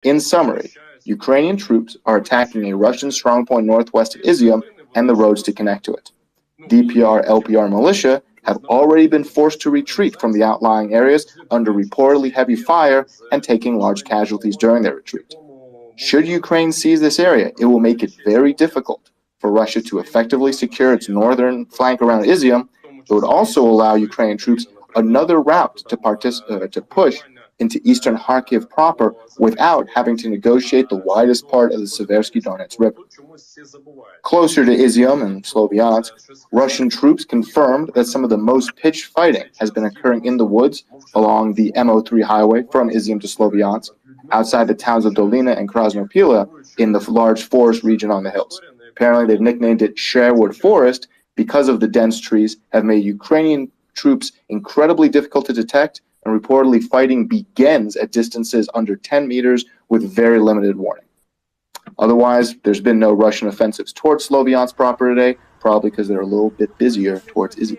In summary, Ukrainian troops are attacking a Russian strongpoint northwest of Izium and the roads to connect to it. DPR-LPR militia have already been forced to retreat from the outlying areas under reportedly heavy fire and taking large casualties during their retreat. Should Ukraine seize this area, it will make it very difficult for Russia to effectively secure its northern flank around Izium. It would also allow Ukrainian troops another route to push into eastern Kharkiv proper without having to negotiate the widest part of the Seversky Donets River. Closer to Izium and Sloviansk, Russian troops confirmed that some of the most pitched fighting has been occurring in the woods along the MO3 highway from Izium to Sloviansk, outside the towns of Dolina and Krasnopila in the large forest region on the hills. Apparently, they've nicknamed it Sherwood Forest because of the dense trees have made Ukrainian troops incredibly difficult to detect, and reportedly fighting begins at distances under 10 meters with very limited warning. Otherwise, there's been no Russian offensives towards Sloviansk proper today, probably because they're a little bit busier towards Izium.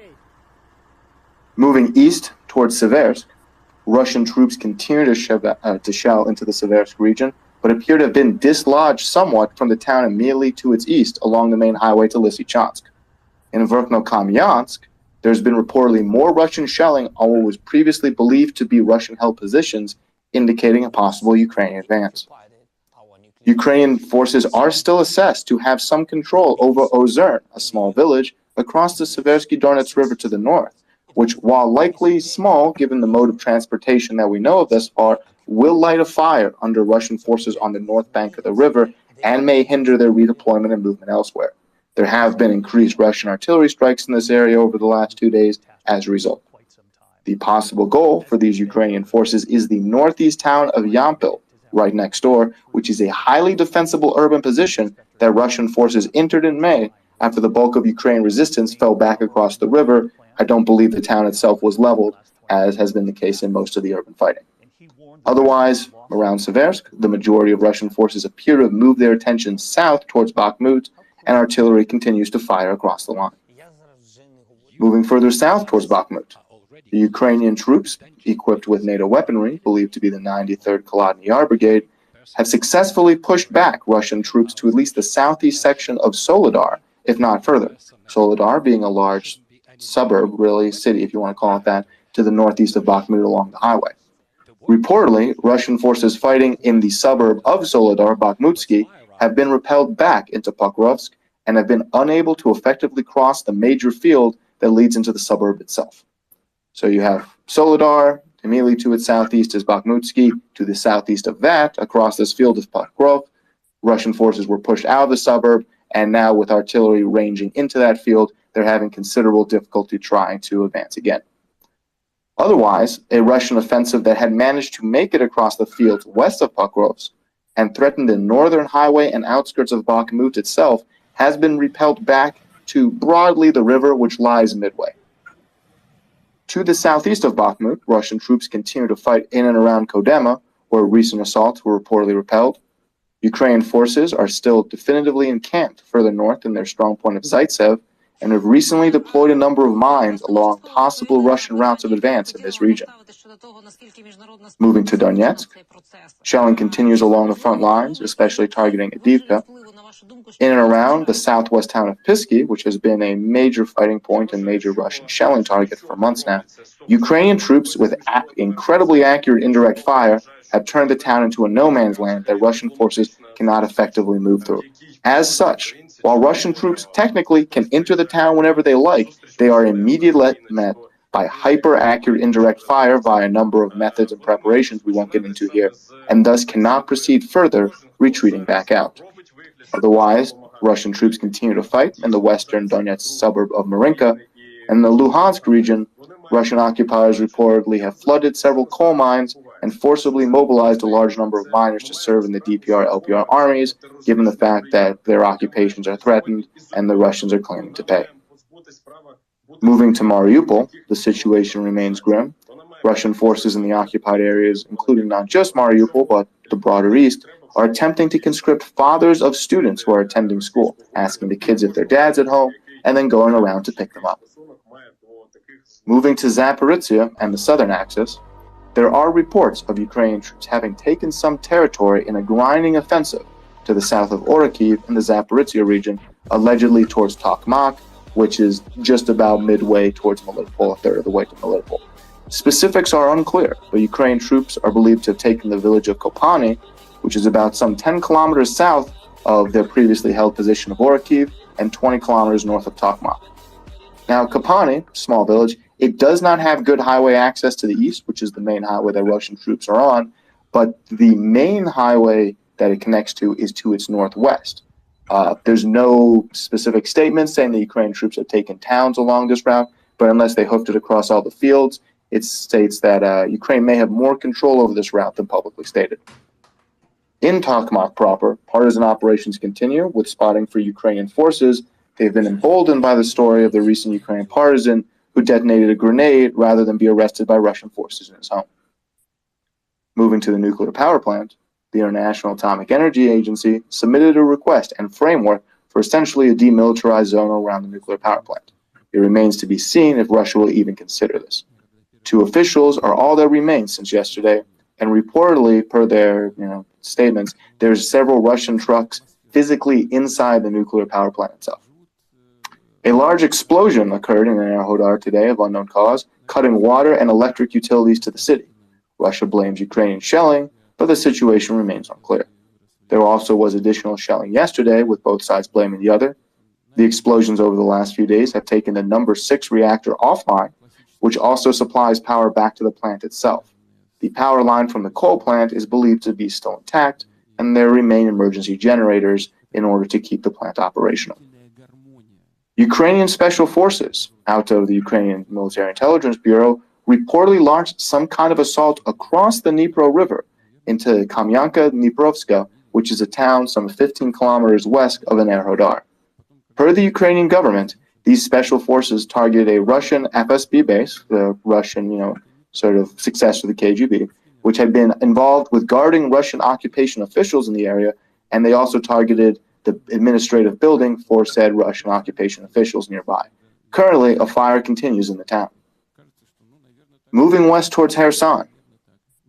Moving east towards Seversk, Russian troops continue to shell into the Seversk region, but appear to have been dislodged somewhat from the town immediately to its east along the main highway to Lysychansk. In Verkhnokamiansk, there's been reportedly more Russian shelling on what was previously believed to be Russian-held positions, indicating a possible Ukrainian advance. Ukrainian forces are still assessed to have some control over Ozern, a small village, across the Seversky Donets River to the north, which, while likely small given the mode of transportation that we know of thus far, will light a fire under Russian forces on the north bank of the river and may hinder their redeployment and movement elsewhere. There have been increased Russian artillery strikes in this area over the last 2 days as a result. The possible goal for these Ukrainian forces is the northeast town of Yampil, right next door, which is a highly defensible urban position that Russian forces entered in May after the bulk of Ukrainian resistance fell back across the river. I don't believe the town itself was leveled, as has been the case in most of the urban fighting. Otherwise, around Seversk, the majority of Russian forces appear to have moved their attention south towards Bakhmut, and artillery continues to fire across the line. Moving further south towards Bakhmut, the Ukrainian troops, equipped with NATO weaponry, believed to be the 93rd Kholodny Yar Brigade, have successfully pushed back Russian troops to at least the southeast section of Soledar, if not further. Soledar being a large suburb, really, city, if you want to call it that, to the northeast of Bakhmut along the highway. Reportedly, Russian forces fighting in the suburb of Soledar, Bakhmutsky, have been repelled back into Pokrovsk and have been unable to effectively cross the major field that leads into the suburb itself. So you have Soledar, immediately to its southeast is Bakhmutsky, to the southeast of that, across this field of Pokrovsk. Russian forces were pushed out of the suburb, and now with artillery ranging into that field, they're having considerable difficulty trying to advance again. Otherwise, a Russian offensive that had managed to make it across the fields west of Pokrovsk and threatened the northern highway and outskirts of Bakhmut itself has been repelled back to broadly the river which lies midway. To the southeast of Bakhmut, Russian troops continue to fight in and around Kodema, where recent assaults were reportedly repelled. Ukrainian forces are still definitively encamped further north in their strongpoint of Zaitsev, and have recently deployed a number of mines along possible Russian routes of advance in this region. Moving to Donetsk, shelling continues along the front lines, especially targeting Avdiivka. In and around the southwest town of Pisky, which has been a major fighting point and major Russian shelling target for months now, Ukrainian troops with incredibly accurate indirect fire have turned the town into a no-man's land that Russian forces cannot effectively move through. As such, while Russian troops technically can enter the town whenever they like, they are immediately met by hyper-accurate indirect fire via a number of methods and preparations we won't get into here, and thus cannot proceed further, retreating back out. Otherwise, Russian troops continue to fight in the western Donetsk suburb of Marinka, and in the Luhansk region, Russian occupiers reportedly have flooded several coal mines and forcibly mobilized a large number of miners to serve in the DPR-LPR armies, given the fact that their occupations are threatened and the Russians are claiming to pay. Moving to Mariupol, the situation remains grim. Russian forces in the occupied areas, including not just Mariupol, but the broader east, are attempting to conscript fathers of students who are attending school, asking the kids if their dad's at home, and then going around to pick them up. Moving to Zaporizhia and the southern axis, There are reports of Ukrainian troops having taken some territory in a grinding offensive to the south of Orikhiv in the Zaporizhia region, allegedly towards Tokmak, which is just about midway towards Melitopol, a third of the way to Melitopol. Specifics are unclear, but Ukrainian troops are believed to have taken the village of Kopani, which is about some 10 kilometers south of their previously held position of Orikhiv and 20 kilometers north of Tokmak. Now, Kopani, small village, it does not have good highway access to the east, which is the main highway that Russian troops are on, but the main highway that it connects to is to its northwest. There's no specific statement saying the Ukrainian troops have taken towns along this route, but unless they hoofed it across all the fields, it states that Ukraine may have more control over this route than publicly stated. In Tokmak proper, partisan operations continue with spotting for Ukrainian forces. They've been emboldened by the story of the recent Ukrainian partisan who detonated a grenade rather than be arrested by Russian forces in his home. Moving to the nuclear power plant, the International Atomic Energy Agency submitted a request and framework for essentially a demilitarized zone around the nuclear power plant. It remains to be seen if Russia will even consider this. 2 officials are all that remains since yesterday, and reportedly, per their statements, there's several Russian trucks physically inside the nuclear power plant itself. A large explosion occurred in Enerhodar today of unknown cause, cutting water and electric utilities to the city. Russia blames Ukrainian shelling, but the situation remains unclear. There also was additional shelling yesterday, with both sides blaming the other. The explosions over the last few days have taken the number 6 reactor offline, which also supplies power back to the plant itself. The power line from the coal plant is believed to be still intact, and there remain emergency generators in order to keep the plant operational. Ukrainian special forces, out of the Ukrainian Military Intelligence Bureau, reportedly launched some kind of assault across the Dnipro River into Kamyanka-Dniprovska, which is a town some 15 kilometers west of Enerhodar. Per the Ukrainian government, these special forces targeted a Russian FSB base, the Russian, sort of successor to the KGB, which had been involved with guarding Russian occupation officials in the area, and they also targeted the administrative building for said Russian occupation officials nearby. Currently, a fire continues in the town. Moving west towards Kherson,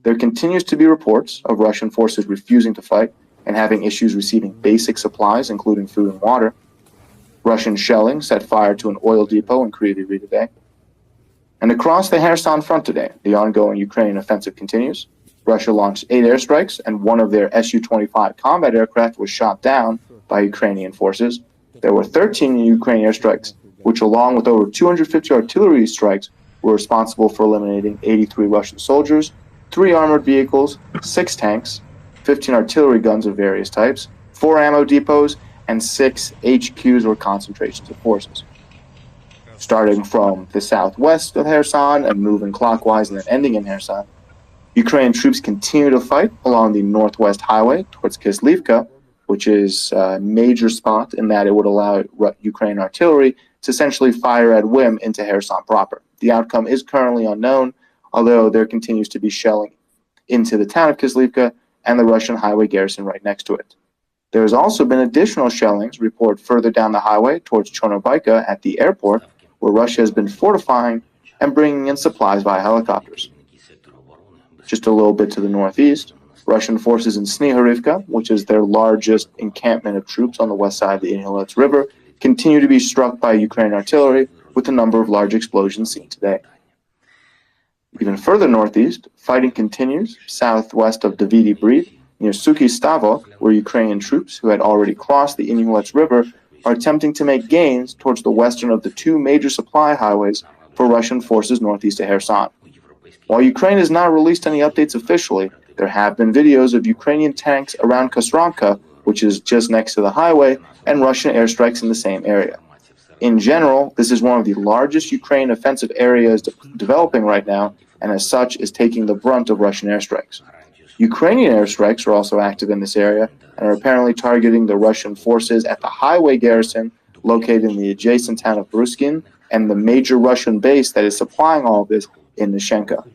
there continues to be reports of Russian forces refusing to fight and having issues receiving basic supplies, including food and water. Russian shelling set fire to an oil depot in Kryvyi today. And across the Kherson front today, the ongoing Ukrainian offensive continues. Russia launched 8 airstrikes, and one of their Su-25 combat aircraft was shot down by Ukrainian forces. There were 13 Ukrainian airstrikes, which along with over 250 artillery strikes were responsible for eliminating 83 Russian soldiers, 3 armored vehicles, 6 tanks, 15 artillery guns of various types, 4 ammo depots, and 6 HQs or concentrations of forces. Starting from the southwest of Kherson and moving clockwise and then ending in Kherson, Ukrainian troops continue to fight along the northwest highway towards Kislivka, which is a major spot in that it would allow Ukrainian artillery to essentially fire at whim into Kherson proper. The outcome is currently unknown, although there continues to be shelling into the town of Kislivka and the Russian highway garrison right next to it. There has also been additional shellings reported further down the highway towards Chornobyka at the airport, where Russia has been fortifying and bringing in supplies via helicopters. Just a little bit to the northeast, Russian forces in Snihorivka, which is their largest encampment of troops on the west side of the Inhulets River, continue to be struck by Ukrainian artillery, with a number of large explosions seen today. Even further northeast, fighting continues southwest of Davidi Brid, near Suki Stavo, where Ukrainian troops who had already crossed the Inhulets River are attempting to make gains towards the western of the 2 major supply highways for Russian forces northeast of Kherson. While Ukraine has not released any updates officially, there have been videos of Ukrainian tanks around Kosranka, which is just next to the highway, and Russian airstrikes in the same area. In general, this is one of the largest Ukrainian offensive areas developing right now, and as such is taking the brunt of Russian airstrikes. Ukrainian airstrikes are also active in this area and are apparently targeting the Russian forces at the highway garrison located in the adjacent town of Bruskin and the major Russian base that is supplying all of this in Nishenka.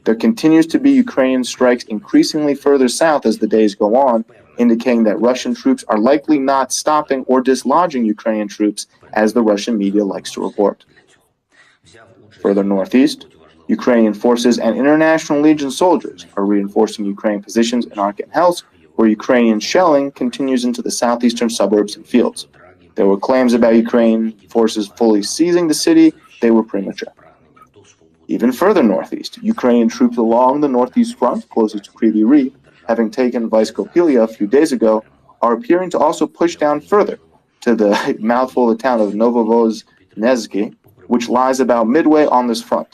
There continues to be Ukrainian strikes increasingly further south as the days go on, indicating that Russian troops are likely not stopping or dislodging Ukrainian troops, as the Russian media likes to report. Further northeast, Ukrainian forces and international Legion soldiers are reinforcing Ukrainian positions in Arkhangelsk, where Ukrainian shelling continues into the southeastern suburbs and fields. There were claims about Ukrainian forces fully seizing the city. They were premature. Even further northeast, Ukrainian troops along the northeast front, closest to Kryvyi Rih, having taken Vyskopilya a few days ago, are appearing to also push down further to the mouthful of the town of Novovoznezhsky, which lies about midway on this front.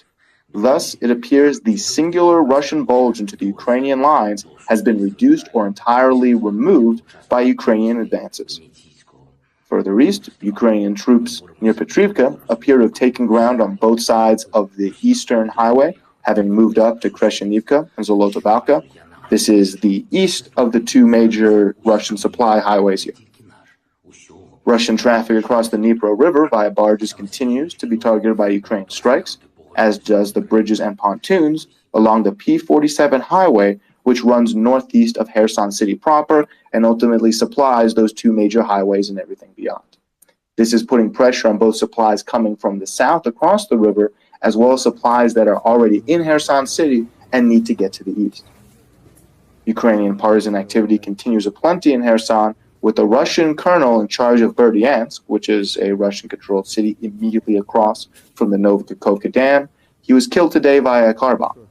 Thus, it appears the singular Russian bulge into the Ukrainian lines has been reduced or entirely removed by Ukrainian advances. Further east, Ukrainian troops near Petrivka appear to have taken ground on both sides of the eastern highway, having moved up to Kreshenivka and Zolotovalka. This is the east of the two major Russian supply highways here. Russian traffic across the Dnipro River via barges continues to be targeted by Ukrainian strikes, as does the bridges and pontoons along the P-47 highway, which runs northeast of Kherson city proper and ultimately supplies those two major highways and everything beyond. This is putting pressure on both supplies coming from the south across the river, as well as supplies that are already in Kherson city and need to get to the east. Ukrainian partisan activity continues aplenty in Kherson, with the Russian colonel in charge of Berdyansk, which is a Russian-controlled city immediately across from the Novokakhovka Dam. He was killed today via a car bomb.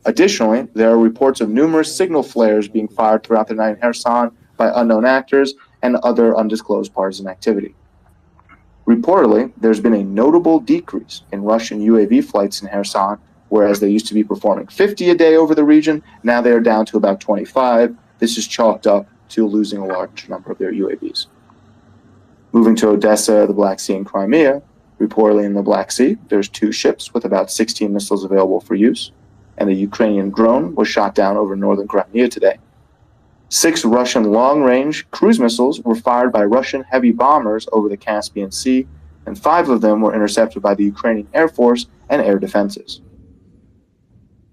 Additionally, there are reports of numerous signal flares being fired throughout the night in Kherson by unknown actors and other undisclosed partisan activity. Reportedly, there's been a notable decrease in Russian UAV flights in Kherson, whereas they used to be performing 50 a day over the region, now they are down to about 25. This is chalked up to losing a large number of their UAVs. Moving to Odessa, the Black Sea, and Crimea, reportedly in the Black Sea, there's 2 ships with about 16 missiles available for use, and a Ukrainian drone was shot down over northern Crimea today. 6 Russian long-range cruise missiles were fired by Russian heavy bombers over the Caspian Sea, and 5 of them were intercepted by the Ukrainian Air Force and air defenses.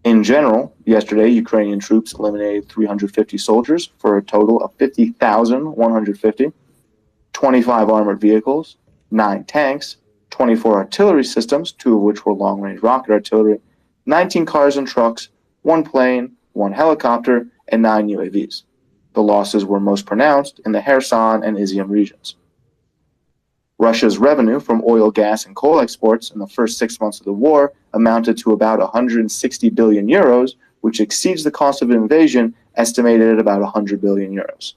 In general, yesterday, Ukrainian troops eliminated 350 soldiers for a total of 50,150, 25 armored vehicles, 9 tanks, 24 artillery systems, 2 of which were long-range rocket artillery, 19 cars and trucks, 1 plane, 1 helicopter, and 9 UAVs. The losses were most pronounced in the Kherson and Izium regions. Russia's revenue from oil, gas, and coal exports in the first 6 months of the war amounted to about 160 billion euros, which exceeds the cost of invasion, estimated at about 100 billion euros.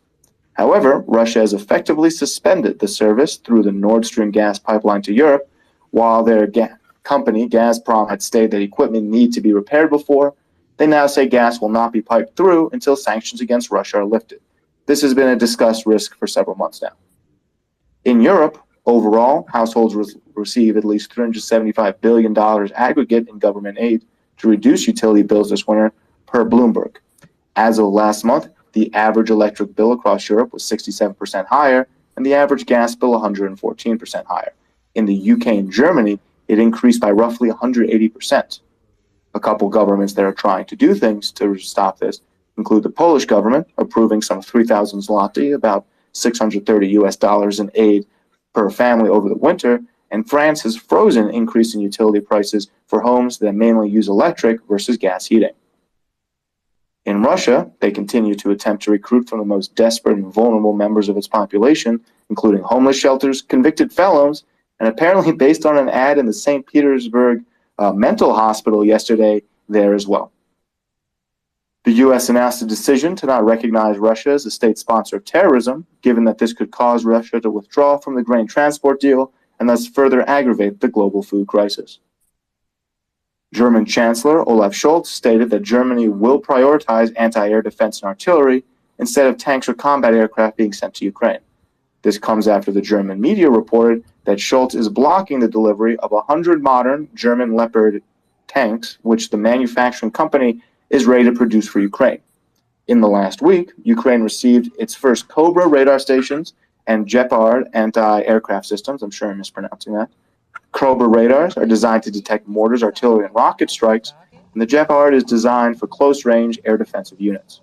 However, Russia has effectively suspended the service through the Nord Stream gas pipeline to Europe, while their company, Gazprom, had stated that equipment need to be repaired before. They now say gas will not be piped through until sanctions against Russia are lifted. This has been a discussed risk for several months now. In Europe, overall, households receive at least $375 billion aggregate in government aid to reduce utility bills this winter, per Bloomberg. As of last month, the average electric bill across Europe was 67% higher, and the average gas bill 114% higher. In the UK and Germany, it increased by roughly 180%. A couple governments that are trying to do things to stop this include the Polish government, approving some 3,000 zloty, about $630 in aid per family over the winter, and France has frozen increase in utility prices for homes that mainly use electric versus gas heating. In Russia, they continue to attempt to recruit from the most desperate and vulnerable members of its population, including homeless shelters, convicted felons, and apparently based on an ad in the St. Petersburg mental hospital yesterday, there as well. The U.S. announced a decision to not recognize Russia as a state sponsor of terrorism, given that this could cause Russia to withdraw from the grain transport deal and thus further aggravate the global food crisis. German Chancellor Olaf Scholz stated that Germany will prioritize anti-air defense and artillery instead of tanks or combat aircraft being sent to Ukraine. This comes after the German media reported that Scholz is blocking the delivery of 100 modern German Leopard tanks, which the manufacturing company is ready to produce for Ukraine. In the last week, Ukraine received its first Cobra radar stations and Gepard anti-aircraft systems. I'm sure I'm mispronouncing that. Cobra radars are designed to detect mortars, artillery, and rocket strikes, and the Gepard is designed for close-range air defensive units.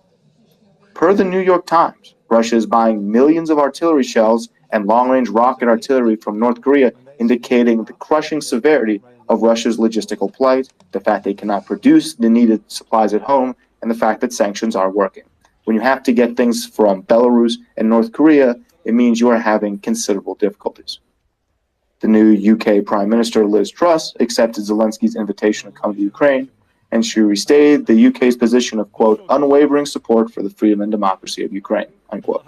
Per the New York Times, Russia is buying millions of artillery shells and long-range rocket artillery from North Korea, indicating the crushing severity of Russia's logistical plight, the fact they cannot produce the needed supplies at home, and the fact that sanctions are working. When you have to get things from Belarus and North Korea, it means you are having considerable difficulties. The new UK Prime Minister Liz Truss accepted Zelensky's invitation to come to Ukraine, and she restated the UK's position of, quote, unwavering support for the freedom and democracy of Ukraine, unquote.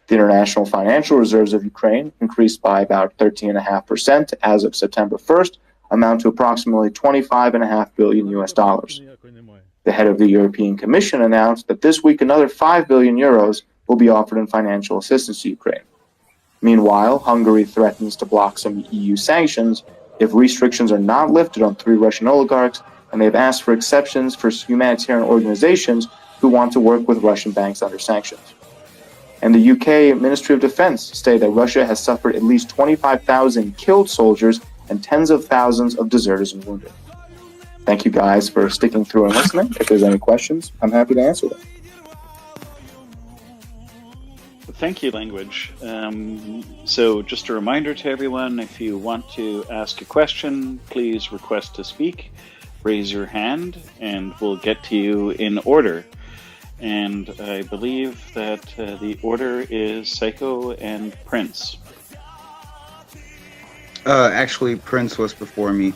The international financial reserves of Ukraine increased by about 13.5% as of September 1st, amount to approximately 25.5 billion US dollars. The head of the European Commission announced that this week another 5 billion euros will be offered in financial assistance to Ukraine. Meanwhile, Hungary threatens to block some EU sanctions if restrictions are not lifted on 3 Russian oligarchs, and they've asked for exceptions for humanitarian organizations who want to work with Russian banks under sanctions. And the UK Ministry of Defense stated that Russia has suffered at least 25,000 killed soldiers and tens of thousands of deserters and wounded. Thank you guys for sticking through and listening. If there's any questions, I'm happy to answer them. Thank you, Language. So just a reminder to everyone, if you want to ask a question, please request to speak, raise your hand, and we'll get to you in order. And I believe that the order is Psycho and Prince. Actually, Prince was before me.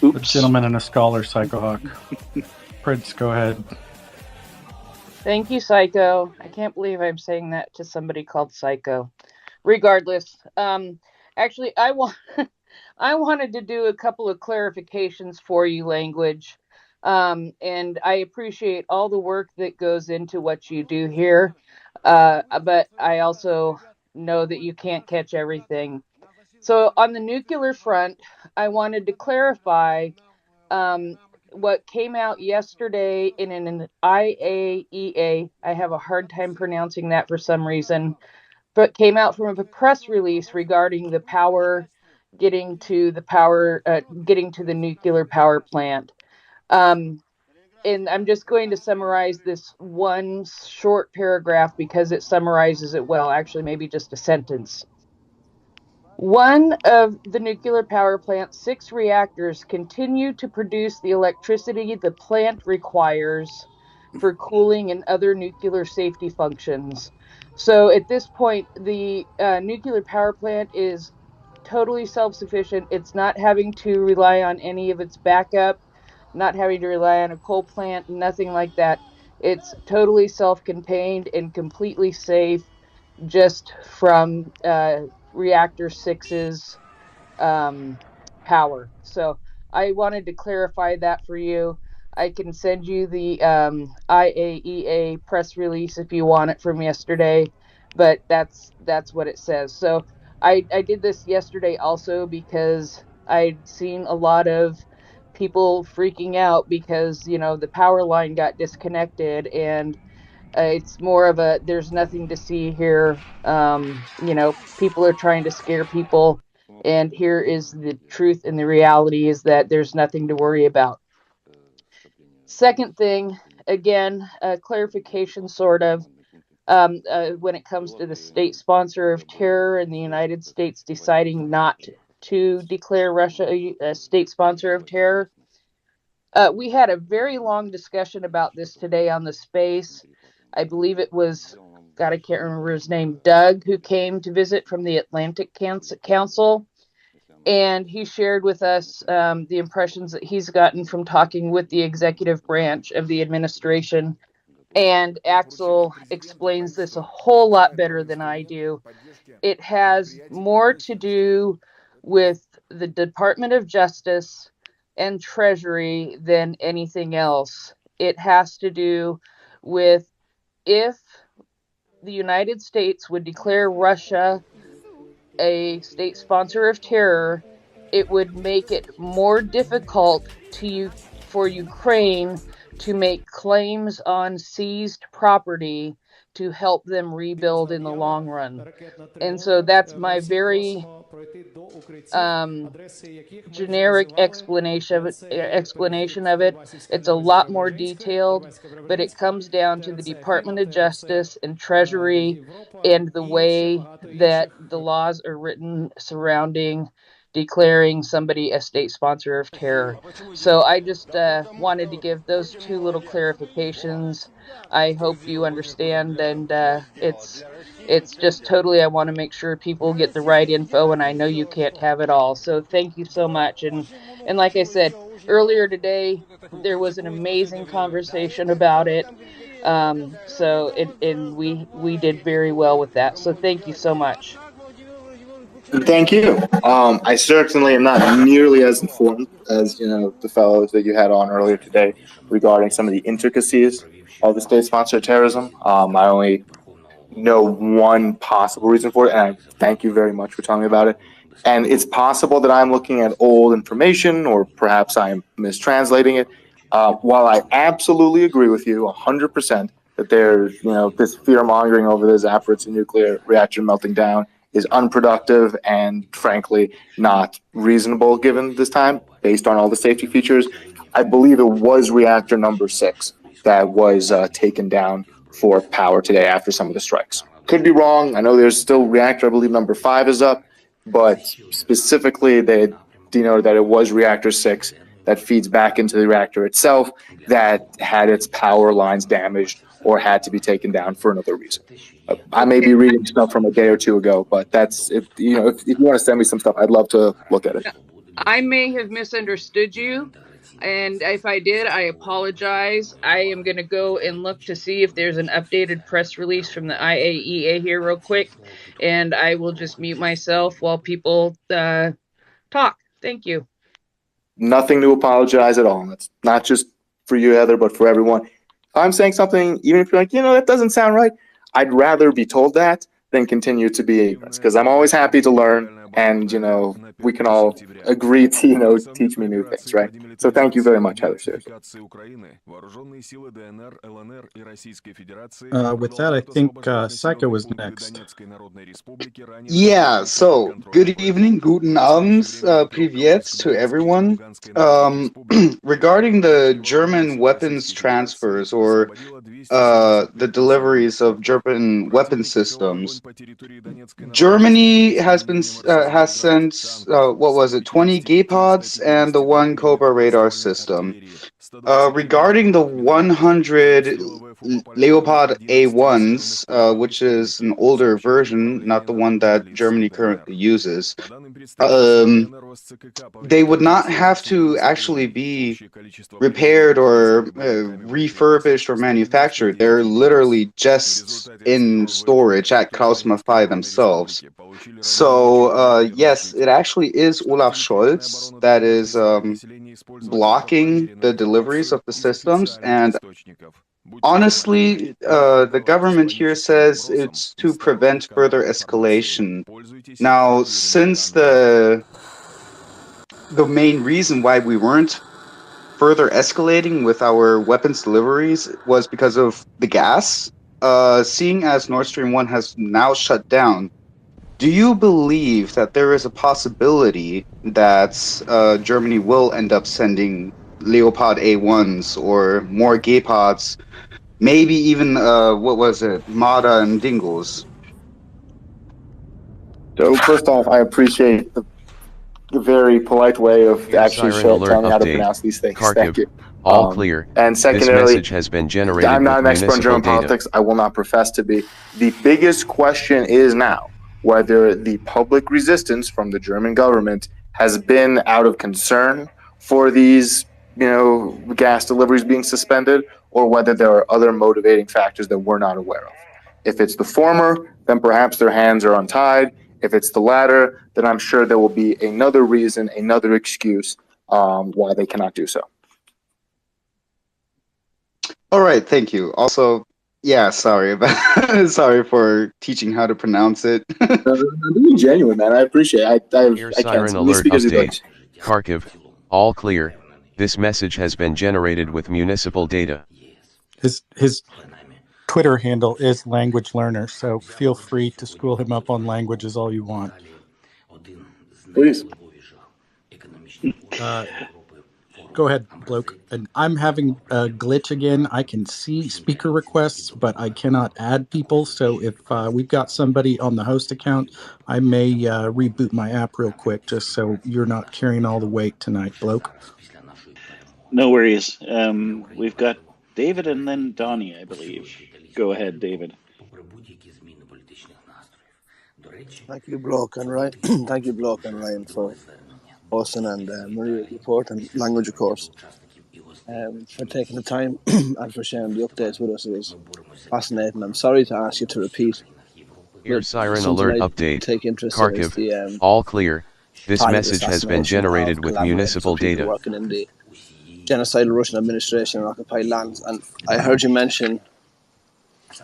Oops. A gentleman and a scholar, Psycho Hawk. Prince, go ahead. Thank you, Psycho. I can't believe I'm saying that to somebody called Psycho. Regardless, actually, I wanted to do a couple of clarifications for you, Language. And I appreciate all the work that goes into what you do here. But I also know that you can't catch everything. So on the nuclear front, I wanted to clarify what came out yesterday in an IAEA. I have a hard time pronouncing that for some reason, but came out from a press release regarding the power getting to the nuclear power plant. And I'm just going to summarize this one short paragraph because it summarizes it well. Actually, maybe just a sentence. One of the nuclear power plant's 6 reactors continue to produce the electricity the plant requires for cooling and other nuclear safety functions. So at this point, the nuclear power plant is totally self-sufficient. It's not having to rely on any of its backup, not having to rely on a coal plant, nothing like that. It's totally self-contained and completely safe just from reactor 6's power. So I wanted to clarify that for you. I can send you the IAEA press release if you want it from yesterday, but that's what it says. So I did this yesterday also because I'd seen a lot of people freaking out because, the power line got disconnected, and it's more of a there's nothing to see here. People are trying to scare people, and here is the truth, and the reality is that there's nothing to worry about. Second thing, again, clarification sort of, when it comes to the state sponsor of terror and the United States deciding not to declare Russia a state sponsor of terror. We had a very long discussion about this today on the space. I believe it was, God, I can't remember his name, Doug, who came to visit from the Atlantic Council. And he shared with us the impressions that he's gotten from talking with the executive branch of the administration. And Axel explains this a whole lot better than I do. It has more to do with the Department of Justice and Treasury than anything else. It has to do with if the United States would declare Russia a state sponsor of terror, it would make it more difficult for Ukraine to make claims on seized property to help them rebuild in the long run. And so that's my very generic explanation of it. It's a lot more detailed, but it comes down to the Department of Justice and Treasury and the way that the laws are written surrounding declaring somebody a state sponsor of terror. So I just wanted to give those two little clarifications. I hope you understand, and it's just totally, I want to make sure people get the right info, and I know you can't have it all. So thank you so much. And like I said earlier today, there was an amazing conversation about it. So and we did very well with that. So thank you so much. Thank you. I certainly am not nearly as informed as the fellows that you had on earlier today regarding some of the intricacies of the state-sponsored terrorism. I only know one possible reason for it, and I thank you very much for telling me about it. And it's possible that I'm looking at old information, or perhaps I'm mistranslating it. While I absolutely agree with you 100% that there's this fear mongering over the Zaporizhzhia nuclear reactor melting down is unproductive and frankly not reasonable given this time, based on all the safety features. I believe it was reactor number 6 that was taken down for power today after some of the strikes. Could be wrong. I know there's still reactor, I believe number 5 is up, but specifically they denoted that it was reactor 6 that feeds back into the reactor itself that had its power lines damaged or had to be taken down for another reason. I may be reading stuff from a day or two ago, but that's if you want to send me some stuff, I'd love to look at it. I may have misunderstood you, and if I did, I apologize. I am going to go and look to see if there's an updated press release from the IAEA here real quick, and I will just mute myself while people talk. Thank you. Nothing to apologize at all. It's not just for you, Heather, but for everyone. If I'm saying something, even if you're like, that doesn't sound right, I'd rather be told that than continue to be ignorant, because I'm always happy to learn, and we can all agree to teach me new things, right? So thank you very much, Heather. Seriously. With that, I think Psycho was next. Yeah, so good evening, guten Abend, privet to everyone. Regarding the German weapons transfers or the deliveries of German weapon systems, Germany has sent what was it, 20 Gepards and the 1 Cobra radar system. Regarding the 100 Leopard A1s, which is an older version, not the one that Germany currently uses, they would not have to actually be repaired or refurbished or manufactured. They're literally just in storage at Krauss-Maffei themselves. So yes, it actually is Olaf Scholz that is blocking the deliveries of the systems, and honestly, the government here says it's to prevent further escalation. Now, since the main reason why we weren't further escalating with our weapons deliveries was because of the gas, seeing as Nord Stream 1 has now shut down, do you believe that there is a possibility that Germany will end up sending Leopard A1s or more Gepards, maybe even, Marder and Dingos? So first off, I appreciate the very polite way of actually telling me how to pronounce these things. Thank you. All clear. And secondarily, this message has been generated. I'm not an expert in German data. politics. I will not profess to be. The biggest question is now whether the public resistance from the German government has been out of concern for these, gas deliveries being suspended, or whether there are other motivating factors that we're not aware of. If it's the former, then perhaps their hands are untied. If it's the latter, then I'm sure there will be another reason, another excuse why they cannot do so. All right, thank you. Also, yeah, sorry sorry for teaching how to pronounce it. I'm being genuine, man. I appreciate it. Air siren alert update. Kharkiv, all clear. This message has been generated with municipal data. His Twitter handle is Language Learner, so feel free to school him up on languages all you want. Please. Go ahead, bloke. And I'm having a glitch again. I can see speaker requests, but I cannot add people. So if we've got somebody on the host account, I may reboot my app real quick, just so you're not carrying all the weight tonight, bloke. No worries. We've got David and then Donnie, I believe. Go ahead, David. Thank you, Block and Ryan. Thank you, Block and Ryan, for hosting and Maria's report and language, of course, for taking the time and for sharing the updates with us. It was fascinating. I'm sorry to ask you to repeat. Air siren alert update. Take interest in is Kharkiv, the all clear. This target message has been assassination generated of with collaborators municipal of people data. working in the genocidal Russian administration in occupied lands. And I heard you mention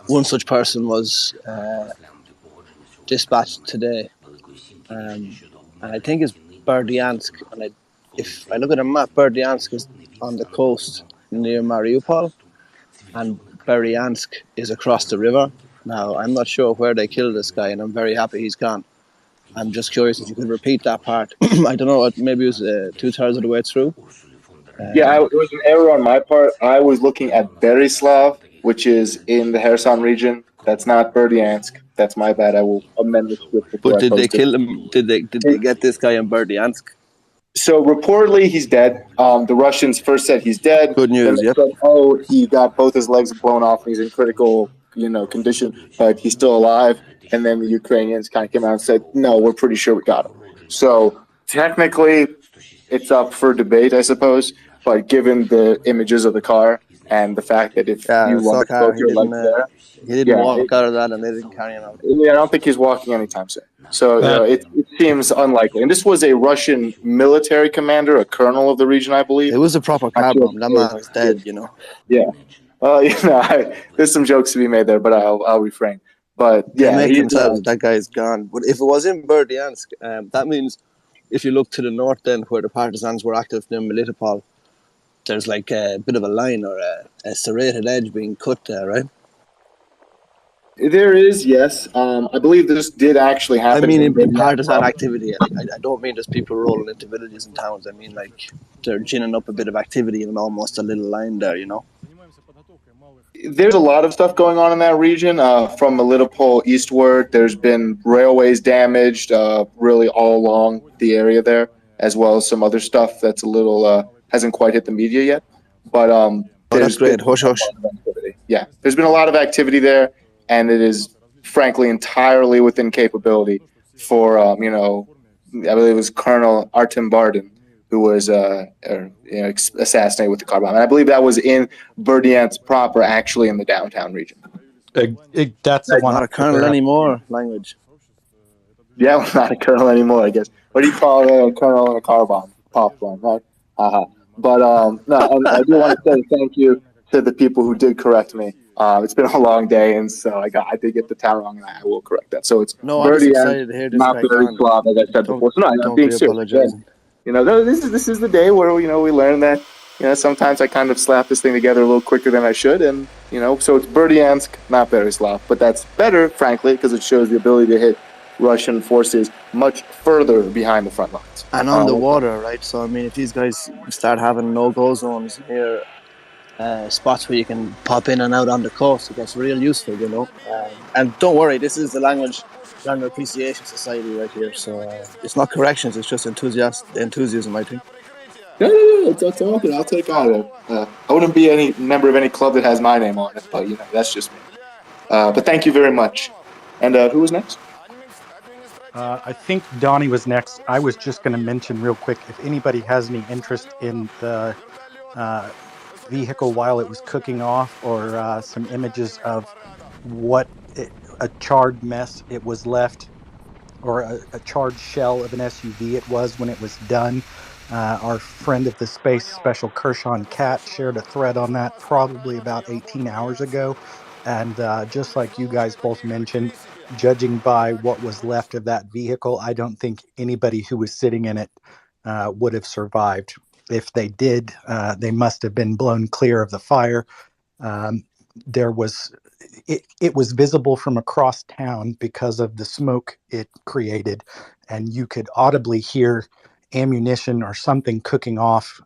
one such person was dispatched today, and I think it's Berdyansk. And if I look at a map, Berdyansk is on the coast near Mariupol, and Berdyansk is across the river. Now, I'm not sure where they killed this guy, and I'm very happy he's gone. I'm just curious if you could repeat that part. I don't know, maybe it was 2/3 of the way through. It was an error on my part. I was looking at Berislav, which is in the Kherson region. That's not Berdyansk. That's my bad. I will amend the script before But I did they post it. kill him? Did they get this guy in Berdyansk? So reportedly he's dead. The Russians first said he's dead. Good news, Then they yep. said, oh, he got both his legs blown off and he's in critical, condition, but he's still alive. And then the Ukrainians kind of came out and said, no, we're pretty sure we got him. So technically it's up for debate, I suppose. But given the images of the car and the fact that if you want to both your legs there, he didn't walk out of that and they didn't carry him out. I don't think he's walking anytime soon. So it seems unlikely. And this was a Russian military commander, a colonel of the region, I believe. It was a proper car bomb. That man was dead, Yeah. Well, there's some jokes to be made there, but I'll refrain. But yeah, they make themselves. That guy's gone. But if it was in Berdyansk, that means if you look to the north, then where the partisans were active near Melitopol, there's like a bit of a line or a serrated edge being cut there, right? There is, yes. I believe this did actually happen. I mean, in partisan activity. I don't mean just people rolling into villages and towns. I mean, like, they're ginning up a bit of activity in almost a little line there, There's a lot of stuff going on in that region. From Melitopol eastward, there's been railways damaged really all along the area there, as well as some other stuff that's a little hasn't quite hit the media yet. But that's great. Hush, hush. Yeah, there's been a lot of activity there, and it is frankly entirely within capability for I believe it was Colonel Artem Bardin who was assassinated with the car bomb. And I believe that was in Berdyansk proper, actually in the downtown region. That's the one. Not a colonel anymore. Language. Yeah, well, not a colonel anymore, I guess. What do you call a colonel in a car bomb? Pop one, right? But no, I do want to say thank you to the people who did correct me. It's been a long day, and so I did get the town wrong, and I will correct that. So it's Berdyansk, not Berislav, as I said before. So no, I'm being serious. This is the day where we learn that sometimes I kind of slap this thing together a little quicker than I should, and so it's Berdyansk, not Berislav, but that's better, frankly, because it shows the ability to hit Russian forces much further behind the front lines and on the water, right? So I mean, if these guys start having no-go zones near spots where you can pop in and out on the coast, it gets real useful, and don't worry, this is the Language Learner Appreciation Society right here, so it's not corrections, it's just enthusiasm, I think. No, it's all good. I'll take all of it. I wouldn't be any member of any club that has my name on it, but that's just me. But thank you very much. And who was next? I think Donnie was next. I was just going to mention real quick, if anybody has any interest in the vehicle while it was cooking off, or some images of a charred mess it was left, or a charred shell of an SUV it was when it was done. Our friend of the space, Special Kershaw Cat, shared a thread on that probably about 18 hours ago. And just like you guys both mentioned, judging by what was left of that vehicle, I don't think anybody who was sitting in it would have survived. If they did, they must have been blown clear of the fire. It was visible from across town because of the smoke it created, and you could audibly hear ammunition or something cooking off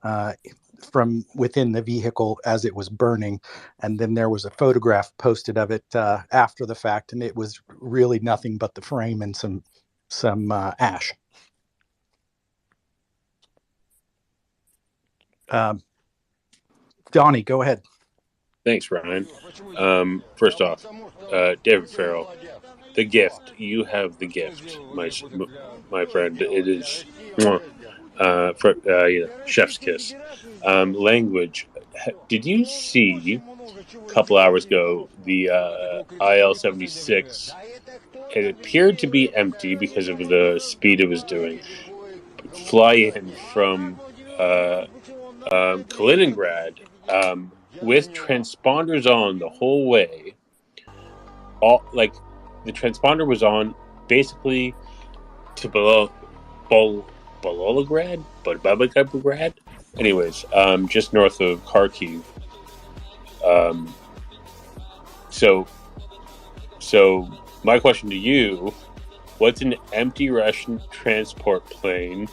from within the vehicle as it was burning, and then there was a photograph posted of it after the fact, and it was really nothing but the frame and some ash. Donnie, go ahead. Thanks, Ryan. First off, David Farrell, the gift. You have the gift, my friend. It is, chef's kiss. Language. Did you see a couple hours ago the IL-76? It appeared to be empty because of the speed it was doing. Fly in from Kaliningrad with transponders on the whole way. The transponder was on basically to Bolograd. Anyways, just north of Kharkiv. So my question to you: what's an empty Russian transport plane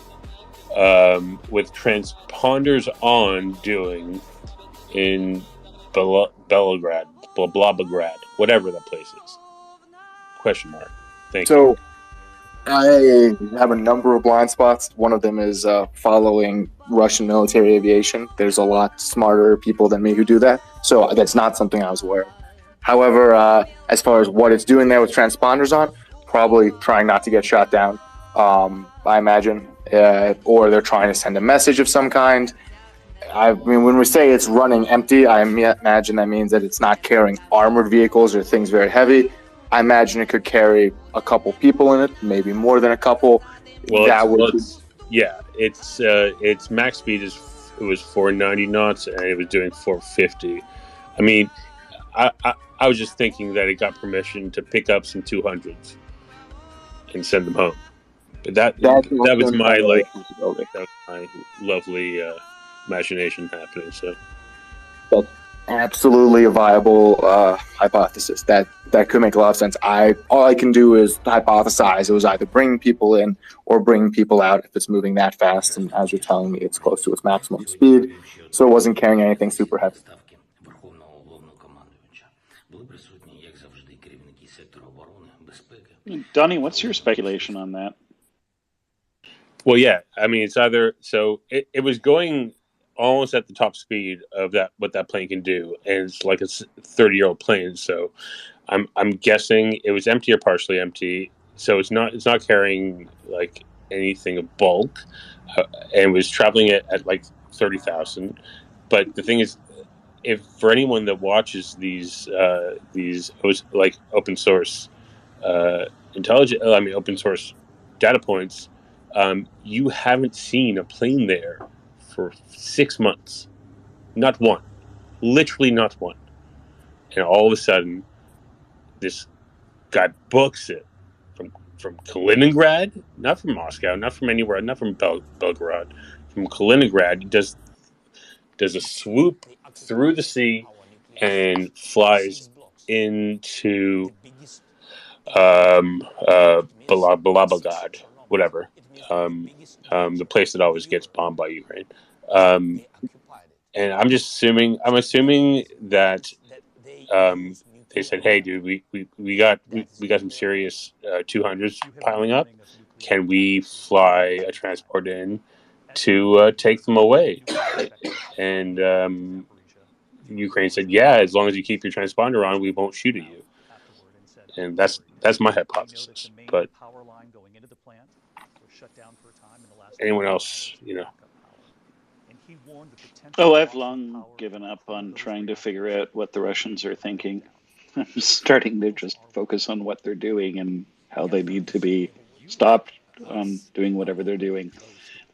with transponders on doing in Belgrade, whatever that place is? Question mark. Thank you. So I have a number of blind spots. One of them is following Russian military aviation. There's a lot smarter people than me who do that. So that's not something I was aware of. However, as far as what it's doing there with transponders on, probably trying not to get shot down, I imagine. Or they're trying to send a message of some kind. I mean, when we say it's running empty, I imagine that means that it's not carrying armored vehicles or things very heavy. I imagine it could carry a couple people in it, maybe more than a couple. Well, its max speed was 490 knots, and it was doing 450. I mean, I was just thinking that it got permission to pick up some 200s and send them home. But that was my lovely imagination happening. So that's absolutely a viable hypothesis. That could make a lot of sense. All I can do is hypothesize. It was either bringing people in or bringing people out if it's moving that fast. And as you're telling me, it's close to its maximum speed, so it wasn't carrying anything super heavy. Donnie, what's your speculation on that? Well, yeah, I mean, it's either it was going almost at the top speed of what that plane can do, and it's like a 30-year-old plane. So, I'm guessing it was empty or partially empty. So it's not carrying like anything of bulk, and was traveling at like 30,000. But the thing is, if for anyone that watches these like open source open source data points. You haven't seen a plane there for 6 months. Not one. Literally not one. And all of a sudden, this guy books it from Kaliningrad, not from Moscow, not from anywhere, not from Belgrade, from Kaliningrad. He does a swoop through the sea and flies into Balabagad, whatever. The place that always gets bombed by Ukraine. And I'm assuming that they said, "Hey, dude, we got some serious 200s piling up. Can we fly a transport in to take them away?" And Ukraine said, "Yeah, as long as you keep your transponder on, we won't shoot at you." And that's my hypothesis. But anyone else, Oh, I've long given up on trying to figure out what the Russians are thinking. I'm starting to just focus on what they're doing and how they need to be stopped on doing whatever they're doing.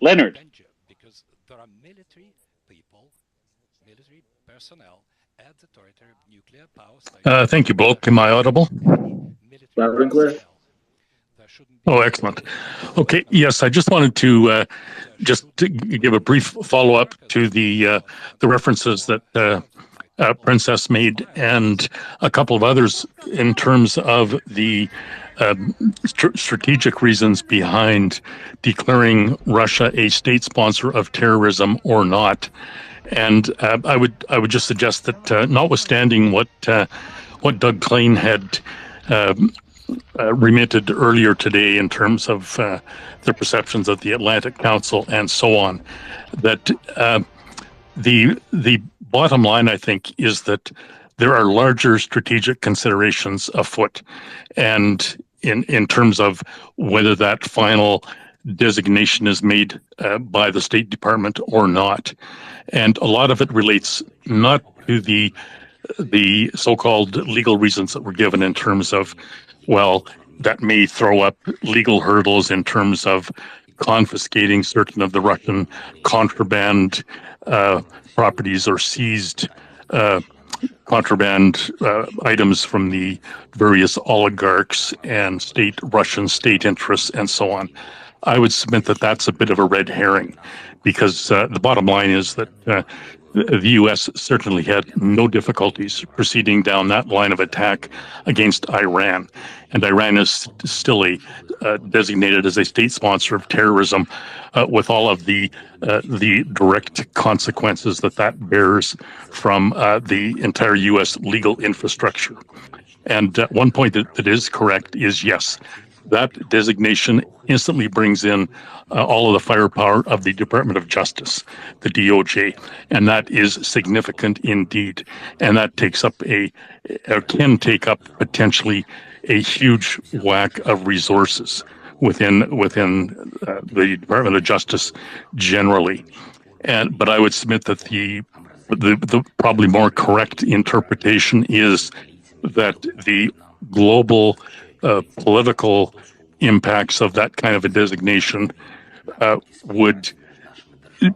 Leonard. Because there are military people, military personnel at the territory of nuclear power stations. Thank you, Bulk. Am I audible? Loud and clear. Oh, excellent. Okay, yes, I just wanted to give a brief follow-up to the references that Princess made and a couple of others in terms of the strategic reasons behind declaring Russia a state sponsor of terrorism or not. And I would just suggest that, notwithstanding what Doug Klein had remitted earlier today in terms of the perceptions of the Atlantic Council and so on, that the bottom line, I think, is that there are larger strategic considerations afoot, and in terms of whether that final designation is made by the State Department or not. And a lot of it relates not to the so-called legal reasons that were given in terms of, well, that may throw up legal hurdles in terms of confiscating certain of the Russian contraband properties or seized contraband items from the various oligarchs and Russian state interests and so on. I would submit that that's a bit of a red herring, because the bottom line is that the U.S. certainly had no difficulties proceeding down that line of attack against Iran. And Iran is still designated as a state sponsor of terrorism, with all of the direct consequences that bears from the entire U.S. legal infrastructure. And one point that is correct is, yes, that designation instantly brings in all of the firepower of the Department of Justice, the DOJ, and that is significant indeed. And that can take up potentially a huge whack of resources within the Department of Justice generally. But I would submit that the probably more correct interpretation is that the global political impacts of that kind of a designation would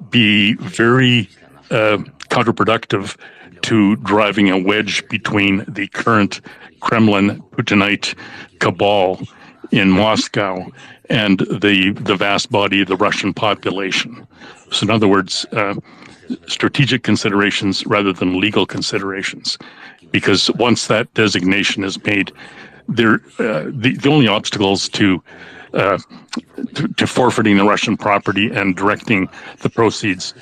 be very counterproductive to driving a wedge between the current Kremlin Putinite cabal in Moscow and the vast body of the Russian population. So in other words, strategic considerations rather than legal considerations, because once that designation is made, the only obstacles to forfeiting the Russian property and directing the proceeds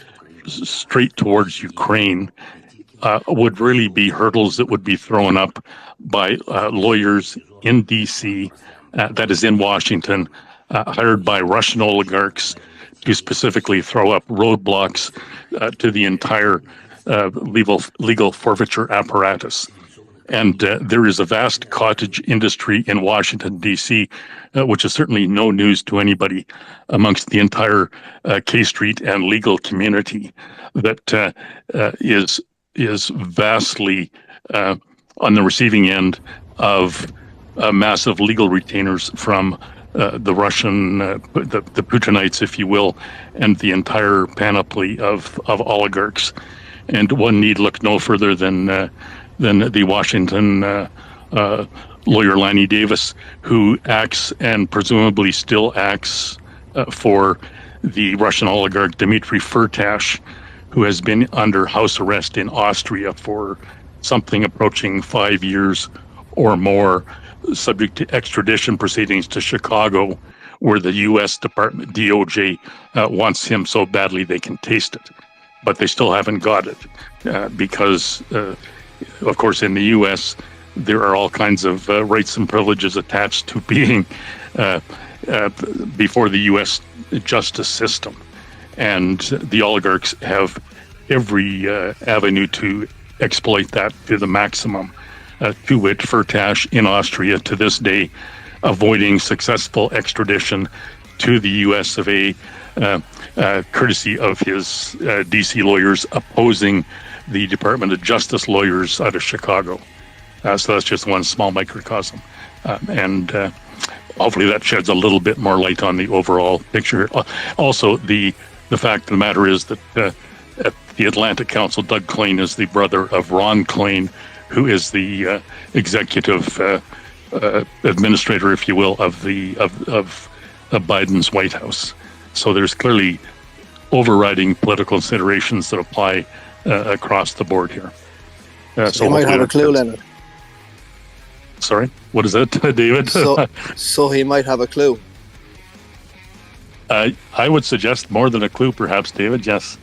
straight towards Ukraine would really be hurdles that would be thrown up by lawyers in D.C., that is in Washington, hired by Russian oligarchs to specifically throw up roadblocks to the entire legal forfeiture apparatus. And there is a vast cottage industry in Washington, D.C., which is certainly no news to anybody amongst the entire K Street and legal community, that is vastly on the receiving end of massive legal retainers from the Russian, the Putinites, if you will, and the entire panoply of oligarchs. And one need look no further than the Washington lawyer Lanny Davis, who acts and presumably still acts for the Russian oligarch Dmitry Firtash, who has been under house arrest in Austria for something approaching 5 years or more, subject to extradition proceedings to Chicago, where the U.S. Department, DOJ, wants him so badly they can taste it. But they still haven't got it because, of course, in the U.S., there are all kinds of rights and privileges attached to being before the U.S. justice system. And the oligarchs have every avenue to exploit that to the maximum, to wit, Firtash in Austria to this day, avoiding successful extradition to the U.S. of A, courtesy of his D.C. lawyers opposing the Department of Justice lawyers out of Chicago. So that's just one small microcosm. And hopefully that sheds a little bit more light on the overall picture. Also, the fact of the matter is that at the Atlantic Council, Doug Klein is the brother of Ron Klein, who is the executive administrator, if you will, of Biden's White House. So there's clearly overriding political considerations that apply across the board here. So you might have a clue, Leonard. Sorry, what is that, David? So he might have a clue. I would suggest more than a clue, perhaps, David. Yes,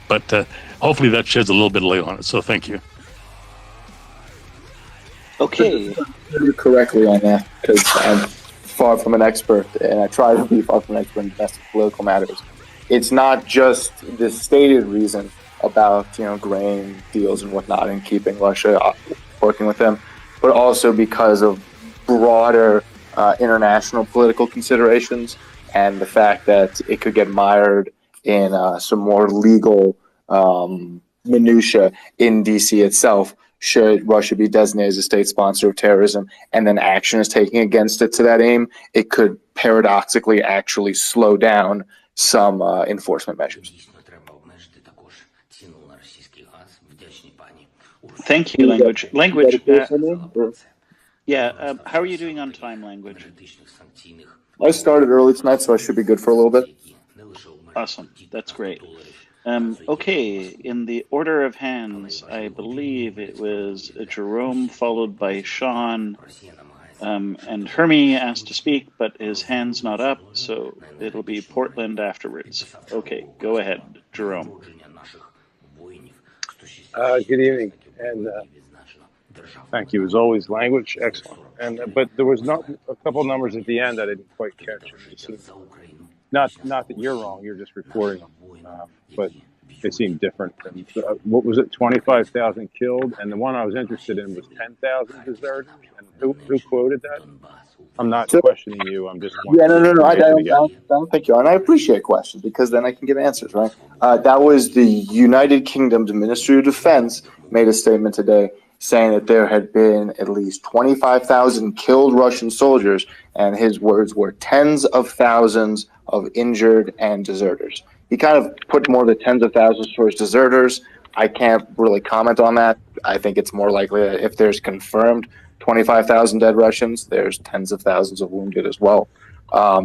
but hopefully that sheds a little bit of light on it. So thank you. Okay. Correctly on that, because I'm far from an expert, and I try to be far from an expert in domestic political matters. It's not just the stated reason about grain deals and whatnot and keeping Russia working with them, but also because of broader international political considerations and the fact that it could get mired in some more legal minutia in DC itself should Russia be designated as a state sponsor of terrorism and then action is taken against it to that aim. It could paradoxically actually slow down some enforcement measures. Thank you, Language. Language, how are you doing on time, Language? I started early tonight, so I should be good for a little bit. Awesome. That's great. Okay, in the order of hands, I believe it was Jerome followed by Sean, and Hermie asked to speak, but his hand's not up, so it'll be Portland afterwards. Okay, go ahead, Jerome. Good evening, and thank you as always. Language, excellent. And but there was not a couple numbers at the end that I didn't quite catch. Not that you're wrong; you're just reporting them. But they seem different. And, what was it? 25,000 killed, and the one I was interested in was 10,000 deserters. And who quoted that? I'm not questioning you. I'm just wondering. No. I don't think you are, and I appreciate questions because then I can give answers, right? That was the United Kingdom's Ministry of Defense made a statement today saying that there had been at least 25,000 killed Russian soldiers, and his words were tens of thousands of injured and deserters. He kind of put more than tens of thousands towards deserters. I can't really comment on that. I think it's more likely that if there's confirmed 25,000 dead Russians, there's tens of thousands of wounded as well.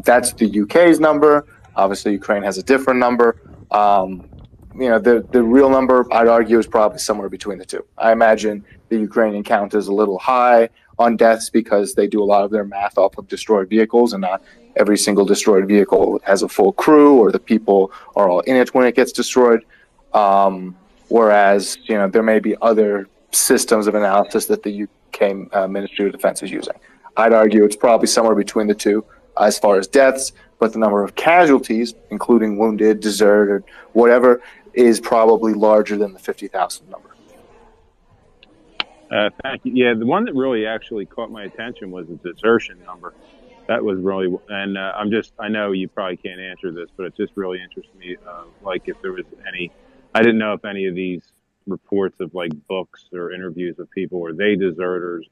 That's the UK's number. Obviously, Ukraine has a different number. The real number, I'd argue, is probably somewhere between the two. I imagine the Ukrainian count is a little high on deaths because they do a lot of their math off of destroyed vehicles, and not every single destroyed vehicle has a full crew or the people are all in it when it gets destroyed. Whereas, there may be other systems of analysis that the UK Ministry of Defense is using. I'd argue it's probably somewhere between the two as far as deaths, but the number of casualties, including wounded, deserted, whatever, is probably larger than the 50,000 number. Thank you. Yeah, the one that really actually caught my attention was the desertion number. That was really, and I know you probably can't answer this, but it just really interests me. Like if there was any, I didn't know if any of these reports of like books or interviews with people, were they deserters?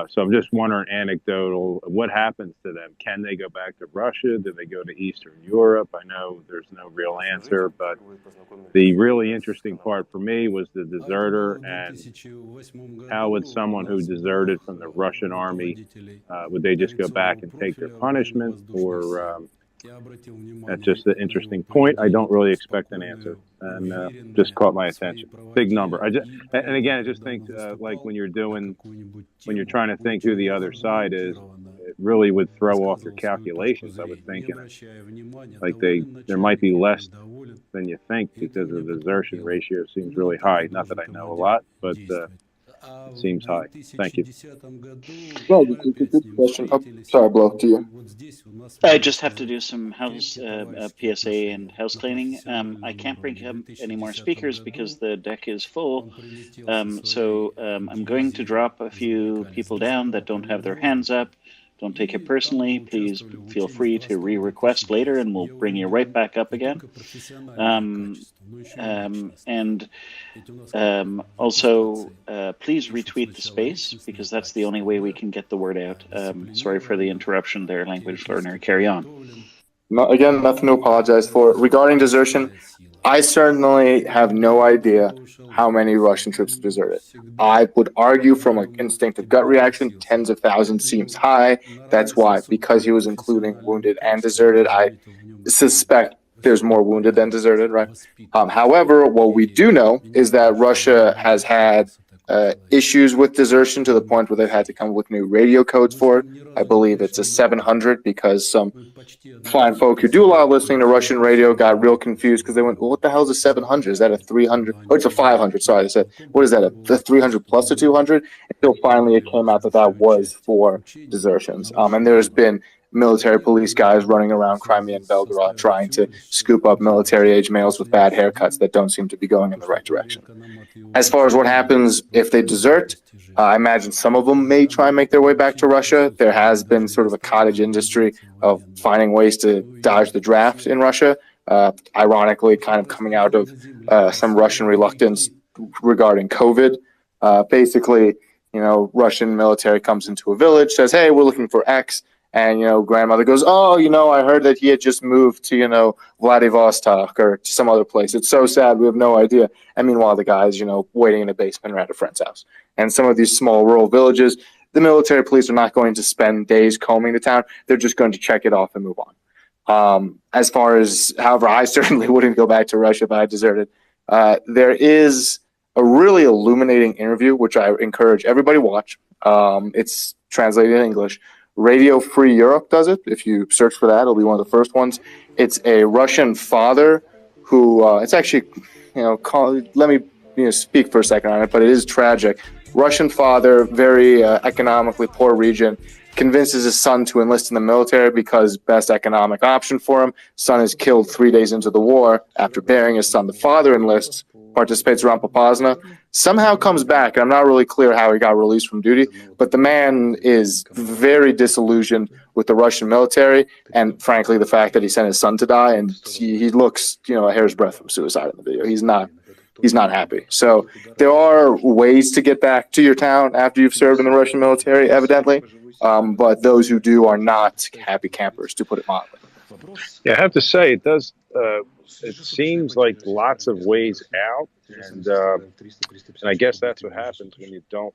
So I'm just wondering, anecdotal, what happens to them? Can they go back to Russia? Do they go to Eastern Europe? I know there's no real answer, but the really interesting part for me was the deserter, and how would someone who deserted from the Russian army, would they just go back and take their punishment? Or that's just an interesting point. I don't really expect an answer, and just caught my attention. Big number. And again, I just think like when you're trying to think who the other side is, it really would throw off your calculations. I would think, like there might be less than you think because the desertion ratio seems really high. Not that I know a lot, but it seems high. Thank you. Well, it's a good question. Oh, sorry, Blow, to you. I just have to do some house PSA and house cleaning. I can't bring up any more speakers because the deck is full. So I'm going to drop a few people down that don't have their hands up. Don't take it personally. Please feel free to re-request later, and we'll bring you right back up again. Also, please retweet the space, because that's the only way we can get the word out. Sorry for the interruption there, language learner. Carry on. Again, nothing to apologize for. Regarding desertion, I certainly have no idea how many Russian troops have deserted. I would argue from an instinctive gut reaction, tens of thousands seems high. That's why, because he was including wounded and deserted, I suspect there's more wounded than deserted, right? However, what we do know is that Russia has had issues with desertion to the point where they've had to come up with new radio codes for it. I believe it's a 700 because some fine folk who do a lot of listening to Russian radio got real confused because they went, well, what the hell is a 700? Is that a 300? Oh, it's a 500. Sorry, they said, what is that, a 300 plus a 200? Until finally it came out that that was for desertions. And there's been military police guys running around Crimea and Belgorod trying to scoop up military-age males with bad haircuts that don't seem to be going in the right direction. As far as what happens if they desert, I imagine some of them may try and make their way back to Russia. There has been sort of a cottage industry of finding ways to dodge the draft in Russia, ironically kind of coming out of some Russian reluctance regarding COVID. Basically, Russian military comes into a village, says, hey, we're looking for X. And, grandmother goes, oh, I heard that he had just moved to, Vladivostok or to some other place. It's so sad. We have no idea. And meanwhile, the guy's, waiting in a basement or at a friend's house. And some of these small rural villages, the military police are not going to spend days combing the town. They're just going to check it off and move on. As far as, however, I certainly wouldn't go back to Russia if I deserted. There is a really illuminating interview, which I encourage everybody to watch. It's translated in English. Radio Free Europe does it. If you search for that, it'll be one of the first ones. It's a Russian father who, it's actually, let me speak for a second on it, but it is tragic. Russian father, very economically poor region, convinces his son to enlist in the military because best economic option for him. Son is killed 3 days into the war. After burying his son, the father enlists, participates around Popasna, somehow comes back. I'm not really clear how he got released from duty, but the man is very disillusioned with the Russian military and, frankly, the fact that he sent his son to die, and he looks, a hair's breadth from suicide in the video. He's not happy. So there are ways to get back to your town after you've served in the Russian military, evidently, but those who do are not happy campers, to put it mildly. Yeah, I have to say, it does. It seems like lots of ways out, and I guess that's what happens when you don't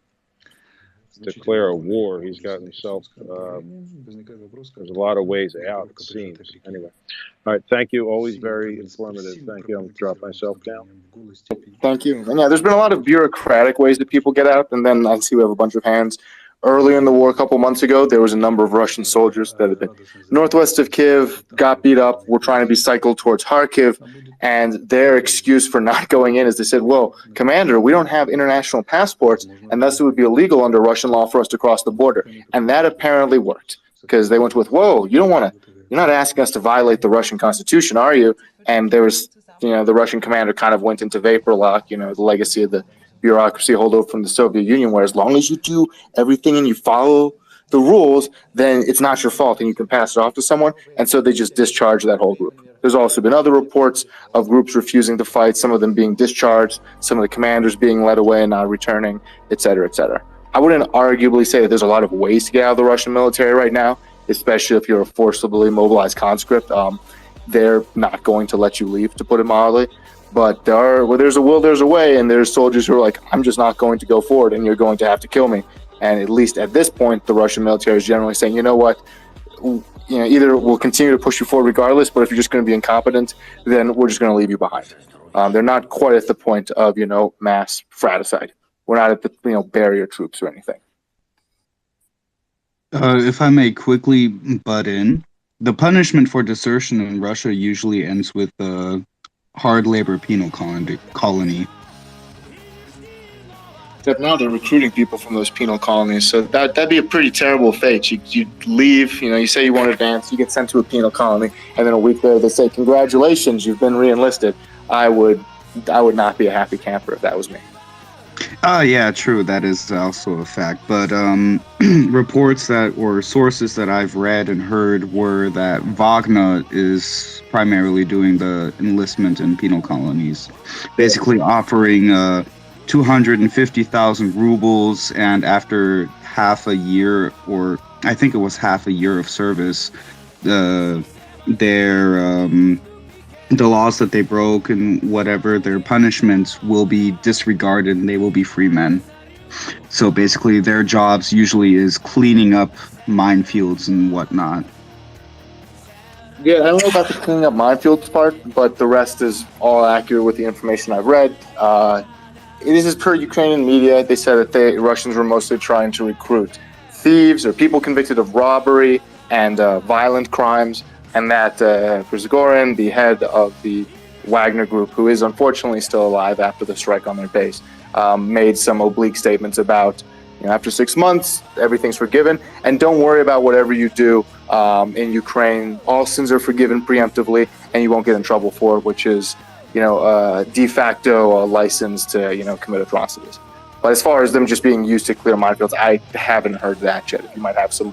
declare a war. He's got himself. There's a lot of ways out, it seems. Anyway, all right. Thank you. Always very informative. Thank you. I'm gonna drop myself down. Thank you. And yeah, there's been a lot of bureaucratic ways that people get out, and then I see we have a bunch of hands. Earlier in the war, a couple months ago, there was a number of Russian soldiers that had been northwest of Kiev, got beat up, were trying to be cycled towards Kharkiv, and their excuse for not going in is they said, well, Commander, we don't have international passports, and thus it would be illegal under Russian law for us to cross the border. And that apparently worked, because they went with, whoa, you're not asking us to violate the Russian Constitution, are you? And there was, the Russian commander kind of went into vapor lock, the legacy of the bureaucracy holdover from the Soviet Union, where as long as you do everything and you follow the rules, then it's not your fault and you can pass it off to someone. And so they just discharged that whole group. There's also been other reports of groups refusing to fight, some of them being discharged, some of the commanders being led away and not returning, et cetera, et cetera. I wouldn't arguably say that there's a lot of ways to get out of the Russian military right now, especially if you're a forcibly mobilized conscript. They're not going to let you leave, to put it mildly. But where there's a will, there's a way, and there's soldiers who are like, I'm just not going to go forward, and you're going to have to kill me. And at least at this point, the Russian military is generally saying, you know what, either we'll continue to push you forward regardless, but if you're just going to be incompetent, then we're just going to leave you behind. They're not quite at the point of, mass fratricide. We're not at the, barrier troops or anything. If I may quickly butt in, the punishment for desertion in Russia usually ends with hard labor penal colony. Except now they're recruiting people from those penal colonies, so that'd be a pretty terrible fate. You leave, you say you want to advance, you get sent to a penal colony, and then a week later they say, congratulations, you've been re-enlisted. I would not be a happy camper if that was me. Yeah, true. That is also a fact. But reports or sources that I've read and heard were that Wagner is primarily doing the enlistment in penal colonies, basically offering 250,000 rubles, and after half a year, or I think it was half a year of service, the laws that they broke and whatever, their punishments will be disregarded and they will be free men. So basically their jobs usually is cleaning up minefields and whatnot. Yeah, I don't know about the cleaning up minefields part, but the rest is all accurate with the information I've read. this is per Ukrainian media. They said that the Russians were mostly trying to recruit thieves or people convicted of robbery and violent crimes, and that Prigozhin, the head of the Wagner Group, who is unfortunately still alive after the strike on their base, made some oblique statements about, after 6 months, everything's forgiven, and don't worry about whatever you do in Ukraine. All sins are forgiven preemptively, and you won't get in trouble for it, which is, de facto a license to, commit atrocities. But as far as them just being used to clear minefields, I haven't heard that yet. If you might have some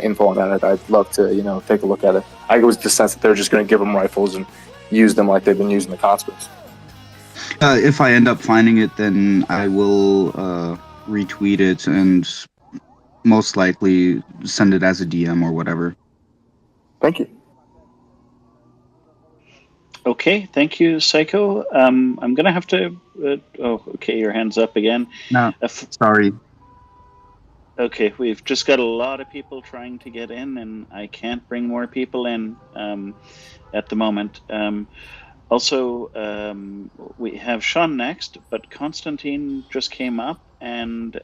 info on that, I'd love to, take a look at it. I get the sense that they're just going to give them rifles and use them like they've been using the conscripts. If I end up finding it, then I will retweet it and most likely send it as a DM or whatever. Thank you. Okay, thank you, Psycho. I'm going to have to... okay, your hand's up again. No, sorry. Okay, we've just got a lot of people trying to get in, and I can't bring more people in at the moment. Also, we have Sean next, but Constantine just came up, and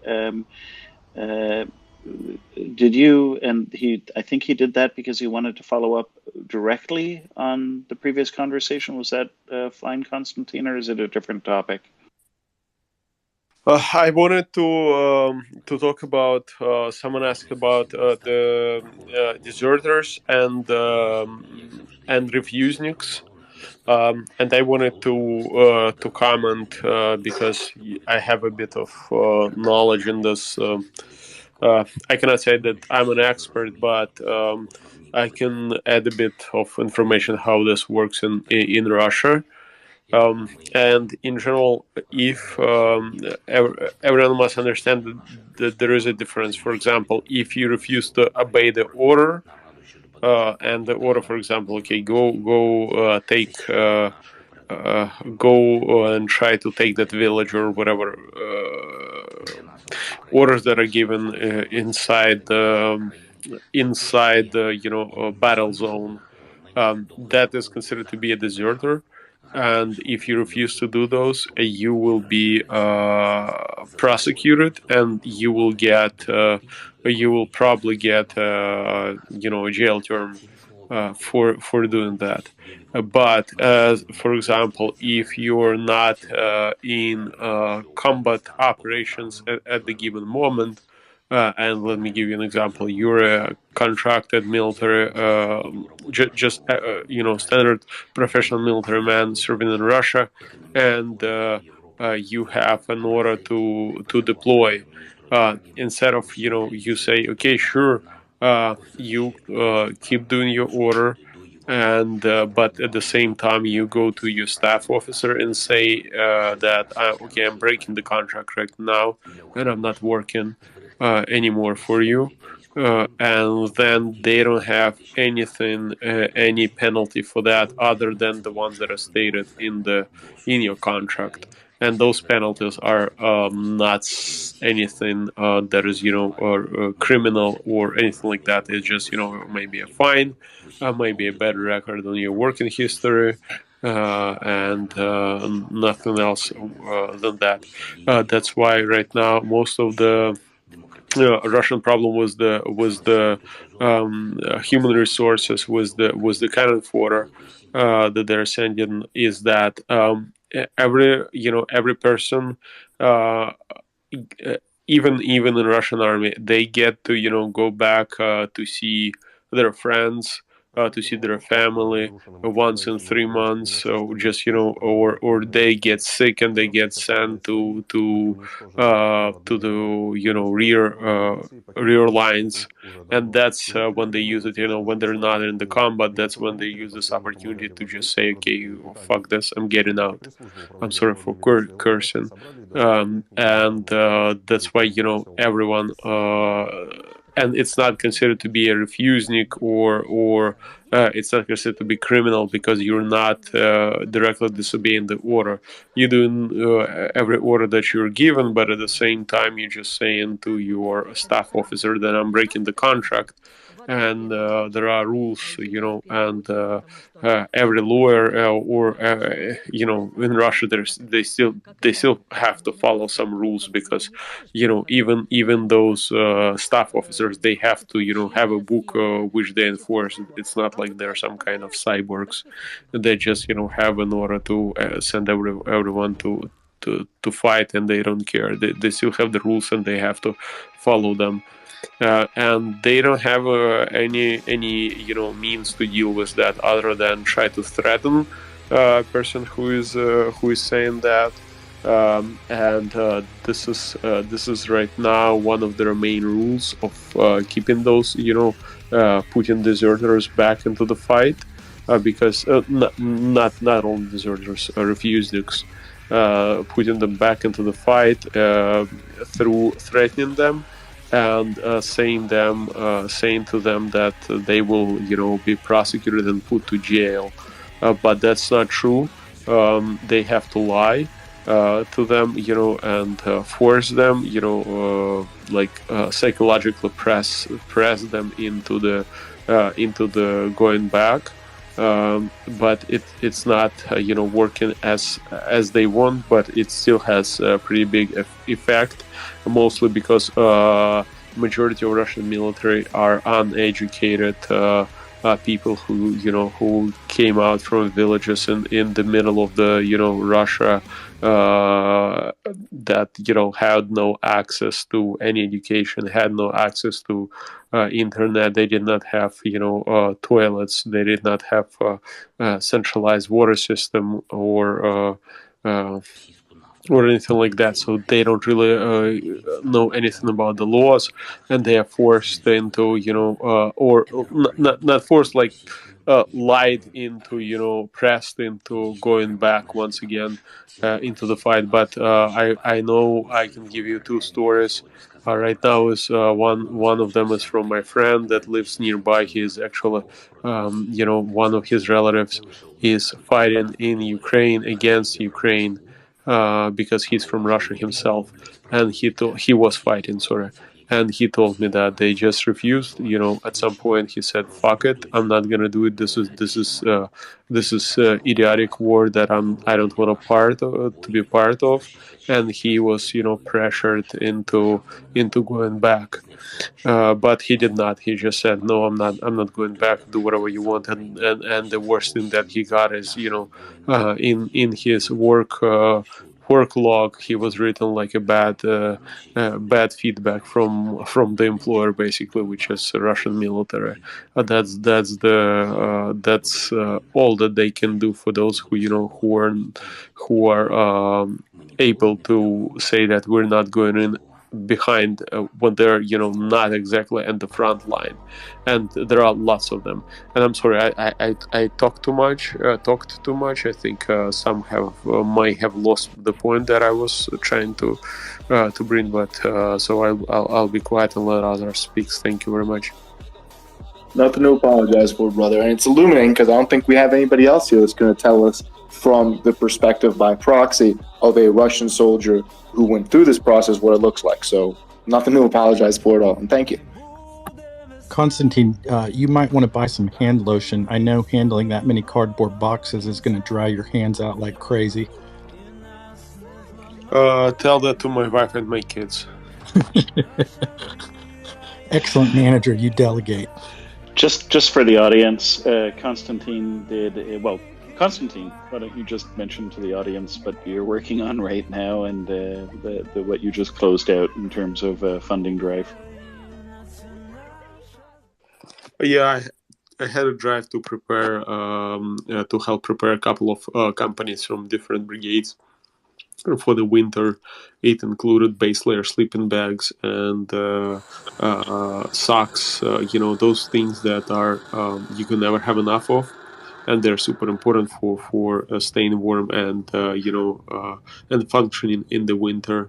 did you? And I think he did that because he wanted to follow up directly on the previous conversation. Was that fine, Constantine, or is it a different topic? I wanted to talk about. Someone asked about the deserters and refuseniks. And I wanted to comment because I have a bit of knowledge in this. I cannot say that I'm an expert, but I can add a bit of information how this works in Russia. And in general, if everyone must understand that there is a difference. For example, if you refuse to obey the order, and the order, for example, okay, go and try to take that village or whatever orders that are given inside the battle zone, that is considered to be a deserter. And if you refuse to do those, you will be prosecuted, and you will probably get a jail term for doing that. But for example, if you're not in combat operations at the given moment, and let me give you an example. You're a contracted military, standard professional military man serving in Russia, and you have an order to deploy. Instead of you say, okay, sure, you keep doing your order, and but at the same time you go to your staff officer and say that I'm breaking the contract right now, and I'm not working anymore for you, and then they don't have anything, any penalty for that other than the ones that are stated in your contract. And those penalties are not anything that is or criminal or anything like that. It's just maybe a fine, maybe a bad record on your working history, and nothing else than that. That's why right now most of the Russian problem was the human resources, was the cannon fodder that they're sending. Is that every person, even in Russian army, they get to go back to see their friends, to see their family once in 3 months. So just or they get sick and they get sent to the rear lines, and that's when they use it. When they're not in the combat, that's when they use this opportunity to just say, okay, fuck this, I'm getting out. I'm sorry for cursing, and that's why everyone. And it's not considered to be a refusenik, or it's not considered to be criminal because you're not directly disobeying the order. You're doing every order that you're given, but at the same time, you're just saying to your staff officer that I'm breaking the contract, and there are rules, and every lawyer in Russia, they still have to follow some rules, because even those staff officers, they have to have a book which they enforce. It's not like they're some kind of cyborgs. They just have an order to send everyone to fight, and they don't care. They still have the rules, and they have to follow them. And they don't have any means to deal with that other than try to threaten a person who is saying that. And this is right now one of their main rules of keeping those Putin deserters back into the fight, because not only deserters, refuseniks, putting them back into the fight through threatening them, and saying to them that they will be prosecuted and put to jail. But that's not true. They have to lie to them, and force them, psychologically press them into the going back. But it's not working as they want, but it still has a pretty big effect, mostly because majority of Russian military are uneducated people who came out from villages in the middle of the Russia, that had no access to any education, had no access to internet. They did not have toilets. They did not have centralized water system or anything like that. So they don't really know anything about the laws, and they are forced into or not forced, like lied into, pressed into going back once again into the fight. But I know I can give you two stories. Right now is one of them is from my friend that lives nearby. He is actually one of his relatives is fighting in Ukraine against Ukraine, because he's from Russia himself, and he was fighting, sorry. And he told me that they just refused. At some point he said, "Fuck it, I'm not gonna do it. This is idiotic war that I don't want to be part of." And he was pressured into going back. But he did not. He just said, "No, I'm not going back. Do whatever you want." And the worst thing that he got is in his work log, he was written like a bad feedback from the employer, basically, which is Russian military. That's all that they can do for those who are able to say that we're not going in behind when they're not exactly at the front line. And there are lots of them. And I'm sorry, I talked too much. I think some might have lost the point that I was trying to bring, but so I'll be quiet and let others speak. Thank you very much. Nothing to apologize for, brother. And it's illuminating, because I don't think we have anybody else here that's going to tell us from the perspective by proxy of a Russian soldier who went through this process what it looks like. So nothing to apologize for at all. And thank you. Konstantin, you might want to buy some hand lotion. I know handling that many cardboard boxes is going to dry your hands out like crazy. Tell that to my wife and my kids. Excellent manager, you delegate. Just for the audience, Konstantin Konstantin, why don't you just mention to the audience what you're working on right now, and what you just closed out in terms of funding drive? Yeah, I had a drive to prepare, to help prepare a couple of companies from different brigades for the winter. It included base layer sleeping bags and socks, those things that are you can never have enough of, and they're super important for staying warm and and functioning in the winter.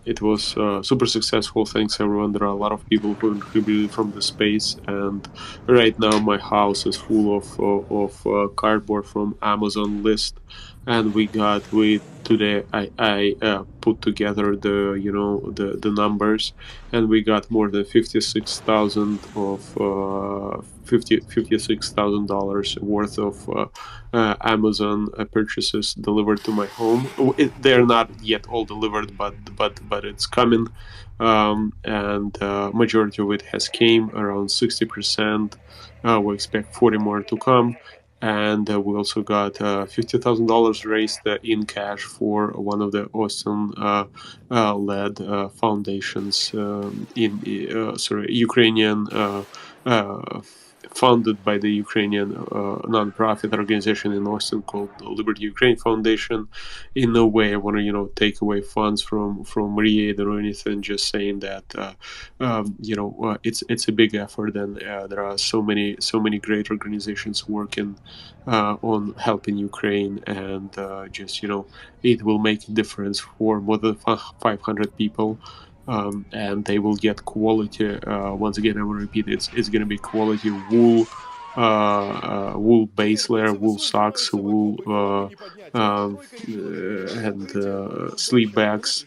It was super successful. Thanks everyone. There are a lot of people who contributed from the space, and right now my house is full of cardboard from Amazon list and we today I put together the numbers, and we got more than 56,000 of $56,000 worth of Amazon purchases delivered to my home. They're not yet all delivered, but it's coming, and majority of it has came, around 60%. We expect 40 more to come, and we also got $50,000 raised in cash for one of the OSINT led foundations Ukrainian. Funded by the Ukrainian nonprofit organization in Austin called Liberty Ukraine Foundation. In no way I want to take away funds from Riyadh or anything. Just saying that it's a big effort, and there are so many great organizations working on helping Ukraine, and it will make a difference for more than 500 people. And they will get quality. Once again, I will repeat, it's going to be quality wool, wool base layer, wool socks, wool, and sleep bags.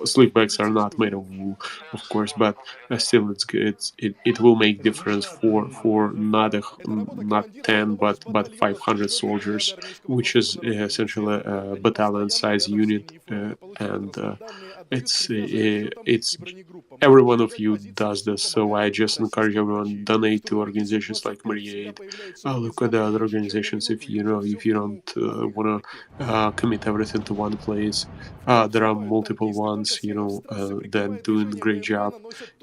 Sleep bags are not made of wool, of course, but still, it's good. It will make difference for not 10 but 500 soldiers, which is essentially a battalion size unit, and it's every one of you does this. So I just encourage everyone, donate to organizations like Maria. Look at the other organizations. If you don't want to commit everything to one place, there are multiple ones that doing a great job,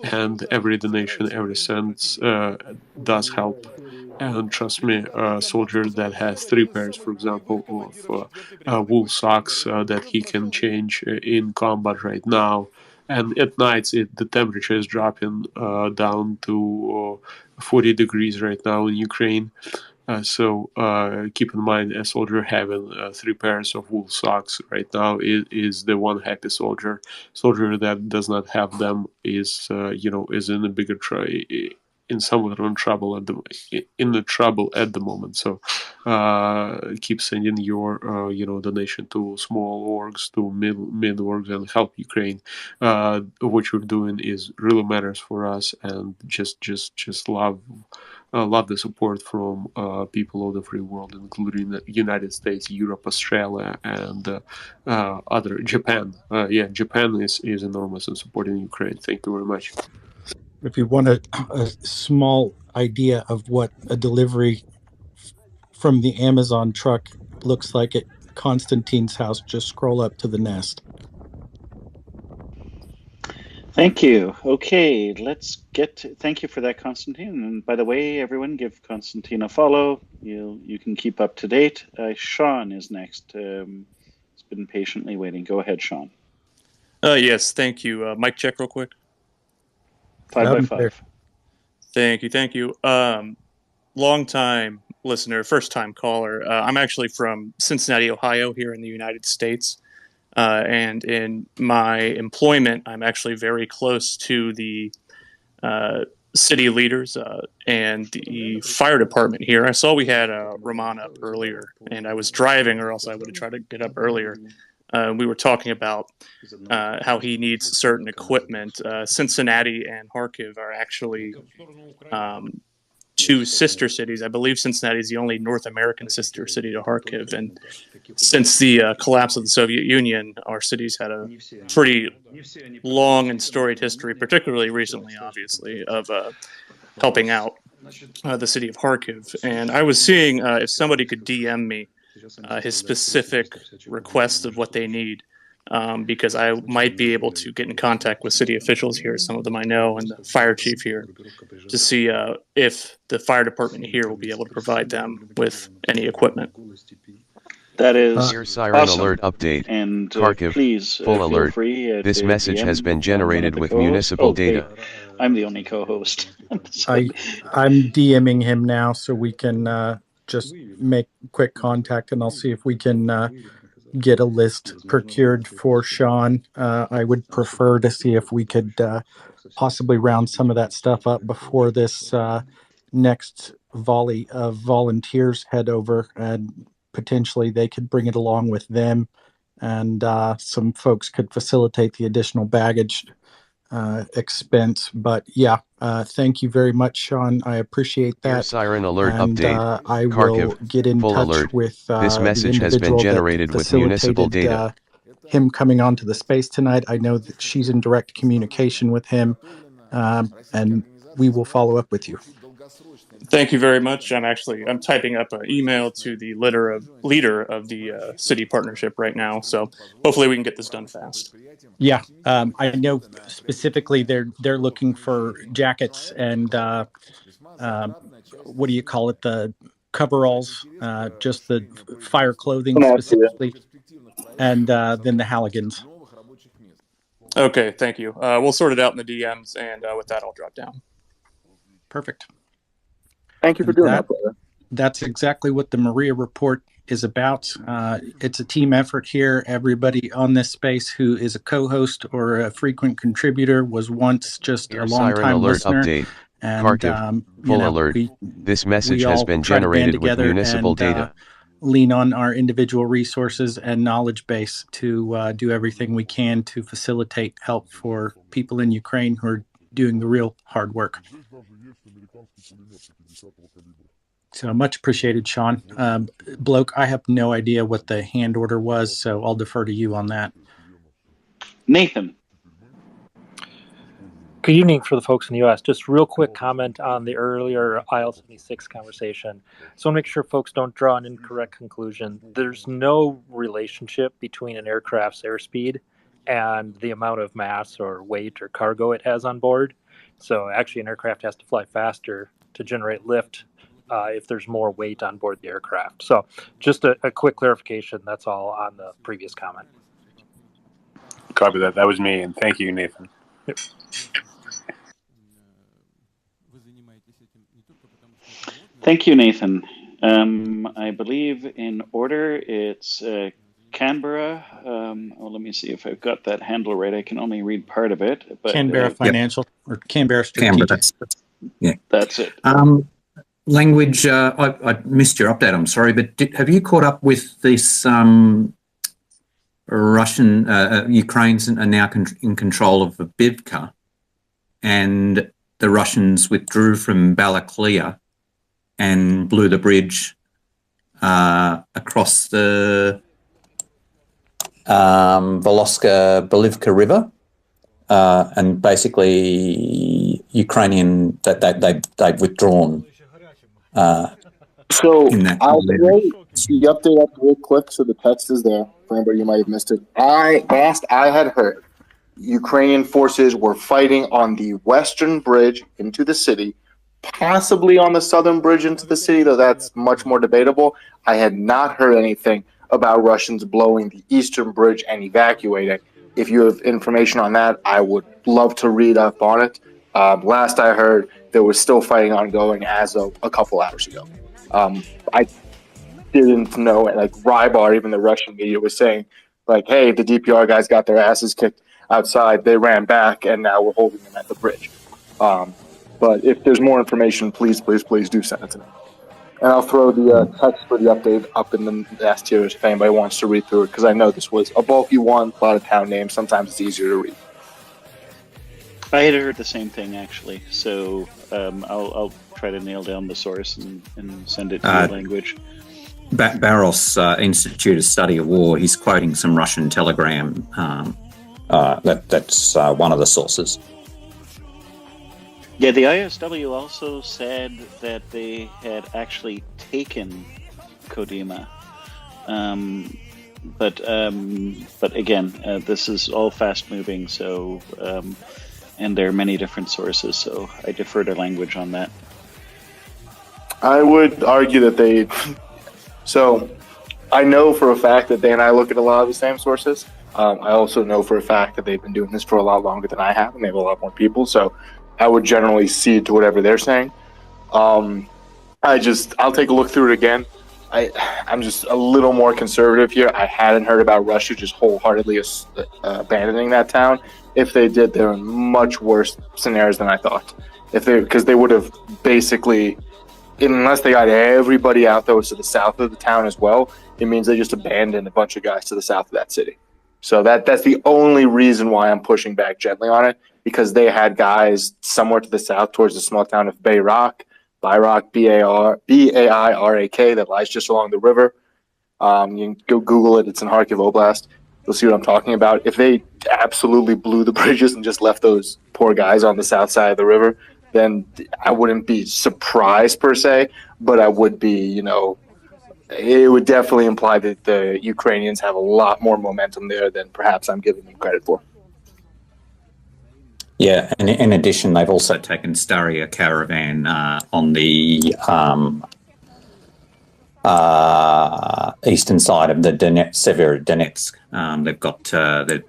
and every donation, every cent does help. And trust me, a soldier that has 3 pairs, for example, of wool socks that he can change in combat right now, and at nights the temperature is dropping down to 40 degrees right now in Ukraine. So keep in mind, a soldier having 3 pairs of wool socks right now is the one happy soldier. Soldier that does not have them is is in a bigger in somewhat in trouble at the moment. So keep sending your donation to small orgs, to mid orgs, and help Ukraine. What you're doing is really matters for us, and just love the support from people of the free world, including the United States, Europe, Australia, and other Japan. Japan is enormous in supporting Ukraine. Thank you very much. If you want a small idea of what a delivery from the Amazon truck looks like at Constantine's house, just scroll up to the nest. Thank you. Okay, thank you for that, Constantine. And by the way, everyone, give Constantine a follow. You can keep up to date. Sean is next. He's been patiently waiting. Go ahead, Sean. Yes, thank you. Mic check real quick. 5x5. Thank you. Long time listener, first time caller. I'm actually from Cincinnati, Ohio, here in the United States. And in my employment, I'm actually very close to the city leaders and the fire department here. I saw we had Roman up earlier, and I was driving, or else I would have tried to get up earlier. We were talking about how he needs certain equipment. Cincinnati and Kharkiv are actually 2 sister cities. I believe Cincinnati is the only North American sister city to Kharkiv. And since the collapse of the Soviet Union, our cities had a pretty long and storied history, particularly recently, obviously, of helping out the city of Kharkiv. And I was seeing if somebody could DM me his specific requests of what they need, because I might be able to get in contact with city officials here, some of them I know, and the fire chief here, to see if the fire department here will be able to provide them with any equipment. That is Siren awesome. Alert update. And Kharkiv, please full feel alert. free. This message DM has been generated with co-hosts. municipal data. Wait, I'm the only co-host. I'm DMing him now, so we can just make quick contact, and I'll see if we can get a list procured for Sean. I would prefer to see if we could possibly round some of that stuff up before this next volley of volunteers head over. And potentially they could bring it along with them, and some folks could facilitate the additional baggage expense. But yeah, thank you very much, Sean. I appreciate that. Air siren alert and update. I will Kharkiv, get in full touch alert. with This the message has been individual generated that with municipal facilitated data. him coming onto the space tonight. I know that she's in direct communication with him, and we will follow up with you. Thank you very much. I'm typing up an email to the leader of the city partnership right now. So hopefully we can get this done fast. Yeah, I know specifically they're looking for jackets and what do you call it? The coveralls, just the fire clothing specifically, and then the Halligans. Okay, thank you. We'll sort it out in the DMs, and with that, I'll drop down. Perfect. Thank you for doing that, brother. That's exactly what the Maria Report is about. It's a team effort here. Everybody on this space who is a co-host or a frequent contributor was once just a long-time listener. Update. And Kharkiv, full alert. This message has been generated with municipal data. Lean on our individual resources and knowledge base to do everything we can to facilitate help for people in Ukraine who are doing the real hard work. So much appreciated, Sean. Bloke, I have no idea what the hand order was, so I'll defer to you on that. Nathan. Good evening for the folks in the U.S. Just real quick comment on the earlier IL-76 conversation. So I want to make sure folks don't draw an incorrect conclusion. There's no relationship between an aircraft's airspeed and the amount of mass or weight or cargo it has on board. So actually an aircraft has to fly faster to generate lift if there's more weight on board the aircraft. So just a quick clarification, that's all on the previous comment. Copy that. That was me, and thank you, Nathan. Yep. Thank you, Nathan. I believe in order it's Canberra. Let me see if I've got that handle right. I can only read part of it. But, Canberra Financial or Canberra Strategic. That's it. Language, I missed your update, I'm sorry, but have you caught up with this Ukrainians are now in control of Avdiivka, and the Russians withdrew from Balaklia and blew the bridge across the Volosca-Bolivka River, and basically Ukrainian they've withdrawn. So I'll wait the update up real quick so the text is there for anybody you might have missed it. I had heard Ukrainian forces were fighting on the western bridge into the city, possibly on the southern bridge into the city, though that's much more debatable. I had not heard anything about Russians blowing the eastern bridge and evacuating. If you have information on that, I would love to read up on it. Last I heard, there was still fighting ongoing as of a couple hours ago. I didn't know, like Rybar, even the Russian media was saying, like, hey, the DPR guys got their asses kicked outside. They ran back, and now we're holding them at the bridge. But if there's more information, please do send it to me. And I'll throw the text for the update up in the S tiers if anybody wants to read through it, because I know this was a bulky one, a lot of town names. Sometimes it's easier to read. I had heard the same thing, actually. So I'll try to nail down the source and send it to the language. Barros Institute of Study of War, he's quoting some Russian telegram. That's one of the sources. Yeah, the ISW also said that they had actually taken Kodyma. But again, this is all fast moving, so and there are many different sources, so I defer to language on that. I would argue that so I know for a fact that they and I look at a lot of the same sources. I also know for a fact that they've been doing this for a lot longer than I have, and they have a lot more people, so I would generally cede to whatever they're saying. I'll take a look through it again. I'm just a little more conservative here. I hadn't heard about Russia just wholeheartedly abandoning that town. If they did, they're in much worse scenarios than I thought. Because they would have basically unless they got everybody out that was to the south of the town as well, it means they just abandoned a bunch of guys to the south of that city. So that's the only reason why I'm pushing back gently on it, because they had guys somewhere to the south towards the small town of Bayrak, B-A-I-R-A-K, that lies just along the river. You can go Google it. It's in Kharkiv Oblast. You'll see what I'm talking about. If they absolutely blew the bridges and just left those poor guys on the south side of the river, then I wouldn't be surprised per se, but I would be, it would definitely imply that the Ukrainians have a lot more momentum there than perhaps I'm giving them credit for. Yeah, and in addition, they've also taken Staria Caravan on the eastern side of the Severodonetsk.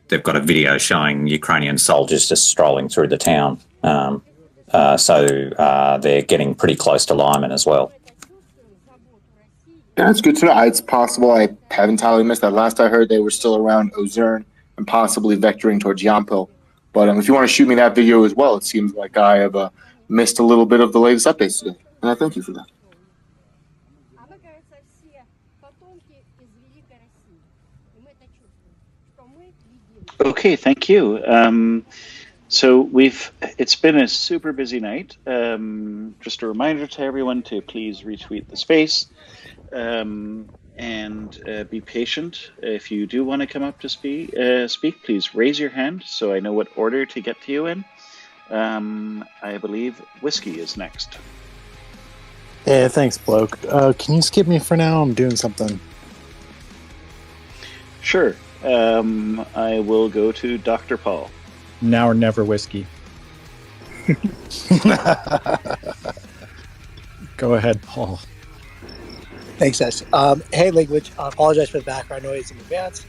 They've got a video showing Ukrainian soldiers just strolling through the town. So they're getting pretty close to Lyman as well. Yeah, it's good to know. It's possible. I haven't entirely missed that. Last I heard, they were still around Ozern and possibly vectoring towards Yampil. But if you want to shoot me that video as well, it seems like I have missed a little bit of the latest updates today. And I thank you for that. Okay, thank you. So it's been a super busy night. Just a reminder to everyone to please retweet the space and be patient. If you do want to come up to speak, please raise your hand so I know what order to get to you in. I believe Whiskey is next. Yeah, thanks, bloke. Can you skip me for now? I'm doing something. Sure. I will go to Dr. Paul. Now or never, Whiskey. Go ahead, Paul. Thanks, guys. Hey, Language. I apologize for the background noise in advance.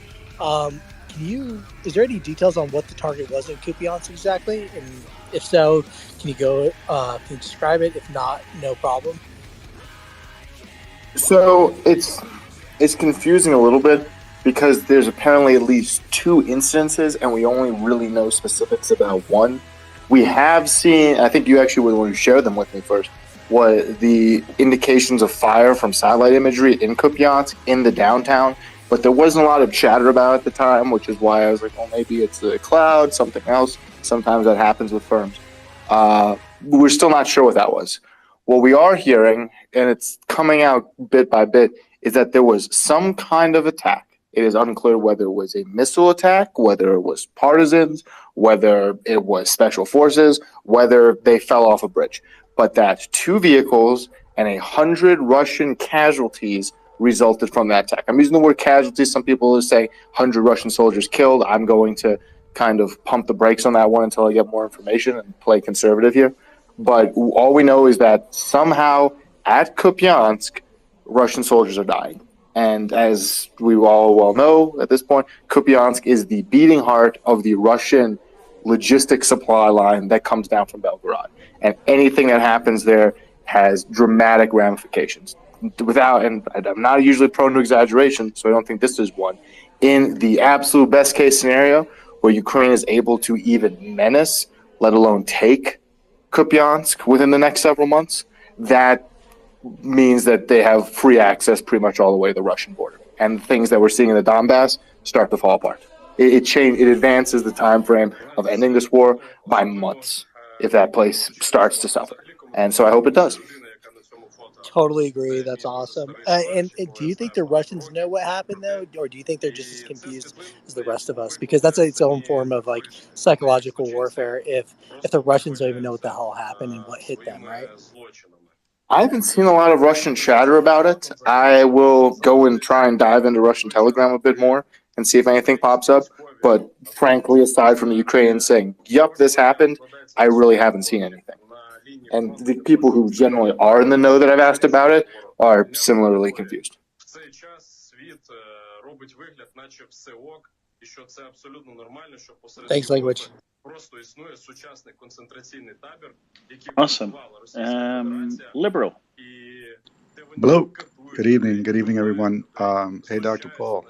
Is there any details on what the target was in Kupiansk exactly? And if so, can you describe it? If not, no problem. So it's confusing a little bit, because there's apparently at least 2 instances, and we only really know specifics about one. We have seen, I think you actually were the one who shared them with me first, what the indications of fire from satellite imagery in Kupiansk, in the downtown, but there wasn't a lot of chatter about it at the time, which is why I was like, well, maybe it's the cloud, something else. Sometimes that happens with firms. We're still not sure what that was. What we are hearing, and it's coming out bit by bit, is that there was some kind of attack. It is unclear whether it was a missile attack, whether it was partisans, whether it was special forces, whether they fell off a bridge. But that 2 vehicles and 100 Russian casualties resulted from that attack. I'm using the word casualties. Some people will say 100 Russian soldiers killed. I'm going to kind of pump the brakes on that one until I get more information and play conservative here. But all we know is that somehow at Kupiansk, Russian soldiers are dying. And as we all well know at this point, Kupiansk is the beating heart of the Russian logistic supply line that comes down from Belgorod. And anything that happens there has dramatic ramifications. And I'm not usually prone to exaggeration, so I don't think this is one. In the absolute best case scenario, where Ukraine is able to even menace, let alone take Kupiansk within the next several months, that means that they have free access pretty much all the way to the Russian border. And things that we're seeing in the Donbass start to fall apart. It advances the time frame of ending this war by months if that place starts to suffer. And so I hope it does. Totally agree. That's awesome. And do you think the Russians know what happened, though? Or do you think they're just as confused as the rest of us? Because that's its own form of psychological warfare if the Russians don't even know what the hell happened and what hit them, right? I haven't seen a lot of Russian chatter about it. I will go and try and dive into Russian Telegram a bit more and see if anything pops up. But frankly, aside from the Ukrainians saying, yup, this happened, I really haven't seen anything. And the people who generally are in the know that I've asked about it are similarly confused. Thanks, Language. Awesome. Liberal. Bloke. Good evening, everyone. Hey, Dr. Paul.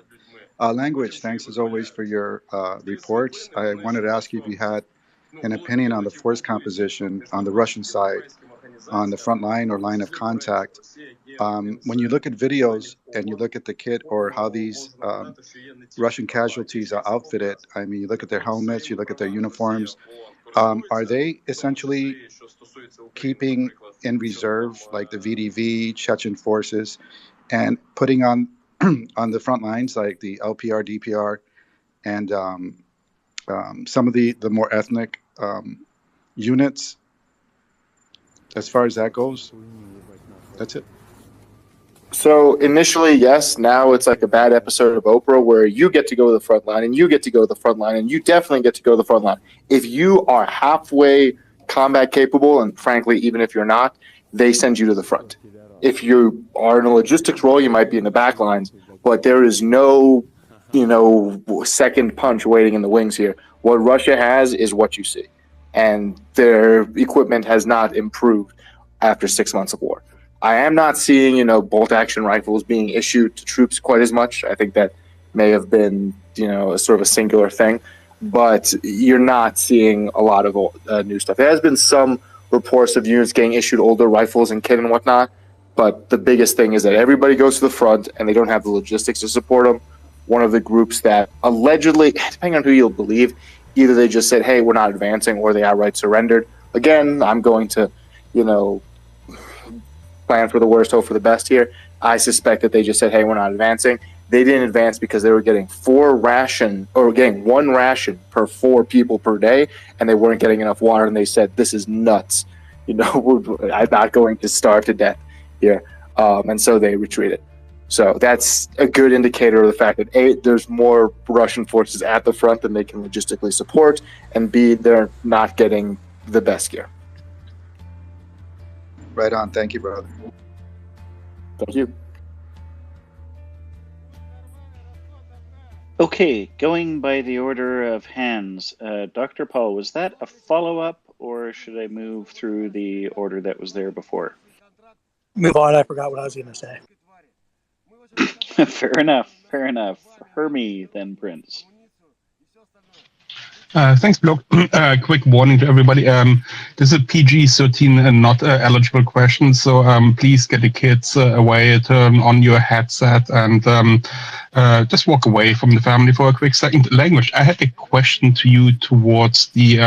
Language, thanks as always for your reports. I wanted to ask you if you had an opinion on the force composition on the Russian side on the front line or line of contact. When you look at videos and you look at the kit or how these Russian casualties are outfitted, I mean, you look at their helmets, you look at their uniforms. Are they essentially keeping in reserve like the VDV, Chechen forces, and putting on on the front lines like the LPR, DPR, and some of the more ethnic units? As far as that goes, that's it. So initially, yes. Now it's like a bad episode of Oprah where you get to go to the front line and you get to go to the front line and you definitely get to go to the front line. If you are halfway combat capable, and frankly, even if you're not, they send you to the front. If you are in a logistics role, you might be in the back lines, but there is no, second punch waiting in the wings here. What Russia has is what you see, and their equipment has not improved after 6 months of war. I am not seeing, bolt-action rifles being issued to troops quite as much. I think that may have been, a sort of a singular thing, but you're not seeing a lot of new stuff. There has been some reports of units getting issued older rifles and kit and whatnot, but the biggest thing is that everybody goes to the front and they don't have the logistics to support them. One of the groups that allegedly, depending on who you'll believe, either they just said, hey, we're not advancing, or they outright surrendered. Again, I'm going to, plan for the worst, hope for the best here. I suspect that they just said, hey, we're not advancing. They didn't advance because they were getting one ration per 4 people per day, and they weren't getting enough water, and they said, this is nuts. I'm not going to starve to death here. And so they retreated. So that's a good indicator of the fact that A, there's more Russian forces at the front than they can logistically support, and B, they're not getting the best gear. Right on. Thank you, brother. Thank you. Okay, going by the order of hands, Dr. Paul, was that a follow-up, or should I move through the order that was there before? Move on. I forgot what I was going to say. Fair enough. Hermie, then Prince. Thanks, Block. Quick warning to everybody. This is a PG-13 and not eligible question, so please get the kids away, turn on your headset, and just walk away from the family for a quick second. Language, I had a question to you towards the,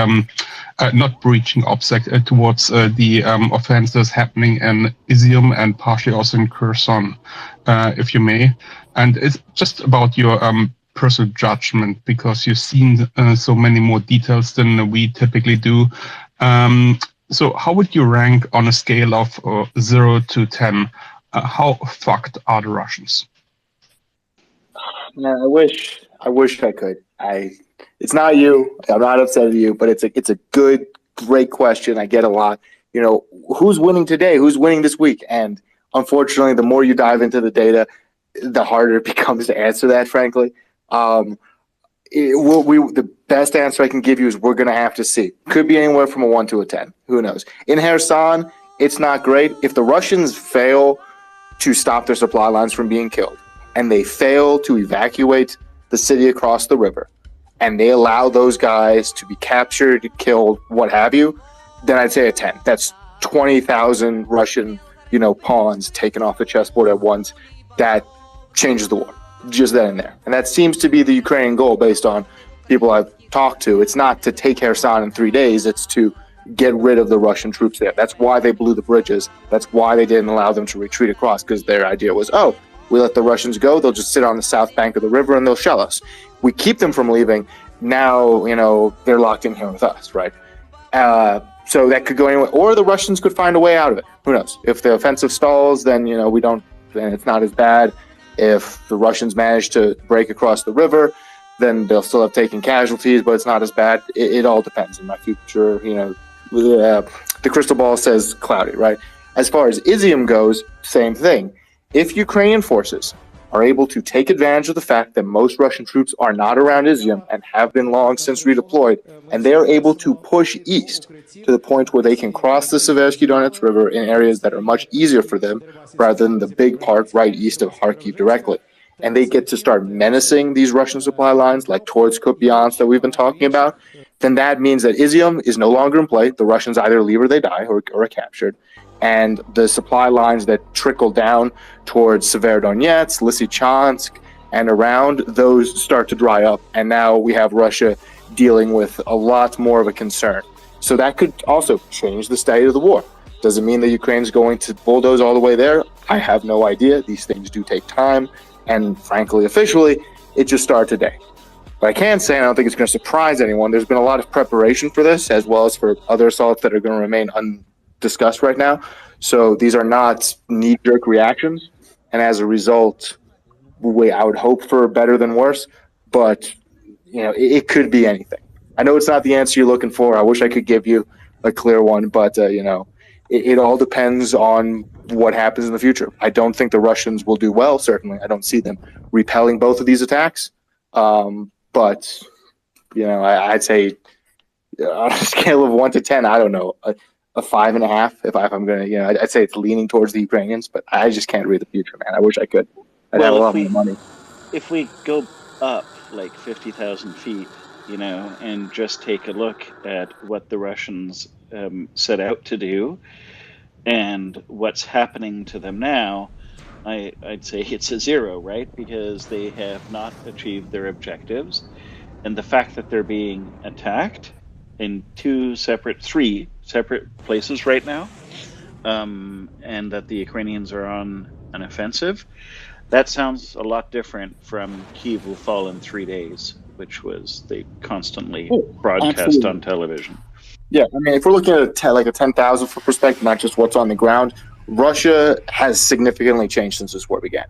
not breaching OPSEC, towards the offenses happening in Izium and partially also in Kherson, if you may. And it's just about your personal judgment, because you've seen so many more details than we typically do. So how would you rank on a scale of 0 to 10? How fucked are the Russians? Man, I wish I could. It's not you. I'm not upset at you, but it's a good, great question. I get a lot. Who's winning today? Who's winning this week? And unfortunately, the more you dive into the data, the harder it becomes to answer that, frankly. The best answer I can give you is we're going to have to see. Could be anywhere from a 1 to a 10. Who knows? In Kherson, it's not great. If the Russians fail to stop their supply lines from being killed, and they fail to evacuate the city across the river, and they allow those guys to be captured, killed, what have you, then I'd say a 10. That's 20,000 Russian, pawns taken off the chessboard at once. That changes the war. Just then and there. And that seems to be the Ukrainian goal based on people I've talked to. It's not to take Kherson in 3 days. It's to get rid of the Russian troops there. That's why they blew the bridges. That's why they didn't allow them to retreat across, because their idea was, we let the Russians go. They'll just sit on the south bank of the river and they'll shell us. We keep them from leaving. Now, they're locked in here with us, right? So that could go anywhere. Or the Russians could find a way out of it. Who knows? If the offensive stalls, then, then it's not as bad. If the Russians manage to break across the river, then they'll still have taken casualties, but it's not as bad. It all depends. In my future, the crystal ball says cloudy, right? As far as Izium goes, same thing. If Ukrainian forces are able to take advantage of the fact that most Russian troops are not around Izium and have been long since redeployed, and they are able to push east to the point where they can cross the Seversky Donets River in areas that are much easier for them, rather than the big part right east of Kharkiv directly, and they get to start menacing these Russian supply lines, like towards Kupiansk that we've been talking about, then that means that Izium is no longer in play. The Russians either leave or they die or are captured. and the supply lines that trickle down towards Severodonetsk, Lysychansk, and around, those start to dry up. And now we have Russia dealing with a lot more of a concern. So that could also change the state of the war. Does it mean that Ukraine's going to bulldoze all the way there? I have no idea. These things do take time. And frankly, officially, it just started today. But I can say, and I don't think it's going to surprise anyone, there's been a lot of preparation for this, as well as for other assaults that are going to remain undiscussed right now. So these are not knee-jerk reactions. And as a result, I would hope for better than worse. But, it could be anything. I know it's not the answer you're looking for. I wish I could give you a clear one. But, it all depends on what happens in the future. I don't think the Russians will do well, certainly. I don't see them repelling both of these attacks. But, I'd say on a scale of 1 to 10, I don't know, a 5.5. If I'm going to, I'd say it's leaning towards the Ukrainians, but I just can't read the future, man. I wish I could. I'd have a lot more money. If we go up like 50,000 feet, and just take a look at what the Russians set out to do and what's happening to them now, I'd say it's a 0, right? Because they have not achieved their objectives. And the fact that they're being attacked in 3 separate places right now, and that the Ukrainians are on an offensive, that sounds a lot different from Kyiv will fall in 3 days, which was they constantly broadcast absolutely. on television. Yeah, I mean, if we're looking at a 10,000 foot perspective, not just what's on the ground, Russia has significantly changed since this war began.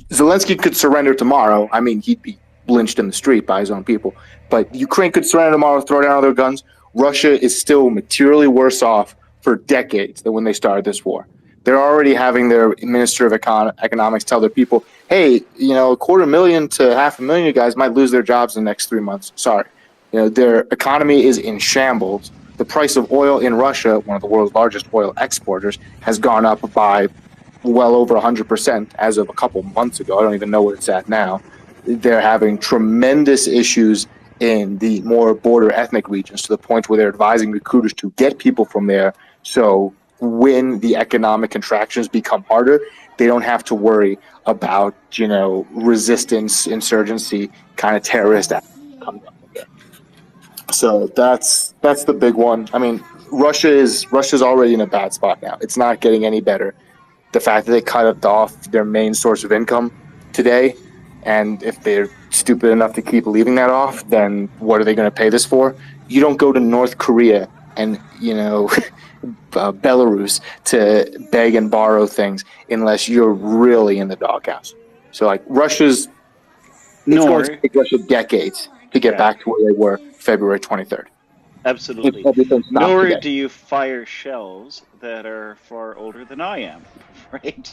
Zelensky could surrender tomorrow. I mean, he'd be lynched in the street by his own people. But Ukraine could surrender tomorrow, throw down all their guns. Russia is still materially worse off for decades than when they started this war. They're already having their minister of economics tell their people, hey, 250,000 to 500,000 you guys might lose their jobs in the next 3 months. Sorry. Their economy is in shambles. The price of oil in Russia, one of the world's largest oil exporters, has gone up by well over 100% as of a couple months ago. I don't even know what it's at now. They're having tremendous issues in the more border ethnic regions, to the point where they're advising recruiters to get people from there. So when the economic contractions become harder, they don't have to worry about, resistance, insurgency, kind of terrorist acts coming up there. So that's the big one. I mean, Russia's already in a bad spot now. It's not getting any better. The fact that they cut off their main source of income today, and if they're stupid enough to keep leaving that off, then what are they going to pay this for? You don't go to North Korea and, Belarus to beg and borrow things unless you're really in the doghouse. So, it's going to take Russia decades to get back to where they were February 23rd. Absolutely. Nor do you fire shells that are far older than I am, right?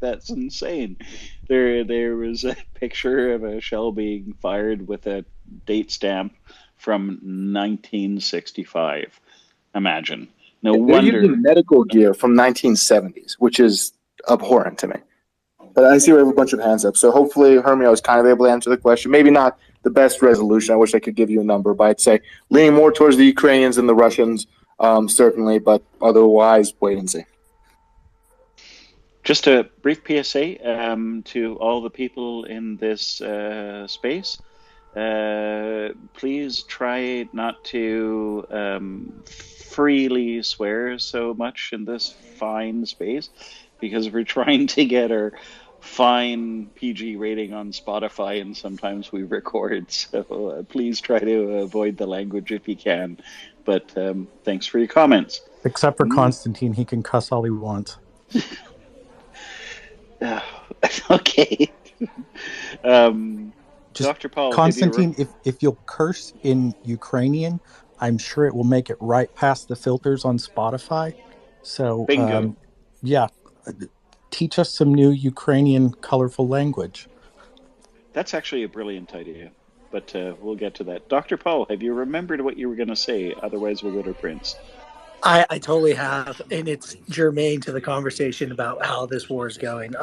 That's insane. There was a picture of a shell being fired with a date stamp from 1965. Imagine. No They're wonder. using medical gear from 1970s, which is abhorrent to me. But I see we have a bunch of hands up. So hopefully Hermio is kind of able to answer the question. Maybe not the best resolution. I wish I could give you a number, but I'd say leaning more towards the Ukrainians than the Russians, certainly. But otherwise, wait and see. Just a brief PSA to all the people in this space. Please try not to freely swear so much in this fine space, because we're trying to get our fine PG rating on Spotify, and sometimes we record. So please try to avoid the language if you can. But thanks for your comments. Except for Constantine, he can cuss all he wants. Okay. Dr. Paul, Constantine, if you'll curse in Ukrainian, I'm sure it will make it right past the filters on Spotify. So, bingo. Teach us some new Ukrainian colorful language. That's actually a brilliant idea, but we'll get to that. Dr. Paul, have you remembered what you were going to say? Otherwise, we'll go to Prince. I totally have, and it's germane to the conversation about how this war is going.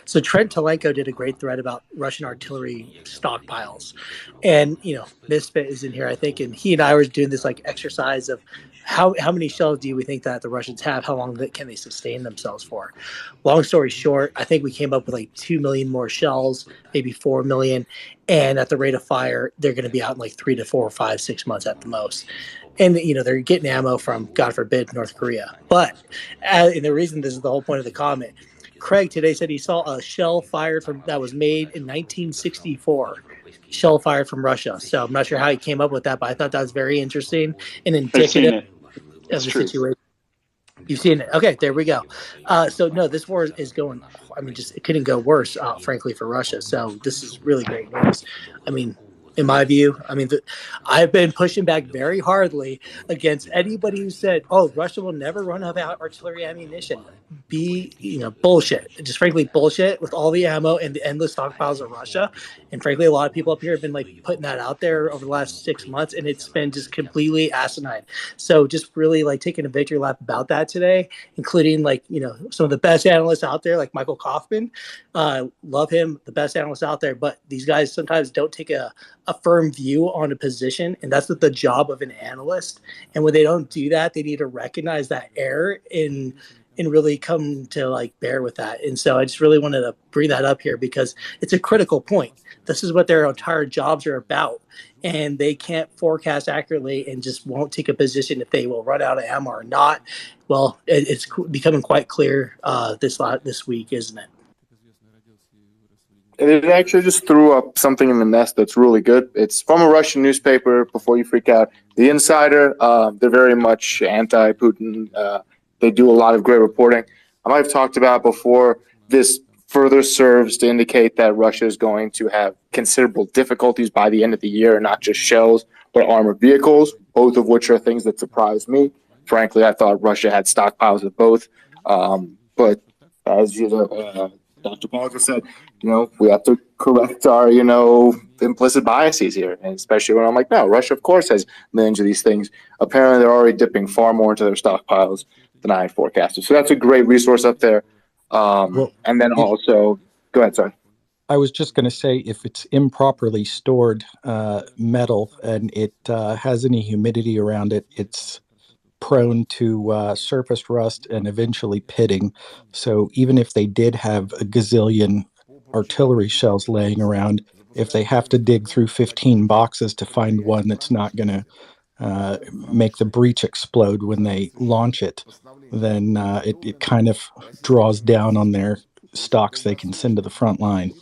So Trent Telenko did a great thread about Russian artillery stockpiles, and Misfit is in here, I think, and he and I were doing this like exercise of how many shells do we think that the Russians have? How long can they sustain themselves for? Long story short, I think we came up with like 2 million more shells, maybe 4 million, and at the rate of fire, they're going to be out in like 3 to 4, 5, 6 months at the most. And they're getting ammo from, God forbid, North Korea. But and the reason this is the whole point of the comment, Craig today said he saw a shell fired from that was made in 1964. Shell fired from Russia. So I'm not sure how he came up with that, but I thought that was very interesting and I've seen indicative it. of It's the true. situation. You've seen it. Okay, there we go. So no, this war is going. I mean, just it couldn't go worse, frankly, for Russia. So this is really great news. I mean, in my view, I've been pushing back very hardly against anybody who said, "Oh, Russia will never run out of artillery ammunition." Bullshit. Just frankly, bullshit with all the ammo and the endless stockpiles of Russia. And frankly, a lot of people up here have been like putting that out there over the last 6 months, and it's been just completely asinine. So just really like taking a victory lap about that today, including some of the best analysts out there, like Michael Kaufman. Love him, the best analyst out there. But these guys sometimes don't take a firm view on a position, and that's the job of an analyst. And when they don't do that, they need to recognize that error and really come to like bear with that. And so I just really wanted to bring that up here because it's a critical point. This is what their entire jobs are about. And they can't forecast accurately and just won't take a position if they will run out of ammo or not. Well, it's becoming quite clear this week, isn't it? It actually just threw up something in the nest that's really good. It's from a Russian newspaper, before you freak out. The Insider, they're very much anti-Putin. They do a lot of great reporting. I might have talked about before, this further serves to indicate that Russia is going to have considerable difficulties by the end of the year, not just shells, but armored vehicles, both of which are things that surprised me. Frankly, I thought Russia had stockpiles of both. But as Dr. Parker said, we have to correct our, implicit biases here. And especially when I'm like, no, Russia, of course, has millions of these things. Apparently, they're already dipping far more into their stockpiles than I had forecasted. So that's a great resource up there. And then also, go ahead, sorry. I was just going to say, if it's improperly stored metal and it has any humidity around it, it's prone to surface rust and eventually pitting. So even if they did have a gazillion artillery shells laying around, if they have to dig through 15 boxes to find one that's not going to make the breech explode when they launch it, then it kind of draws down on their stocks they can send to the front line.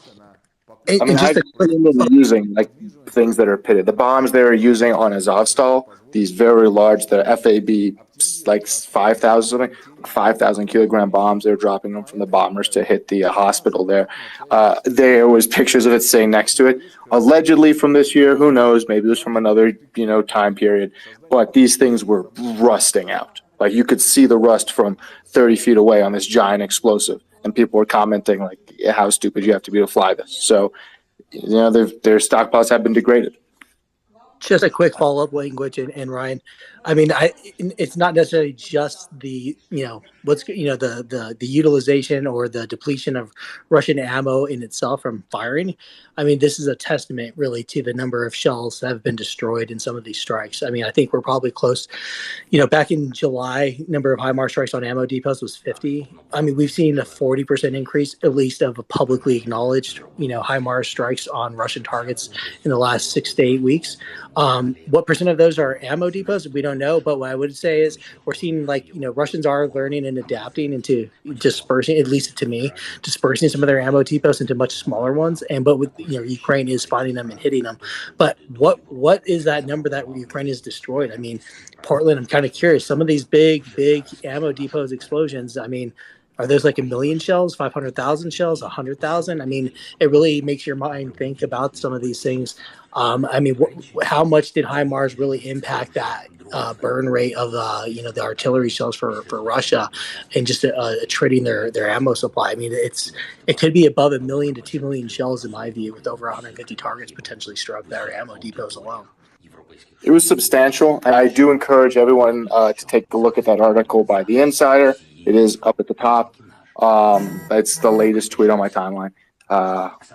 I mean, I've seen them using like things that are pitted. The bombs they're using on Azovstal, these very large, the FAB, like 5,000 something, 5,000 kilogram bombs. They're dropping them from the bombers to hit the hospital there. There was pictures of it saying next to it, allegedly from this year. Who knows? Maybe it was from another time period. But these things were rusting out. Like you could see the rust from 30 feet away on this giant explosive. And people were commenting like how stupid you have to be to fly this. So, their stockpiles have been degraded. Just a quick follow-up, language and Ryan. I mean, it's not necessarily just the the utilization or the depletion of Russian ammo in itself from firing. I mean, this is a testament really to the number of shells that have been destroyed in some of these strikes. I mean, I think we're probably close. Back in July, number of HIMARS strikes on ammo depots was 50. I mean, we've seen a 40% increase, at least of a publicly acknowledged, HIMARS strikes on Russian targets in the last 6 to 8 weeks. What percent of those are ammo depots? We don't know, but what I would say is we're seeing Russians are learning and adapting into dispersing, at least to me, dispersing some of their ammo depots into much smaller ones. But with Ukraine is spotting them and hitting them. But what is that number that Ukraine has destroyed? I mean, Portland, I'm kind of curious. Some of these big ammo depots explosions, I mean, are those like 1 million shells, 500,000 shells, 100,000? I mean, it really makes your mind think about some of these things. I mean, how much did HIMARS really impact that burn rate of the artillery shells for Russia, and just trading their ammo supply? I mean, it could be above 1 million to 2 million shells in my view, with over 150 targets potentially struck their ammo depots alone. It was substantial, and I do encourage everyone to take a look at that article by The Insider. It is up at the top. That's the latest tweet on my timeline.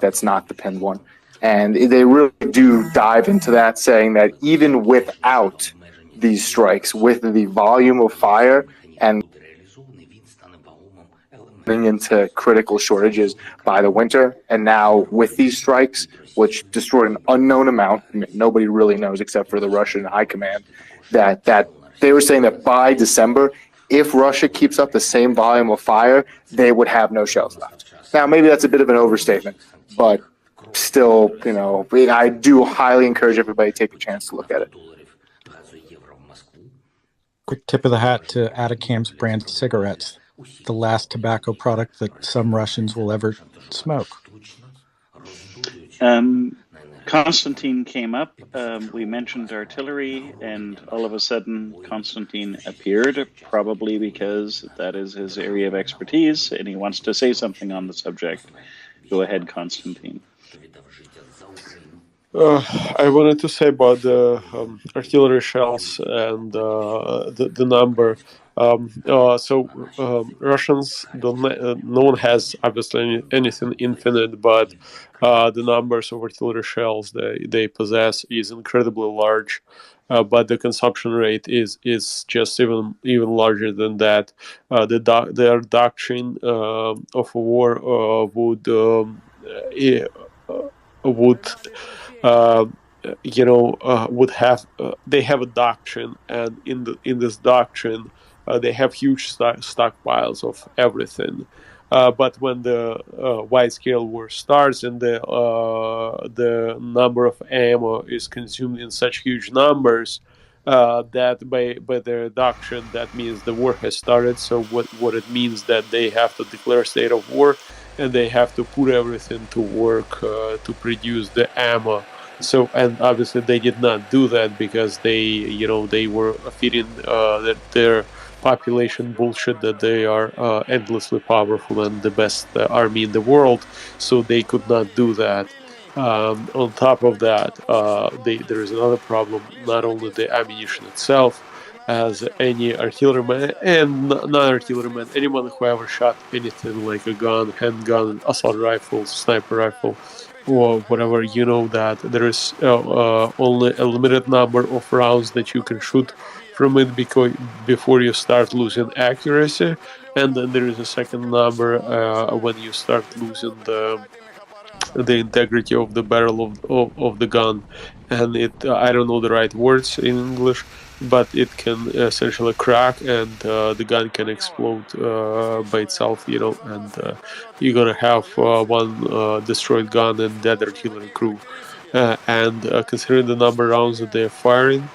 That's not the pinned one. And they really do dive into that, saying that even without these strikes, with the volume of fire and into critical shortages by the winter, and now with these strikes, which destroyed an unknown amount, nobody really knows except for the Russian high command, that they were saying that by December, if Russia keeps up the same volume of fire, they would have no shells left. Now, maybe that's a bit of an overstatement, but still, I do highly encourage everybody to take a chance to look at it. Quick tip of the hat to Atacam's brand cigarettes, the last tobacco product that some Russians will ever smoke. Constantine came up. We mentioned artillery, and all of a sudden Constantine appeared, probably because that is his area of expertise, and he wants to say something on the subject. Go ahead, Constantine. I wanted to say about the artillery shells and the number. Russians don't. No one has obviously anything infinite, but the numbers of artillery shells they possess is incredibly large. But the consumption rate is just even larger than that. Their doctrine of a war would have they have a doctrine, and in this doctrine they have huge stockpiles of everything. But when the wide-scale war starts and the number of ammo is consumed in such huge numbers, that by their doctrine, that means the war has started. So what it means that they have to declare a state of war, and they have to put everything to work to produce the ammo. So, and obviously they did not do that because they were feeding their population bullshit that they are endlessly powerful and the best army in the world. So they could not do that. On top of that, there is another problem. Not only the ammunition itself, as any artilleryman and non-artilleryman, anyone who ever shot anything like a gun, handgun, assault rifle, sniper rifle, or whatever, that there is only a limited number of rounds that you can shoot from it before you start losing accuracy, and then there is a second number when you start losing the integrity of the barrel of the gun. And I don't know the right words in English, but it can essentially crack, and the gun can explode by itself, and you're gonna have one destroyed gun and dead artillery crew. And considering the number of rounds that they're firing,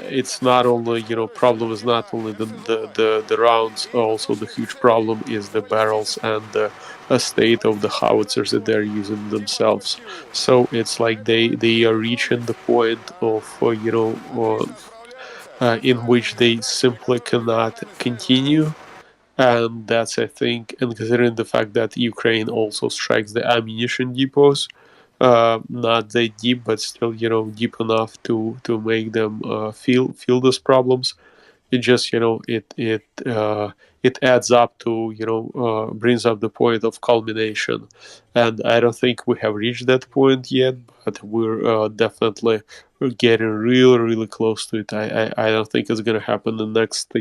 it's not only, problem is not only the rounds, also the huge problem is the barrels and the state of the howitzers that they're using themselves. So it's like they are reaching the point of in which they simply cannot continue. And that's, I think, and considering the fact that Ukraine also strikes the ammunition depots, not that deep, but still, deep enough to make them feel those problems. It just, it adds up to, brings up the point of culmination. And I don't think we have reached that point yet, but we're definitely getting really, really close to it. I don't think it's going to happen in the next,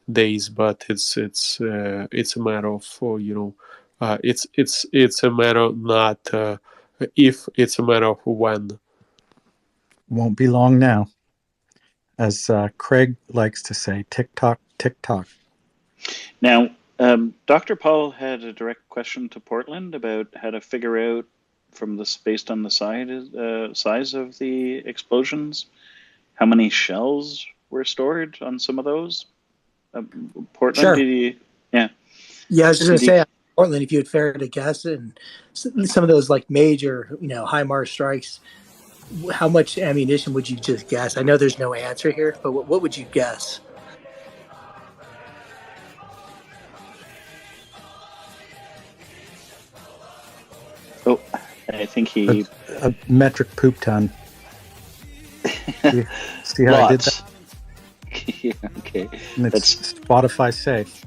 days, but it's a matter of, it's a matter not if, it's a matter of when. Won't be long now. As Craig likes to say, tick-tock, tick-tock. Now, Dr. Paul had a direct question to Portland about how to figure out, based on the size of the explosions, how many shells were stored on some of those. Portland, Sure. Yeah, I was just going to say, Portland, if you had fared to guess, and some of those like major, HIMARS strikes, how much ammunition would you just guess? I know there's no answer here, but what would you guess? Oh, I think he... A metric poop ton. See how I did that? Yeah, okay. And it's Spotify safe.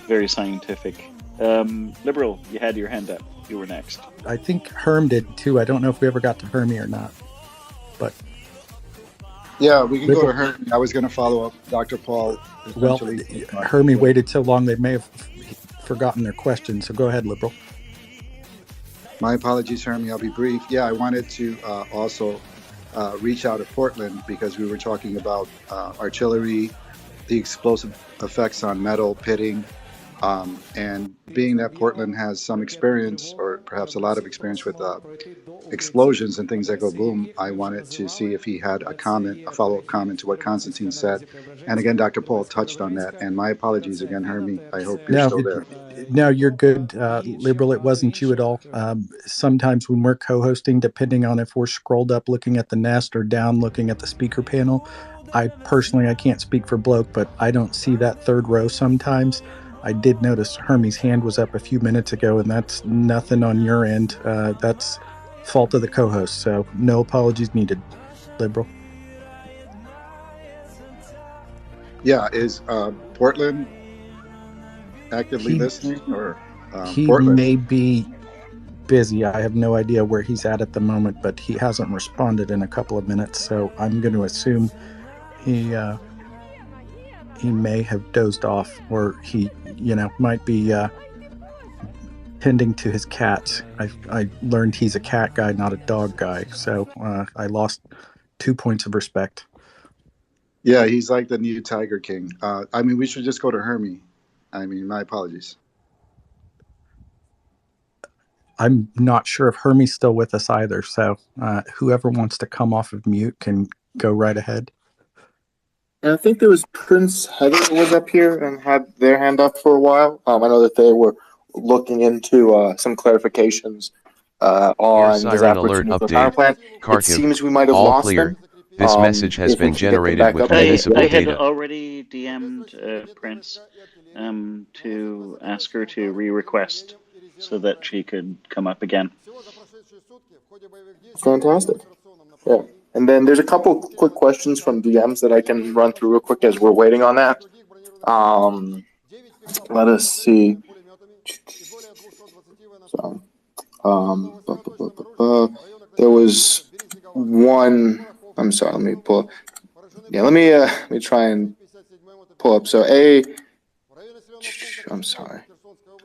Very scientific. Liberal, you had your hand up. You were next. I think Herm did too. I don't know if we ever got to Hermie or not. But yeah, we can go to Hermie. I was going to follow up Dr. Paul. Well, Hermie waited so long they may have forgotten their question. So go ahead, Liberal. My apologies, Hermie. I'll be brief. Yeah, I wanted to also reach out to Portland because we were talking about artillery, the explosive effects on metal, pitting, and being that Portland has some experience, or perhaps a lot of experience with explosions and things that go boom, I wanted to see if he had a comment, a follow-up comment to what Constantine said. And again, Dr. Paul touched on that. And my apologies again, Hermie. I hope you're still there. No, you're good, Liberal. It wasn't you at all. Sometimes when we're co-hosting, depending on if we're scrolled up looking at the nest or down looking at the speaker panel, I can't speak for Bloke, but I don't see that third row sometimes. I did notice Hermie's hand was up a few minutes ago, and that's nothing on your end. That's fault of the co-host, so no apologies needed, Liberal. Yeah, is Portland actively listening, or he Portland may be busy. I have no idea where he's at the moment, but he hasn't responded in a couple of minutes, so I'm going to assume he may have dozed off, or he might be tending to his cats. I learned he's a cat guy, not a dog guy, so I lost 2 points of respect. Yeah, he's like the new Tiger King. I mean, we should just go to Hermie. I mean, my apologies. I'm not sure if Hermie's still with us either, so whoever wants to come off of mute can go right ahead. And I think there was Prince Heather was up here and had their hand up for a while. I know that they were looking into some clarifications on the Alert nuclear power update. plant. Kharkiv, It seems we might have all lost clear. them. This message has been generated with municipal I had data. already DM'd Prince to ask her to re-request so that she could come up again. Fantastic. Yeah. And then there's a couple quick questions from DMs that I can run through real quick as we're waiting on that. Let us see. So, there was one. I'm sorry. Let me pull. Yeah. Let me try and pull up. So I'm sorry.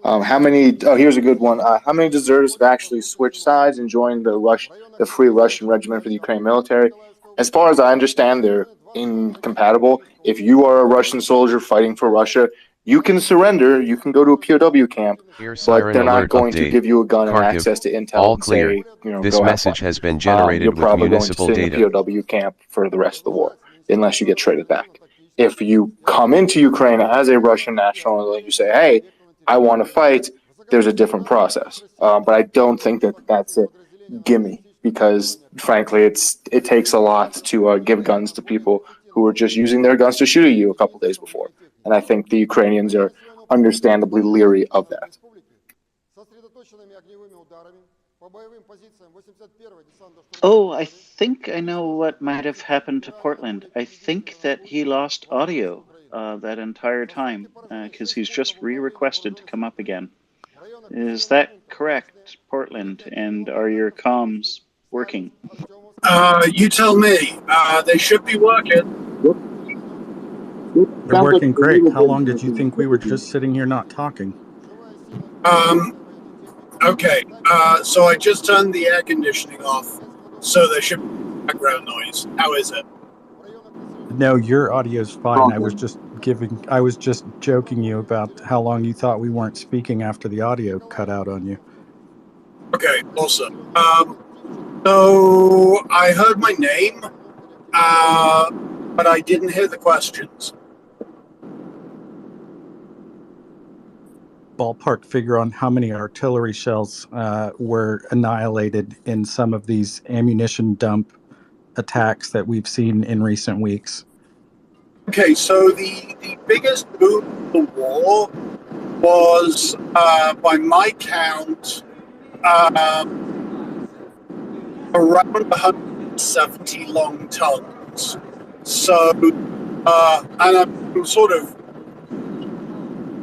How many? Oh, here's a good one. How many deserters have actually switched sides and joined the Free Russian Regiment for the Ukraine military? As far as I understand, they're incompatible. If you are a Russian soldier fighting for Russia, you can surrender. You can go to a POW camp, but they're not going to give you a gun and access to intel all and clear. say, This go message has been generated you're with probably municipal going to sit data. in a POW camp for the rest of the war, unless you get traded back. If you come into Ukraine as a Russian national and you say, hey, I want to fight, there's a different process. But I don't think that that's a gimme, because frankly, it takes a lot to give guns to people who are just using their guns to shoot at you a couple days before. And I think the Ukrainians are understandably leery of that. Oh, I think I know what might have happened to Portland. I think that he lost audio that entire time because he's just re-requested to come up again. Is that correct, Portland? And are your comms working? You tell me. They should be working. They're working great. How long did you think we were just sitting here not talking? Okay. So I just turned the air conditioning off, so there should be background noise. How is it? No, your audio's fine. I was just joking you about how long you thought we weren't speaking after the audio cut out on you. Okay, awesome. So I heard my name, but I didn't hear the questions. Ballpark figure on how many artillery shells were annihilated in some of these ammunition dump attacks that we've seen in recent weeks. Okay, so the biggest boom of the war was, by my count, around 100 170 long tons. So, and I'm sort of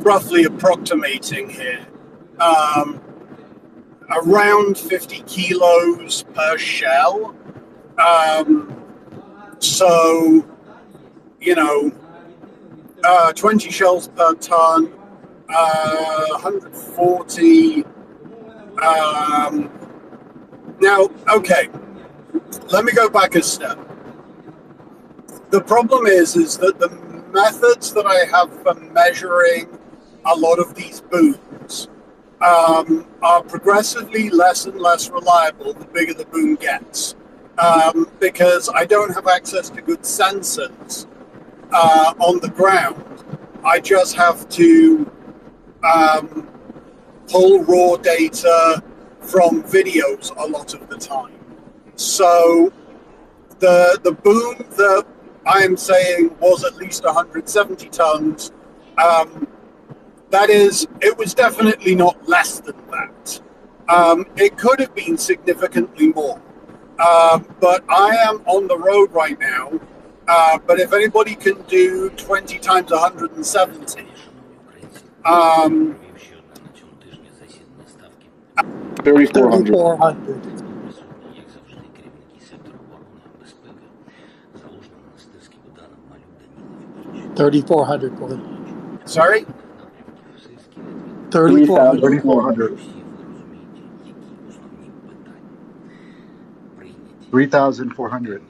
roughly approximating here, around 50 kilos per shell. So, 20 shells per ton, 140. Now, okay, let me go back a step. The problem is that the methods that I have for measuring a lot of these booms are progressively less and less reliable the bigger the boom gets, because I don't have access to good sensors on the ground. I just have to pull raw data from videos a lot of the time. So the boom that I am saying was at least 170 tons. That is, it was definitely not less than that. It could have been significantly more. But I am on the road right now. But if anybody can do 20 times 170, 3,400. 3,400. Sorry? 3,400. 3,400.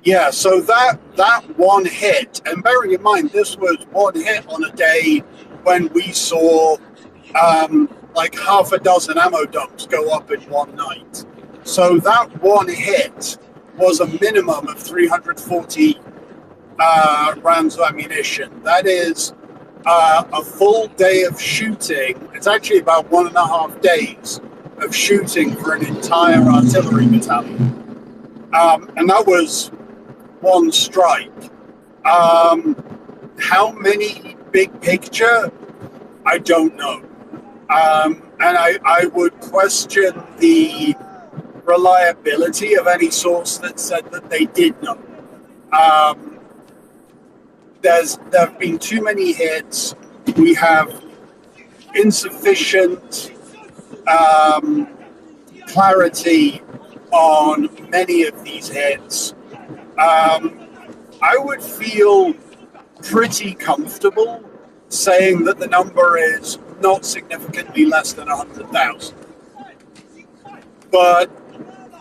Yeah, so that one hit, and bearing in mind this was one hit on a day when we saw like half a dozen ammo dumps go up in one night. So that one hit was a minimum of 340 rounds of ammunition. That is a full day of shooting. It's actually about 1.5 days of shooting for an entire artillery battalion. And that was one strike. How many big picture? I don't know. And I would question the reliability of any source that said that they did know. There have been too many hits. We have insufficient clarity on many of these hits. I would feel pretty comfortable saying that the number is not significantly less than 100,000. But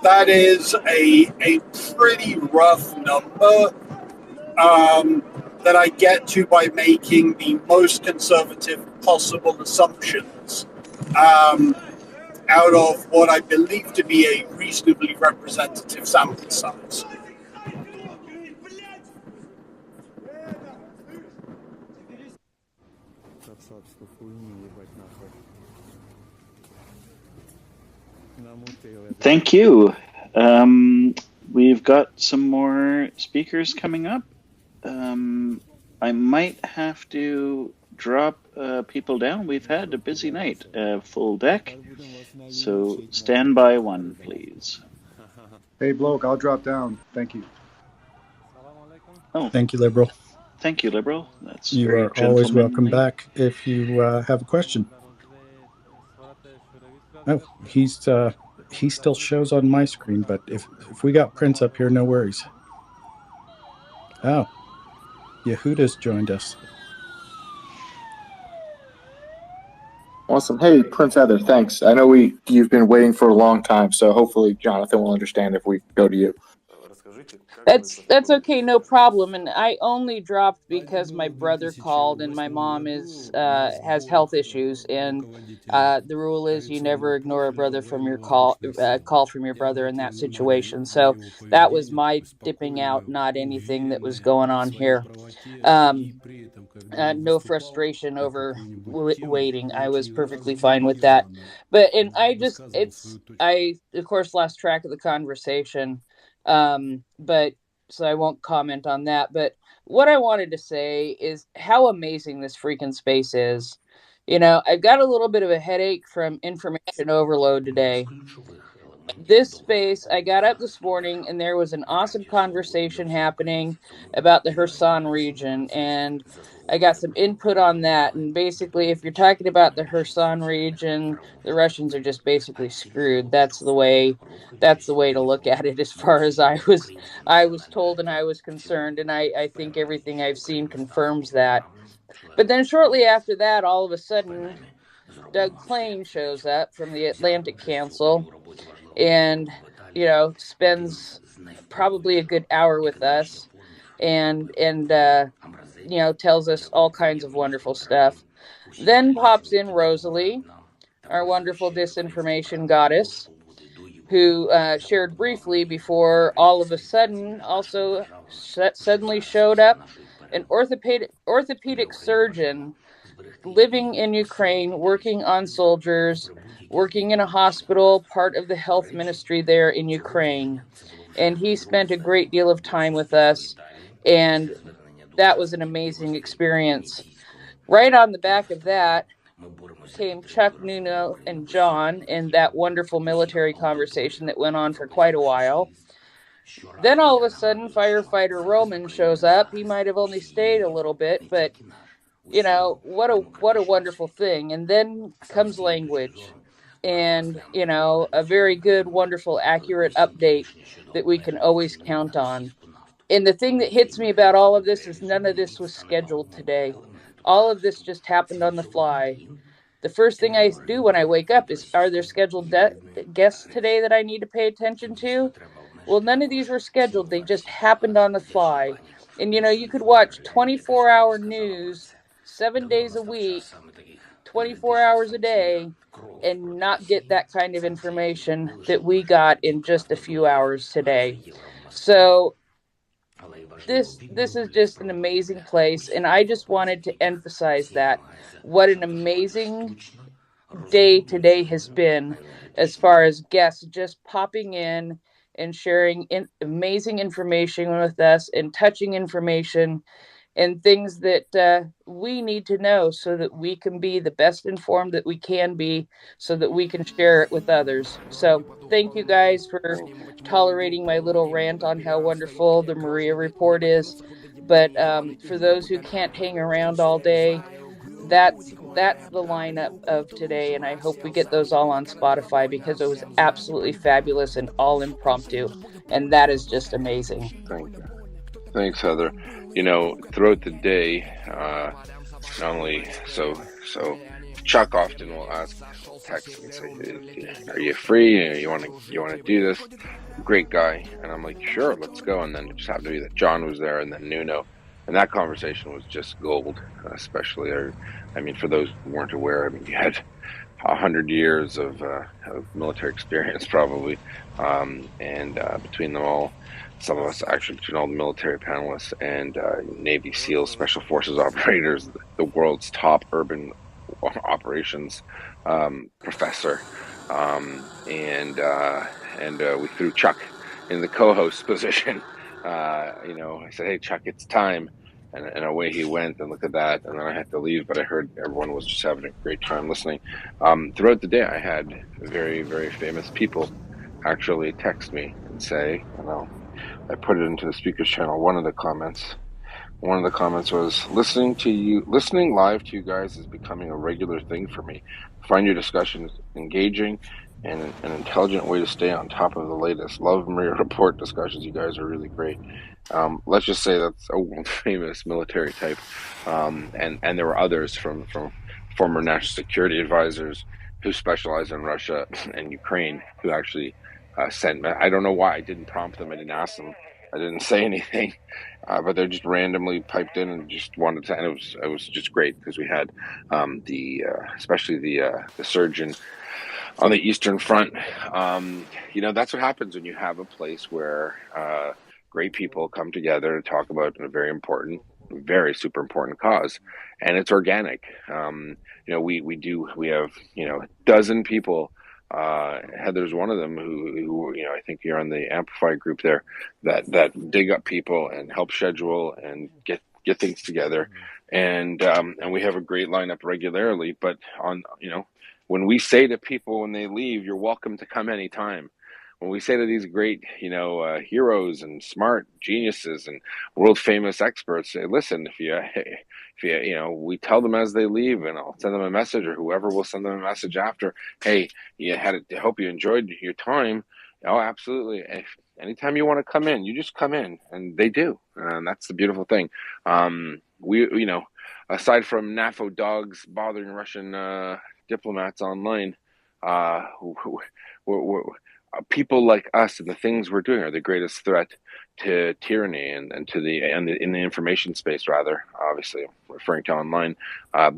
that is a pretty rough number that I get to by making the most conservative possible assumptions out of what I believe to be a reasonably representative sample size. Thank you. We've got some more speakers coming up. I might have to drop people down. We've had a busy night, full deck. So stand by one, please. Hey, Bloke, I'll drop down. Thank you. Oh, thank you, Liberal. Thank you, Liberal. That's you very are always welcome gentlemanly. back if you have a question. Oh, he still shows on my screen, but if we got Prince up here, no worries. Oh, Yehuda's joined us. Awesome. Hey, Prince Heather, thanks. I know you've been waiting for a long time, so hopefully Jonathan will understand if we go to you. That's okay, no problem. And I only dropped because my brother called and my mom has health issues, and the rule is you never ignore a brother from your call from your brother in that situation. So that was my dipping out, not anything that was going on here. No frustration over waiting. I was perfectly fine with that. But and I of course lost track of the conversation. But so I won't comment on that. But what I wanted to say is how amazing this freaking space is. I've got a little bit of a headache from information overload today. this space, I got up this morning and there was an awesome conversation happening about the Kherson region, and I got some input on that. And basically, if you're talking about the Kherson region, the Russians are just basically screwed. That's the way to look at it, as far as I was told and I was concerned, and I think everything I've seen confirms that. But then shortly after that, all of a sudden, Doug Klain shows up from the Atlantic Council and, spends probably a good hour with us, and tells us all kinds of wonderful stuff. Then pops in Rosalie, our wonderful disinformation goddess, who shared briefly before all of a sudden also suddenly showed up an orthopedic surgeon living in Ukraine, working on soldiers, working in a hospital, part of the health ministry there in Ukraine. And he spent a great deal of time with us, and that was an amazing experience. Right on the back of that came Chuck, Nuno, and John in that wonderful military conversation that went on for quite a while. Then all of a sudden, firefighter Roman shows up. He might have only stayed a little bit, but what a wonderful thing. And then comes language, and a very good, wonderful, accurate update that we can always count on. And the thing that hits me about all of this is none of this was scheduled today. All of this just happened on the fly. The first thing I do when I wake up is, are there scheduled guests today that I need to pay attention to? Well, none of these were scheduled. They just happened on the fly. And you could watch 24-hour news 7 days a week, 24 hours a day, and not get that kind of information that we got in just a few hours today. So this is just an amazing place, and I just wanted to emphasize that what an amazing day today has been, as far as guests just popping in and sharing amazing information with us, and touching information and things that we need to know so that we can be the best informed that we can be, so that we can share it with others. So thank you guys for tolerating my little rant on how wonderful the Maria report is. But for those who can't hang around all day, that's the lineup of today, and I hope we get those all on Spotify, because it was absolutely fabulous and all impromptu, and that is just amazing. Thanks, Heather. Throughout the day, not only so Chuck often will text and say, "Are you free? You want to do this?" Great guy, and I'm like, "Sure, let's go." And then it just happened to be that John was there, and then Nuno, and that conversation was just gold. Especially, for those who weren't aware, you had 100 years of military experience, probably, and between them all, some of us actually, between all the military panelists and Navy SEALs, Special Forces operators, the world's top urban operations professor, and we threw Chuck in the co-host position. I said, "Hey, Chuck, it's time." And away he went, and look at that. And then I had to leave, but I heard everyone was just having a great time listening. Throughout the day, I had very, very famous people actually text me and say, I put it into the speakers channel. One of the comments was, listening live to you guys is becoming a regular thing for me. Find your discussions engaging and an intelligent way to stay on top of the latest. Love Maria Report discussions. You guys are really great. Let's just say that's a world famous military type. And there were others from former national security advisors who specialize in Russia and Ukraine who actually sent. I don't know why I didn't prompt them. I didn't ask them. I didn't say anything, but they just randomly piped in and just wanted to. And it was just great, because we had especially the surgeon on the Eastern Front. That's what happens when you have a place where great people come together to talk about a very important, very super important cause, and it's organic. We have a dozen people. Heather's one of them who I think you're on the Amplify group there, that dig up people and help schedule and get things together, and we have a great lineup regularly. But when we say to people when they leave, "You're welcome to come anytime," when we say to these great, heroes and smart geniuses and world famous experts, say, listen, if we tell them as they leave, and I'll send them a message, or whoever will send them a message after, hey, hope you enjoyed your time. Oh, absolutely. If anytime you want to come in, you just come in, and they do, and that's the beautiful thing. Aside from NAFO dogs bothering Russian diplomats online, people like us and the things we're doing are the greatest threat to tyranny and in the information space, rather. Obviously, I'm referring to online,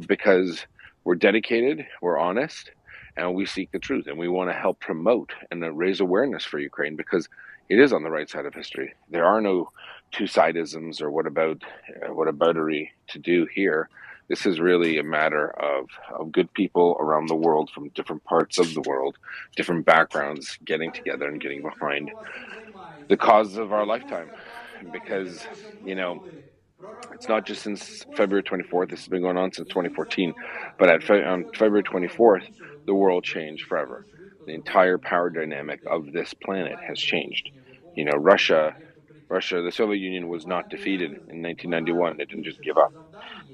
because we're dedicated, we're honest, and we seek the truth, and we want to help promote and raise awareness for Ukraine, because it is on the right side of history. There are no two-sidisms or whataboutery to do here. This is really a matter of good people around the world from different parts of the world, different backgrounds, getting together and getting behind the cause of our lifetime. Because, it's not just since February 24th. This has been going on since 2014. But on February 24th, the world changed forever. The entire power dynamic of this planet has changed. Russia, the Soviet Union was not defeated in 1991. It didn't just give up.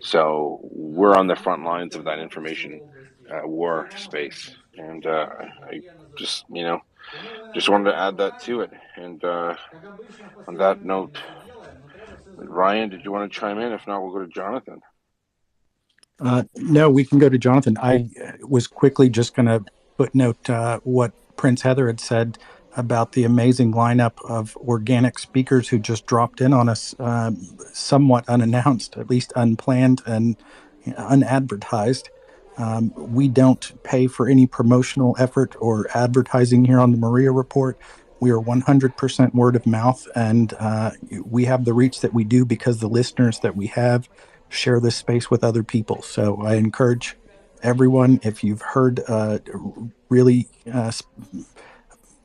So we're on the front lines of that information war space. And I just wanted to add that to it. And on that note, Ryan, did you want to chime in? If not, we'll go to Jonathan. No, we can go to Jonathan. I was quickly just going to footnote what Prince Heather had said about the amazing lineup of organic speakers who just dropped in on us, somewhat unannounced, at least unplanned and unadvertised. We don't pay for any promotional effort or advertising here on the Maria Report. We are 100% word of mouth, and we have the reach that we do because the listeners that we have share this space with other people. So I encourage everyone, if you've heard really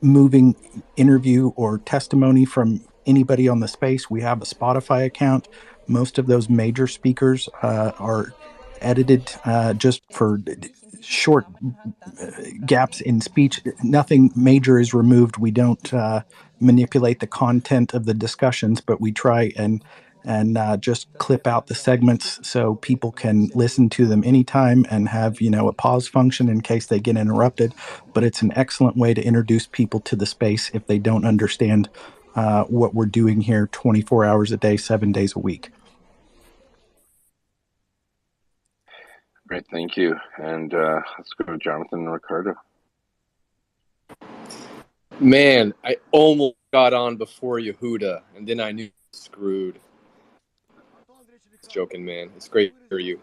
moving interview or testimony from anybody on the space, we have a Spotify account. Most of those major speakers are edited just for short gaps in speech. Nothing major is removed. We don't manipulate the content of the discussions, but we try and just clip out the segments so people can listen to them anytime and have a pause function in case they get interrupted. But it's an excellent way to introduce people to the space if they don't understand what we're doing here 24 hours a day, 7 days a week. Great, thank you. And let's go to Jonathan and Ricardo. Man, I almost got on before Yehuda, and then I knew screwed. Joking, man. It's great to hear you.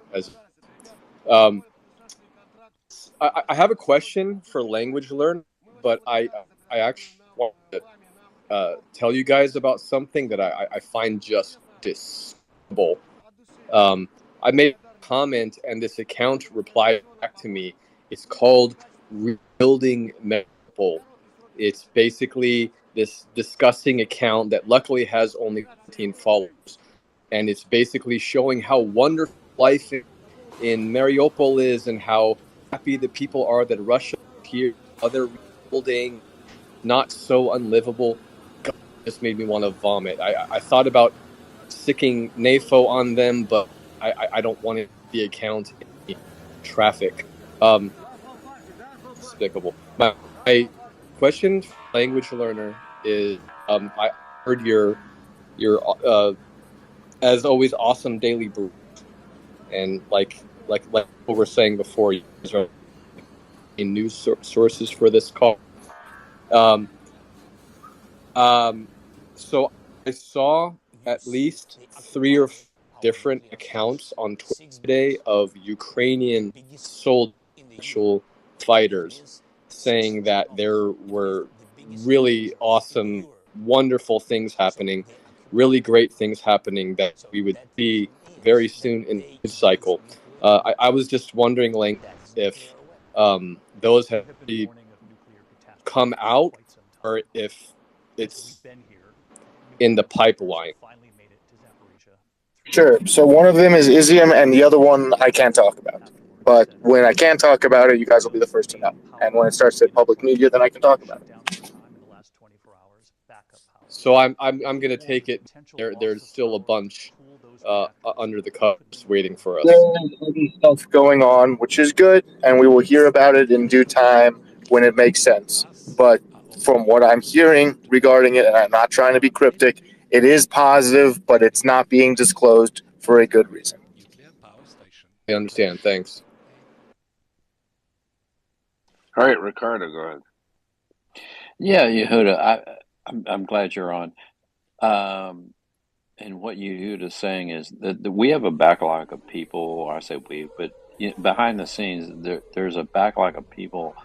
I have a question for language learn, but I actually want to tell you guys about something that I find just despicable. I made a comment, and this account replied back to me. It's called Rebuilding Mariupol. It's basically this disgusting account that luckily has only 15 followers. And it's basically showing how wonderful life in Mariupol is and how happy the people are that Russia here, other rebuilding, not so unlivable. God, it just made me want to vomit. I thought about sicking NAFO on them, but I don't want it to be account in traffic. Despicable. My question for language learner is, I heard your as always, awesome daily brew, and like what we're saying before, you guys are in news sources for this call. So I saw at least 3 or 4 different accounts on Twitter today of Ukrainian soldier fighters saying that there were really awesome, wonderful things happening. Really great things happening that we would see very soon in the news cycle. I was just wondering, like, if those have come out or if it's in the pipeline. Sure. So one of them is Izium, and the other one I can't talk about. But when I can talk about it, you guys will be the first to know. And when it starts to public media, then I can talk about it. So I'm gonna take it. There's still a bunch under the covers waiting for us. There's stuff going on, which is good, and we will hear about it in due time when it makes sense. But from what I'm hearing regarding it, and I'm not trying to be cryptic, it is positive, but it's not being disclosed for a good reason. I understand. Thanks. All right, Ricardo, go ahead. Yeah, Yehuda, I'm glad you're on. And what Yehuda's saying is that we have a backlog of people, or I say we, but behind the scenes, there's a backlog of people.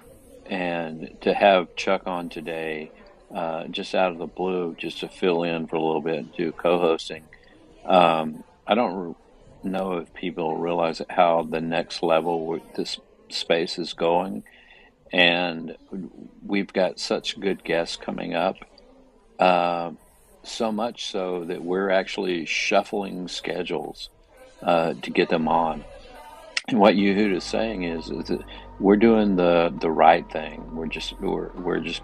And to have Chuck on today, just out of the blue, just to fill in for a little bit and do co-hosting, I don't know if people realize how the next level this space is going. And we've got such good guests coming up, so much so that we're actually shuffling schedules to get them on. And what Yehuda is saying is that we're doing the right thing. We're just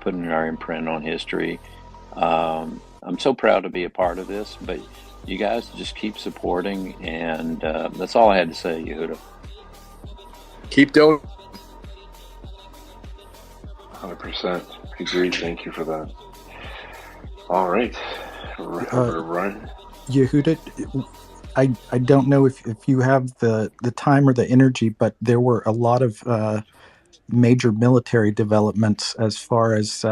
putting our imprint on history. I'm so proud to be a part of this, but you guys just keep supporting, and that's all I had to say, Yehuda. Keep doing. 100%. Agree. Thank you for that. All right. Ryan. Yehuda, I don't know if you have the time or the energy, but there were a lot of major military developments as far as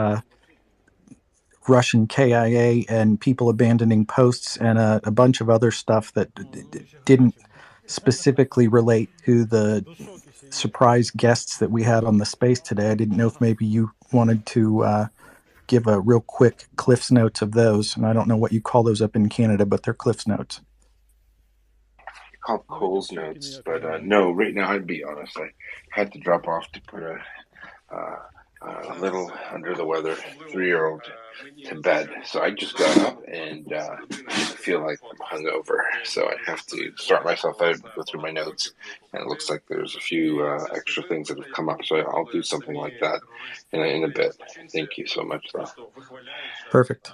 Russian KIA and people abandoning posts and a bunch of other stuff that didn't specifically relate to the surprise guests that we had on the space today. I didn't know if maybe you wanted to give a real quick Cliff's Notes of those. And I don't know what you call those up in Canada, but they're Cliff's Notes. Called Cole's Notes, but no, right now, I'd be honest, I had to drop off to put a little under the weather 3-year-old to bed. So I just got up and I feel like I'm hungover. So I have to start myself out and go through my notes. And it looks like there's a few extra things that have come up. So I'll do something like that in a bit. Thank you so much, though. Perfect.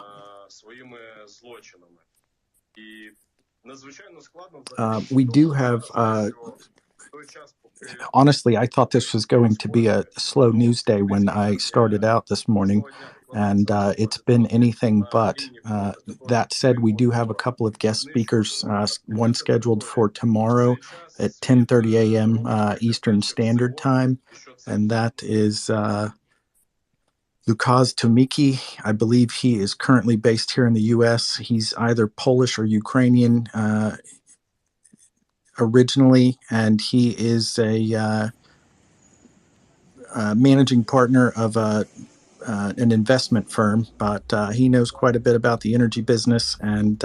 We do have, honestly, I thought this was going to be a slow news day when I started out this morning, and it's been anything but. That said, we do have a couple of guest speakers, one scheduled for tomorrow at 10:30 a.m. Eastern Standard Time, and that is Lukasz Tomicki. I believe he is currently based here in the U.S. He's either Polish or Ukrainian originally, and he is a managing partner of an investment firm, but he knows quite a bit about the energy business, and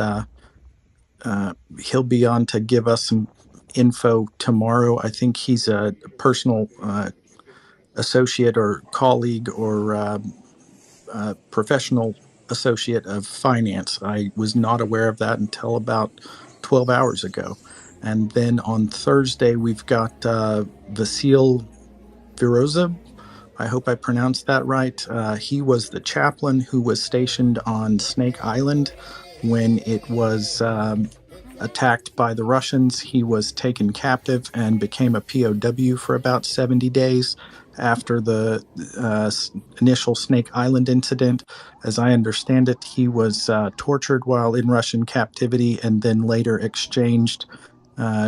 he'll be on to give us some info tomorrow. I think he's a personal associate or colleague or professional associate of finance. I was not aware of that until about 12 hours ago. And then on Thursday, we've got Vasil Virozab. I hope I pronounced that right. He was the chaplain who was stationed on Snake Island when it was attacked by the Russians. He was taken captive and became a POW for about 70 days after the initial Snake Island incident. As I understand it, he was tortured while in Russian captivity and then later exchanged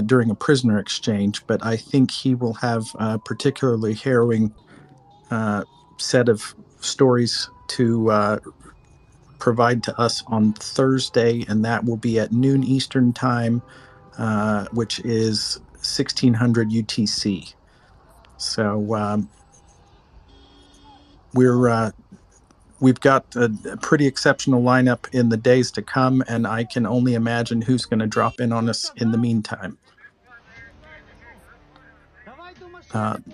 during a prisoner exchange. But I think he will have a particularly harrowing set of stories to provide to us on Thursday, and that will be at noon Eastern time, which is 1600 UTC. So we've got a pretty exceptional lineup in the days to come, and I can only imagine who's going to drop in on us in the meantime.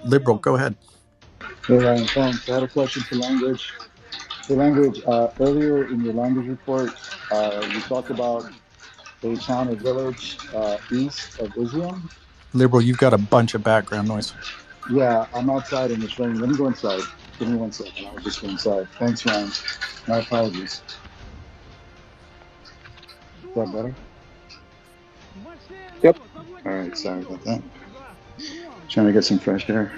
Liberal, go ahead. Hey Ryan, thanks. I had a question for language. For language, earlier in your language report, you talked about a town or village east of Izium. Liberal, you've got a bunch of background noise. Yeah, I'm outside and it's raining. Let me go inside. Give me 1 second. I'll just go inside. Thanks, Ryan. My apologies. that better? Yep. All right, sorry about that. Trying to get some fresh air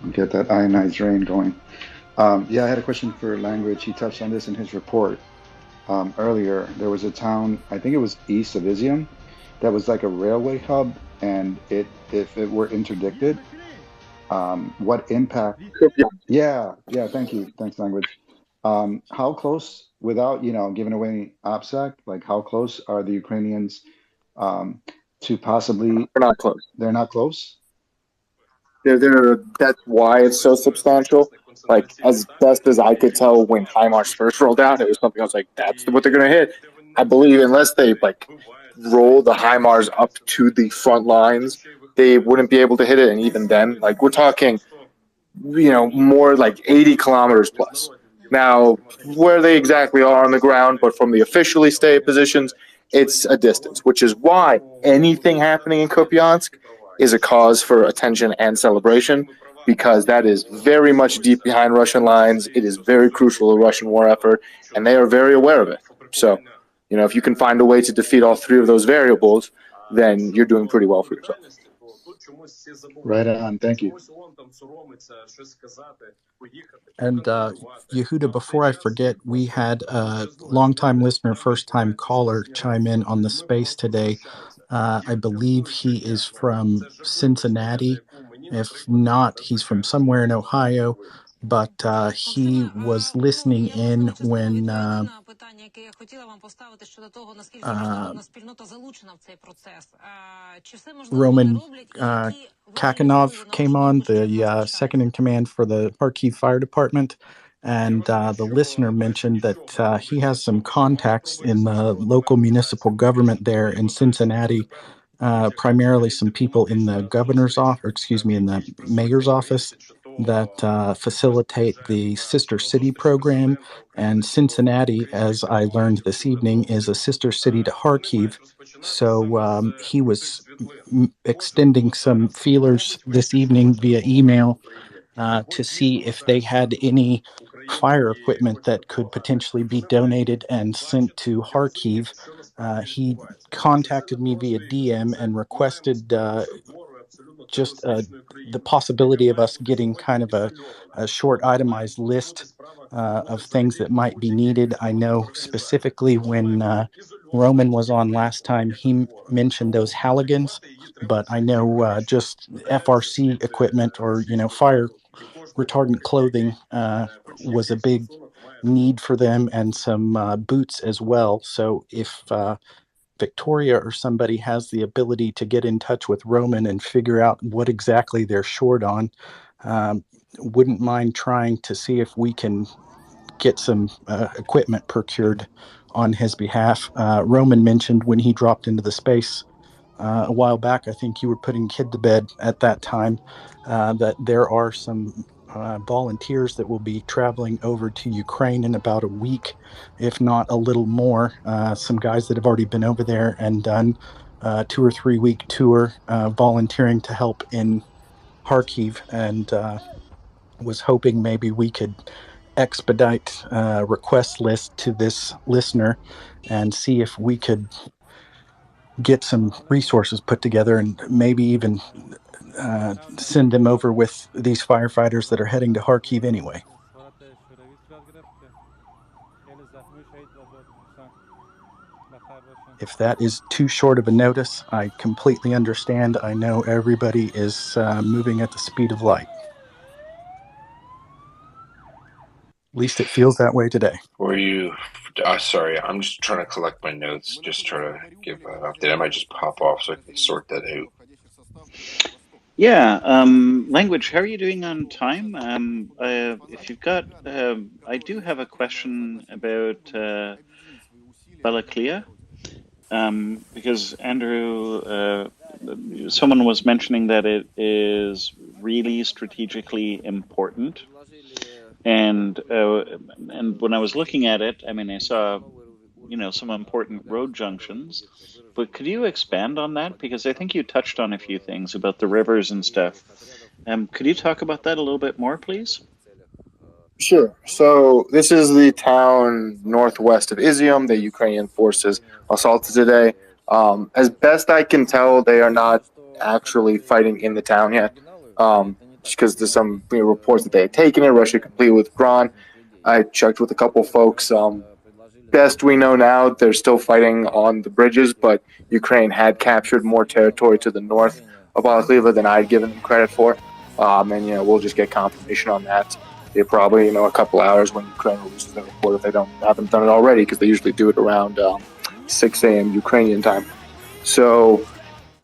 and get that ionized rain going. Yeah, I had a question for language. He touched on this in his report earlier. There was a town, I think it was east of Izium, that was like a railway hub, and if it were interdicted, what impact? Yeah, thank you. Thanks, language. How close, without giving away any OPSEC, like how close are the Ukrainians to possibly? They're not close. They're not close. That's why it's so substantial. Like, as best as I could tell when HIMARS first rolled out, it was something I was like, that's what they're going to hit. I believe unless they roll the HIMARS up to the front lines, they wouldn't be able to hit it. And even then, we're talking, more like 80 kilometers plus. Now, where they exactly are on the ground, but from the officially stated positions, it's a distance, which is why anything happening in Kupiansk is a cause for attention and celebration, because that is very much deep behind Russian lines. It is very crucial to the Russian war effort, and they are very aware of it. So, if you can find a way to defeat all three of those variables, then you're doing pretty well for yourself. Right on. Thank you. And Yehuda, before I forget, we had a longtime listener, first-time caller chime in on the space today. I believe he is from Cincinnati. If not, he's from somewhere in Ohio. But he was listening in when Roman Kakanov came on, the second in command for the Kharkiv Fire Department. And the listener mentioned that he has some contacts in the local municipal government there in Cincinnati, primarily some people in the governor's office, or excuse me, in the mayor's office that facilitate the Sister City program. And Cincinnati, as I learned this evening, is a sister city to Kharkiv. So he was extending some feelers this evening via email to see if they had any fire equipment that could potentially be donated and sent to Kharkiv. He contacted me via DM and requested just the possibility of us getting kind of a short itemized list of things that might be needed. I know specifically when Roman was on last time, he mentioned those Haligans, but I know just FRC equipment or, fire retardant clothing was a big need for them, and some boots as well. So if Victoria or somebody has the ability to get in touch with Roman and figure out what exactly they're short on, wouldn't mind trying to see if we can get some equipment procured on his behalf. Roman mentioned when he dropped into the space a while back, I think you were putting kid to bed at that time, that there are some volunteers that will be traveling over to Ukraine in about a week, if not a little more. Some guys that have already been over there and done a 2 or 3 week tour, volunteering to help in Kharkiv, and was hoping maybe we could expedite request list to this listener and see if we could get some resources put together and maybe even send them over with these firefighters that are heading to Kharkiv anyway. If that is too short of a notice, I completely understand. I know everybody is moving at the speed of light. At least it feels that way today. Were you? Sorry, I'm just trying to collect my notes. Just trying to give an update. I might just pop off so I can sort that out. Yeah, language, how are you doing on time? If you've got, I do have a question about Balaklia, because Andrew, someone was mentioning that it is really strategically important. And when I was looking at it, I mean, I saw, some important road junctions. But could you expand on that? Because I think you touched on a few things about the rivers and stuff. Could you talk about that a little bit more, please? Sure. So this is the town northwest of Izium that Ukrainian forces assaulted today. As best I can tell, they are not actually fighting in the town yet, because there's some reports that they had taken it. Russia completely withdrawn. I checked with a couple folks. Best we know now, they're still fighting on the bridges, but Ukraine had captured more territory to the north of Balakliva than I'd given them credit for. And we'll just get confirmation on that. They probably, a couple hours when Ukraine releases their report if they haven't done it already, because they usually do it around 6 a.m. Ukrainian time. So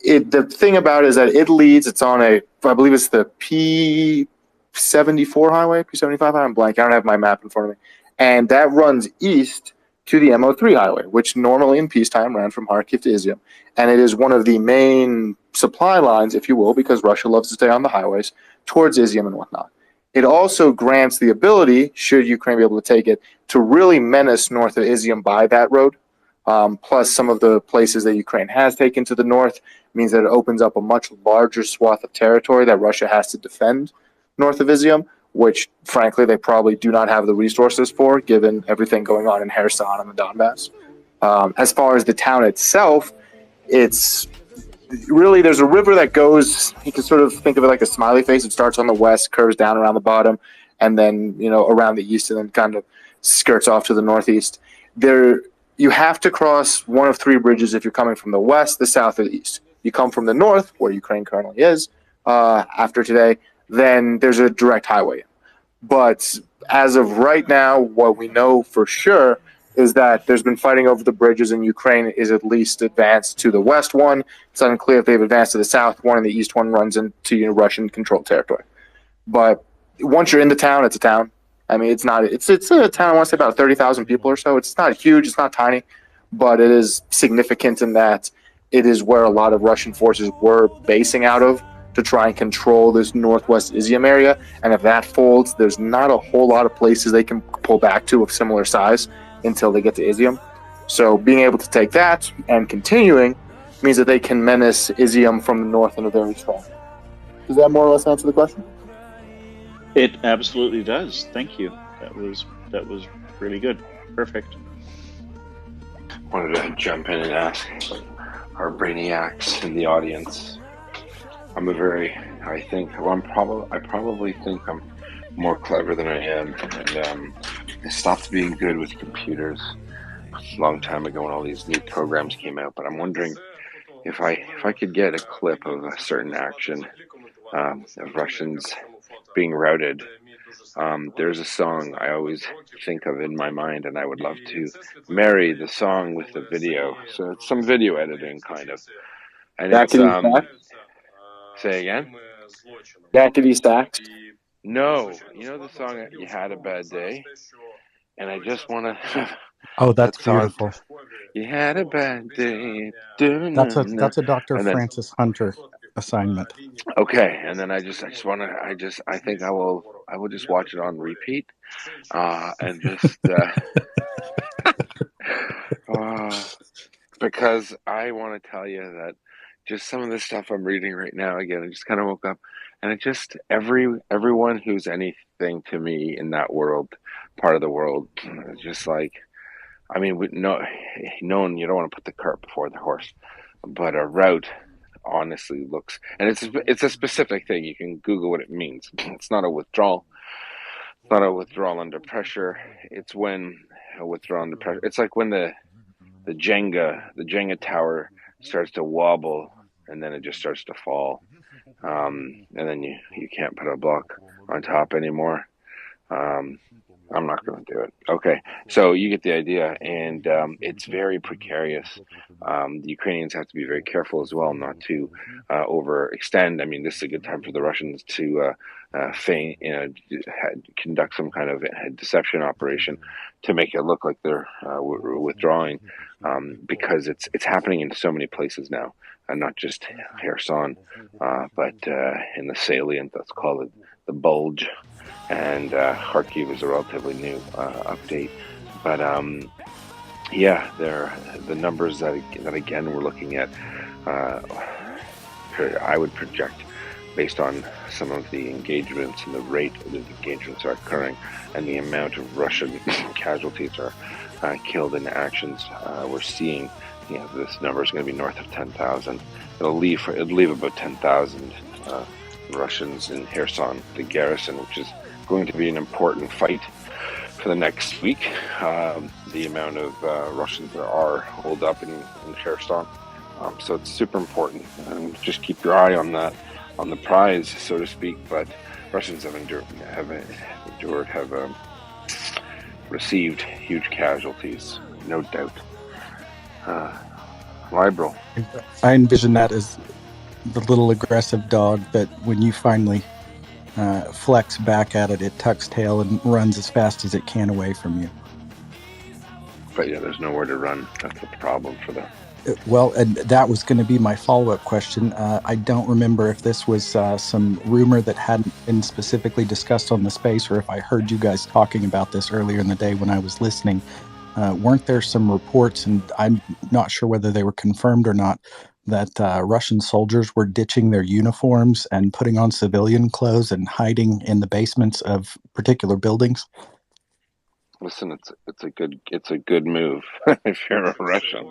the thing about it is that it leads. It's on I believe it's the P74 highway, P75 highway. I'm blank. I don't have my map in front of me, and that runs east to the MO3 highway, which normally in peacetime ran from Kharkiv to Izium, and it is one of the main supply lines, if you will, because Russia loves to stay on the highways towards Izium and whatnot. It also grants the ability, should Ukraine be able to take it, to really menace north of Izium by that road. Plus, some of the places that Ukraine has taken to the north means that it opens up a much larger swath of territory that Russia has to defend north of Izium, which, frankly, they probably do not have the resources for, given everything going on in Kherson and the Donbass. As far as the town itself, it's really, there's a river that goes, you can sort of think of it like a smiley face. It starts on the west, curves down around the bottom, and then, around the east, and then kind of skirts off to the northeast. You have to cross one of three bridges if you're coming from the west, the south, or the east. You come from the north, where Ukraine currently is, after today, then there's a direct highway. But as of right now, what we know for sure is that there's been fighting over the bridges, and Ukraine is at least advanced to the west one. It's unclear if they've advanced to the south one, and the east one runs into Russian-controlled territory. But once you're in the town, it's a town. I mean, it's a town, I want to say about 30,000 people or so. It's not huge, it's not tiny, but it is significant in that it is where a lot of Russian forces were basing out of to try and control this northwest Izium area. And if that folds, there's not a whole lot of places they can pull back to of similar size until they get to Izium. So being able to take that and continuing means that they can menace Izium from the north in a very strong. Does that more or less answer the question? It absolutely does. Thank you. That was really good. Perfect. Wanted to jump in and ask our brainiacs in the audience. I probably think I'm more clever than I am, and I stopped being good with computers a long time ago when all these new programs came out. But I'm wondering if I could get a clip of a certain action of Russians being routed. There's a song I always think of in my mind, and I would love to marry the song with the video. So it's some video editing, kind of. And it's say again? Yakety Sax? No, the song "You Had a Bad Day," and I just want to. Oh, that's beautiful. You had a bad day. That's a Dr. Francis Hunter assignment. Okay, and then I think I will just watch it on repeat, and just because I want to tell you that just some of the stuff I'm reading right now. Again, I just kind of woke up, and it just everyone who's anything to me in that part of the world, just like, I mean, you don't want to put the cart before the horse, but a route honestly looks, and it's a specific thing. You can Google what it means. It's not a withdrawal. It's not a withdrawal under pressure. It's when a withdrawal under pressure. It's like when the Jenga tower starts to wobble, and then it just starts to fall, and then you can't put a block on top anymore. I'm not going to do it. Okay, so you get the idea, and it's very precarious. The Ukrainians have to be very careful as well not to overextend. I mean, this is a good time for the Russians to conduct some kind of deception operation to make it look like they're withdrawing, because it's happening in so many places now, and not just Kherson, but in the salient, let's call it the bulge. And Kharkiv is a relatively new update, but the numbers that again we're looking at, I would project based on some of the engagements and the rate of the engagements are occurring and the amount of Russian casualties are killed in actions we're seeing. This number is going to be north of 10,000. It'll leave about 10,000 Russians in Kherson, the garrison, which is going to be an important fight for the next week. The amount of Russians there are holed up in Kherson. So it's super important. Just keep your eye on that, on the prize, so to speak. But Russians have received huge casualties, no doubt. Liberal. I envision that as the little aggressive dog that when you finally flex back at it, it tucks tail and runs as fast as it can away from you. But yeah, there's nowhere to run. That's the problem for them. Well, and that was going to be my follow-up question. I don't remember if this was some rumor that hadn't been specifically discussed on the space, or if I heard you guys talking about this earlier in the day when I was listening. Weren't there some reports, and I'm not sure whether they were confirmed or not, that Russian soldiers were ditching their uniforms and putting on civilian clothes and hiding in the basements of particular buildings? Listen, it's a good move if you're a Russian.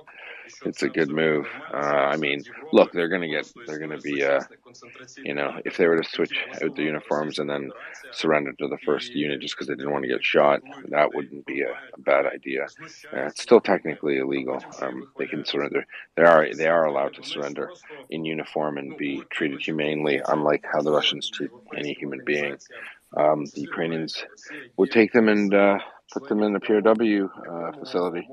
It's a good move. I mean, look, they're going to be, if they were to switch out the uniforms and then surrender to the first unit just because they didn't want to get shot, that wouldn't be a bad idea. It's still technically illegal. They can surrender. They are allowed to surrender in uniform and be treated humanely, unlike how the Russians treat any human being. The Ukrainians would take them and put them in a POW facility.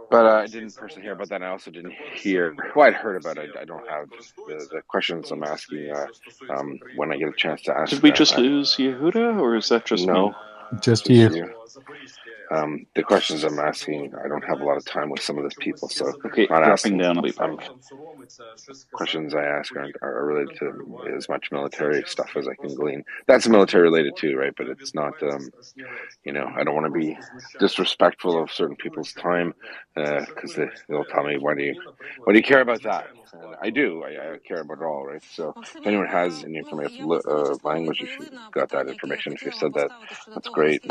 But I didn't personally hear about that. I also didn't hear. Well, I'd heard about it. I don't have the questions I'm asking when I get a chance to ask. Did we just lose Yehuda, or is that just no? Me? Just you. The questions I'm asking, I don't have a lot of time with some of these people, so okay, not dropping asking. down. Questions I ask are related to as much military stuff as I can glean. That's military related too, right? But it's not. I don't want to be disrespectful of certain people's time because they'll tell me, why do you care about that? And I do. I care about it all, right? So if anyone has any information, language, if you got that information, if you said that, that's great.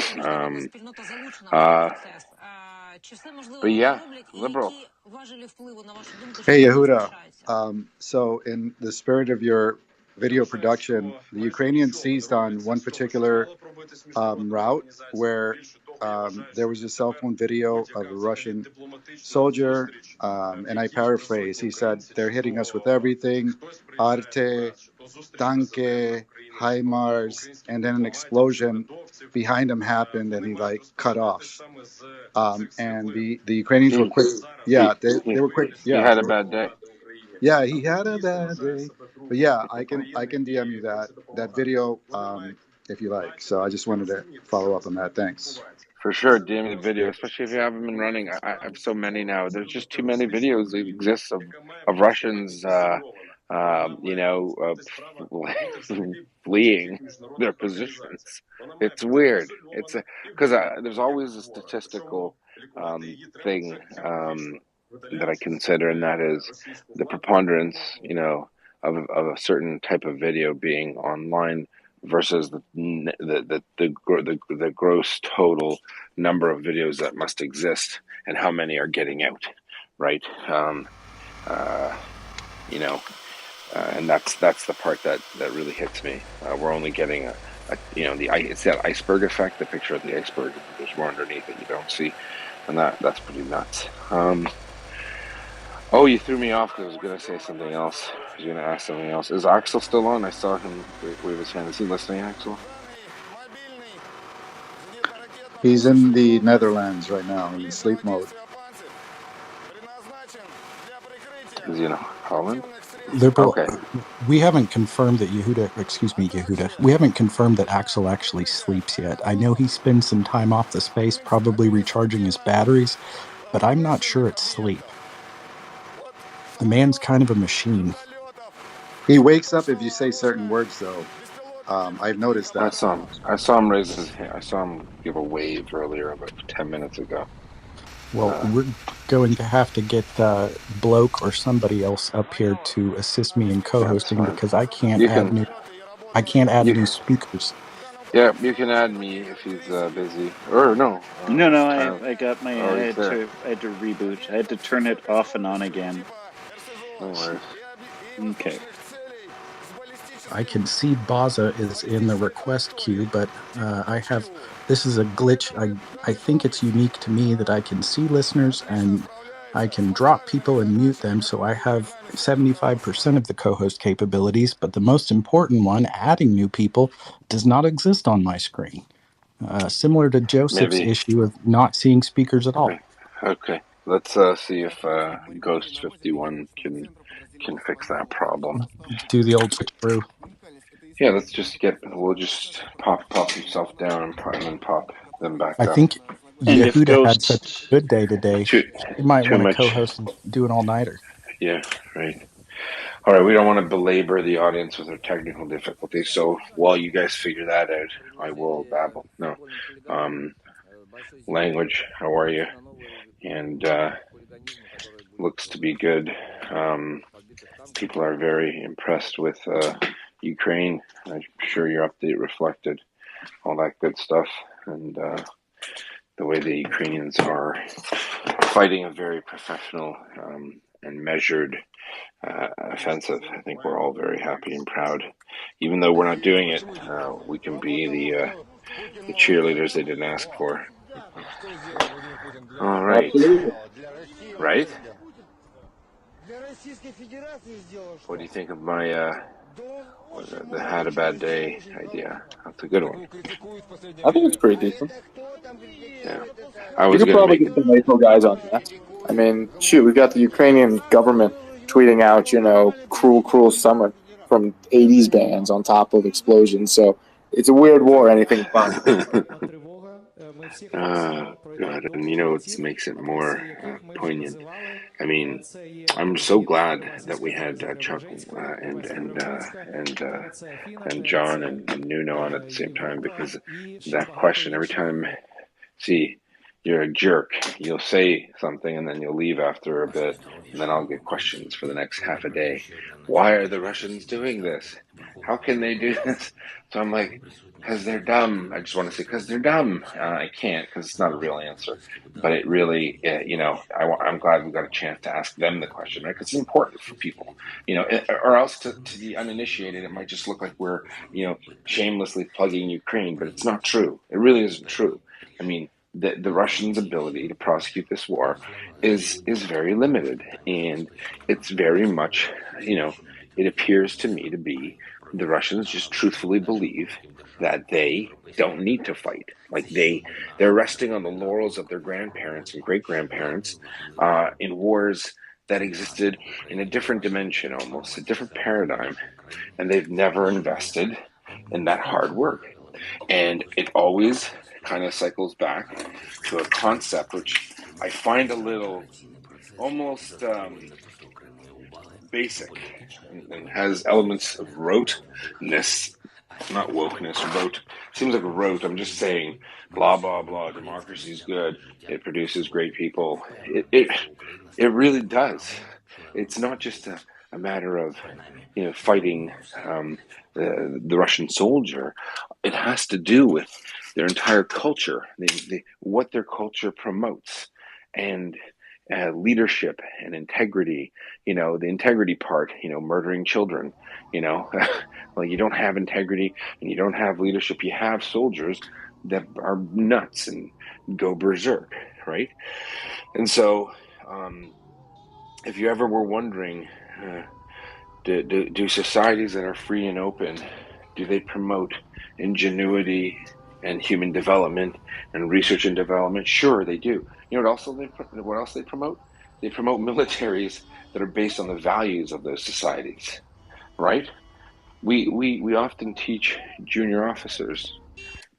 But yeah, liberal. Hey, Yehuda. So in the spirit of your video production, the Ukrainians seized on one particular route where there was a cell phone video of a Russian soldier, and I paraphrase, he said, they're hitting us with everything, Arte, Tanke, HIMARS, and then an explosion behind him happened and he cut off. And the Ukrainians were quick. Yeah, they were quick. Yeah, he had a bad day. Yeah, he had a bad day. But yeah, I can DM you that video if you like. So I just wanted to follow up on that. Thanks. For sure, DM me the video, especially if you haven't been running. I have so many now. There's just too many videos that exist of Russians, fleeing their positions. It's weird. It's because there's always a statistical thing that I consider, and that is the preponderance, of a certain type of video being online versus the gross total number of videos that must exist and how many are getting out, right? And that's the part that really hits me. We're only getting it's that iceberg effect, the picture of the iceberg. There's more underneath that you don't see, and that's pretty nuts. Oh, you threw me off because I was going to say something else. I was going to ask something else. Is Axel still on? I saw him wave his hand. Is he listening, Axel? He's in the Netherlands right now in sleep mode. Is he in Holland? Liberal, okay. We haven't confirmed that Yehuda. We haven't confirmed that Axel actually sleeps yet. I know he spends some time off the space, probably recharging his batteries, but I'm not sure it's sleep. The man's kind of a machine. He wakes up if you say certain words, though. I've noticed that. I saw him raise his hand. I saw him give a wave earlier, about 10 minutes ago. Well, we're going to have to get Bloke or somebody else up here to assist me in That's co-hosting fine. because I can't You add can, new. I can't add you, new speakers. yeah, you can add me if he's busy. Or no, No, Kyle. I got my, Oh, he's there. I had to reboot. I had to turn it off and on again. No worries. Okay. I can see Baza is in the request queue, but this is a glitch. I think it's unique to me that I can see listeners and I can drop people and mute them. So I have 75% of the co-host capabilities, but the most important one, adding new people, does not exist on my screen. Similar to Joseph's Maybe. issue of not seeing speakers at all. Okay. Let's see if Ghost 51 can fix that problem. Do the old switcheroo. Yeah, we'll just pop yourself down and then pop them back I up. think And if Yehuda had such Ghost, a good day today. Too He might too want to much. co-host and do an all-nighter. Yeah, right. All right, we don't want to belabor the audience with our technical difficulties. So while you guys figure that out, I will babble. No, language. How are you? And looks to be good. People are very impressed with Ukraine. I'm sure your update reflected all that good stuff, and the way the Ukrainians are fighting a very professional and measured offensive. I think we're all very happy and proud. Even though we're not doing it, we can be the cheerleaders they didn't ask for. All right. Absolutely. Right? What do you think of my the had a bad day idea? That's a good one. I think it's pretty decent. Yeah. I You was could going to probably make get some NATO guys on that. I mean, shoot, we've got the Ukrainian government tweeting out, cruel, cruel summer from 80s bands on top of explosions. So it's a weird war, anything but. God, and what makes it more poignant? I mean, I'm so glad that we had Chuck and John and Nuno on at the same time, because that question every time. See, you're a jerk. You'll say something and then you'll leave after a bit, and then I'll get questions for the next half a day. Why are the Russians doing this? How can they do this? So I'm like, because they're dumb. I just want to say, because they're dumb. I can't, because it's not a real answer. But it really, I'm glad we got a chance to ask them the question, right? Because it's important for people, or else to the uninitiated, it might just look like we're, shamelessly plugging Ukraine, but it's not true. It really isn't true. I mean, the Russians' ability to prosecute this war is very limited, and it's very much, it appears to me to be the Russians just truthfully believe that they don't need to fight. Like they're resting on the laurels of their grandparents and great grandparents in wars that existed in a different dimension, almost a different paradigm, and they've never invested in that hard work. And it always kind of cycles back to a concept which I find a little almost basic and has elements of roteness, not wokeness, rote. Seems like a rote. I'm just saying, blah blah blah. Democracy is good. It produces great people. It really does. It's not just a matter of fighting the Russian soldier. It has to do with their entire culture, what their culture promotes, and leadership and integrity. The integrity part. Murdering children. Well, you don't have integrity and you don't have leadership. You have soldiers that are nuts and go berserk, right? And so, if you ever were wondering, do societies that are free and open, do they promote ingenuity and human development and research and development? Sure, they do. What else they promote? They promote militaries that are based on the values of those societies, right? We often teach junior officers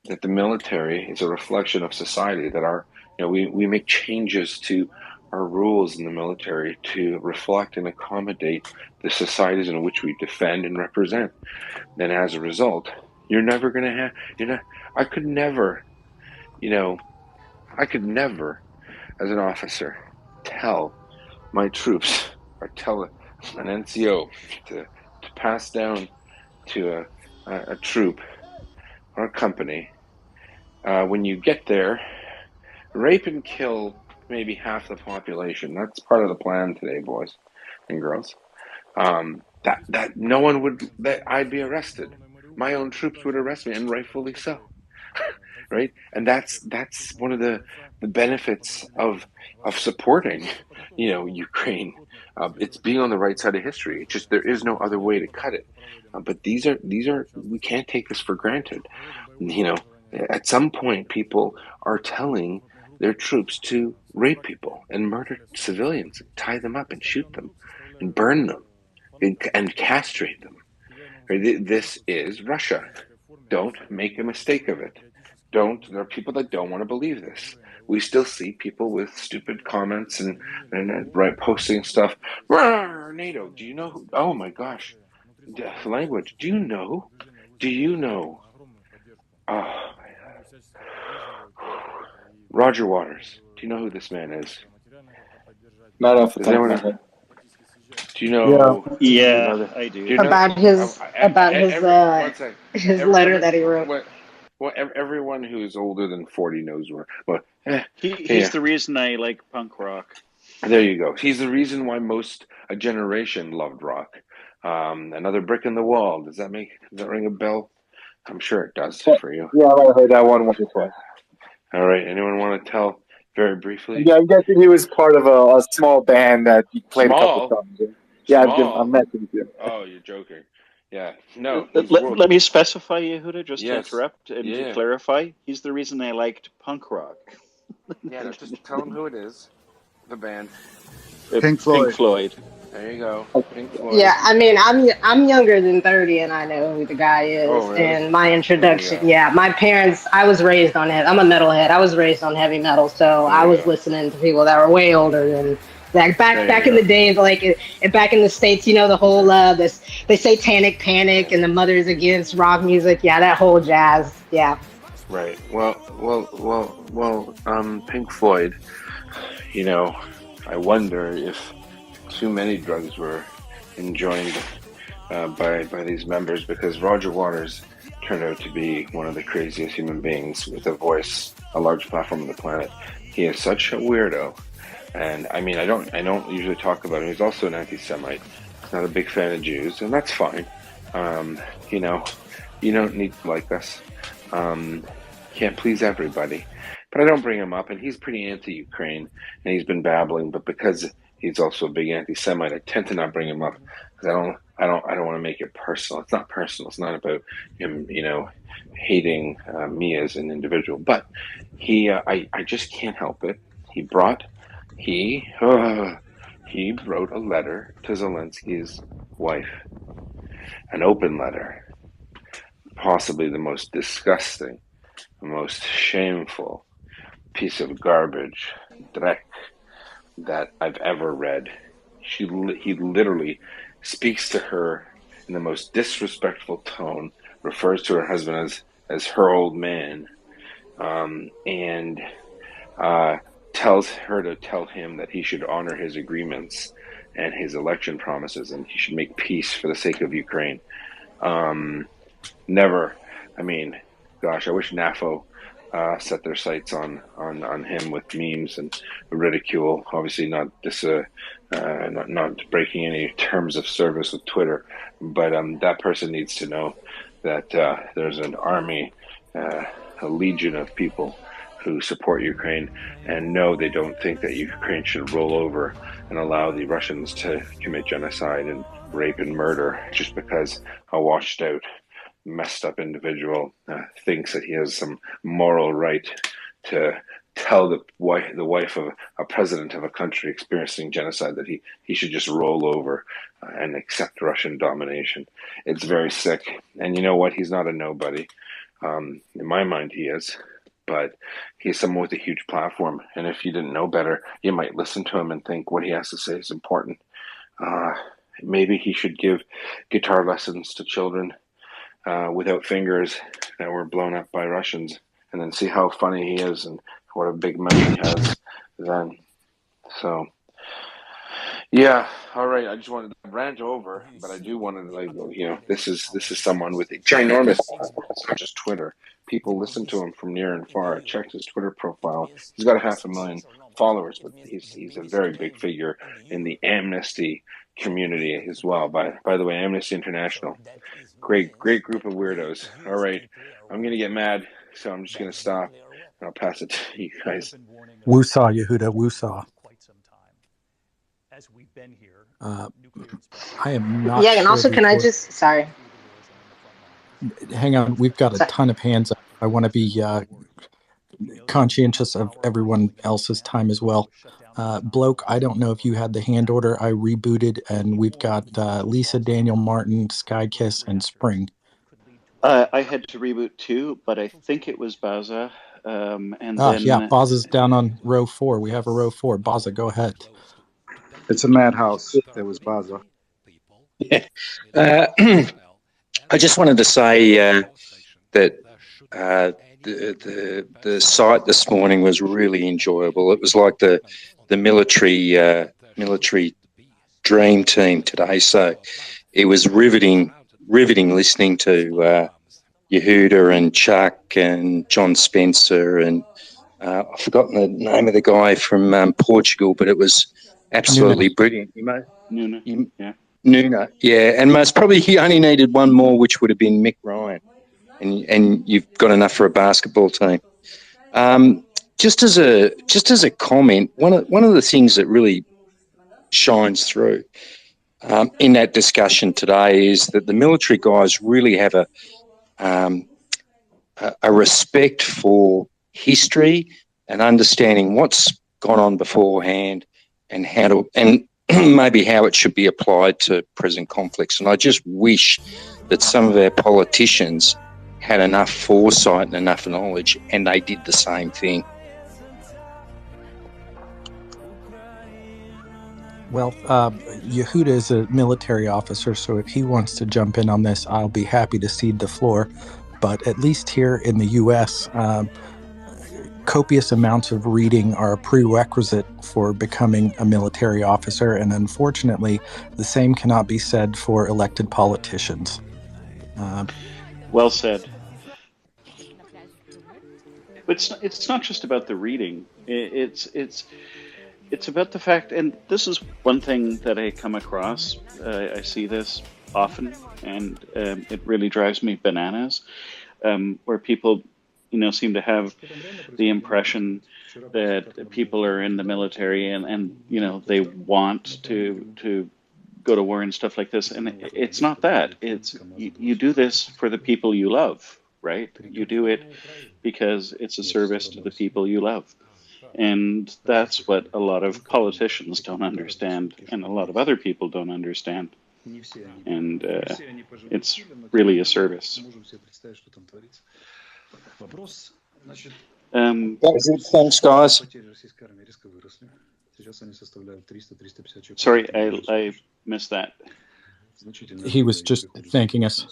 that the military is a reflection of society, that we make changes to our rules in the military to reflect and accommodate the societies in which we defend and represent. Then as a result, you're never going to have, I could never as an officer, tell my troops or tell an NCO to pass down to a troop or a company, when you get there, rape and kill maybe half the population. That's part of the plan today, boys and girls. That no one would, that I'd be arrested. My own troops would arrest me, and rightfully so. Right? And that's one of the benefits of supporting, Ukraine. It's being on the right side of history. It's just there is no other way to cut it. But these are we can't take this for granted. At some point, people are telling their troops to rape people and murder civilians, tie them up and shoot them, and burn them, and castrate them. Right? This is Russia. Don't make a mistake of it. There are people that don't want to believe this. We still see people with stupid comments and right posting stuff. NATO, do you know? Oh my gosh, language. Do you know? Do you know? Oh, Roger Waters. Do you know who this man is? Not off the Does top of anyone? my head. Do you know? Yeah, I do. Do you know? About his One second. his letter that he wrote. Everyone who's older than 40 knows where. He's the reason I like punk rock. There you go. He's the reason why a generation loved rock. Another brick in the wall. Does that ring a bell? I'm sure it does for you. Yeah, I heard that one once or twice. All right. Anyone want to tell very briefly? Yeah, I'm guessing he was part of a small band that he played a couple times. Yeah, I'm messing with you. Oh, you're joking. Yeah. No. Let me specify, Yehuda, just to Yes. interrupt and Yeah. to clarify. He's the reason I liked punk rock. Yeah, just tell him who it is. The band. Pink Floyd. Pink Floyd. There you go. Pink Floyd. Yeah, I mean, I'm younger than 30, and I know who the guy is. Oh, really? And my introduction, Yeah. my parents, I was raised on it. I'm a metalhead. I was raised on heavy metal, so I was listening to people that were way older than. Like back in the days, back in the States, the whole the satanic panic and the Mothers Against rock music, that whole jazz, Right. Well. Pink Floyd. I wonder if too many drugs were enjoined by these members, because Roger Waters turned out to be one of the craziest human beings with a voice, a large platform on the planet. He is such a weirdo. And I mean, I don't usually talk about him. He's also an anti-Semite. He's not a big fan of Jews, and that's fine. You don't need to like us. Can't please everybody. But I don't bring him up, and he's pretty anti-Ukraine, and he's been babbling. But because he's also a big anti-Semite, I tend to not bring him up, because I don't want to make it personal. It's not personal. It's not about him, hating me as an individual. But I just can't help it. He wrote a letter to Zelensky's wife, an open letter, possibly the most disgusting, the most shameful piece of garbage, dreck, that I've ever read. He literally speaks to her in the most disrespectful tone, refers to her husband as her old man, and tells her to tell him that he should honor his agreements and his election promises, and he should make peace for the sake of Ukraine. Never. I mean, gosh, I wish NAFO set their sights on him with memes and ridicule. Obviously, not breaking any terms of service with Twitter, but that person needs to know that there's an army, a legion of people who support Ukraine, and no, they don't think that Ukraine should roll over and allow the Russians to commit genocide and rape and murder just because a washed out, messed up individual thinks that he has some moral right to tell the wife of a president of a country experiencing genocide that he should just roll over and accept Russian domination. It's very sick. And you know what? He's not a nobody. In my mind, he is. But he's someone with a huge platform. And if you didn't know better, you might listen to him and think what he has to say is important. Maybe he should give guitar lessons to children without fingers that were blown up by Russians, and then see how funny he is and what a big mouth he has. then. So, yeah, all right. I just wanted to rant over, but I do want to this is someone with a ginormous, it's not just Twitter. People listen to him from near and far. I checked his Twitter profile. He's got 500,000 followers, but he's a very big figure in the Amnesty community as well. By the way, Amnesty International, great group of weirdos. All right, I'm gonna get mad, so I'm just gonna stop and I'll pass it to you guys. Woosah, Yehuda, woosah. I am not Yeah, and sure also, the can I order. just, sorry. Hang on, we've got a Sorry. ton of hands up. I want to be conscientious of everyone else's time as well. Bloke, I don't know if you had the hand order. I rebooted, and we've got Lisa, Daniel, Martin, Skykiss, and Spring. I had to reboot too, but I think it was Baza. And then Yeah, Baza's down on row 4. We have a row 4. Baza, go ahead. It's a madhouse. It was Baza. Yeah. I just wanted to say that the site this morning was really enjoyable. It was like the military dream team today. So it was riveting listening to Yehuda and Chuck and John Spencer and I've forgotten the name of the guy from Portugal, but it was absolutely brilliant. Nuna. Yeah. Nuna, yeah, and most probably he only needed one more, which would have been Mick Ryan, and you've got enough for a basketball team. Just as a comment, one of the things that really shines through in that discussion today is that the military guys really have a respect for history and understanding what's gone on beforehand and maybe how it should be applied to present conflicts. And I just wish that some of our politicians had enough foresight and enough knowledge, and they did the same thing. Well, Yehuda is a military officer, so if he wants to jump in on this, I'll be happy to cede the floor. But at least here in the U.S., copious amounts of reading are a prerequisite for becoming a military officer, and unfortunately, the same cannot be said for elected politicians. Well said. But it's not just about the reading. It's about the fact, and this is one thing that I come across. I see this often, and it really drives me bananas, where people seem to have the impression that people are in the military and they want to go to war and stuff like this. And it's not that. It's you do this for the people you love, right? You do it because it's a service to the people you love. And that's what a lot of politicians don't understand, and a lot of other people don't understand. And it's really a service. Thanks, guys. Sorry, I missed that. He was just thanking us.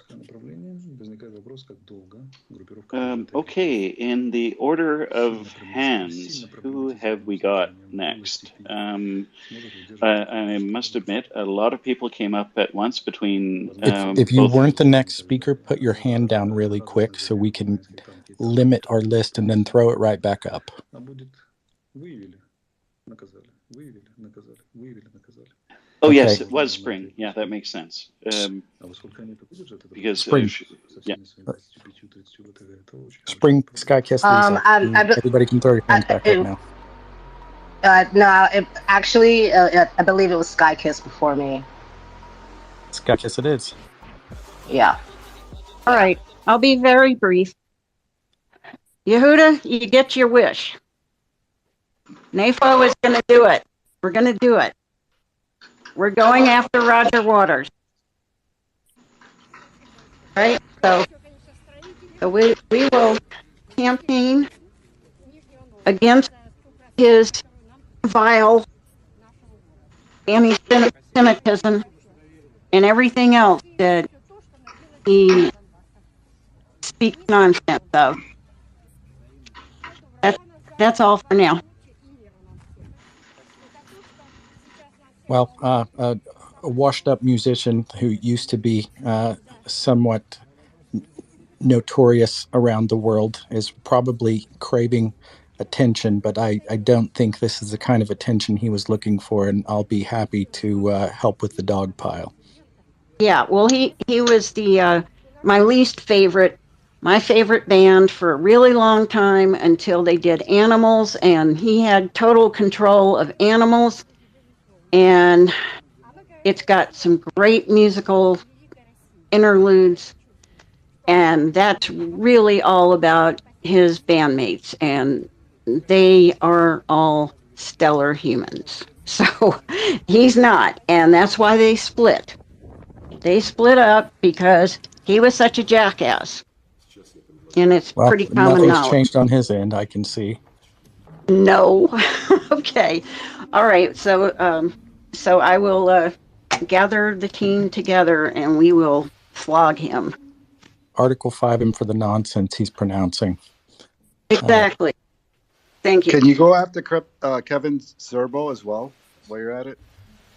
Okay, in the order of hands, who have we got next? I must admit, a lot of people came up at once between... If you weren't the next speaker, put your hand down really quick so we can limit our list and then throw it right back up. Oh, okay. Yes, it was Spring. Yeah, that makes sense. Because Spring. Yeah. Spring, Skykiss, Lisa. Everybody can throw your hands back up now. No, actually, I believe it was Skykiss before me. Skykiss it is. Yeah. All right, I'll be very brief. Yehuda, you get your wish. NAFO is going to do it. We're going to do it. We're going after Roger Waters. Right? So we will campaign against his vile anti-Semitism and everything else that he speaks nonsense of. That's all for now. Well, a washed-up musician who used to be somewhat notorious around the world is probably craving attention, but I don't think this is the kind of attention he was looking for, and I'll be happy to help with the dog pile. Yeah, well, he was the my least favorite, my favorite band for a really long time until they did Animals, and he had total control of Animals, and it's got some great musical interludes, and that's really all about his bandmates, and they are all stellar humans. So he's not, and that's why they split. They split up because he was such a jackass. And it's Well, pretty common nothing's knowledge. changed on his end, I can see. No. Okay. All right. So I will gather the team together and we will flog him. Article 5 him for the nonsense he's pronouncing. Exactly. Thank you. Can you go after Kevin Zerbo as well while you're at it?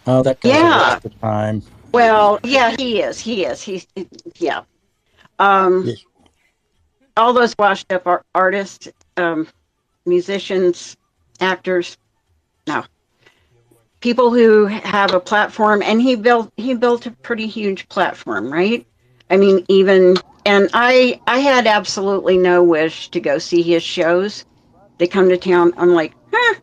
Oh, that guy's a waste of time. Well, yeah, he is. He's yeah. All those washed up artists, musicians, actors, no. People who have a platform, and he built a pretty huge platform, right? I mean, and I had absolutely no wish to go see his shows. They come to town, I'm like, huh.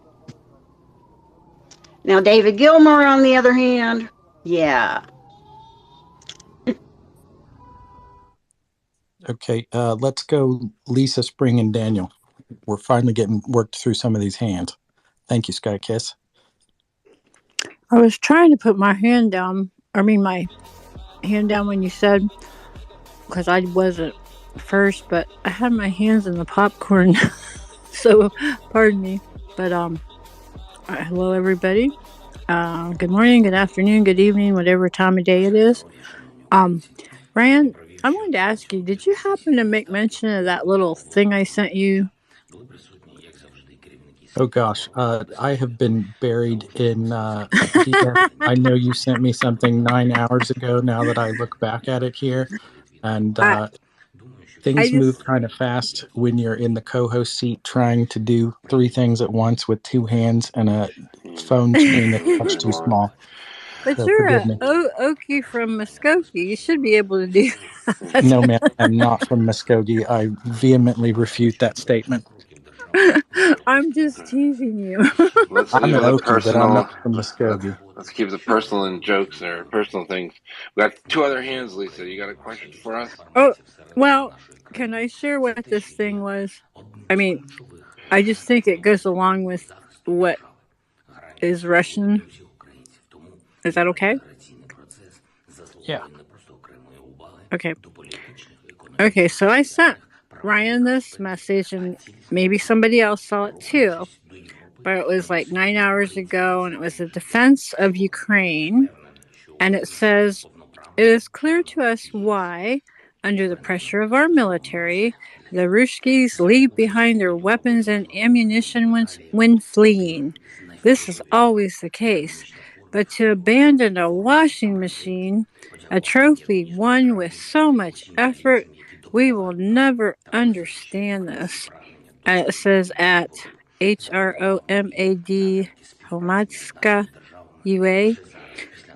Now David Gilmour, on the other hand, yeah. Okay, let's go Lisa, Spring, and Daniel. We're finally getting worked through some of these hands. Thank you, Sky Kiss. I was trying to put my hand down when you said, because I wasn't first, but I had my hands in the popcorn. So, pardon me. But, hello, everybody. Good morning, good afternoon, good evening, whatever time of day it is. Ryan, I wanted to ask you, did you happen to make mention of that little thing I sent you? Oh gosh, I have been buried in DS. I know you sent me something 9 hours ago now that I look back at it here, and things move kind of fast when you're in the co-host seat trying to do 3 things at once with 2 hands and a phone screen that's much too small. But So you're forgive me. Okie from Muskogee. You should be able to do that. No, ma'am, I'm not from Muskogee. I vehemently refute that statement. I'm just teasing you. Let's I'm leave an the Okie, but I'm personal. not from Muskogee. Let's keep the personal and jokes or personal things. We got 2 other hands, Lisa. You got a question for us? Oh, well, can I share what this thing was? I mean, I just think it goes along with what is Russian. Is that okay? Yeah. Okay, so I sent Ryan this message, and maybe somebody else saw it too. But it was like 9 hours ago, and it was the defense of Ukraine. And it says, it is clear to us why, under the pressure of our military, the Ruskies leave behind their weapons and ammunition when fleeing. This is always the case. But to abandon a washing machine, a trophy won with so much effort, we will never understand this. And it says at HROMAD Homatska UA.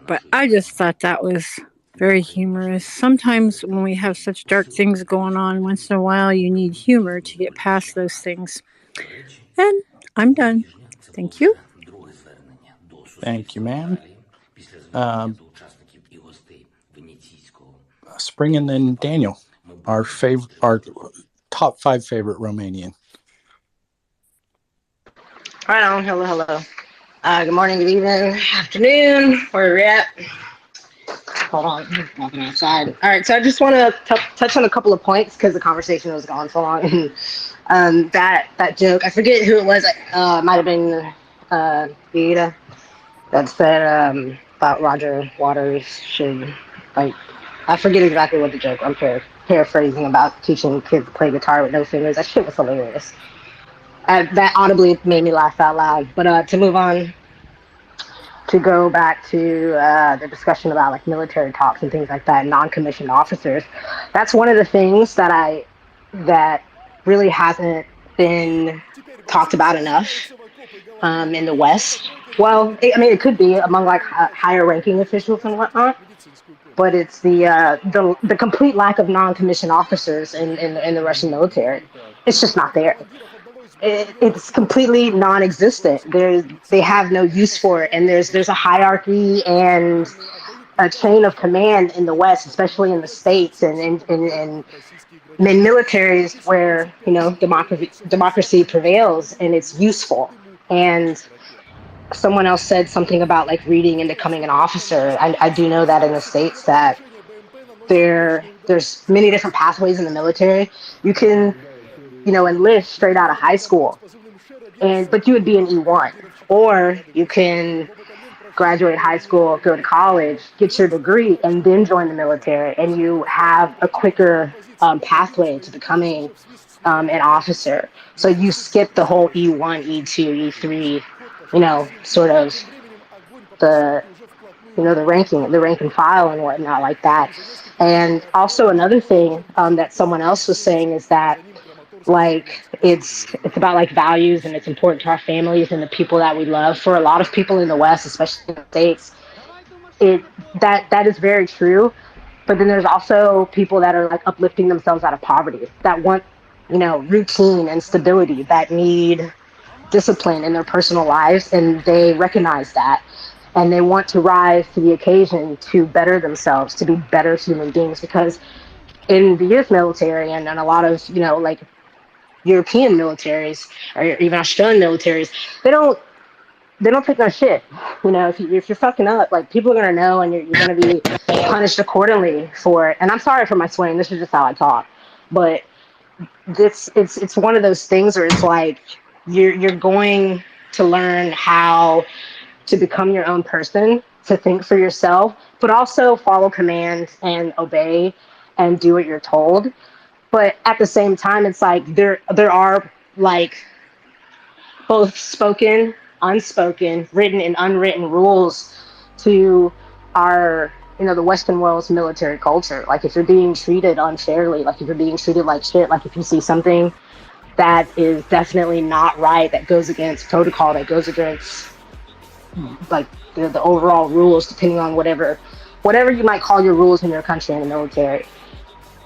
But I just thought that was very humorous. Sometimes when we have such dark things going on, once in a while you need humor to get past those things. And I'm done. Thank you. Thank you, ma'am. Spring and then Daniel, our top 5 favorite Romanian. Right on. Hello. Good morning, good evening, afternoon, where we're at. Hold on, I'm walking outside. All right, so I just want to touch on a couple of points because the conversation was gone so long. That joke, I forget who it was. It might have been Vita that said about Roger Waters should, like, I forget exactly what the joke. I'm paraphrasing about teaching kids to play guitar with no fingers. That shit was hilarious. That audibly made me laugh out loud. But to move on, to go back to the discussion about like military talks and things like that, non-commissioned officers, that's one of the things that really hasn't been talked about enough in the West. Well, it could be among like higher-ranking officials and whatnot, but it's the complete lack of non-commissioned officers in the Russian military. It's just not there. It's completely non-existent. They have no use for it, and there's a hierarchy and a chain of command in the West, especially in the States and in militaries where democracy prevails and it's useful. And someone else said something about like reading and becoming an officer. I do know that in the States that there's many different pathways in the military. You can enlist straight out of high school, but you would be an E1, or you can graduate high school, go to college, get your degree, and then join the military, and you have a quicker pathway to becoming an officer. So you skip the whole E1, E2, E3, sort of the the rank and file and whatnot like that. And also another thing that someone else was saying is that like it's about like values, and it's important to our families and the people that we love. For a lot of people in the West, especially in the States, that is very true. But then there's also people that are like uplifting themselves out of poverty, that want routine and stability, that need discipline in their personal lives, and they recognize that, and they want to rise to the occasion to better themselves, to be better human beings. Because in the US military and a lot of like European militaries or even Australian militaries, they don't take no shit. If you're fucking up, like people are gonna know, and you're gonna be punished accordingly for it. And I'm sorry for my swearing. This is just how I talk. But it's one of those things where it's like you're going to learn how to become your own person, to think for yourself, but also follow commands and obey and do what you're told. But at the same time, it's like there are like both spoken, unspoken, written and unwritten rules to our the Western world's military culture. Like if you're being treated unfairly, like if you're being treated like shit, like if you see something that is definitely not right, that goes against protocol, that goes against like the overall rules, depending on whatever you might call your rules in your country in the military,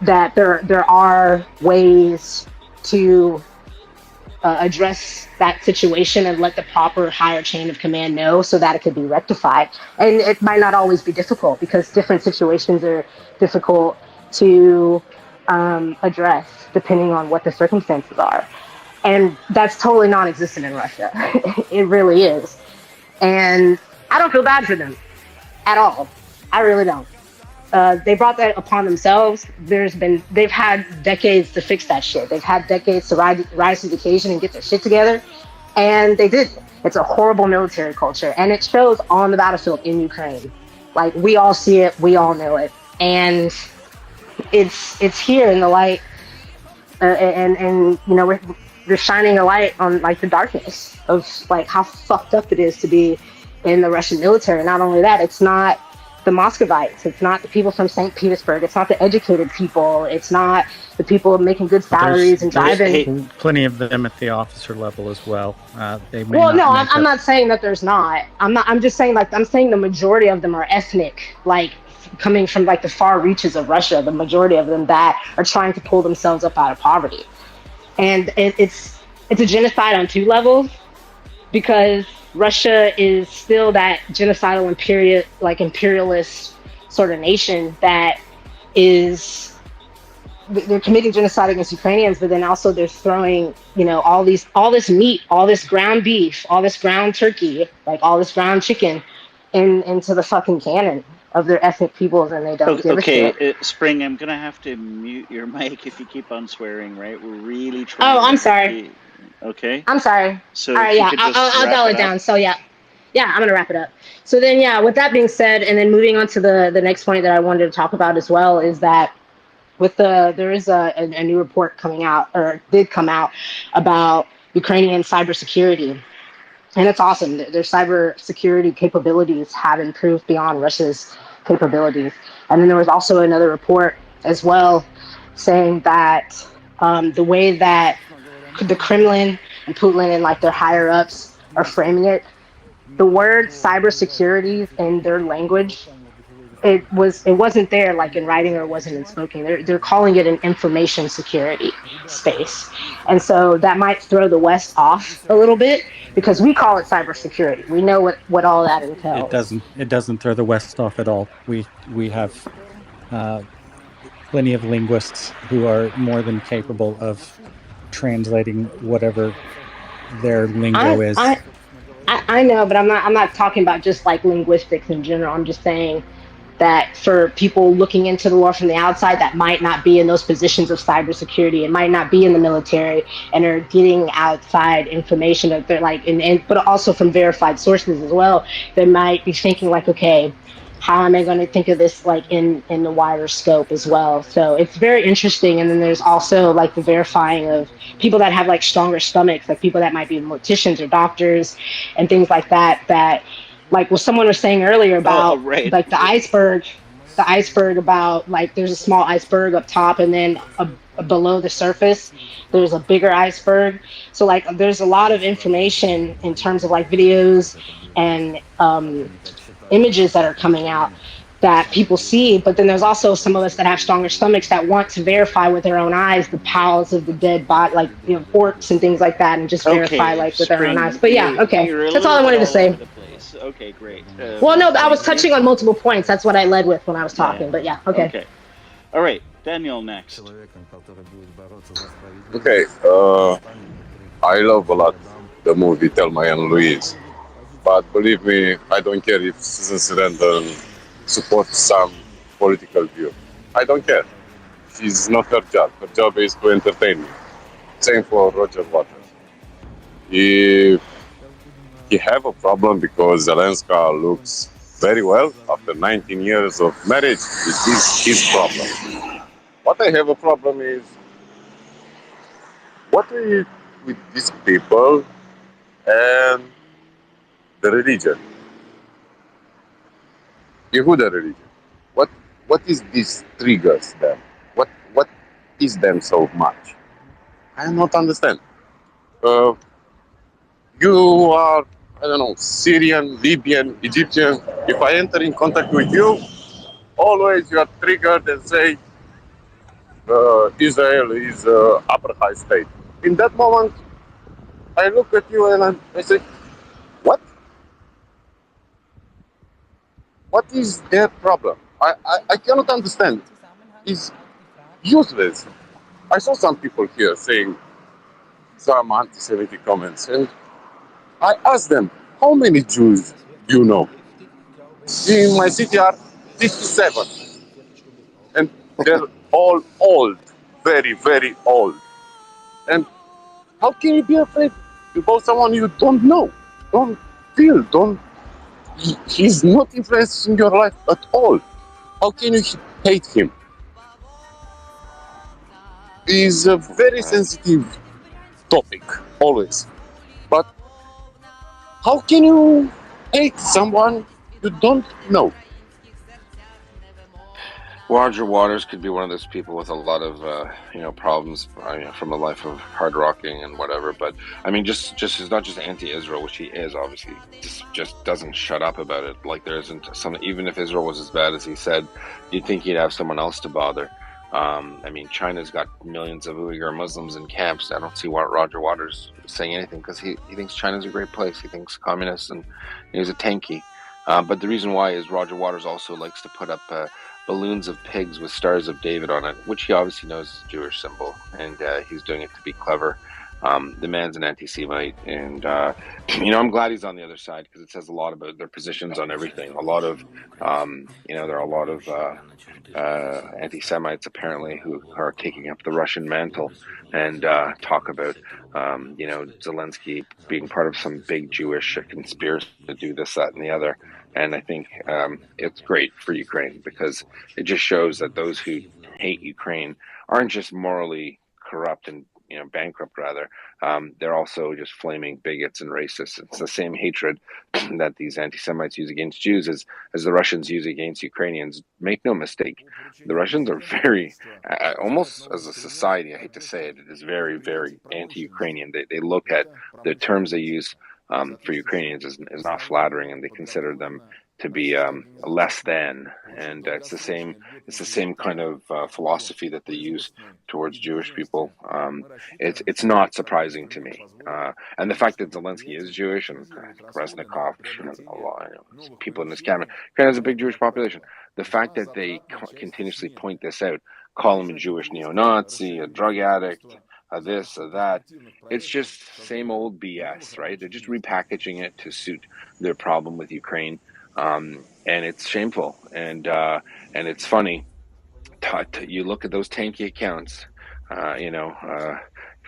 that there are ways to address that situation and let the proper higher chain of command know, so that it could be rectified. And it might not always be difficult, because different situations are difficult to address depending on what the circumstances are. And that's totally non-existent in Russia. It really is. And I don't feel bad for them at all. I really don't. They brought that upon themselves. They've had decades to fix that shit. They've had decades to rise to the occasion and get their shit together, and they did. It's a horrible military culture, and it shows on the battlefield in Ukraine. Like we all see it, we all know it, and it's here in the light, and we're shining a light on like the darkness of like how fucked up it is to be in the Russian military. Not only that, it's not the Muscovites, it's not the people from St. Petersburg, it's not the educated people, it's not the people making good salaries and driving. Plenty of them at the officer level as well. I'm not saying that there's not. I'm just saying the majority of them are ethnic, like coming from like the far reaches of Russia. The majority of them that are trying to pull themselves up out of poverty, and it's a genocide on two levels, because Russia is still that genocidal imperialist sort of nation that is, they're committing genocide against Ukrainians, but then also they're throwing, all this meat, all this ground beef, all this ground turkey, like all this ground chicken into the fucking cannon of their ethnic peoples, and they don't give a shit. Spring, I'm gonna have to mute your mic if you keep on swearing, right? We're really trying. Oh, I'm sorry. Okay. I'm sorry. So all right, yeah, I'll dial it down. So yeah, I'm gonna wrap it up. So then, yeah, with that being said, and then moving on to the next point that I wanted to talk about as well, is that there is a new report coming out, or did come out, about Ukrainian cybersecurity, and it's awesome. Their cyber security capabilities have improved beyond Russia's capabilities. And then there was also another report as well saying that the way that the Kremlin and Putin and like their higher ups are framing it, the word cybersecurity in their language, it wasn't there like in writing or it wasn't in spoken. They're calling it an information security space, and so that might throw the West off a little bit because we call it cybersecurity. We know what all that It entails. doesn't. It doesn't throw the West off at all. We have uh, plenty of linguists who are more than capable of translating whatever their lingo I is. I I know, but I'm not talking about just like linguistics in general. I'm just saying that for people looking into the war from the outside that might not be in those positions of cybersecurity, it might not be in the military, and are getting outside information that they're like, and but also from verified sources as well, they might be thinking like, okay, how am I going to think of this like in the wider scope as well? So it's very interesting. And then there's also like the verifying of people that have like stronger stomachs, like people that might be morticians or doctors and things like that. That like what someone was saying earlier Oh, about right. like the iceberg about like there's a small iceberg up top and then below the surface there's a bigger iceberg. So like there's a lot of information in terms of like videos and images that are coming out that people see, but then there's also some of us that have stronger stomachs that want to verify with their own eyes the piles of the dead body, like orcs and things like that, and just verify Okay, like with their own eyes. Spring, But yeah, okay, you're a that's all little I bit wanted to all over say. the place. Okay, great. Well, no, I was Thank you. touching on multiple points. That's what I led with when I was Yeah. talking. But yeah, okay. Okay. All right, Daniel next. Okay, I love a lot the movie Thelma and Louise, but believe me, I don't care if Susan Sarandon supports some political view. I don't care. She's not her job. Her job is to entertain me. Same for Roger Waters. If he have a problem because Zelenska looks very well after 19 years of marriage, it is his problem. What I have a problem is what we with these people and the religion. Yehuda religion. What is this triggers them? What is them so much? I do not understand. Uh, you are, I don't know, Syrian, Libyan, Egyptian. If I enter in contact with you, always you are triggered and say Israel is apartheid state. In that moment, I look at you and I say, what? What is their problem? I cannot understand. It's useless. I saw some people here saying some anti-Semitic comments, and I asked them, how many Jews do you know? In my city are 57, and they're all old, very, very old. And how can you be afraid about someone you don't know, don't feel, don't? He's not influencing your life at all. How can you hate him? Is a very sensitive topic, always. But how can you hate someone you don't know? Roger Waters could be one of those people with a lot of problems from a life of hard rocking and whatever. But I mean, just he's not just anti-Israel, which he is obviously. Just doesn't shut up about it. Like there isn't some. Even if Israel was as bad as he said, you'd think he'd have someone else to bother. I mean, China's got millions of Uyghur Muslims in camps. I don't see why Roger Waters is saying anything because he thinks China's a great place. He thinks communists and he's a tanky. But the reason why is Roger Waters also likes to put up balloons of pigs with stars of David on it, which he obviously knows is a Jewish symbol, and he's doing it to be clever. The man's an anti-Semite, and I'm glad he's on the other side because it says a lot about their positions on everything. A lot of, there are a lot of anti-Semites apparently who are taking up the Russian mantle and talk about, Zelensky being part of some big Jewish conspiracy to do this, that, and the other. And I think it's great for Ukraine because it just shows that those who hate Ukraine aren't just morally corrupt and bankrupt rather. They're also just flaming bigots and racists. It's the same hatred that these anti-Semites use against Jews as the Russians use against Ukrainians. Make no mistake, the Russians are very, almost as a society, I hate to say it, it is very, very anti-Ukrainian. They look at the terms they use for Ukrainians is not flattering, and they consider them to be less than, and it's the same kind of philosophy that they use towards Jewish people. It's not surprising to me, and the fact that Zelensky is Jewish and Reznikov, people in this cabinet, Ukraine has a big Jewish population. The fact that they continuously point this out, call him a Jewish neo-Nazi, a drug addict, this or that, it's just same old BS, right? They're just repackaging it to suit their problem with Ukraine. And it's shameful, and it's funny. You look at those tanky accounts.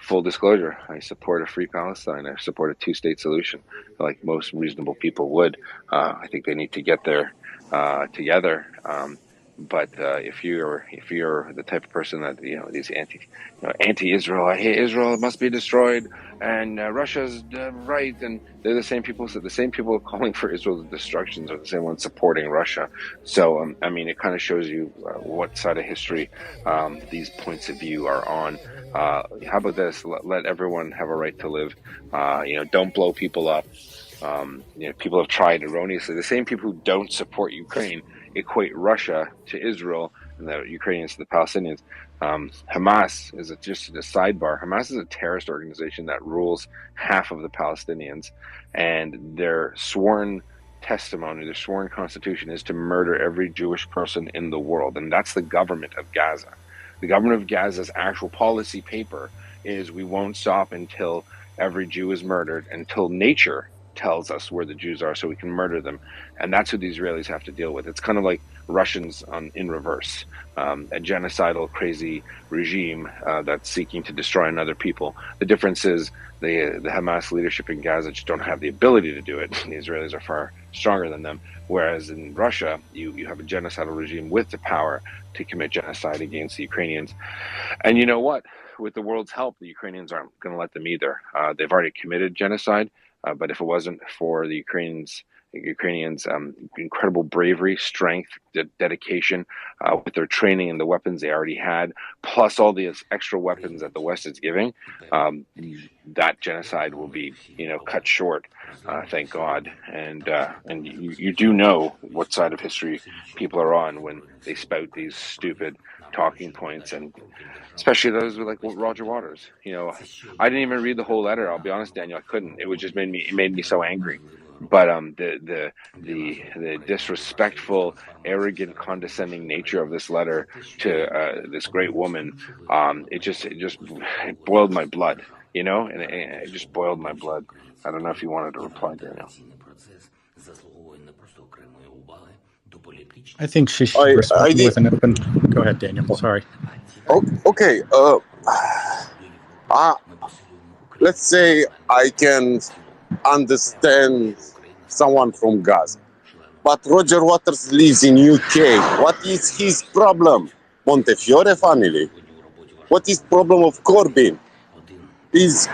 Full disclosure: I support a free Palestine. I support a two-state solution, like most reasonable people would. I think they need to get there together. But if you're the type of person that these anti-Israel, I hate Israel, it must be destroyed, and Russia's right, and they're the same people. So the same people calling for Israel's destructions are the same ones supporting Russia. So it kind of shows you what side of history these points of view are on. How about this? Let everyone have a right to live. Don't blow people up. People have tried erroneously. The same people who don't support Ukraine equate Russia to Israel and the Ukrainians to the Palestinians. Hamas is just a sidebar. Hamas is a terrorist organization that rules half of the Palestinians, and their sworn testimony, their sworn constitution is to murder every Jewish person in the world, and that's the government of Gaza. The government of Gaza's actual policy paper is we won't stop until every Jew is murdered, until nature tells us where the Jews are so we can murder them. And that's who the Israelis have to deal with. It's kind of like Russians in reverse, a genocidal, crazy regime that's seeking to destroy another people. The difference is the Hamas leadership in Gaza just don't have the ability to do it. The Israelis are far stronger than them. Whereas in Russia, you have a genocidal regime with the power to commit genocide against the Ukrainians. And you know what? With the world's help, the Ukrainians aren't going to let them either. They've already committed genocide. But if it wasn't for the Ukrainians' incredible bravery, strength, dedication, with their training and the weapons they already had, plus all these extra weapons that the West is giving, that genocide will be, cut short. Thank God. And you do know what side of history people are on when they spout these stupid talking points, and especially those with like Roger Waters. I didn't even read the whole letter. I'll be honest, Daniel, I couldn't. It made me so angry. But the disrespectful, arrogant, condescending nature of this letter to this great woman, it boiled my blood. And it just boiled my blood. I don't know if you wanted to reply, Daniel. I think she should respond with an open. Go ahead, Daniel. Sorry. Okay. Let's say I can understand someone from Gaza, but Roger Waters lives in UK. What is his problem? Montefiore family. What is problem of Corbyn? He's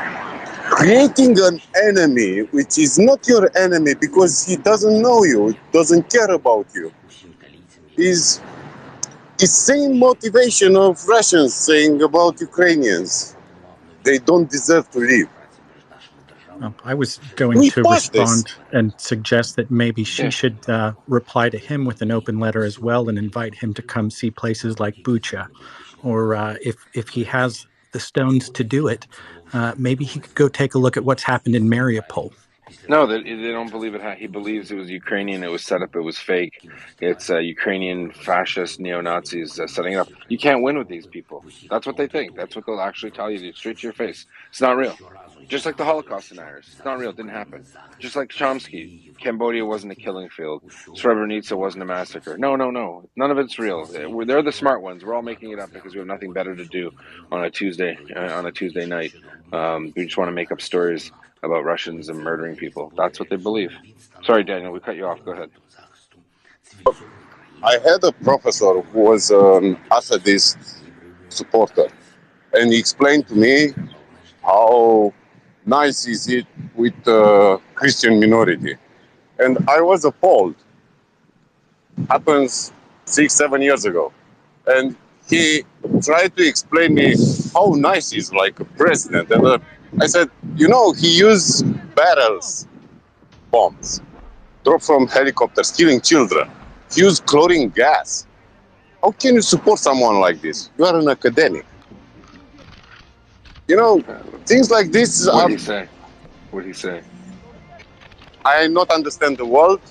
creating an enemy which is not your enemy because he doesn't know you, doesn't care about you. Is the same motivation of Russians saying about Ukrainians. They don't deserve to live. I was going to respond and suggest that maybe she should reply to him with an open letter as well and invite him to come see places like Bucha. Or if he has the stones to do it, maybe he could go take a look at what's happened in Mariupol. No, they don't believe it. He believes it was Ukrainian. It was set up. It was fake. It's Ukrainian fascist neo-Nazis setting it up. You can't win with these people. That's what they think. That's what they'll actually tell you straight to your face. It's not real. Just like the Holocaust deniers. It's not real. It didn't happen. Just like Chomsky. Cambodia wasn't a killing field. Srebrenica wasn't a massacre. No. None of it's real. They're the smart ones. We're all making it up because we have nothing better to do on a Tuesday night. We just want to make up stories about Russians and murdering people. That's what they believe. Sorry, Daniel, we cut you off. Go ahead. I had a professor who was an Assadist supporter, and he explained to me how nice is it with Christian minority. And I was appalled. Happens 6-7 years ago. And he tried to explain me how nice he's like a president. And I said, he used barrels, bombs, dropped from helicopters, killing children. He used chlorine gas. How can you support someone like this? You are an academic. Things like this What are... did he say? What did he say? I not understand the world.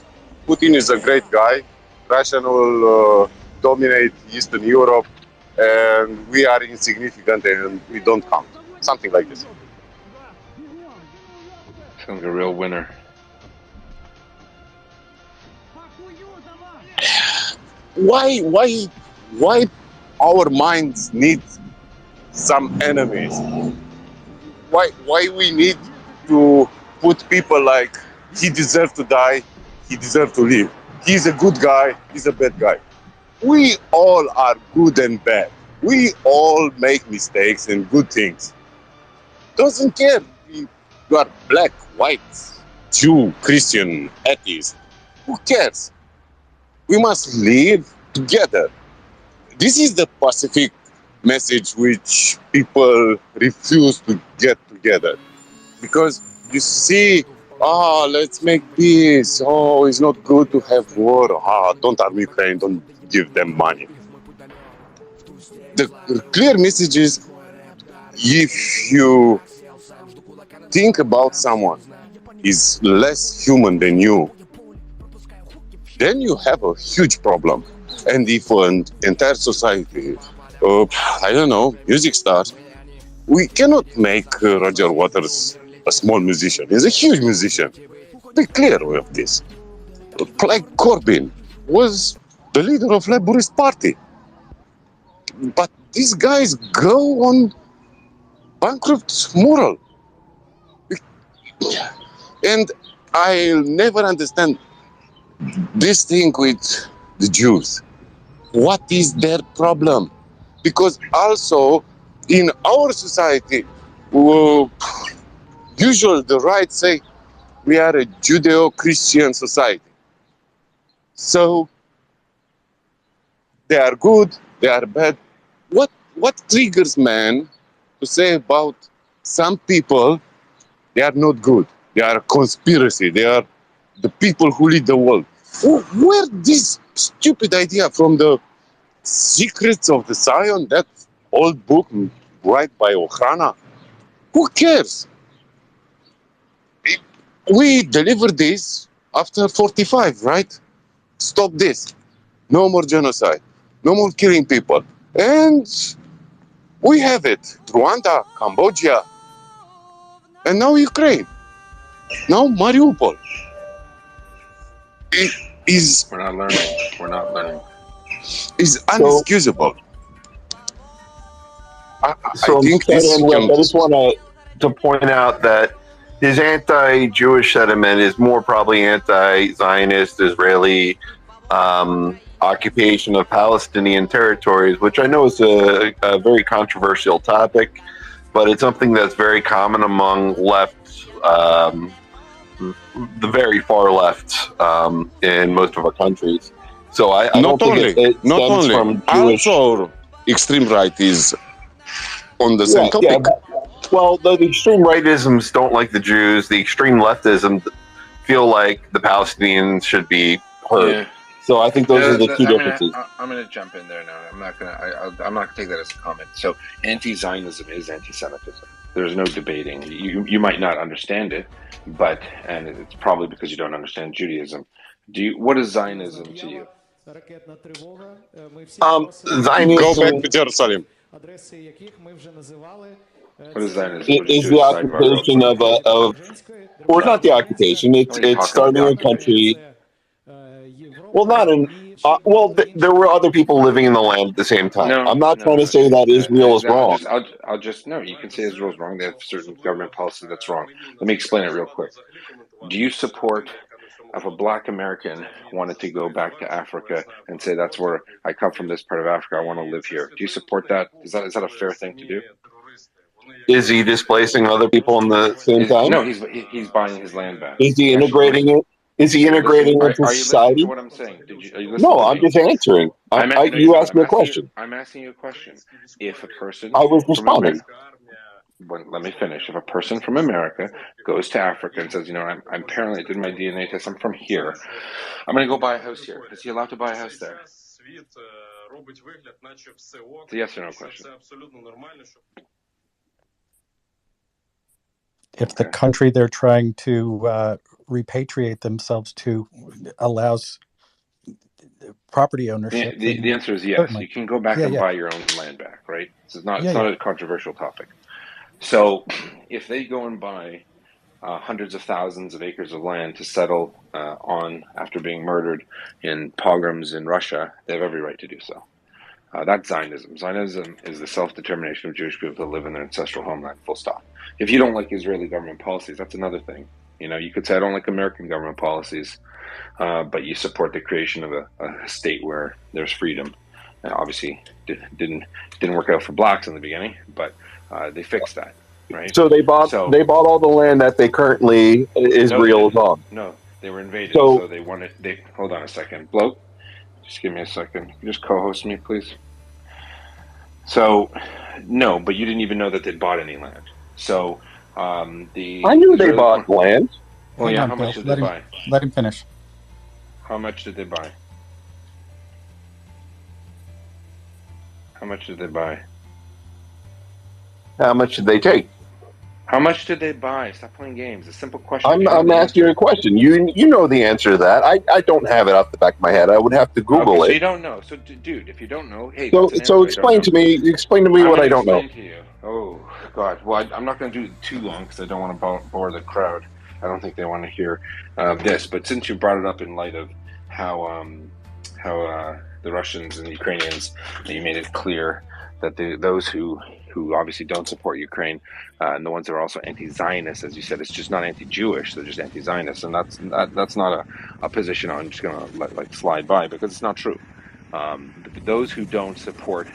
Putin is a great guy. Russia will dominate Eastern Europe, and we are insignificant and we don't count. Something like this. Sounds like a real winner. Why our minds need some enemies? Why we need to put people like he deserves to die, he deserves to live. He's a good guy, he's a bad guy. We all are good and bad. We all make mistakes and good things. Doesn't care if you are black, white, Jew, Christian, atheist. Who cares? We must live together. This is the Pacific message which people refuse to get together. Because you see, let's make peace. Oh, it's not good to have war. Don't arm Ukraine, don't give them money. The clear message is, if you think about someone is less human than you, then you have a huge problem. And if an entire society, I don't know, music stars, we cannot make Roger Waters a small musician. He's a huge musician. Be clear of this. Like Corbyn was the leader of Labourist Party. But these guys go on bankrupt moral. And I'll never understand this thing with the Jews. What is their problem? Because also in our society, usually the right say we are a Judeo-Christian society. So they are good, they are bad. What triggers man to say about some people they are not good, they are a conspiracy, they are the people who lead the world? Where this stupid idea from the Secrets of the Zion, that old book written by Ochrana? Who cares? We delivered this after 45, right? Stop this. No more genocide. No more killing people. And we have it. Rwanda, Cambodia, and now Ukraine. Now Mariupol. It is... We're not learning. We're not learning. Is unexcusable. I think I this just want to point out that his anti-Jewish sentiment is more probably anti-Zionist Israeli occupation of Palestinian territories, which I know is a very controversial topic, but it's something that's very common among left, the very far left in most of our countries. So I don't think it stems from Jewish... Also, extreme right is on the same topic. Well, the extreme rightisms don't like the Jews. The extreme leftism feel like the Palestinians should be heard. Yeah. So I think those are the two differences. I'm going to jump in there now. I'm not going to take that as a comment. So anti-Zionism is anti-Semitism. There's no debating. You might not understand it, and it's probably because you don't understand Judaism. What is Zionism to you? Zionism, go back to Jerusalem. What is Zionism? Is the occupation of or not the occupation. It's starting a country. Well, not in. There were other people living in the land at the same time. I'm not trying to say that Israel is wrong. I'll just no. You can say Israel is wrong. They have certain government policy that's wrong. Let me explain it real quick. Do you support if a black American wanted to go back to Africa and say, that's where I come from, this part of Africa, I want to live here? Do you support that? Is that a fair thing to do? Is he displacing other people in the same time? No, he's buying his land back. Is he integrating it? Is he integrating into Are you listening to society? what I'm saying? Are you listening No, to I'm me? just answering. No, you're You not. asked me a question. I'm asking you a question. If a person I was from responding. America, let me finish. If a person from America goes to Africa and says, I'm apparently did my DNA test, I'm from here, I'm going to go buy a house here. Is he allowed to buy a house there? It's a yes or no question. If the country they're trying to repatriate themselves to allows property ownership, The answer is yes. certainly. You can go back and Yeah. buy your own land back, right? It's not a controversial topic. So if they go and buy hundreds of thousands of acres of land to settle on after being murdered in pogroms in Russia, they have every right to do so. That's Zionism. Zionism is the self-determination of Jewish people to live in their ancestral homeland, full stop. If you don't like Israeli government policies, that's another thing. You could say, I don't like American government policies, but you support the creation of a state where there's freedom. And obviously, didn't work out for blacks in the beginning, but they fixed that, right? So they bought all the land that they currently Israel is on. No, they were invaded, so they wanted. Hold on a second, bloke. Just give me a second. Can you just co-host me, please? So, no, but you didn't even know that they bought any land. So, I knew they bought land. Well, Hang yeah. on, How Bill. much did they buy? Let him finish. How much did they buy? How much did they buy? How much did they take? How much did they buy? Stop playing games. A simple question. I'm asking you a question. You know the answer to that. I don't have it off the back of my head. I would have to Google So it. you don't know. So, dude, if you don't know, hey, So explain to me. Explain to me what I don't know. To you. Oh God. Well, I'm not going to do it too long because I don't want to bore the crowd. I don't think they want to hear this. But since you brought it up in light of how the Russians and the Ukrainians, you made it clear that those who obviously don't support Ukraine and the ones that are also anti-Zionist, as you said, it's just not anti-Jewish; they're just anti-Zionist, and that's not a position I'm just going to let slide by because it's not true. Those who don't support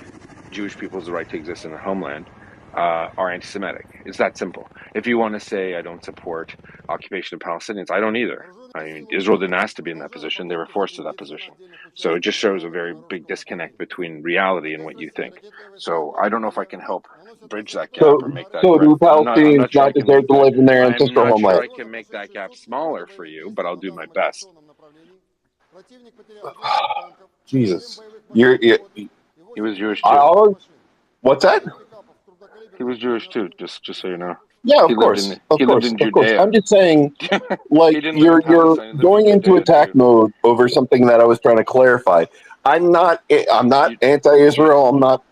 Jewish people's right to exist in their homeland are anti-Semitic. It's that simple. If you want to say I don't support occupation of Palestinians, I don't either. I mean, Israel didn't ask to be in that position; they were forced to that position. So it just shows a very big disconnect between reality and what you think. So I don't know if I can help bridge that gap or make that. So do Palestinians not deserve to live in their ancestral I'm not homeland? sure I can make that gap smaller for you, but I'll do my best. Jesus, he was Jewish too. What's that? He was Jewish too. Just so you know. Yeah, of course. He lived in Judea. I'm just saying, like you're going into attack mode over something that I was trying to clarify. I'm not anti-Israel. I'm not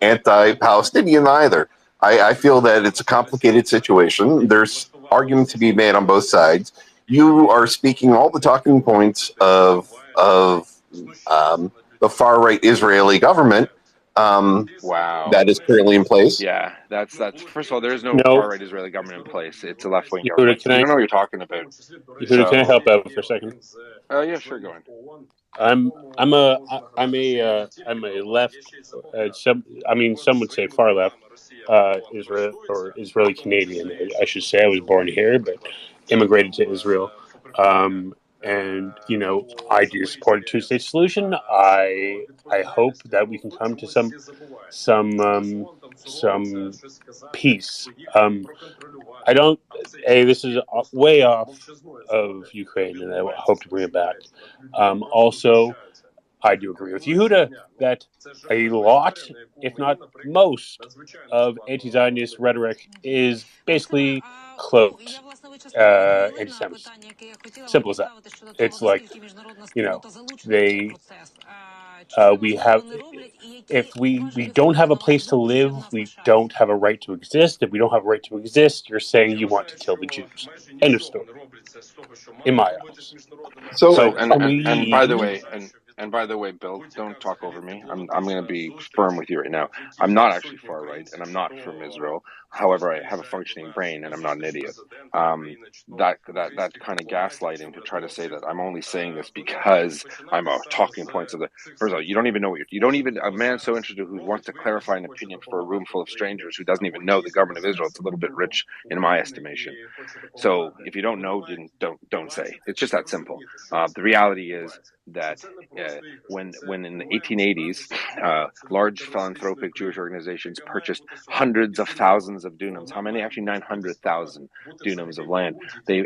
anti-Palestinian either. I feel that it's a complicated situation. There's arguments to be made on both sides. You are speaking all the talking points of the far right Israeli government. Wow, that is currently in place. Yeah, that's first of all, there is no far right Israeli government in place. It's a left wing Yehuda, government. So you don't know what you're talking about. Yehuda, can I help out for a second? Yeah, sure, go on. I'm a left. Some would say far left. Israel or Israeli Canadian. I should say I was born here, but immigrated to Israel. And I do support a two-state solution. I hope that we can come to some peace. I don't. This is way off of Ukraine, and I hope to bring it back. Also, I do agree with Yehuda that a lot, if not most, of anti-Zionist rhetoric is basically cloaked anti-Semitism. Simple as that. It's like, we have, if we don't have a place to live, we don't have a right to exist. If we don't have a right to exist, you're saying you want to kill the Jews. End of story. In my eyes. So and by the way, And by the way, Bill, don't talk over me. I'm going to be firm with you right now. I'm not actually far right, and I'm not from Israel. However, I have a functioning brain, and I'm not an idiot. That kind of gaslighting to try to say that I'm only saying this because I'm a talking points of the. First of all, you don't even know what you don't even a man so interested who wants to clarify an opinion for a room full of strangers who doesn't even know the government of Israel. It's a little bit rich in my estimation. So if you don't know, then don't say. It's just that simple. The reality is that when in the 1880s, large philanthropic Jewish organizations purchased hundreds of thousands of dunams. How many? Actually, 900,000 dunams of land. They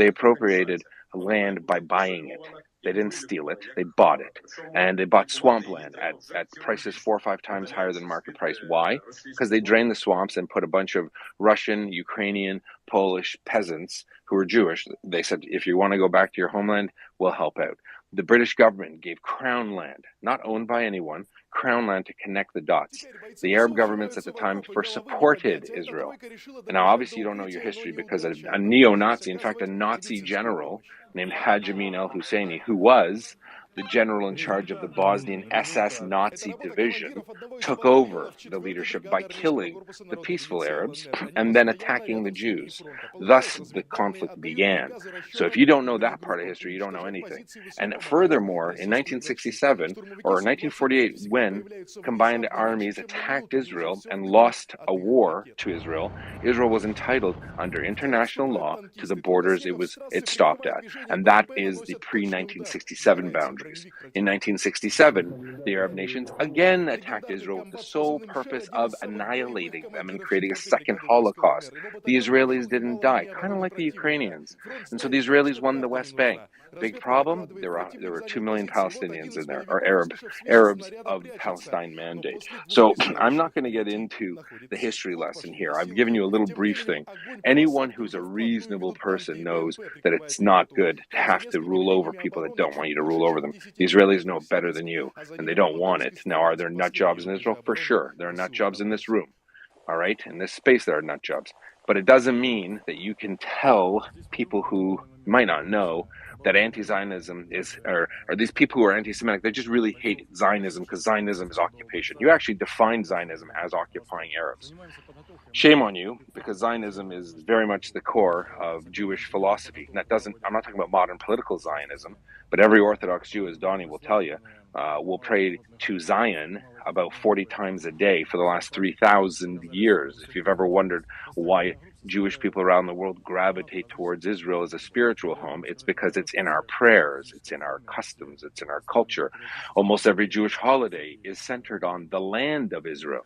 appropriated land by buying it. They didn't steal it. They bought it. And they bought swampland at prices 4 or 5 times higher than market price. Why? Because they drained the swamps and put a bunch of Russian, Ukrainian, Polish peasants who were Jewish. They said, if you want to go back to your homeland, we'll help out. The British government gave crown land, not owned by anyone, crown land to connect the dots. The Arab governments at the time first supported Israel. And now, obviously, you don't know your history because a neo-Nazi, in fact, a Nazi general named Haj Amin al-Husseini, who was the general in charge of the Bosnian SS Nazi division, took over the leadership by killing the peaceful Arabs and then attacking the Jews. Thus, the conflict began. So if you don't know that part of history, you don't know anything. And furthermore, in 1967 or 1948, when combined armies attacked Israel and lost a war to Israel, Israel was entitled under international law to the borders it stopped at. And that is the pre-1967 boundaries. In 1967, the Arab nations again attacked Israel with the sole purpose of annihilating them and creating a second Holocaust. The Israelis didn't die, kind of like the Ukrainians. And so the Israelis won the West Bank. Big problem, there were 2 million Palestinians in there, or Arabs of Palestine mandate. So I'm not going to get into the history lesson here. I've given you a little brief thing. Anyone who's a reasonable person knows that it's not good to have to rule over people that don't want you to rule over them. The Israelis know better than you, and they don't want it. Now, are there nut jobs in Israel? For sure. There are nut jobs in this room. All right? In this space, there are nut jobs. But it doesn't mean that you can tell people who might not know that anti-Zionism or these people who are anti-Semitic, they just really hate Zionism because Zionism is occupation. You actually define Zionism as occupying Arabs. Shame on you, because Zionism is very much the core of Jewish philosophy. And I'm not talking about modern political Zionism, but every Orthodox Jew, as Donnie will tell you, will pray to Zion about 40 times a day for the last 3,000 years. If you've ever wondered why Jewish people around the world gravitate towards Israel as a spiritual home, it's because it's in our prayers, it's in our customs, it's in our culture. Almost every Jewish holiday is centered on the land of Israel.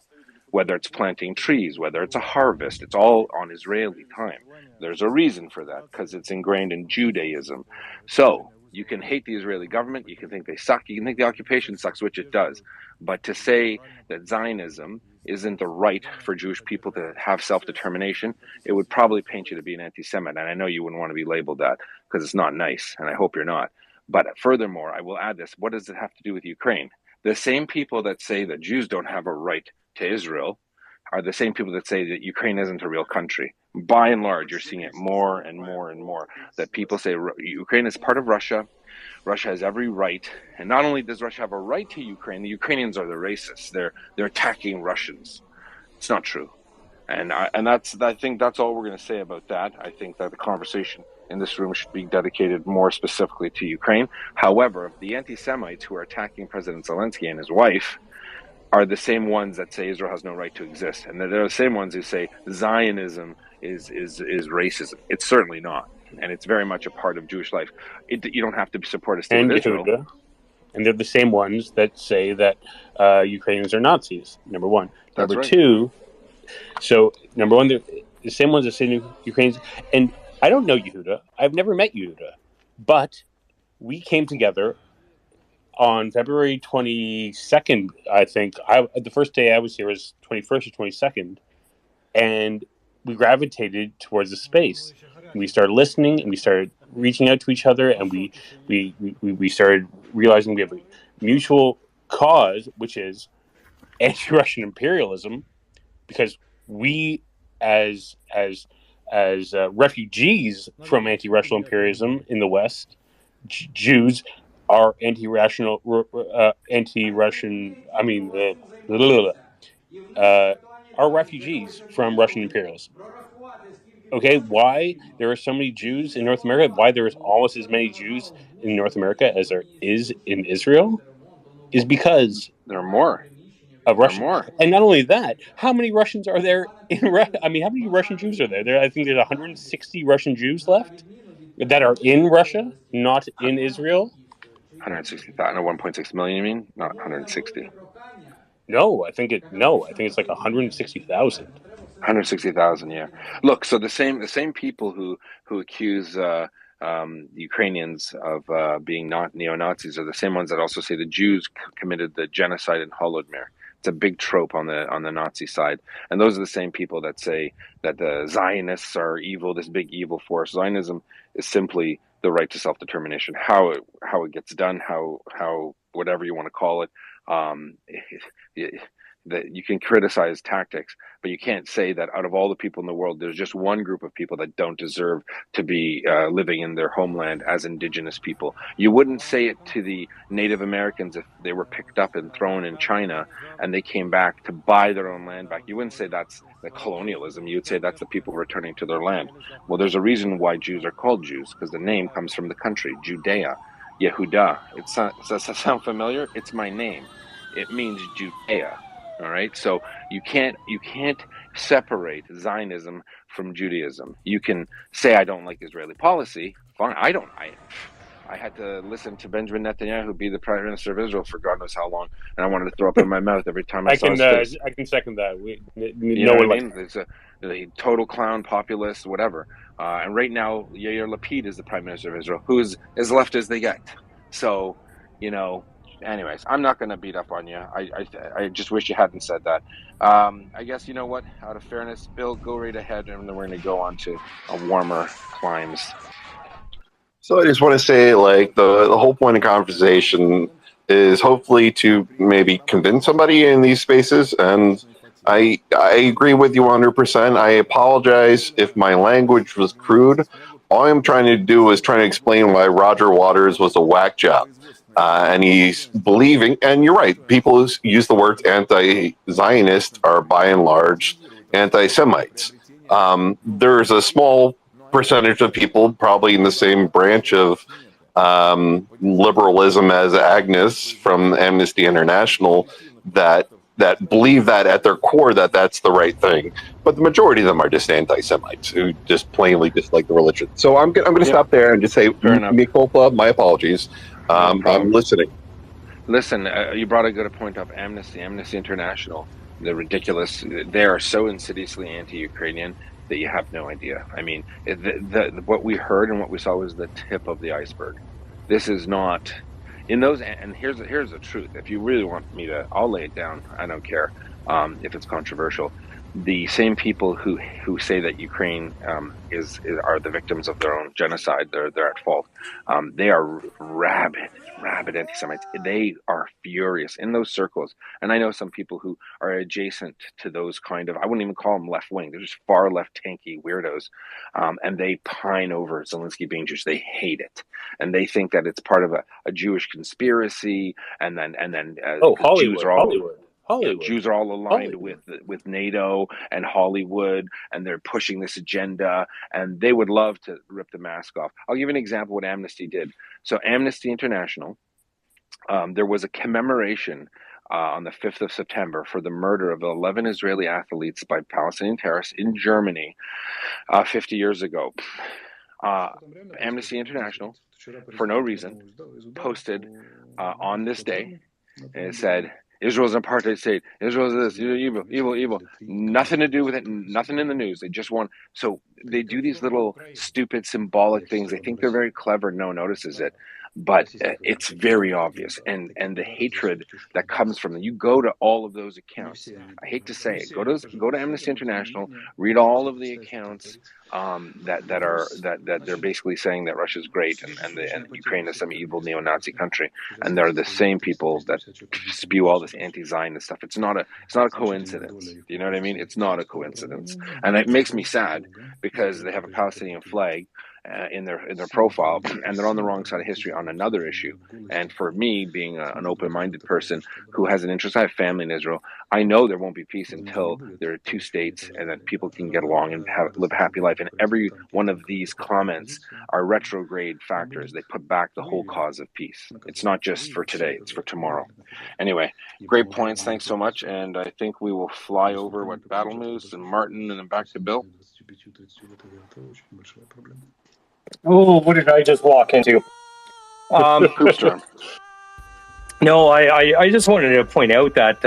Whether it's planting trees, whether it's a harvest, it's all on Israeli time. There's a reason for that, because it's ingrained in Judaism. So you can hate the Israeli government, you can think they suck, you can think the occupation sucks, which it does. But to say that Zionism isn't the right for Jewish people to have self-determination, it would probably paint you to be an anti-Semite. And I know you wouldn't want to be labeled that, because it's not nice, and I hope you're not. But furthermore, I will add this. What does it have to do with Ukraine? The same people that say that Jews don't have a right to Israel are the same people that say that Ukraine isn't a real country. By and large, you're seeing it more and more and more, that people say Ukraine is part of Russia. Russia has every right. And not only does Russia have a right to Ukraine, the Ukrainians are the racists. They're attacking Russians. It's not true. And I think that's all we're going to say about that. I think that the conversation in this room should be dedicated more specifically to Ukraine. However, the anti-Semites who are attacking President Zelensky and his wife are the same ones that say Israel has no right to exist. And they're the same ones who say Zionism is racism. It's certainly not. And it's very much a part of Jewish life. You don't have to support a state of Israel. Yehuda, and they're the same ones that say that Ukrainians are Nazis, number one. Number two, so number one, the same ones that say Ukrainians. And I don't know Yehuda. I've never met Yehuda. But we came together on February 22nd, I think. The first day I was here was 21st or 22nd. And we gravitated towards the space. We started listening, and we started reaching out to each other, and we started realizing we have a mutual cause, which is anti-Russian imperialism, because we, as refugees from anti-Russian imperialism in the West, Jews, are anti-Russian. I mean, are refugees from Russian imperialism. Okay, why there are so many Jews in North America? Why there is almost as many Jews in North America as there is in Israel? Is because there are more of Russian. More. And not only that, how many Russians are there in Russia? I mean, how many Russian Jews are there? I think there's 160 Russian Jews left that are in Russia, not in Israel. 160,000 or 1.6 million, you mean? Not 160. No, I think it's like 160,000. 160,000, yeah. Look, so the same people who accuse Ukrainians of being not neo-Nazis are the same ones that also say the Jews committed the genocide in Holodomor. It's a big trope on the Nazi side, and those are the same people that say that the Zionists are evil, this big evil force. Zionism is simply the right to self-determination. How it gets done, how whatever you want to call it. That you can criticize tactics, but you can't say that out of all the people in the world, there's just one group of people that don't deserve to be living in their homeland as indigenous people. You wouldn't say it to the Native Americans if they were picked up and thrown in China and they came back to buy their own land back. You wouldn't say that's the colonialism. You would say that's the people returning to their land. Well, there's a reason why Jews are called Jews, because the name comes from the country, Judea, Yehuda. Does that sound familiar? It's my name. It means Judea. All right, so you can't separate Zionism from Judaism. You can say I don't like Israeli policy. Fine, I don't. I had to listen to Benjamin Netanyahu be the Prime Minister of Israel for God knows how long, and I wanted to throw up in my mouth every time I saw his face. I can second that. You know what I mean? It's a total clown, populist, whatever. And right now, Yair Lapid is the Prime Minister of Israel, who is as left as they get. So, anyways, I'm not going to beat up on you. I just wish you hadn't said that. I guess, you know what? Out of fairness, Bill, go right ahead, and then we're going to go on to warmer climes. So I just want to say, like, the whole point of conversation is hopefully to maybe convince somebody in these spaces, and I agree with you 100%. I apologize if my language was crude. All I'm trying to do is trying to explain why Roger Waters was a whack job. And he's believing, and you're right, people who use the words anti-Zionist are by and large anti-Semites. There's a small percentage of people, probably in the same branch of liberalism as Agnes from Amnesty International, that believe that at their core that's the right thing. But the majority of them are just anti-Semites who just plainly dislike the religion. So I'm going to stop there and just say, mea culpa, my apologies. I'm listening. Listen, you brought a good point up. Amnesty International, the ridiculous. They are so insidiously anti-Ukrainian that you have no idea. I mean, what we heard and what we saw was the tip of the iceberg. This is not in those. And here's the truth. If you really want me to, I'll lay it down. I don't care if it's controversial. The same people who say that Ukraine are the victims of their own genocide, they're at fault. They are rabid anti-Semites. They are furious in those circles. And I know some people who are adjacent to those kind of, I wouldn't even call them left wing. They're just far left tanky weirdos, and they pine over Zelensky being Jewish. They hate it, and they think that it's part of a Jewish conspiracy. And then Hollywood, Jews are all Hollywood. Jews are all aligned with NATO and Hollywood, and they're pushing this agenda, and they would love to rip the mask off. I'll give you an example of what Amnesty did. So Amnesty International, there was a commemoration on the 5th of September for the murder of 11 Israeli athletes by Palestinian terrorists in Germany 50 years ago. Amnesty International, for no reason, posted on this day, and it said, Israel's an apartheid state. Israel's this, evil. Nothing to do with it. Nothing in the news. They just want. So they do these little stupid symbolic things. They think they're very clever. No one notices it, but it's very obvious. And the hatred that comes from them. You go to all of those accounts. I hate to say it. Go to Amnesty International. Read all of the accounts that they're basically saying that Russia's great and Ukraine is some evil neo-Nazi country, and they're the same people that spew all this anti-Zionist stuff. It's not a coincidence. You know what I mean? It's not a coincidence, and it makes me sad because they have a Palestinian flag, in their profile, and they're on the wrong side of history on another issue. And for me, being an open-minded person who has an interest, I have family in Israel. I know there won't be peace until there are two states and that people can get along and live a happy life. And every one of these comments are retrograde factors. They put back the whole cause of peace. It's not just for today; it's for tomorrow. Anyway, great points. Thanks so much. And I think we will fly over Battle Moose and Martin, and then back to Bill. Oh, what did I just walk into? Poopstorm. No, I just wanted to point out that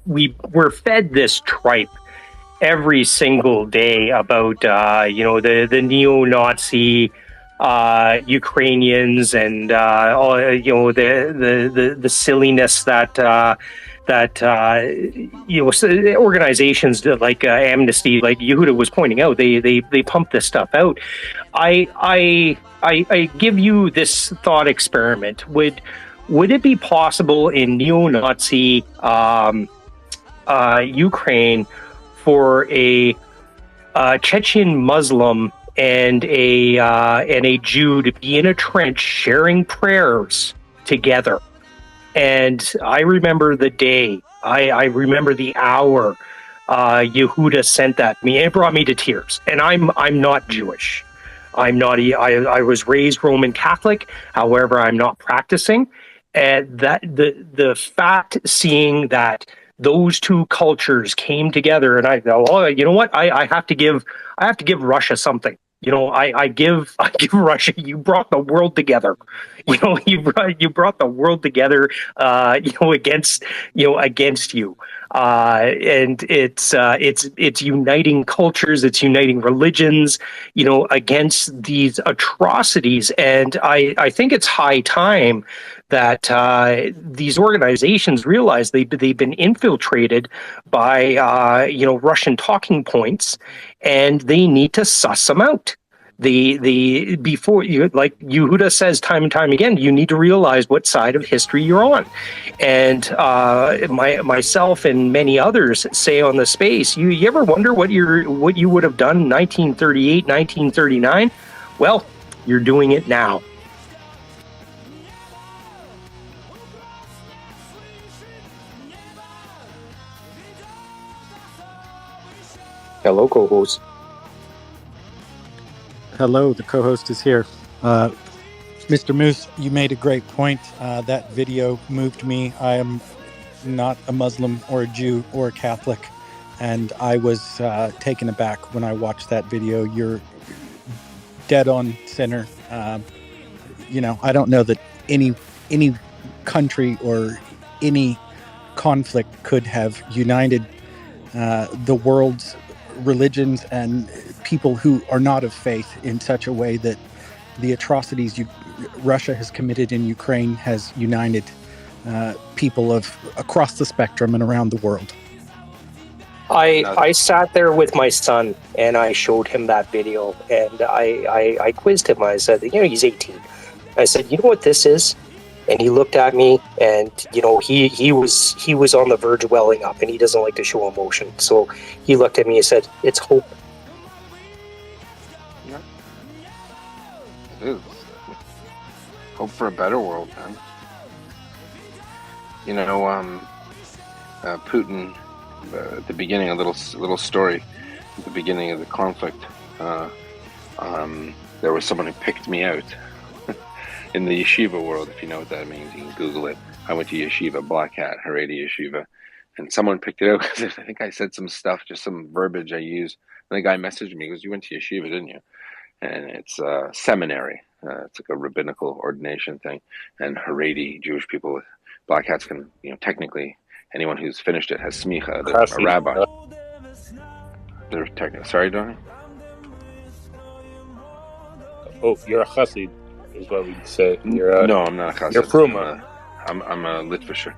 we were fed this tripe every single day about the neo-Nazi Ukrainians and the silliness that organizations like Amnesty, like Yehuda was pointing out, they pump this stuff out. I give you this thought experiment. Would it be possible in neo-Nazi Ukraine for a Chechen Muslim and a Jew to be in a trench sharing prayers together? And I remember the day, I remember the hour Yehuda sent that to me, and it brought me to tears. And I'm not Jewish. I'm not. I was raised Roman Catholic. However, I'm not practicing. And that the fact, seeing that those two cultures came together, and I go, oh, you know what? I have to give Russia something. I give Russia. You brought the world together. You brought the world together. Against you. And it's uniting cultures. It's uniting religions. Against these atrocities. And I think it's high time that these organizations realize they've been infiltrated by Russian talking points, and they need to suss them out. Before you, like Yehuda says time and time again, you need to realize what side of history you're on. And myself and many others say on the space, you ever wonder what you would have done in 1938, 1939? Well, you're doing it now. Hello, co-host. Hello, the co-host is here. Mr. Moose, you made a great point. That video moved me. I am not a Muslim or a Jew or a Catholic, and I was taken aback when I watched that video. You're dead on center. I don't know that any country or any conflict could have united the world's religions and people who are not of faith in such a way that the atrocities Russia has committed in Ukraine has united people of across the spectrum and around the world. I sat there with my son and I showed him that video, and I quizzed him. I said, he's 18. I said, you know what this is? And he looked at me, and he was on the verge of welling up, and he doesn't like to show emotion. So he looked at me and said, "It's hope." Yeah. It is. Hope for a better world, man. Putin, at the beginning, a little story. At the beginning of the conflict, there was someone who picked me out. In the yeshiva world, if you know what that means, you can Google it. I went to yeshiva, Black Hat, Haredi yeshiva, and someone picked it out because I think I said some stuff, just some verbiage I used. And the guy messaged me, he goes, "You went to yeshiva, didn't you?" And it's seminary. It's like a rabbinical ordination thing. And Haredi, Jewish people with black hats can, technically, anyone who's finished it has smicha, a rabbi. They're technically, sorry, Donnie? Oh, you're a chassid. Is what we say. No, I'm not a chassid. You're fruma. I'm a litvisher.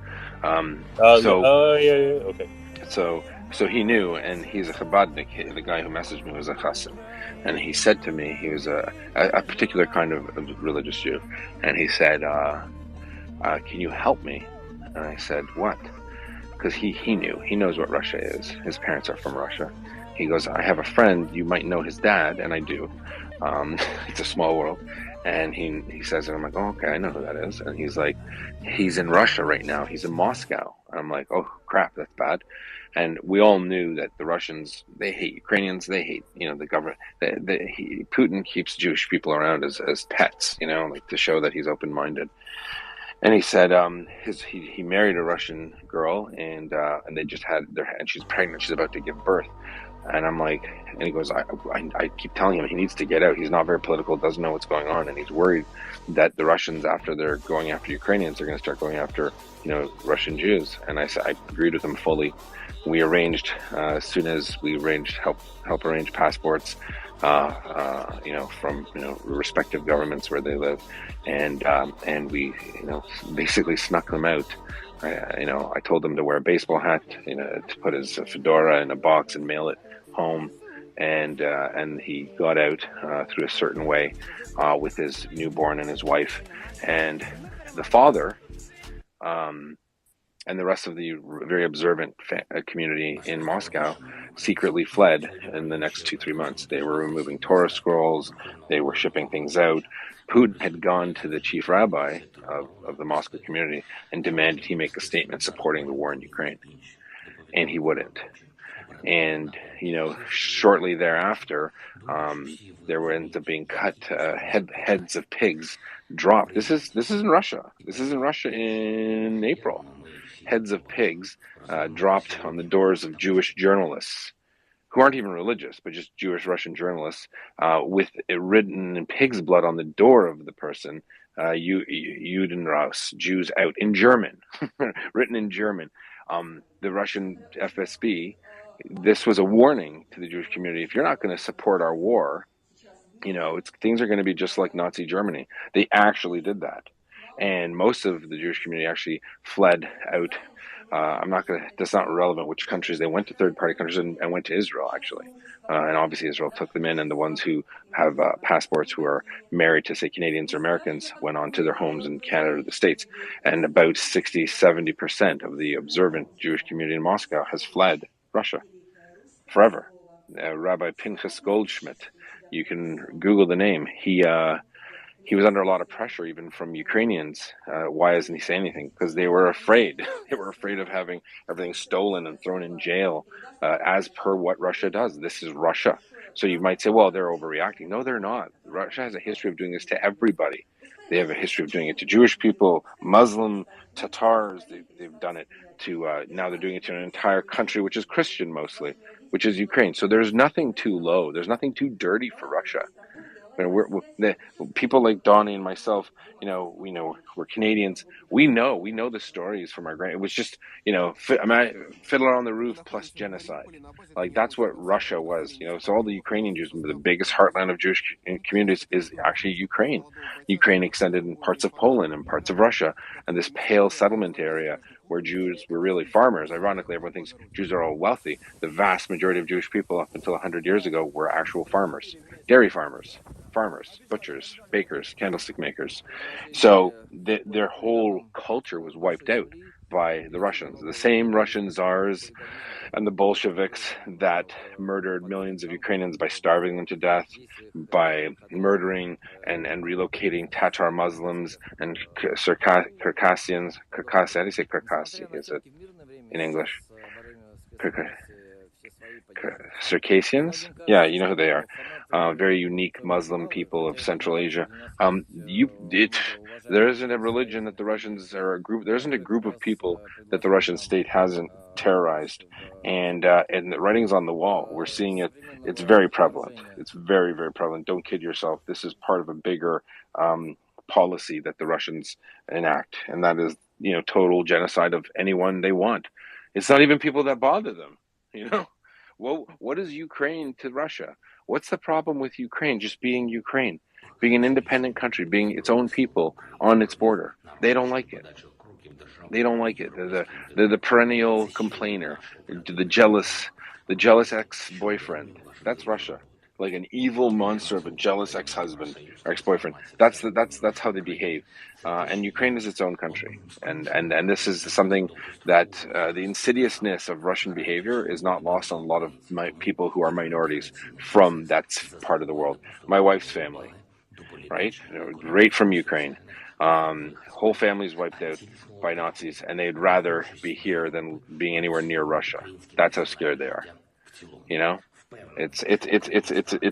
Okay. So he knew, and he's a Chabadnik. The guy who messaged me was a chassid, and he said to me, he was a particular kind of religious Jew, and he said, "Can you help me?" And I said, "What?" because he knows what Russia is. His parents are from Russia. He goes, I have a friend, you might know his dad, and I do. It's a small world. And he says, and I'm like, oh, okay, I know who that is. And he's like, he's in Russia right now. He's in Moscow. And I'm like, oh, crap, that's bad. And we all knew that the Russians, they hate Ukrainians. They hate, the government. Putin keeps Jewish people around as pets, like to show that he's open-minded. And he said he married a Russian girl, and they just had and she's pregnant. She's about to give birth. And I'm like, and he goes, I keep telling him he needs to get out. He's not very political, doesn't know what's going on, and he's worried that the Russians, after they're going after Ukrainians, are going to start going after, Russian Jews. And I said, I agreed with him fully. We arranged, as soon as we arranged, help arrange passports, from respective governments where they live, and we, basically snuck them out. I told him to wear a baseball hat, to put his fedora in a box and mail it home, and he got out through a certain way with his newborn and his wife, and the father and the rest of the very observant community in Moscow secretly fled in the next 2-3 months. They were removing Torah scrolls, they were shipping things out. Putin had gone to the chief rabbi of the Moscow community and demanded he make a statement supporting the war in Ukraine, and he wouldn't. And shortly thereafter, there were ends up being cut heads of pigs dropped. This is in Russia. This is in Russia in April. Heads of pigs dropped on the doors of Jewish journalists who aren't even religious, but just Jewish Russian journalists, with it written in pig's blood on the door of the person, Juden raus, Jews out, in German, written in German. The Russian FSB, this was a warning to the Jewish community: if you're not going to support our war, things are going to be just like Nazi Germany. They actually did that. And most of the Jewish community actually fled out. That's not relevant which countries. They went to third-party countries and went to Israel, actually. And obviously Israel took them in, and the ones who have passports who are married to, say, Canadians or Americans went on to their homes in Canada or the States. And about 60-70% of the observant Jewish community in Moscow has fled Russia forever. Rabbi Pinchas Goldschmidt, you can Google the name. He was under a lot of pressure, even from Ukrainians. Why doesn't he say anything? Because they were afraid. They were afraid of having everything stolen and thrown in jail, as per what Russia does. This is Russia. So you might say, well, they're overreacting. No, they're not. Russia has a history of doing this to everybody. They have a history of doing it to Jewish people, Muslim, Tatars. They've done it to, now they're doing it to an entire country, which is Christian mostly, which is Ukraine. So there's nothing too low. There's nothing too dirty for Russia. People like Donnie and myself, we're Canadians. We know the stories from our It was just, Fiddler on the Roof plus genocide. Like, that's what Russia was. So all the Ukrainian Jews, the biggest heartland of Jewish communities is actually Ukraine. Ukraine extended in parts of Poland and parts of Russia, and this pale settlement area where Jews were really farmers. Ironically, everyone thinks Jews are all wealthy. The vast majority of Jewish people up until 100 years ago were actual farmers, dairy farmers, butchers, bakers, candlestick makers. So their whole culture was wiped out by the Russians, the same Russian czars and the Bolsheviks that murdered millions of Ukrainians by starving them to death, by murdering and relocating Tatar Muslims and Circassians. How do you say Circassi? Is it in English? Circassians? Yeah, you know who they are. Very unique Muslim people of Central Asia. There isn't a religion that the Russians are a group. There isn't a group of people that the Russian state hasn't terrorized, and the writing's on the wall. We're seeing it. It's very prevalent. It's very, very prevalent. Don't kid yourself. This is part of a bigger policy that the Russians enact, and that is, total genocide of anyone they want. It's not even people that bother them. Well, what is Ukraine to Russia? What's the problem with Ukraine just being Ukraine, being an independent country, being its own people on its border? They don't like it. They don't like it. They're the perennial complainer, the jealous ex-boyfriend. That's Russia. like an evil monster of a jealous ex-husband or ex-boyfriend. That's how they behave. And Ukraine is its own country, and this is something that the insidiousness of Russian behavior is not lost on a lot of people who are minorities from that part of the world. My wife's family, right, right from Ukraine, whole families wiped out by Nazis, and they'd rather be here than being anywhere near Russia. That's how scared they are. You know, it's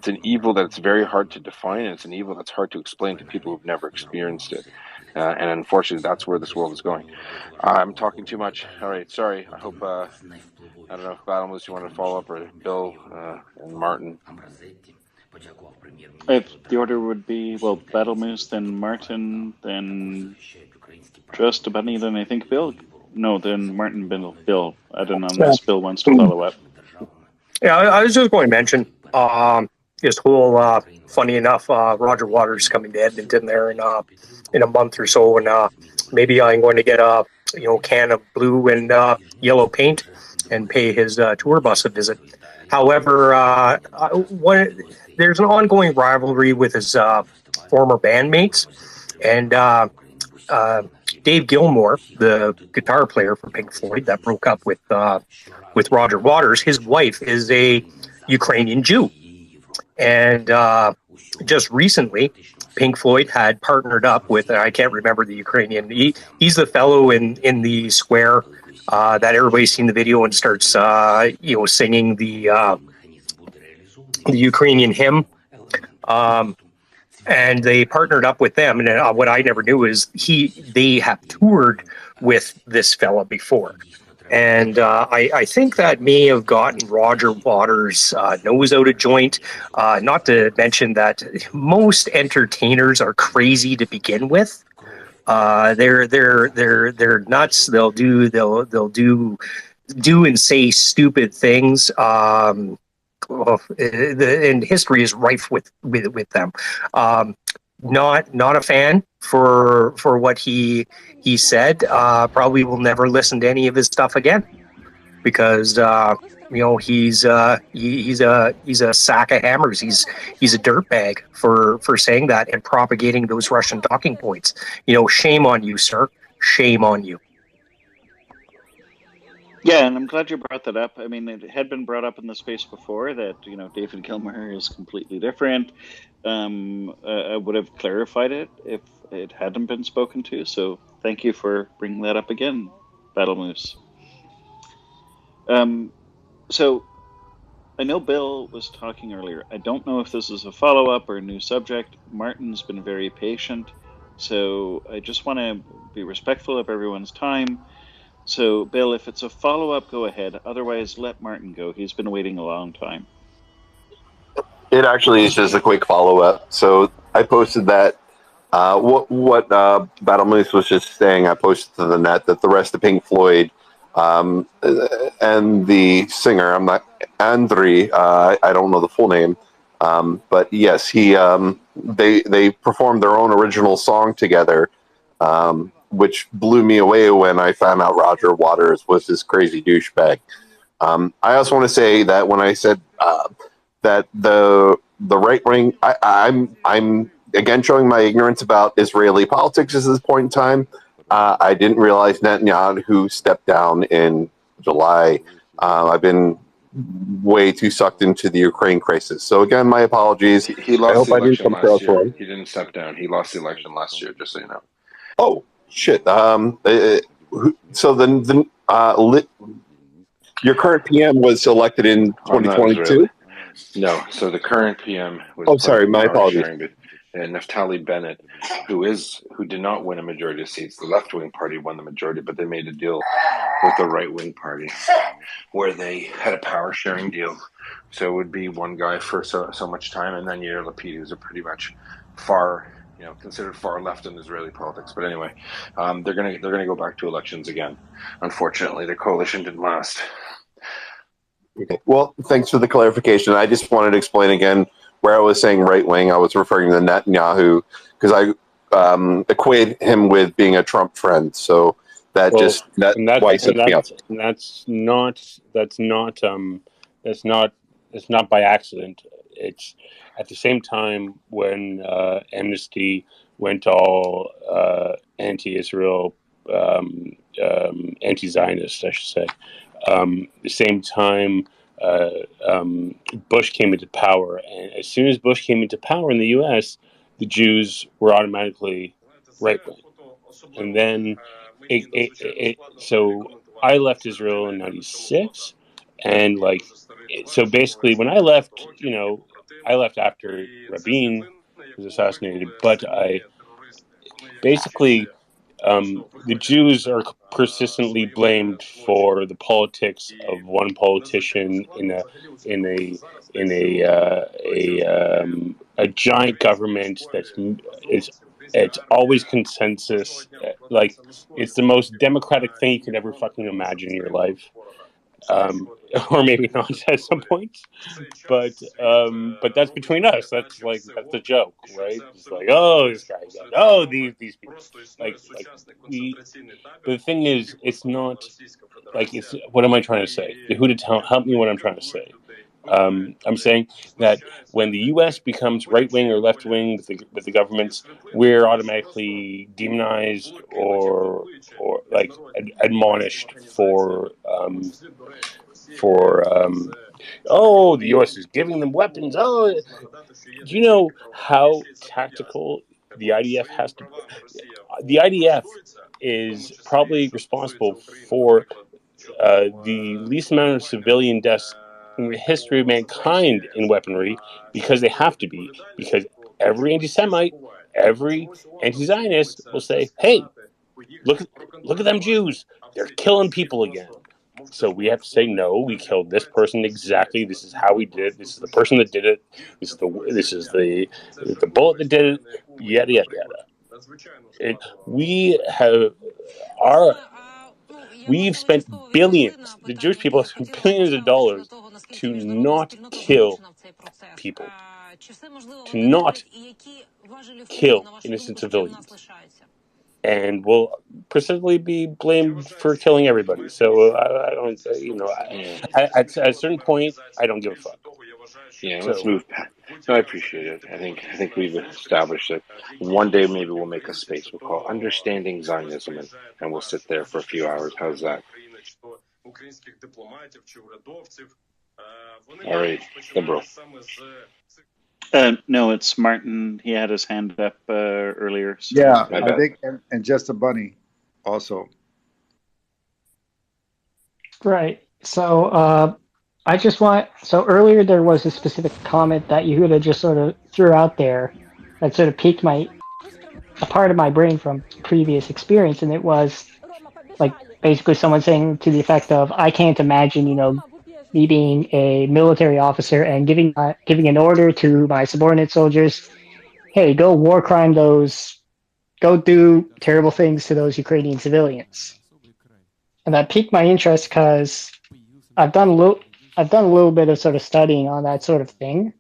an evil that's very hard to define, and it's an evil that's hard to explain to people who've never experienced it. And unfortunately, that's where this world is going. I'm talking too much. All right, sorry. I hope I don't know if Battlemoose you want to follow up, or Bill and Martin. If the order would be, well, Battlemoose, then Martin, then just about me, then I think Bill. No, then Martin, Bill. I don't know unless Bill wants to follow up. Yeah, I was just going to mention this whole, funny enough, Roger Waters coming to Edmonton there in a month or so, and maybe I'm going to get a can of blue and yellow paint and pay his tour bus a visit. However, there's an ongoing rivalry with his former bandmates, and Dave Gilmour, the guitar player for Pink Floyd that broke up with Roger Waters, his wife is a Ukrainian Jew. And just recently, Pink Floyd had partnered up with, I can't remember the Ukrainian, he's the fellow in the square that everybody's seen the video and starts, singing the Ukrainian hymn. And they partnered up with them. And what I never knew is they have toured with this fella before. And I think that may have gotten Roger Waters' nose out of joint. Not to mention that most entertainers are crazy to begin with. They're nuts. They'll do and say stupid things. And history is rife with them. Not a fan for what he said. Probably will never listen to any of his stuff again because he's a sack of hammers. He's a dirtbag for saying that and propagating those Russian talking points. Shame on you, sir. Shame on you. Yeah, and I'm glad you brought that up. I mean, it had been brought up in the space before that, David Gilmour is completely different. I would have clarified it if it hadn't been spoken to. So thank you for bringing that up again, Battlemoose. So I know Bill was talking earlier. I don't know if this is a follow-up or a new subject. Martin's been very patient. So I just want to be respectful of everyone's time. So, Bill, if it's a follow-up, go ahead. Otherwise, let Martin go. He's been waiting a long time. It actually is just a quick follow-up. So I posted that what Battlemoose was just saying. I posted to the net that the rest of Pink Floyd and the singer, I'm not Andriy, I don't know the full name, but yes, they performed their own original song together. Which blew me away when I found out Roger Waters was this crazy douchebag. I also want to say that when I said that the right wing, I'm again showing my ignorance about Israeli politics at this point in time. I didn't realize Netanyahu stepped down in July. I've been way too sucked into the Ukraine crisis. So again, my apologies. He lost the election last year. He didn't step down. He lost the election last year, just so you know. Oh, shit. So then your current PM was elected in 2022? No. So the current PM was. Oh, sorry. My apologies. And Naftali Bennett, who did not win a majority of seats. The left-wing party won the majority, but they made a deal with the right-wing party where they had a power-sharing deal. So it would be one guy for so much time, and then Yair Lapid, who's a pretty much considered far left in Israeli politics. But anyway, they're gonna go back to elections again. Unfortunately, their coalition didn't last. Okay. Well, thanks for the clarification. I just wanted to explain again where I was saying right wing. I was referring to Netanyahu because I equate him with being a Trump friend. So that's not by accident. it's at the same time when Amnesty went all anti-Israel, anti-Zionist, I should say. The same time Bush came into power, and as soon as Bush came into power in the U.S., the Jews were automatically right wing, and then so I left Israel in '96, and so basically when I left, I left after Rabin was assassinated, but I basically. The Jews are persistently blamed for the politics of one politician in a giant government it's always consensus. Like it's the most democratic thing you could ever fucking imagine in your life. Or maybe not at some points, but that's between us. That's the joke, right? It's like, oh, this guy, oh, these people, we. But the thing is, it's not like it's. What am I trying to say? Who to help me? What I'm trying to say. I'm saying that when the U.S. becomes right wing or left wing with the governments, we're automatically demonized or admonished for oh, the U.S. is giving them weapons. Oh, do you know how tactical the IDF has to? The IDF is probably responsible for the least amount of civilian deaths in the history of mankind in weaponry, because they have to be, because every anti-Semite, every anti-Zionist will say, hey, look at them Jews, they're killing people again. So we have to say, no, we killed this person exactly. This is how we did it. This is the person that did it. This is the bullet that did it. Yada yada yada. We've spent billions. The Jewish people have spent billions of dollars to not kill people, to not kill innocent civilians, and will persistently be blamed for killing everybody. So I don't, at a certain point, I don't give a fuck. Yeah, let's move past. No, I appreciate it. I think we've established it. One day maybe we'll make a space we'll call Understanding Zionism, and we'll sit there for a few hours. How's that? All right, liberal. No, it's Martin. He had his hand up earlier. So yeah, I think, and just a bunny also. Right. So so earlier there was a specific comment that you had just sort of threw out there that sort of piqued a part of my brain from previous experience, and it was like basically someone saying to the effect of, I can't imagine, me being a military officer and giving an order to my subordinate soldiers, hey, go war crime go do terrible things to those Ukrainian civilians. And that piqued my interest because I've done a little bit of sort of studying on that sort of thing.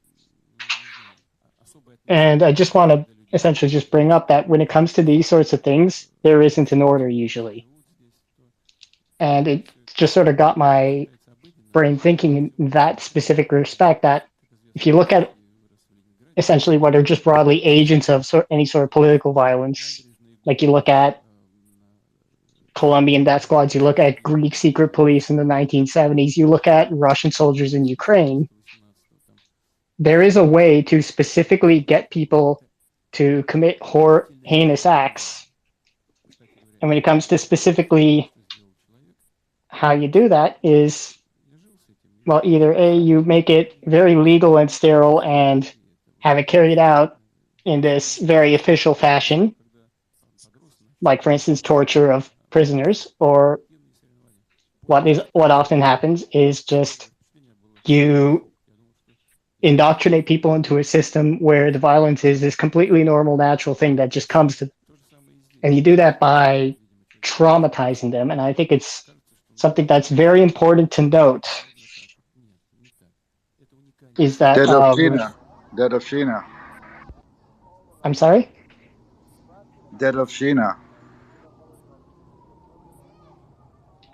And I just want to essentially just bring up that when it comes to these sorts of things, there isn't an order usually. And it just sort of got my brain thinking in that specific respect, that if you look at essentially what are just broadly agents of any sort of political violence, like you look at Colombian death squads, you look at Greek secret police in the 1970s, you look at Russian soldiers in Ukraine, there is a way to specifically get people to commit heinous acts. And when it comes to specifically how you do that is, well, either A, you make it very legal and sterile and have it carried out in this very official fashion, like, for instance, torture of prisoners, or what often happens is just you indoctrinate people into a system where the violence is this completely normal, natural thing that just comes to them. And you do that by traumatizing them. And I think it's something that's very important to note. Is that Dedovshina. I'm sorry? Dedovshina.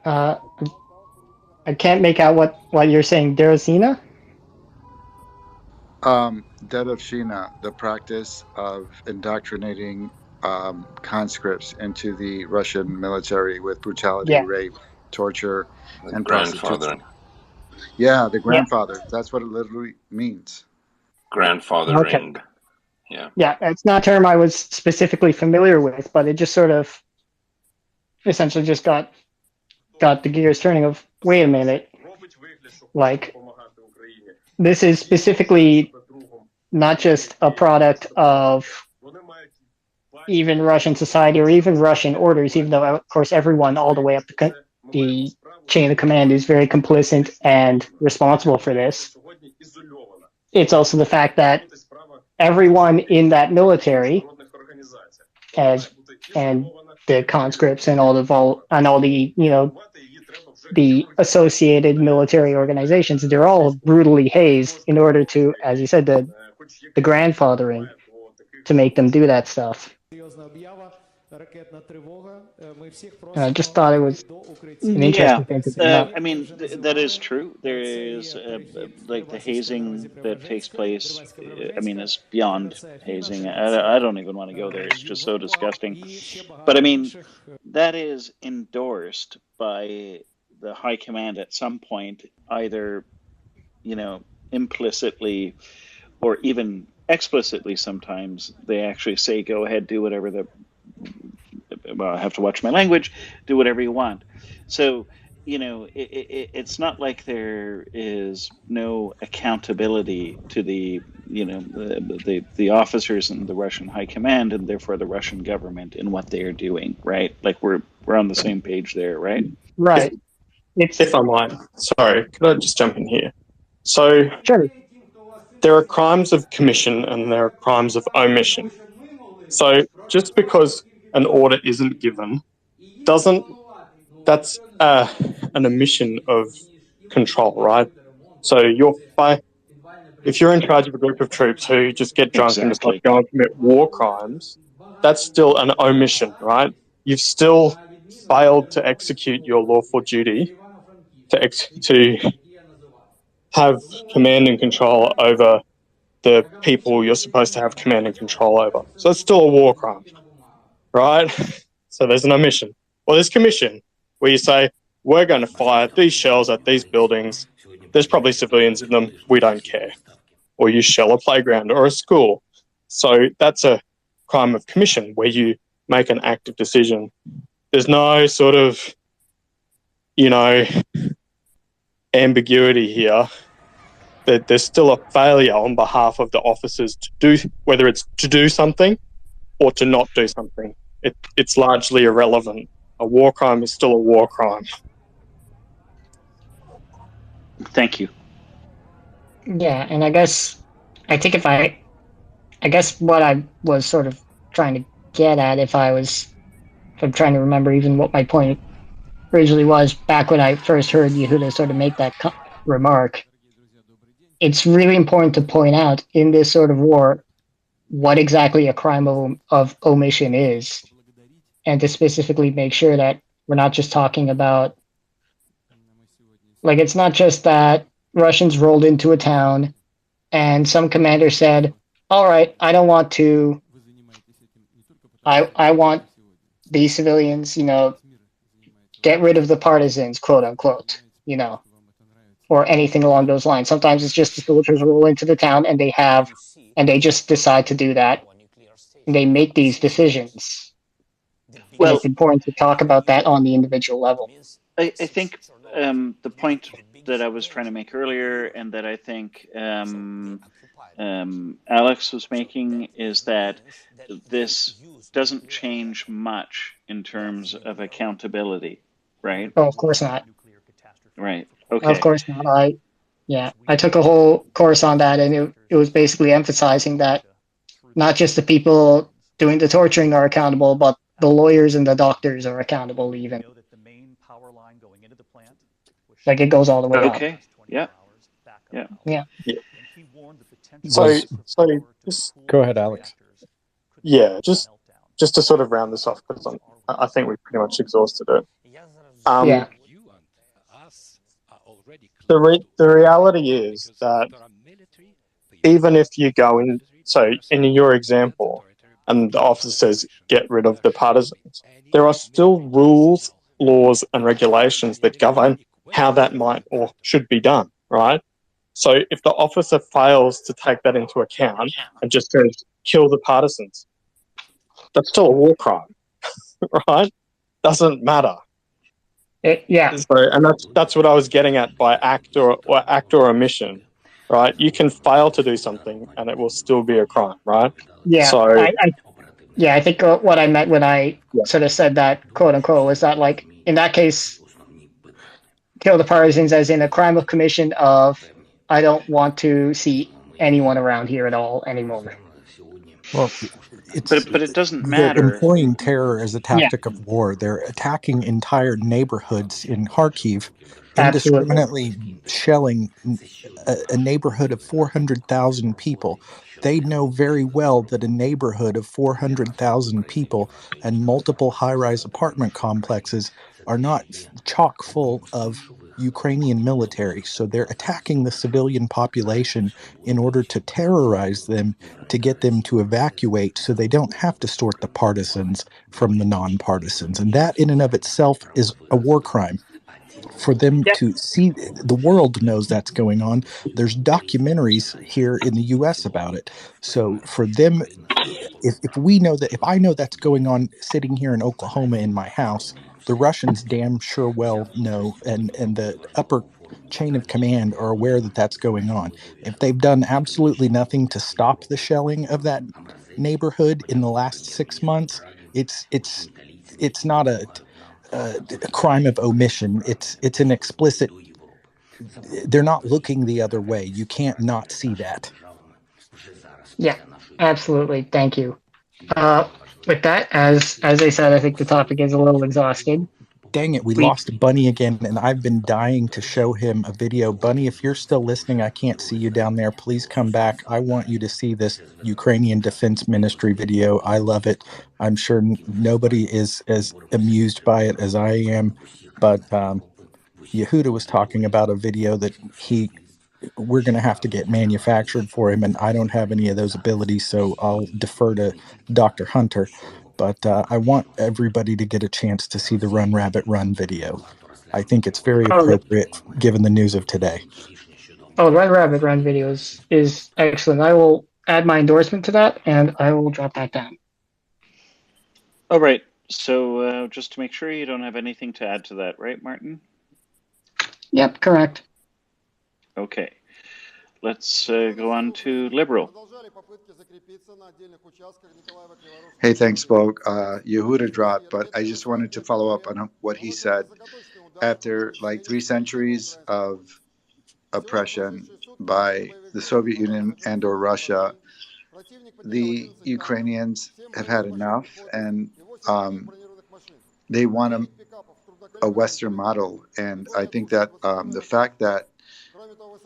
I can't make out what you're saying. Derosina? Dedovshchina, the practice of indoctrinating conscripts into the Russian military with brutality, Yeah. rape, torture, and prostitution. Grandfathering. Yeah, the Yeah. grandfather. That's what it literally means. Okay. Grandfathering. Yeah. Yeah, it's not a term I was specifically familiar with, but it just sort of essentially just got the gears turning of, wait a minute, like this is specifically not just a product of even Russian society or even Russian orders, even though, of course, everyone all the way up the chain of command is very complicit and responsible for this. It's also the fact that everyone in that military, as and the conscripts and all the the associated military organizations, they're all brutally hazed in order to, as you said, the grandfathering to make them do that stuff. And I just thought it was an Yeah, interesting thing to bring up. I mean that is true. There is like the hazing that takes place. I mean, it's beyond hazing. I don't even want to go there. It's just so disgusting. But I mean, that is endorsed by the high command at some point, either implicitly or even explicitly. Sometimes they actually say, "Go ahead, do whatever the." Well, I have to watch my language. Do whatever you want. So, it's not like there is no accountability to the officers in the Russian high command and therefore the Russian government in what they are doing, right? Like we're on the same page there, right? Right. If I might, sorry, could I just jump in here? So, sure. There are crimes of commission and there are crimes of omission. So, just because an order isn't given, that's an omission of control, right? So, if you're in charge of a group of troops who just get drunk and decide to go and commit war crimes, that's still an omission, right? You've still failed to execute your lawful duty to have command and control over the people you're supposed to have command and control over. So it's still a war crime, right? So there's an omission. Or there's commission, where you say, we're going to fire these shells at these buildings. There's probably civilians in them. We don't care. Or you shell a playground or a school. So that's a crime of commission, where you make an active decision. There's no sort of, ambiguity here. That there's still a failure on behalf of the officers to do, whether it's to do something or to not do something. It's largely irrelevant. A war crime is still a war crime. Thank you. Yeah, and I guess what I was sort of trying to get at, if I'm trying to remember even what my point originally was back when I first heard Yehuda sort of make that remark, it's really important to point out in this sort of war what exactly a crime of omission is, and to specifically make sure that we're not just talking about, like, it's not just that Russians rolled into a town and some commander said, all right, I don't want to, I want these civilians, get rid of the partisans, quote unquote, or anything along those lines. Sometimes it's just the soldiers roll into the town and they just decide to do that. And they make these decisions. Well, and it's important to talk about that on the individual level. I think the point that I was trying to make earlier, and that I think Alex was making, is that this doesn't change much in terms of accountability, right? Oh, of course not. Right. Okay. Of course not. I took a whole course on that, and it was basically emphasizing that not just the people doing the torturing are accountable, but the lawyers and the doctors are accountable even. Like, it goes all the way up. Okay. Yeah. Yeah. Yeah. So just go ahead, Alex. Yeah, just to sort of round this off, because I think we pretty much exhausted it. Yeah. The reality is that even if you go in, so in your example, and the officer says, get rid of the partisans, there are still rules, laws, and regulations that govern how that might or should be done, right? So if the officer fails to take that into account and just says, kill the partisans, that's still a war crime, right? Doesn't matter. Yeah. So, and that's what I was getting at by act or omission, right? You can fail to do something and it will still be a crime, right? Yeah, So I think what I meant when I sort of said that, quote unquote, was that, like, in that case, kill the partisans as in a crime of commission of, I don't want to see anyone around here at all anymore. Well, it's but it doesn't they're matter. employing terror as a tactic of war. They're attacking entire neighborhoods in Kharkiv, Absolutely. indiscriminately shelling a neighborhood of 400,000 people. They know very well that a neighborhood of 400,000 people and multiple high-rise apartment complexes are not chock full of Ukrainian military. So they're attacking the civilian population in order to terrorize them, to get them to evacuate so they don't have to sort the partisans from the non-partisans. And that in and of itself is a war crime. For them to see, the world knows that's going on. There's documentaries here in the US about it. So for them, if we know that, if I know that's going on sitting here in Oklahoma in my house, the Russians damn sure well know, and the upper chain of command are aware that that's going on. If they've done absolutely nothing to stop the shelling of that neighborhood in the last 6 months, it's not a crime of omission. It's an explicit. They're not looking the other way. You can't not see that. Yeah, absolutely. Thank you. With that, as I said, I think the topic is a little exhausted. Dang it, we lost Bunny again, and I've been dying to show him a video. Bunny, if you're still listening, I can't see you down there. Please come back. I want you to see this Ukrainian Defense Ministry video. I love it. I'm sure nobody is as amused by it as I am, but Yehuda was talking about a video that we're going to have to get manufactured for him, and I don't have any of those abilities, so I'll defer to Dr. Hunter. But I want everybody to get a chance to see the Run Rabbit Run video. I think it's very appropriate given the news of today. Oh, Run Rabbit Run video is excellent. I will add my endorsement to that, and I will drop that down. All right. So just to make sure, you don't have anything to add to that, right, Martin? Yep, correct. Okay. Let's go on to Liberal. Hey, thanks, Spoke. Yehuda dropped, but I just wanted to follow up on what he said. After like 3 centuries of oppression by the Soviet Union and or Russia, the Ukrainians have had enough, and they want a Western model. And I think that the fact that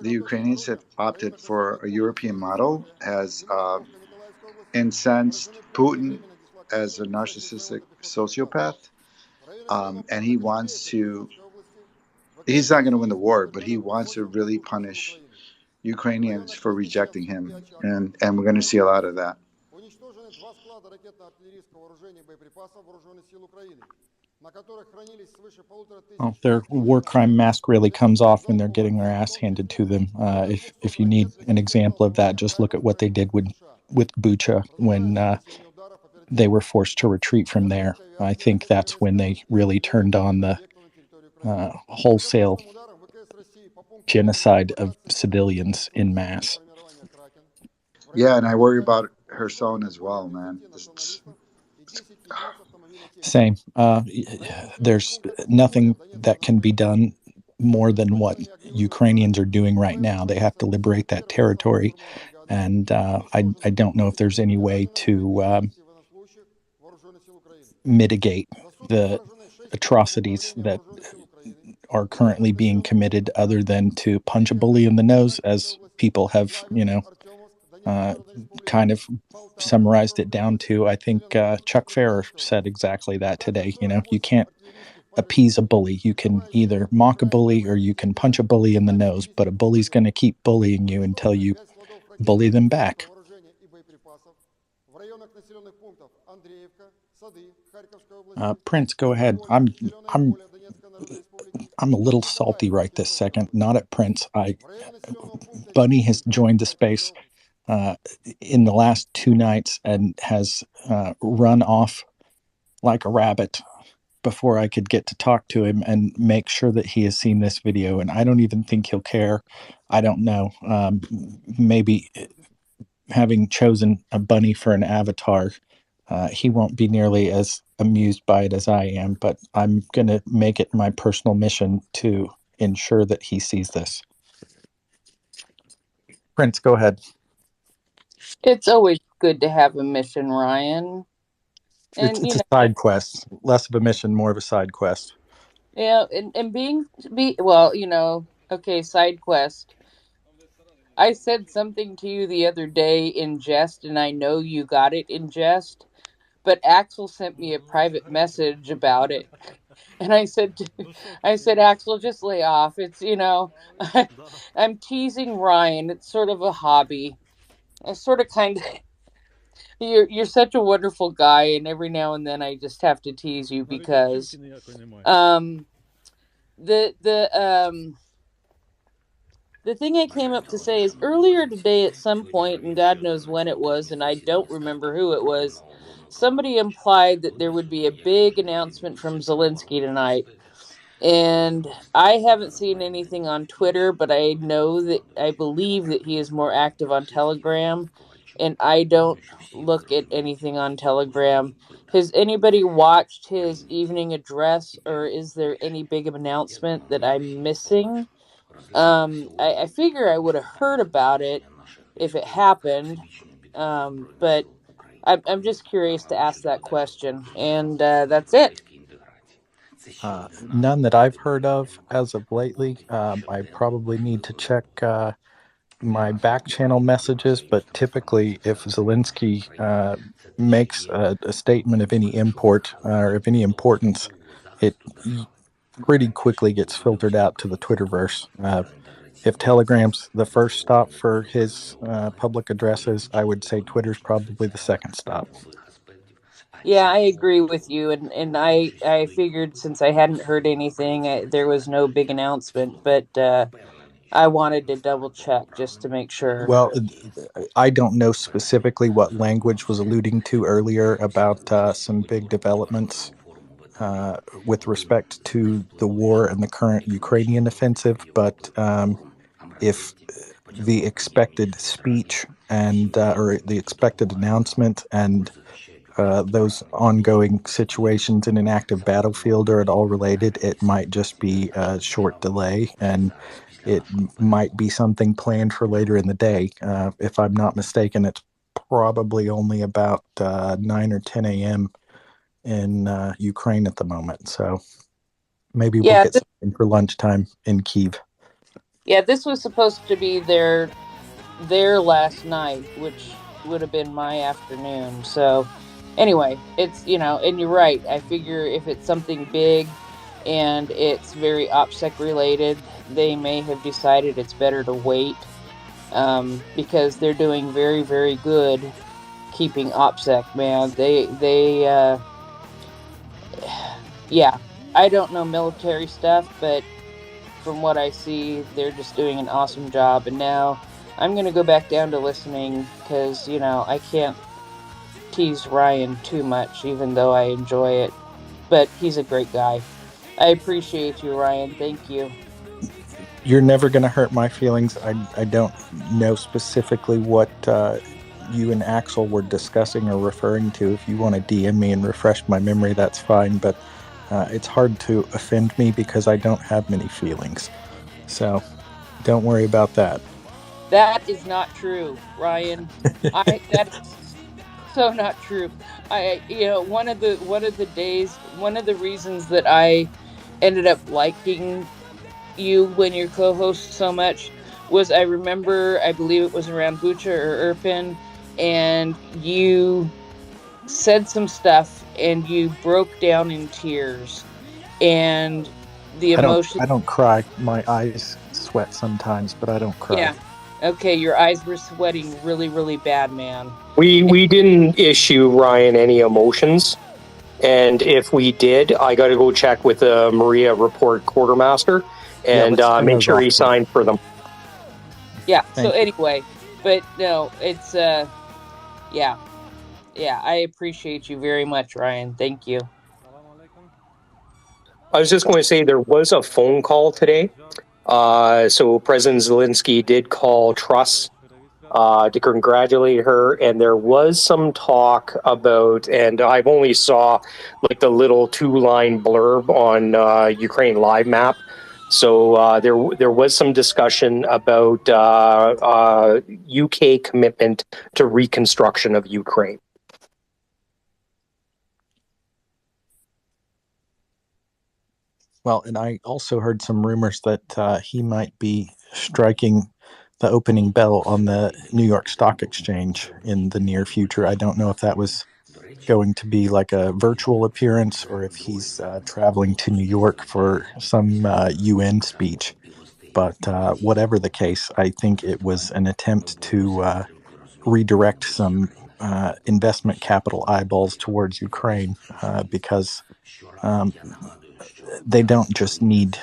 the Ukrainians have opted for a European model has incensed Putin as a narcissistic sociopath, and he wants to. He's not going to win the war, but he wants to really punish Ukrainians for rejecting him, and we're going to see a lot of that. Well, their war crime mask really comes off when they're getting their ass handed to them. If you need an example of that, just look at what they did with Bucha when they were forced to retreat from there. I think that's when they really turned on the wholesale genocide of civilians in mass. Yeah, and I worry about her son as well, man. Same. There's nothing that can be done more than what Ukrainians are doing right now. They have to liberate that territory, and I don't know if there's any way to mitigate the atrocities that are currently being committed other than to punch a bully in the nose, as people have, kind of summarized it down to. I think Chuck Farrer said exactly that today. You can't appease a bully. You can either mock a bully or you can punch a bully in the nose, but a bully's going to keep bullying you until you bully them back. Prince, go ahead. I'm a little salty right this second. Not at Prince. Bunny has joined the space in the last 2 nights and has run off like a rabbit before I could get to talk to him and make sure that he has seen this video. And I don't even think he'll care. I don't know. Maybe having chosen a bunny for an avatar, he won't be nearly as amused by it as I am, but I'm going to make it my personal mission to ensure that he sees this. Prince, go ahead. It's always good to have a mission, Ryan. And it's a side quest, less of a mission, more of a side quest. Yeah, and well, okay, side quest. I said something to you the other day in jest, and I know you got it in jest, but Axel sent me a private message about it. And I said, Axel, just lay off. It's, I'm teasing Ryan. It's sort of a hobby. I sort of kind of, you're such a wonderful guy, and every now and then I just have to tease you because, the thing I came up to say is earlier today at some point, and God knows when it was, and I don't remember who it was, somebody implied that there would be a big announcement from Zelensky tonight. And I haven't seen anything on Twitter, but I believe that he is more active on Telegram, and I don't look at anything on Telegram. Has anybody watched his evening address, or is there any big announcement that I'm missing? I figure I would have heard about it if it happened, but I'm just curious to ask that question, and that's it. None that I've heard of as of lately. I probably need to check my back channel messages, but typically if Zelensky makes a statement of any import or of any importance, it pretty quickly gets filtered out to the Twitterverse. If Telegram's the first stop for his public addresses, I would say Twitter's probably the second stop. Yeah, I agree with you, and I figured since I hadn't heard anything, there was no big announcement, but I wanted to double check just to make sure. Well, I don't know specifically what language was alluding to earlier about some big developments with respect to the war and the current Ukrainian offensive, but if the expected speech and or the expected announcement and those ongoing situations in an active battlefield are at all related, it might just be a short delay, and it might be something planned for later in the day. If I'm not mistaken, it's probably only about 9 or 10 a.m. in Ukraine at the moment. So maybe we'll get something for lunchtime in Kyiv. Yeah, this was supposed to be their last night, which would have been my afternoon. So anyway, it's, and you're right. I figure if it's something big and it's very OPSEC related, they may have decided it's better to wait, because they're doing very, very good keeping OPSEC, man. Yeah, I don't know military stuff, but from what I see, they're just doing an awesome job. And now I'm going to go back down to listening because, I can't tease Ryan too much, even though I enjoy it. But he's a great guy. I appreciate you, Ryan. Thank you. You're never going to hurt my feelings. I don't know specifically what you and Axel were discussing or referring to. If you want to DM me and refresh my memory, that's fine. But it's hard to offend me because I don't have many feelings. So don't worry about that. That is not true, Ryan. That is so not true. One of the reasons that I ended up liking you when you're co-host so much was I believe it was around Bucha or Irpin, and you said some stuff and you broke down in tears, and the emotion. I don't cry. My eyes sweat sometimes, but I don't cry. Yeah. Okay, your eyes were sweating really, really bad, man. We didn't issue Ryan any emotions, and if we did, I got to go check with the Maria Report quartermaster and let's turn make those sure off, he please. signed for them. Yeah. So Thank you. anyway, but no, it's yeah, I appreciate you very much, Ryan. Thank you. I was just going to say there was a phone call today. So President Zelensky did call Truss to congratulate her, and there was some talk about, and I've only saw like the little 2-line blurb on Ukraine Live Map. So there was some discussion about UK commitment to reconstruction of Ukraine. Well, and I also heard some rumors that he might be striking the opening bell on the New York Stock Exchange in the near future. I don't know if that was going to be like a virtual appearance or if he's traveling to New York for some UN speech. But whatever the case, I think it was an attempt to redirect some investment capital eyeballs towards Ukraine because they don't just need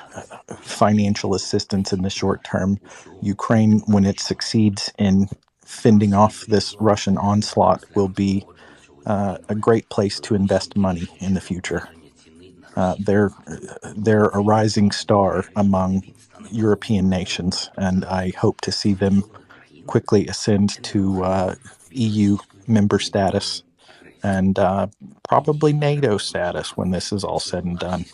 financial assistance in the short term. Ukraine, when it succeeds in fending off this Russian onslaught, will be a great place to invest money in the future. They're a rising star among European nations, and I hope to see them quickly ascend to EU member status and probably NATO status when this is all said and done.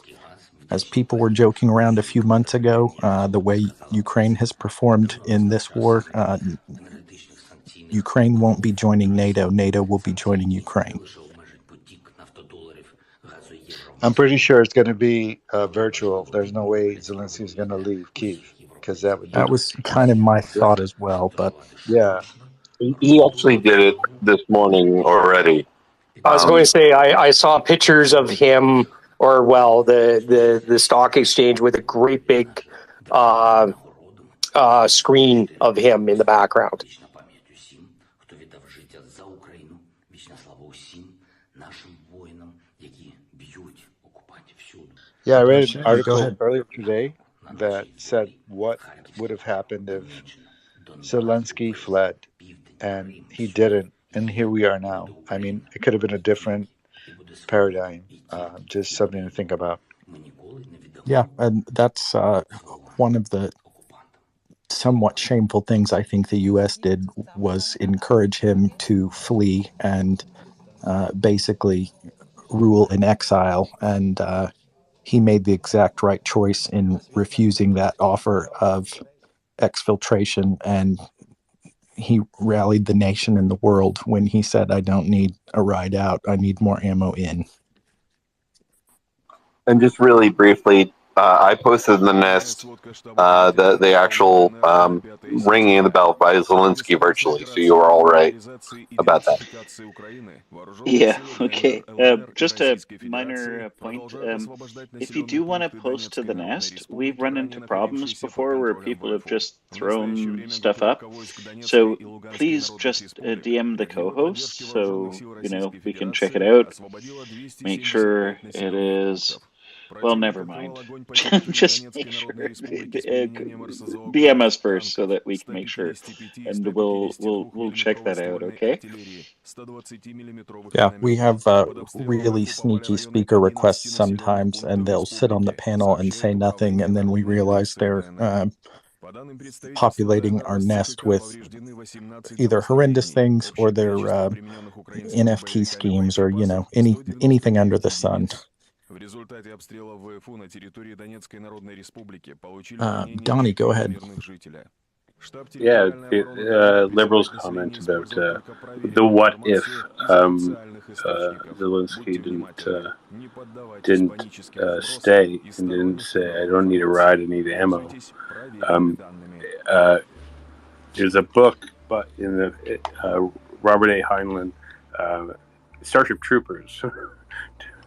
As people were joking around a few months ago, the way Ukraine has performed in this war, Ukraine won't be joining NATO. NATO will be joining Ukraine. I'm pretty sure it's going to be virtual. There's no way Zelensky is going to leave Kyiv because that would be. That was kind of my thought as well, but yeah, He actually did it this morning already. I was going to say I saw pictures of him, or well, the stock exchange with a great big screen of him in the background. Yeah, I read an article earlier today that said what would have happened if Zelensky fled, and he didn't, and here we are now. I mean, it could have been a different paradigm. Just something to think about. Yeah, and that's one of the somewhat shameful things I think the U.S. did was encourage him to flee and basically rule in exile, and he made the exact right choice in refusing that offer of exfiltration, and he rallied the nation and the world when he said, I don't need a ride out, I need more ammo in. And just really briefly, I posted in the Nest the actual ringing of the bell by Zelensky virtually, so you were all right about that. Yeah, okay. Just a minor point. If you do want to post to the Nest, we've run into problems before where people have just thrown stuff up. So please just DM the co-host so, we can check it out. Make sure it is... Well, never mind. Just make sure DM us first so that we can make sure, and we'll check that out. Okay. Yeah, we have really sneaky speaker requests sometimes, and they'll sit on the panel and say nothing, and then we realize they're populating our nest with either horrendous things or their NFT schemes or anything under the sun. Donnie, go ahead. Yeah, liberals comment about the what if Zelensky didn't stay and didn't say, I don't need a ride, I need ammo. There's a book but in the Robert A. Heinlein, Starship Troopers.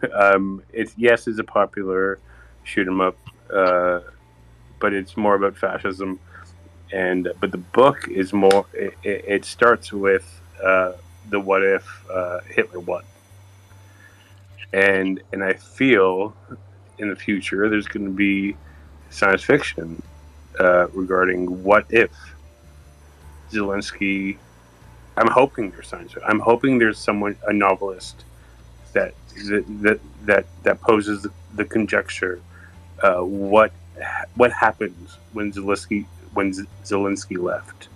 It's a popular shoot 'em up, but it's more about fascism but the book is more. It starts with the what if Hitler won, and I feel in the future there's going to be science fiction regarding what if Zelensky. I'm hoping there's science. I'm hoping there's a novelist that poses the conjecture. What happens when Zelensky left,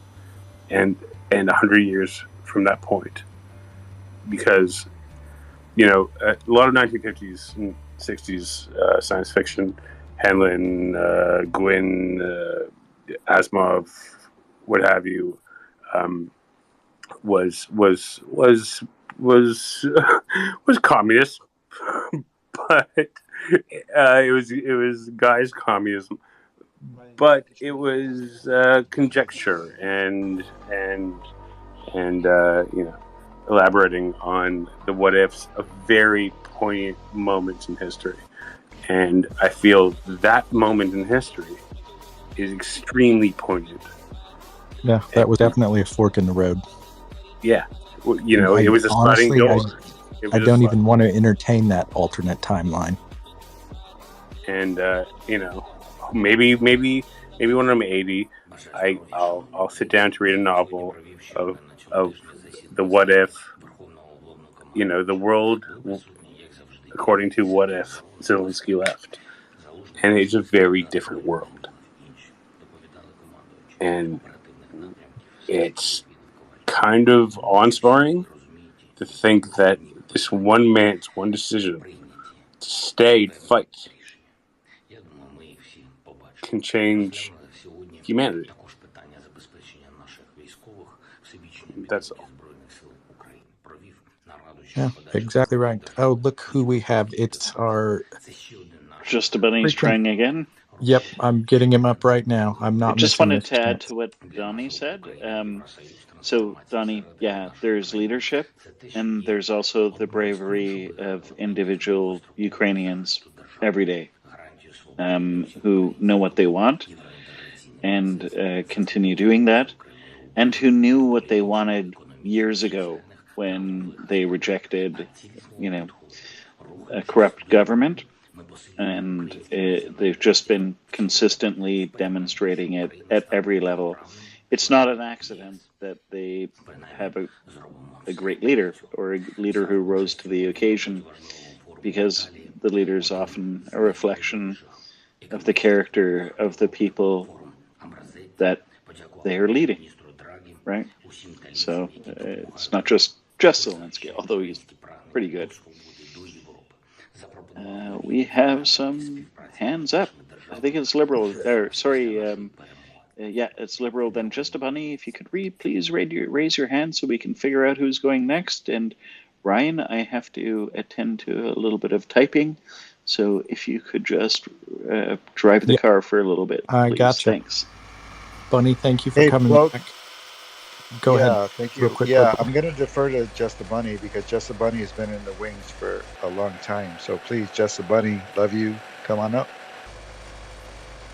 and 100 years from that point, because a lot of 1950s and 60s science fiction, Hanlon, Gwyn, Asimov, what have you, was communist, but it was Guy's communism, but it was conjecture and elaborating on the what ifs of very poignant moments in history, and I feel that moment in history is extremely poignant. Yeah, that was definitely a fork in the road. Yeah, it was a sliding door. I don't even want to entertain that alternate timeline. And maybe when I'm 80, I'll sit down to read a novel of the what if, the world according to what if Zelensky left, and it's a very different world, and it's kind of awe-inspiring to think that this one man's one decision to stay and fight can change humanity. That's all. Yeah, exactly right. Oh, look who we have. It's our... Just a Bunny's trying again. Yep, I'm getting him up right now. I'm not. I just wanted to add to what Donnie said. So, Donnie, yeah, there's leadership, and there's also the bravery of individual Ukrainians every day who know what they want and continue doing that, and who knew what they wanted years ago when they rejected, a corrupt government. And they've just been consistently demonstrating it at every level. It's not an accident that they have a great leader, or a leader who rose to the occasion, because the leader is often a reflection of the character of the people that they are leading, right? So it's not just Zelensky, although he's pretty good. We have some hands up. I think it's Liberal. It's Liberal. Then Just a Bunny. If you could please raise your hand so we can figure out who's going next. And Ryan, I have to attend to a little bit of typing, so if you could just drive the car for a little bit, please. I gotcha. Thanks. Bunny, thank you for coming back. Go ahead. Thank you. I'm going to defer to Just a Bunny because Just a Bunny has been in the wings for a long time. So please, Just a Bunny, love you. Come on up.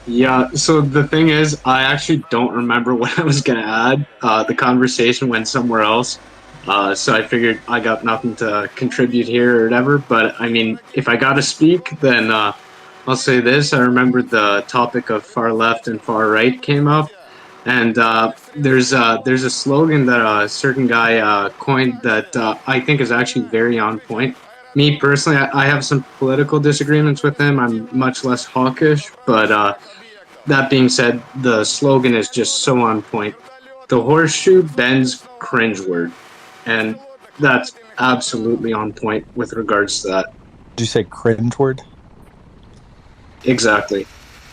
Yeah, so the thing is, I actually don't remember what I was going to add. The conversation went somewhere else. So I figured I got nothing to contribute here or whatever. But I mean, if I got to speak, then I'll say this. I remember the topic of far left and far right came up. And there's a slogan that a certain guy coined that I think is actually very on point. Me personally, I have some political disagreements with him. I'm much less hawkish, but that being said, the slogan is just so on point. The horseshoe bends cringeward, and that's absolutely on point with regards to that. Did you say cringeward? Exactly.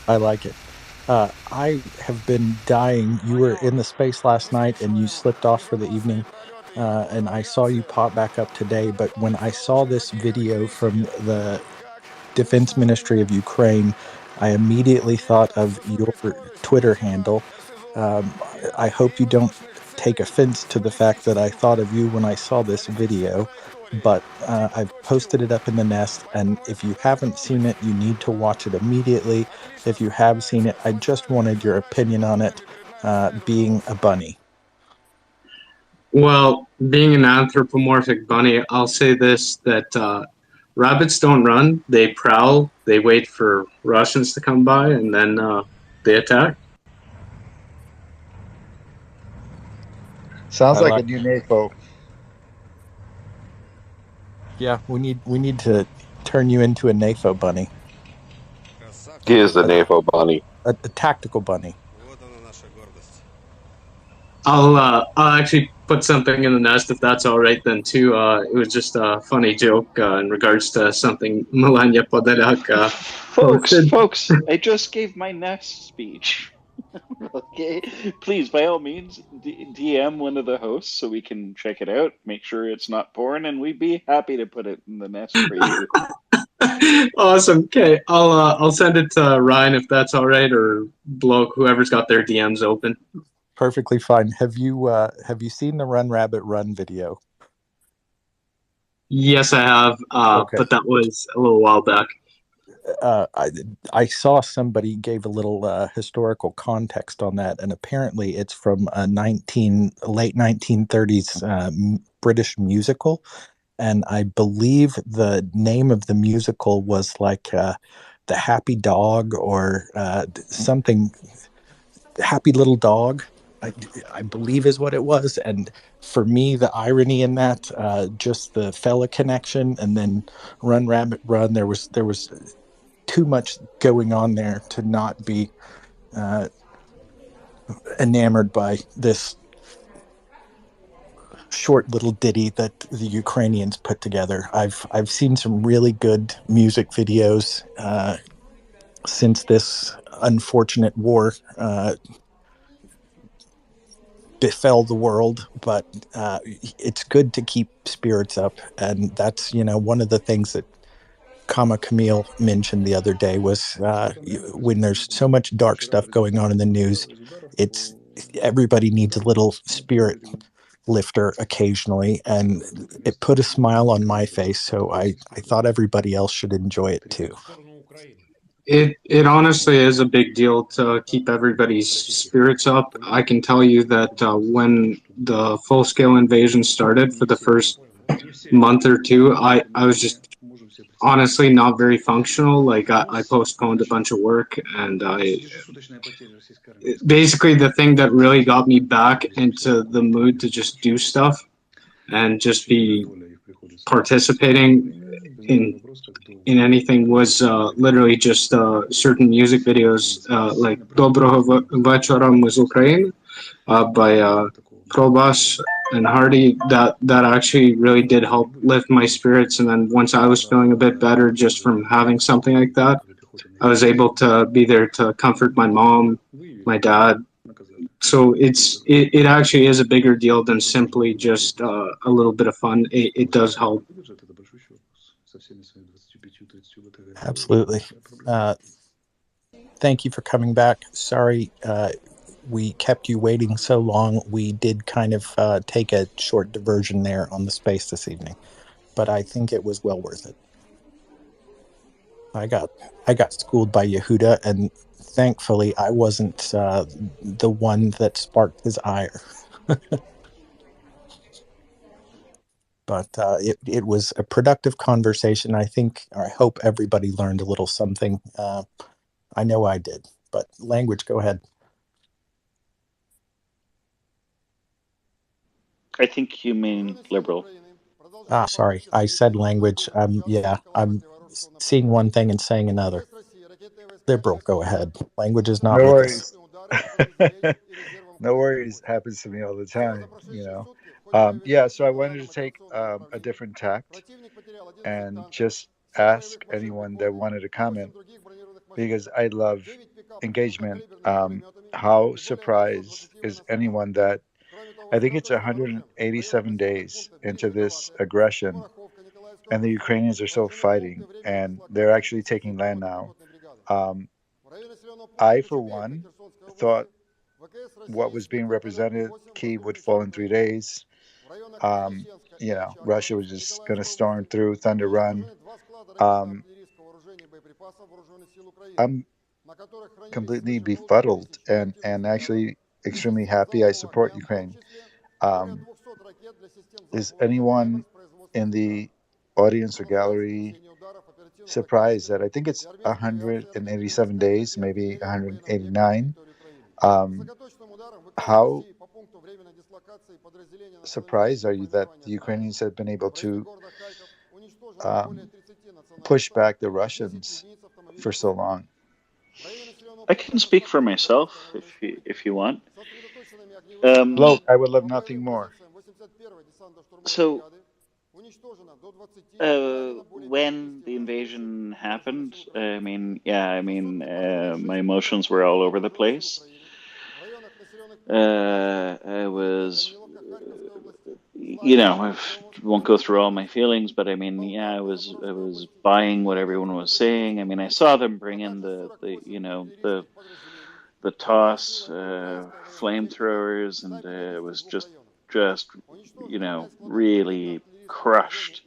I like it. I have been dying. You were in the space last night and you slipped off for the evening, and I saw you pop back up today. But when I saw this video from the Defense Ministry of Ukraine, I immediately thought of your Twitter handle. I hope you don't take offense to the fact that I thought of you when I saw this video, but I've posted it up in the nest, and if you haven't seen it, you need to watch it immediately. If you have seen it, I just wanted your opinion on it. being a bunny? Well, being an anthropomorphic bunny, I'll say this, that rabbits don't run, they prowl, they wait for Russians to come by, and then they attack. Sounds I like a like. new NAFO. Yeah, we need to turn you into a NAFO bunny, He is the NAFO bunny. a tactical bunny. I'll actually put something in the nest if that's all right then too. It was just a funny joke in regards to something Melania Podolak posted. Folks, I just gave my nest speech. Okay, please, by all means, DM one of the hosts so we can check it out, make sure it's not porn, and we'd be happy to put it in the nest for you. Awesome. Okay, I'll send it to Ryan if that's all right, or Bloke, whoever's got their DMs open. Perfectly fine. Have you seen the Run Rabbit Run video? Yes, I have, Okay. but that was a little while back. I saw somebody gave a little historical context on that, and apparently it's from a late 1930s British musical, and I believe the name of the musical was like the Happy Dog or something. Happy Little Dog, I believe is what it was. And for me, the irony in that, just the fella connection, and then Run Rabbit Run, there was too much going on there to not be enamored by this short little ditty that the Ukrainians put together. I've seen some really good music videos since this unfortunate war befell the world, but it's good to keep spirits up, and that's one of the things that Kama Camille mentioned the other day was when there's so much dark stuff going on in the news, it's everybody needs a little spirit lifter occasionally, and it put a smile on my face, so I thought everybody else should enjoy it too. It honestly is a big deal to keep everybody's spirits up. I can tell you that when the full scale invasion started for the first month or two, I was just honestly not very functional. Like I postponed a bunch of work, and basically the thing that really got me back into the mood to just do stuff and just be participating in anything was literally just certain music videos like Доброго вечора мы з України by Probus and Hardy that actually really did help lift my spirits. And then once I was feeling a bit better just from having something like that, I was able to be there to comfort my mom, my dad. So it actually is a bigger deal than simply just a little bit of fun. It does help. Absolutely. Thank you for coming back. Sorry we kept you waiting so long. We did kind of take a short diversion there on the space this evening, but I think it was well worth it. I got schooled by Yehuda, and thankfully I wasn't the one that sparked his ire. But it was a productive conversation. I hope everybody learned a little something. I know I did. But language, go ahead. I think you mean liberal. Sorry, I said language. I'm seeing one thing and saying another. Liberal, go ahead. Language is not No with worries. us. No worries. Happens to me all the time, Yeah, so I wanted to take a different tact and just ask anyone that wanted to comment, because I love engagement. How surprised is anyone that I think it's 187 days into this aggression, and the Ukrainians are still fighting, and they're actually taking land now. I, for one, thought what was being represented, Kyiv would fall in 3 days. Russia was just going to storm through, Thunder Run. I'm completely befuddled, and actually extremely happy. I support Ukraine. Is anyone in the audience or gallery surprised that I think it's 187 days, maybe 189? How surprised are you that the Ukrainians have been able to push back the Russians for so long? I can speak for myself if you want. Look, I would love nothing more. So, when the invasion happened, I mean, my emotions were all over the place. I was, I won't go through all my feelings, but I mean, I was buying what everyone was saying. I mean, I saw them bring in the toss flamethrowers, and it was just really crushed.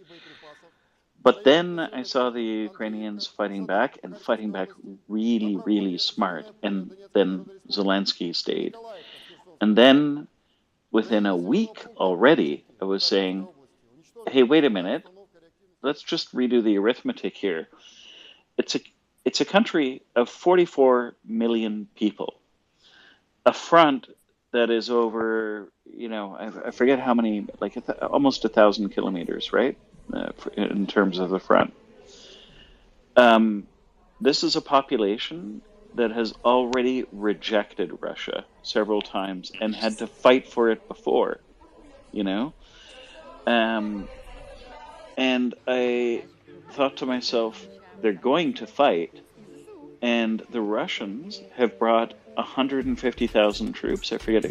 But then I saw the Ukrainians fighting back and fighting back really, really smart. And then Zelensky stayed. And then within a week already, I was saying, hey, wait a minute. Let's just redo the arithmetic here. It's a country of 44 million people. A front that is over, I forget how many, like almost 1,000 kilometers, right? In terms of the front. This is a population that has already rejected Russia several times and had to fight for it before, and I thought to myself, they're going to fight, and the Russians have brought 150,000 troops. I forget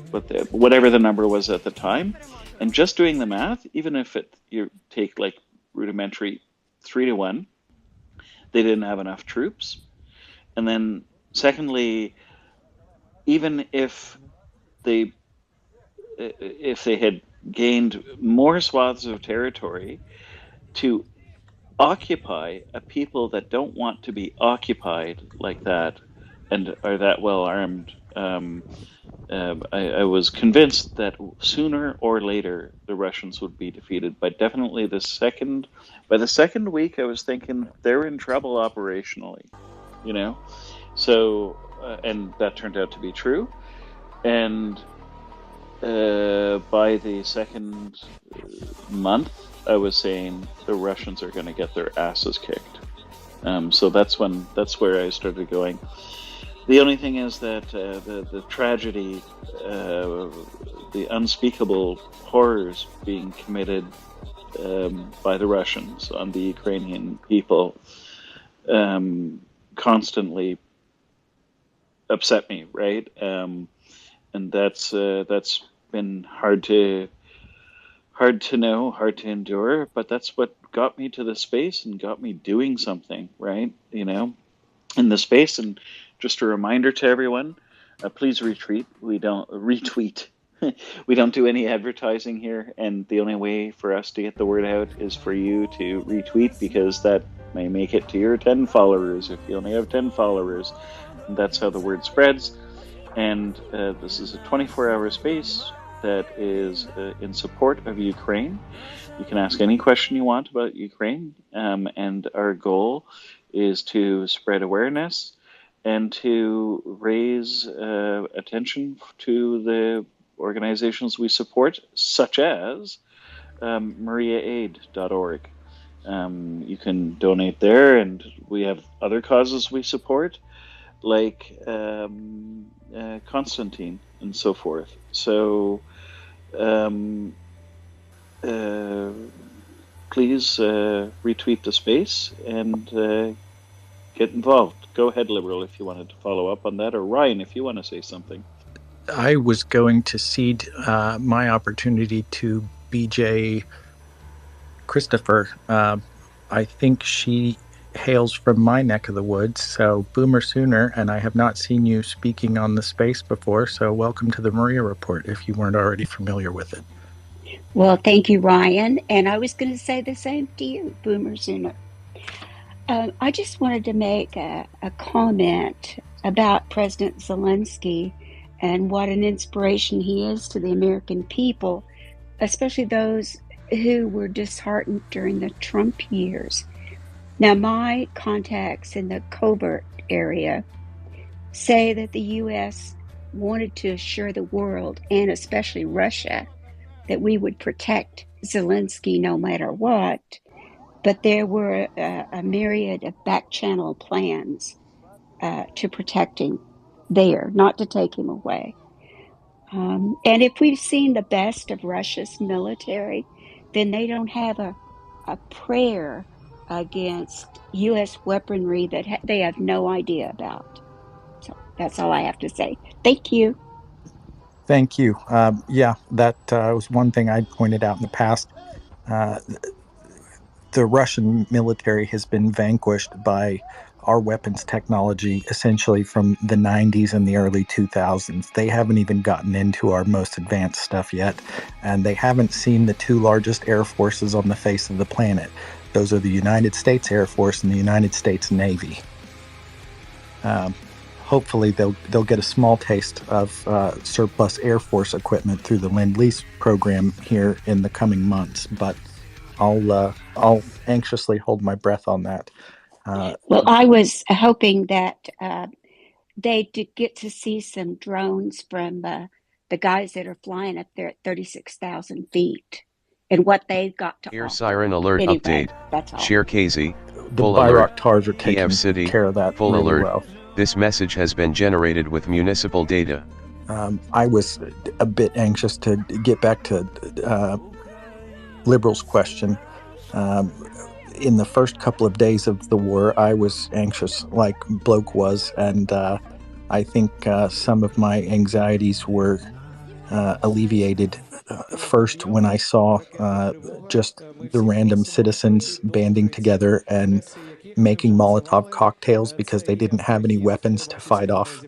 whatever the number was at the time. And just doing the math, even if you take like rudimentary 3-1, they didn't have enough troops. And then secondly, even if they had gained more swaths of territory to occupy a people that don't want to be occupied like that and are that well armed, I was convinced that sooner or later the Russians would be defeated. But definitely by the second week, I was thinking they're in trouble operationally, So, and that turned out to be true. And by the second month, I was saying the Russians are going to get their asses kicked. So that's where I started going. The only thing is that the tragedy, the unspeakable horrors being committed by the Russians on the Ukrainian people constantly upset me, right? And that's been hard to know, hard to endure, but that's what got me to the space and got me doing something, right? In the space. And just a reminder to everyone, please retweet. We don't do any advertising here, and the only way for us to get the word out is for you to retweet, because that may make it to your 10 followers if you only have 10 followers. And that's how the word spreads. And this is a 24-hour space that is in support of Ukraine. You can ask any question you want about Ukraine, and our goal is to spread awareness and to raise attention to the organizations we support, such as mariaaid.org. You can donate there, and we have other causes we support, like Constantine and so forth. So please retweet the space and get involved. Go ahead, Liberal, if you wanted to follow up on that, or Ryan, if you want to say something. I was going to cede my opportunity to BJ Christopher. I think she hails from my neck of the woods, so Boomer Sooner, and I have not seen you speaking on the space before, so welcome to the Maria Report if you weren't already familiar with it. Well, thank you, Ryan, and I was going to say the same to you, Boomer Sooner. I just wanted to make a comment about President Zelensky and what an inspiration he is to the American people, especially those who were disheartened during the Trump years. Now, my contacts in the covert area say that the U.S. wanted to assure the world, and especially Russia, that we would protect Zelensky no matter what, but there were a myriad of back-channel plans to protect him there, not to take him away. And if we've seen the best of Russia's military, then they don't have a prayer against U.S. weaponry that they have no idea about. So that's all I have to say. Thank you. Thank you. Yeah, that was one thing I'd pointed out in the past. Uh, the Russian military has been vanquished by our weapons technology essentially from the 90s and the early 2000s. They haven't even gotten into our most advanced stuff yet, and they haven't seen the two largest air forces on the face of the planet. Those are the United States Air Force and the United States Navy. Hopefully they'll get a small taste of surplus Air Force equipment through the Lend-Lease program here in the coming months, but I'll anxiously hold my breath on that. Well, I was hoping that they did get to see some drones from the guys that are flying up there at 36,000 feet and what they've got to Air offer. siren alert Anyway, update. that's all. Share KZ. The Full alert. Bayraktars are taking Kiev City. care of that Full really alert. well. This message has been generated with municipal data. I was a bit anxious to get back to Liberal's question. In the first couple of days of the war, I was anxious like Bloke was, and I think some of my anxieties were alleviated first when I saw just the random citizens banding together and making Molotov cocktails because they didn't have any weapons to fight off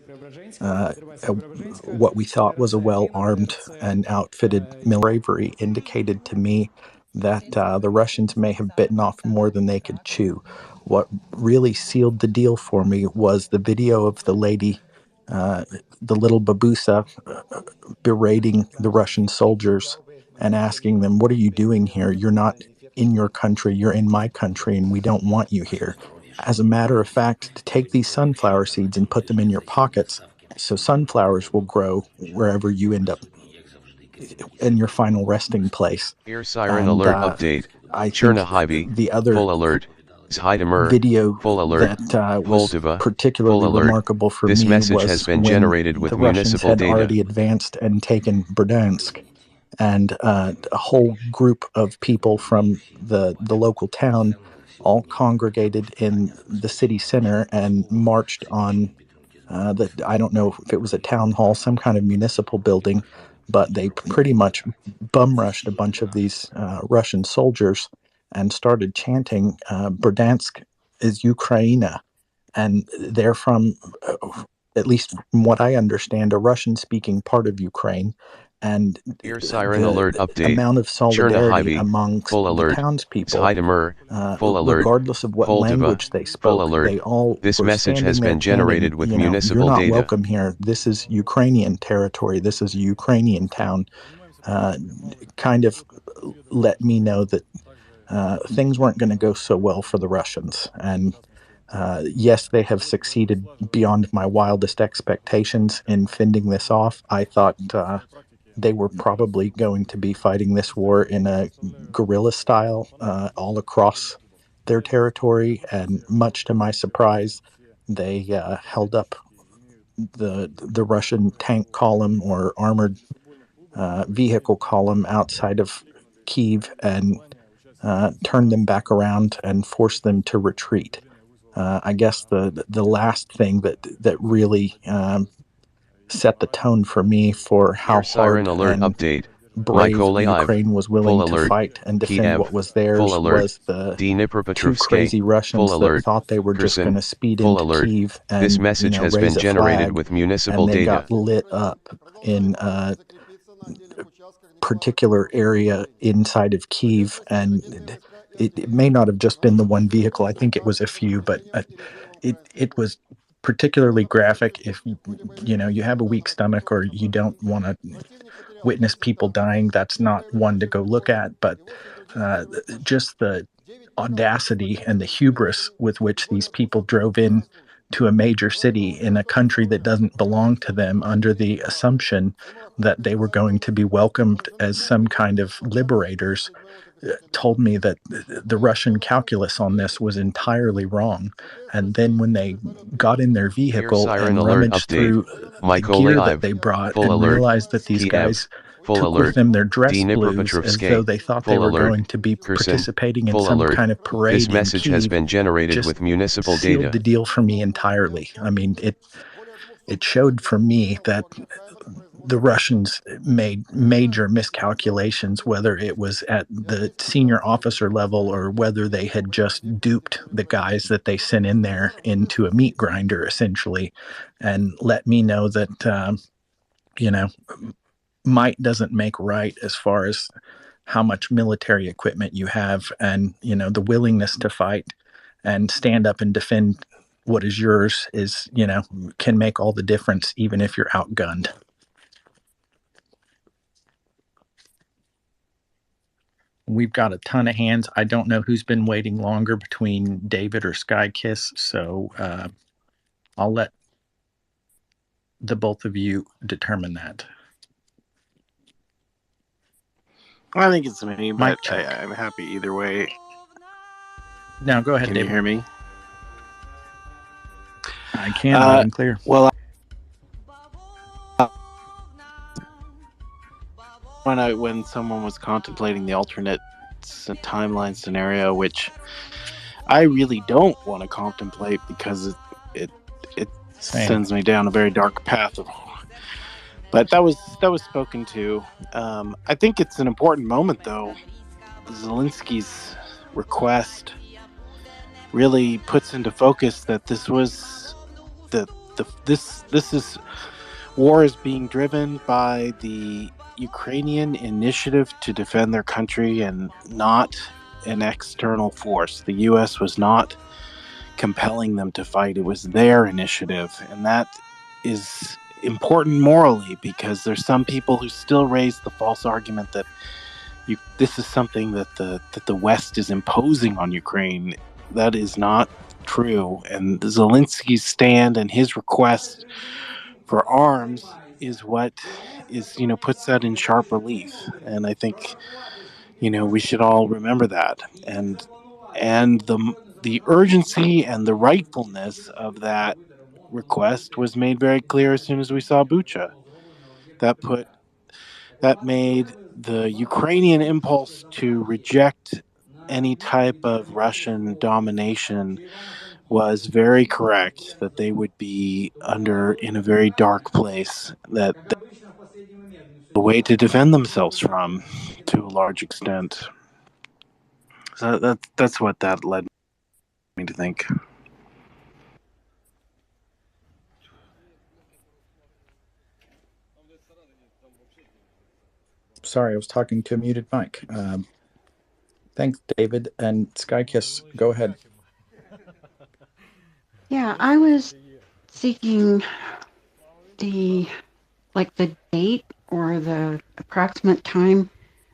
what we thought was a well-armed and outfitted military. Bravery indicated to me that the Russians may have bitten off more than they could chew. What really sealed the deal for me was the video of the lady, the little babusa, berating the Russian soldiers and asking them, "What are you doing here? You're not in your country, you're in my country, and we don't want you here." As a matter of fact, to take these sunflower seeds and put them in your pockets so sunflowers will grow wherever you end up in your final resting place. Air siren And alert update. I think the other full alert. video full alert. that was particularly full alert. remarkable for This me message was has been when generated with the Russians municipal had data. already advanced and taken Berdansk, and a whole group of people from the local town all congregated in the city center and marched on I don't know if it was a town hall, some kind of municipal building, but they pretty much bum rushed a bunch of these Russian soldiers and started chanting, Berdansk is Ukraina. And they're from, at least from what I understand, a Russian-speaking part of Ukraine. And Air siren the alert update. amount of solidarity amongst full the alert. townspeople, full alert. regardless of what language they spoke, they all This were message standing has there been generated chanting, with you're municipal not data. welcome here. This is Ukrainian territory. This is a Ukrainian town. Kind of let me know that things weren't going to go so well for the Russians. And yes, they have succeeded beyond my wildest expectations in fending this off. I thought they were probably going to be fighting this war in a guerrilla style all across their territory, and much to my surprise, they held up the Russian tank column or armored vehicle column outside of Kyiv and turned them back around and forced them to retreat. I guess the last thing that really set the tone for me for how Air siren hard alert and update. brave Mykolaiv. Ukraine was willing Full to alert. fight and defend Kiev. what was theirs Full alert. was the two Dnipropetrovsk. crazy Russians Full that alert. thought they were just Kherson. going to speed Full into alert. Kyiv This and message has raise been a generated flag, with municipal and they data. got lit up in a particular area inside of Kyiv, and it may not have just been the one vehicle. I think it was a few, but it was particularly graphic if you have a weak stomach or you don't want to witness people dying. That's not one to go look at, but just the audacity and the hubris with which these people drove in to a major city in a country that doesn't belong to them under the assumption that they were going to be welcomed as some kind of liberators told me that the Russian calculus on this was entirely wrong. And then when they got in their vehicle and rummaged through the gear that they brought and realized that these guys took with them their dress blues as though they thought they were going to be participating in some kind of parade. This message has been generated with municipal data. Sealed the deal for me entirely. I mean, it showed for me that the Russians made major miscalculations, whether it was at the senior officer level or whether they had just duped the guys that they sent in there into a meat grinder, essentially, and let me know that, might doesn't make right as far as how much military equipment you have and, the willingness to fight and stand up and defend what is yours is, can make all the difference, even if you're outgunned. We've got a ton of hands. I don't know who's been waiting longer between David or Skykiss, so I'll let the both of you determine that. I think it's me, but I'm happy either way. Now, go ahead, Can David. you hear me? I can, loud and clear. Well, when someone was contemplating the alternate timeline scenario, which I really don't want to contemplate because it sends me down a very dark path. But that was spoken to. I think it's an important moment, though. Zelensky's request really puts into focus that this was this war is being driven by the Ukrainian initiative to defend their country and not an external force. The U.S. was not compelling them to fight. It was their initiative, and that is important morally because there's some people who still raise the false argument that this is something that the West is imposing on Ukraine. That is not true, and Zelensky's stand and his request for arms is what is puts that in sharp relief, and I think we should all remember that, and the urgency and the rightfulness of that request was made very clear as soon as we saw Bucha. That made the Ukrainian impulse to reject any type of Russian domination was very correct, that they would be in a very dark place, that the way to defend themselves from to a large extent. So that's what that led me to think. Sorry, I was talking to a muted mic. Thanks, David. And Skykiss, go ahead. Yeah, I was seeking the date or the approximate time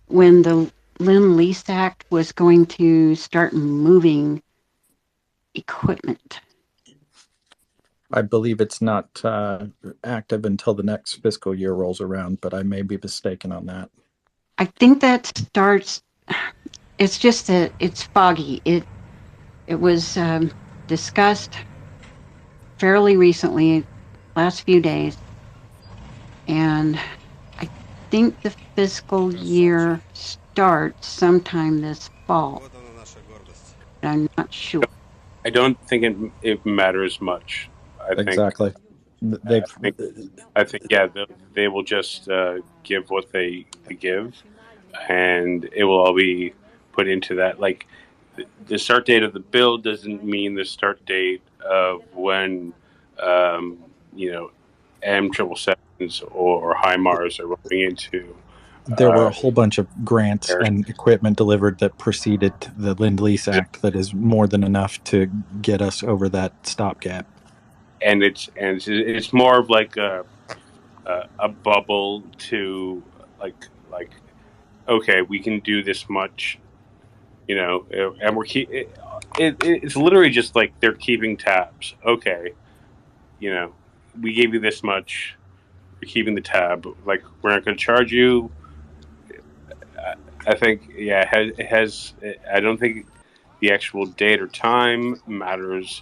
when the Lend-Lease Act was going to start moving equipment. I believe it's not active until the next fiscal year rolls around, but I may be mistaken on that. I think that starts. It's just that it's foggy. It was discussed fairly recently, last few days, and I think the fiscal year starts sometime this fall. But I'm not sure. I don't think it matters much. Exactly. I think they will just give what they give, and it will all be put into that. Like the start date of the bill doesn't mean the start date of when M777s or HIMARS are rolling into. There were a whole bunch of grants and equipment delivered that preceded the Lend-Lease Act that is more than enough to get us over that stopgap. and it's more of like a bubble to like okay, we can do this much, and it's literally just like they're keeping tabs. Okay, we gave you this much, you're keeping the tab. Like, we're not going to charge you. I think, yeah, it has. I don't think the actual date or time matters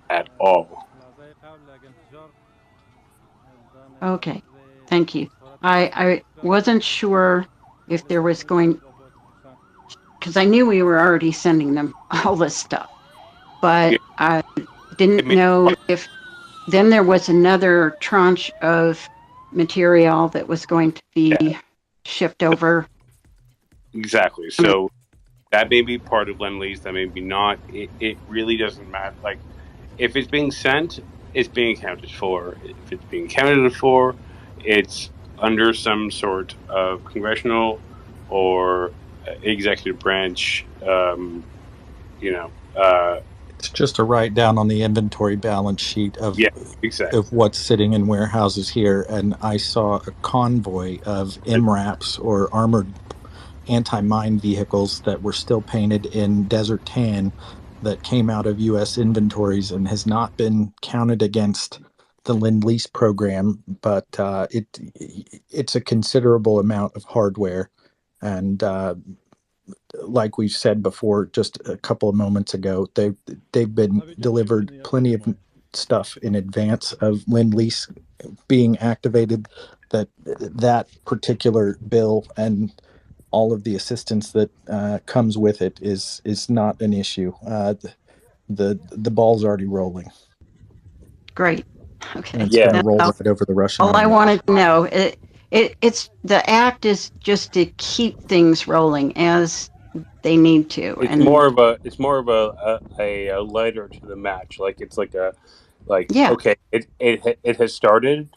at all. Okay, thank you. I wasn't sure if there was going, because I knew we were already sending them all this stuff, but I didn't know if then there was another tranche of material that was going to be shipped over. Exactly. So that may be part of Lend-Lease, that may be not. It really doesn't matter. Like, if it's being sent, it's being accounted for. If it's being accounted for, it's under some sort of congressional or executive branch, It's just a write down on the inventory balance sheet of what's sitting in warehouses here. And I saw a convoy of MRAPs or armored anti-mine vehicles that were still painted in desert tan that came out of U.S. inventories and has not been counted against the Lend-Lease program, but it's a considerable amount of hardware. And like we've said before, just a couple of moments ago, they've been delivered plenty of stuff in advance of Lend-Lease being activated. That particular bill and all of the assistance that comes with it is not an issue. The ball's already rolling. Great. Okay. And it's going to roll right over the Russian All I army. wanted to know, it's the act is just to keep things rolling as they need to. It's and more of a lighter to the match. Like, it's like okay, it has started.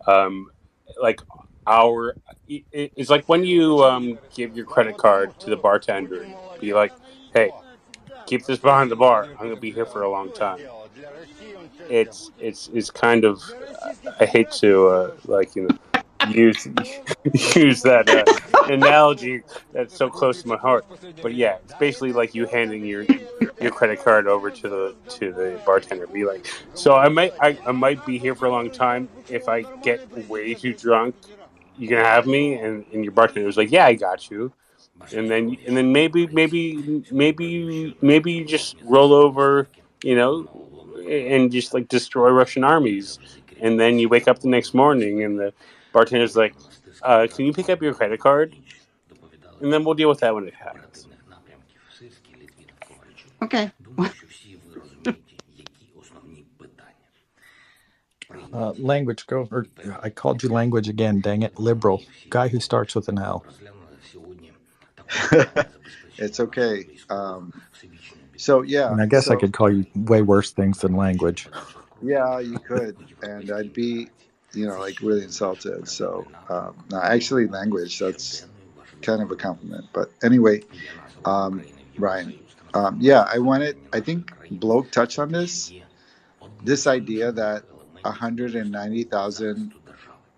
Like it's like when you give your credit card to the bartender and be like, hey, keep this behind the bar. I'm gonna be here for a long time. It's kind of, I hate to use that analogy that's so close to my heart, but yeah, it's basically like you handing your credit card over to the bartender. Be like, so I might be here for a long time. If I get way too drunk, you can have me. And your bartender was like, yeah, I got you. And then maybe you just roll over, and just like destroy Russian armies. And then you wake up the next morning and the bartender's like, can you pick up your credit card? And then we'll deal with that when it happens. Okay. Language, go. Or I called you language again. Dang it, liberal guy who starts with an L. It's okay. So yeah, and I guess I could call you way worse things than language. Yeah, you could, and I'd be, like really insulted. So, no, actually, language, that's kind of a compliment. But anyway, Ryan, yeah, I think Bloke touched on this idea that 190,000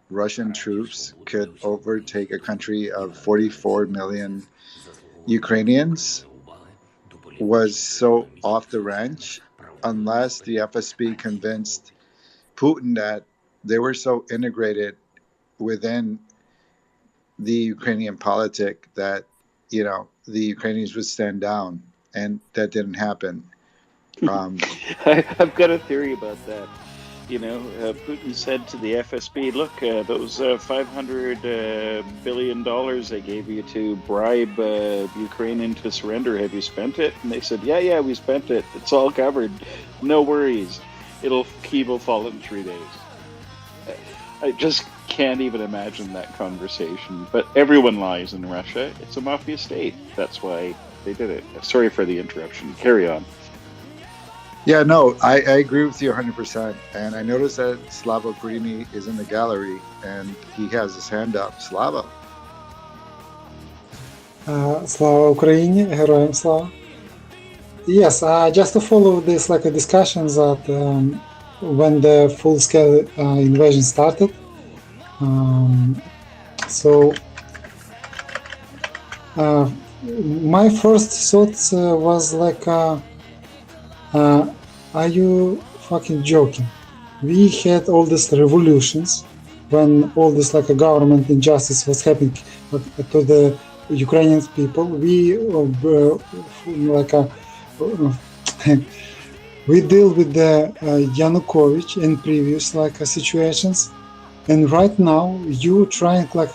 Russian troops could overtake a country of 44 million Ukrainians was so off the ranch, unless the FSB convinced Putin that they were so integrated within the Ukrainian politic that, the Ukrainians would stand down, and that didn't happen. I've got a theory about that. Putin said to the FSB, look, those $500 billion I gave you to bribe Ukraine into surrender, have you spent it? And they said, yeah, we spent it. It's all covered. No worries. Kyiv will fall in 3 days. I just can't even imagine that conversation. But everyone lies in Russia. It's a mafia state. That's why they did it. Sorry for the interruption. Carry on. Yeah, no, I agree with you 100%. And I noticed that Slava Ukraini is in the gallery, and he has his hand up. Slava. Slava Ukraini, Героям Slava. Yes, just to follow this like a discussion that when the full-scale invasion started. So my first thoughts was like, are you fucking joking? We had all these revolutions when all this like a government injustice was happening to the Ukrainian people. We like a we deal with the Yanukovych in previous like situations, and right now you trying like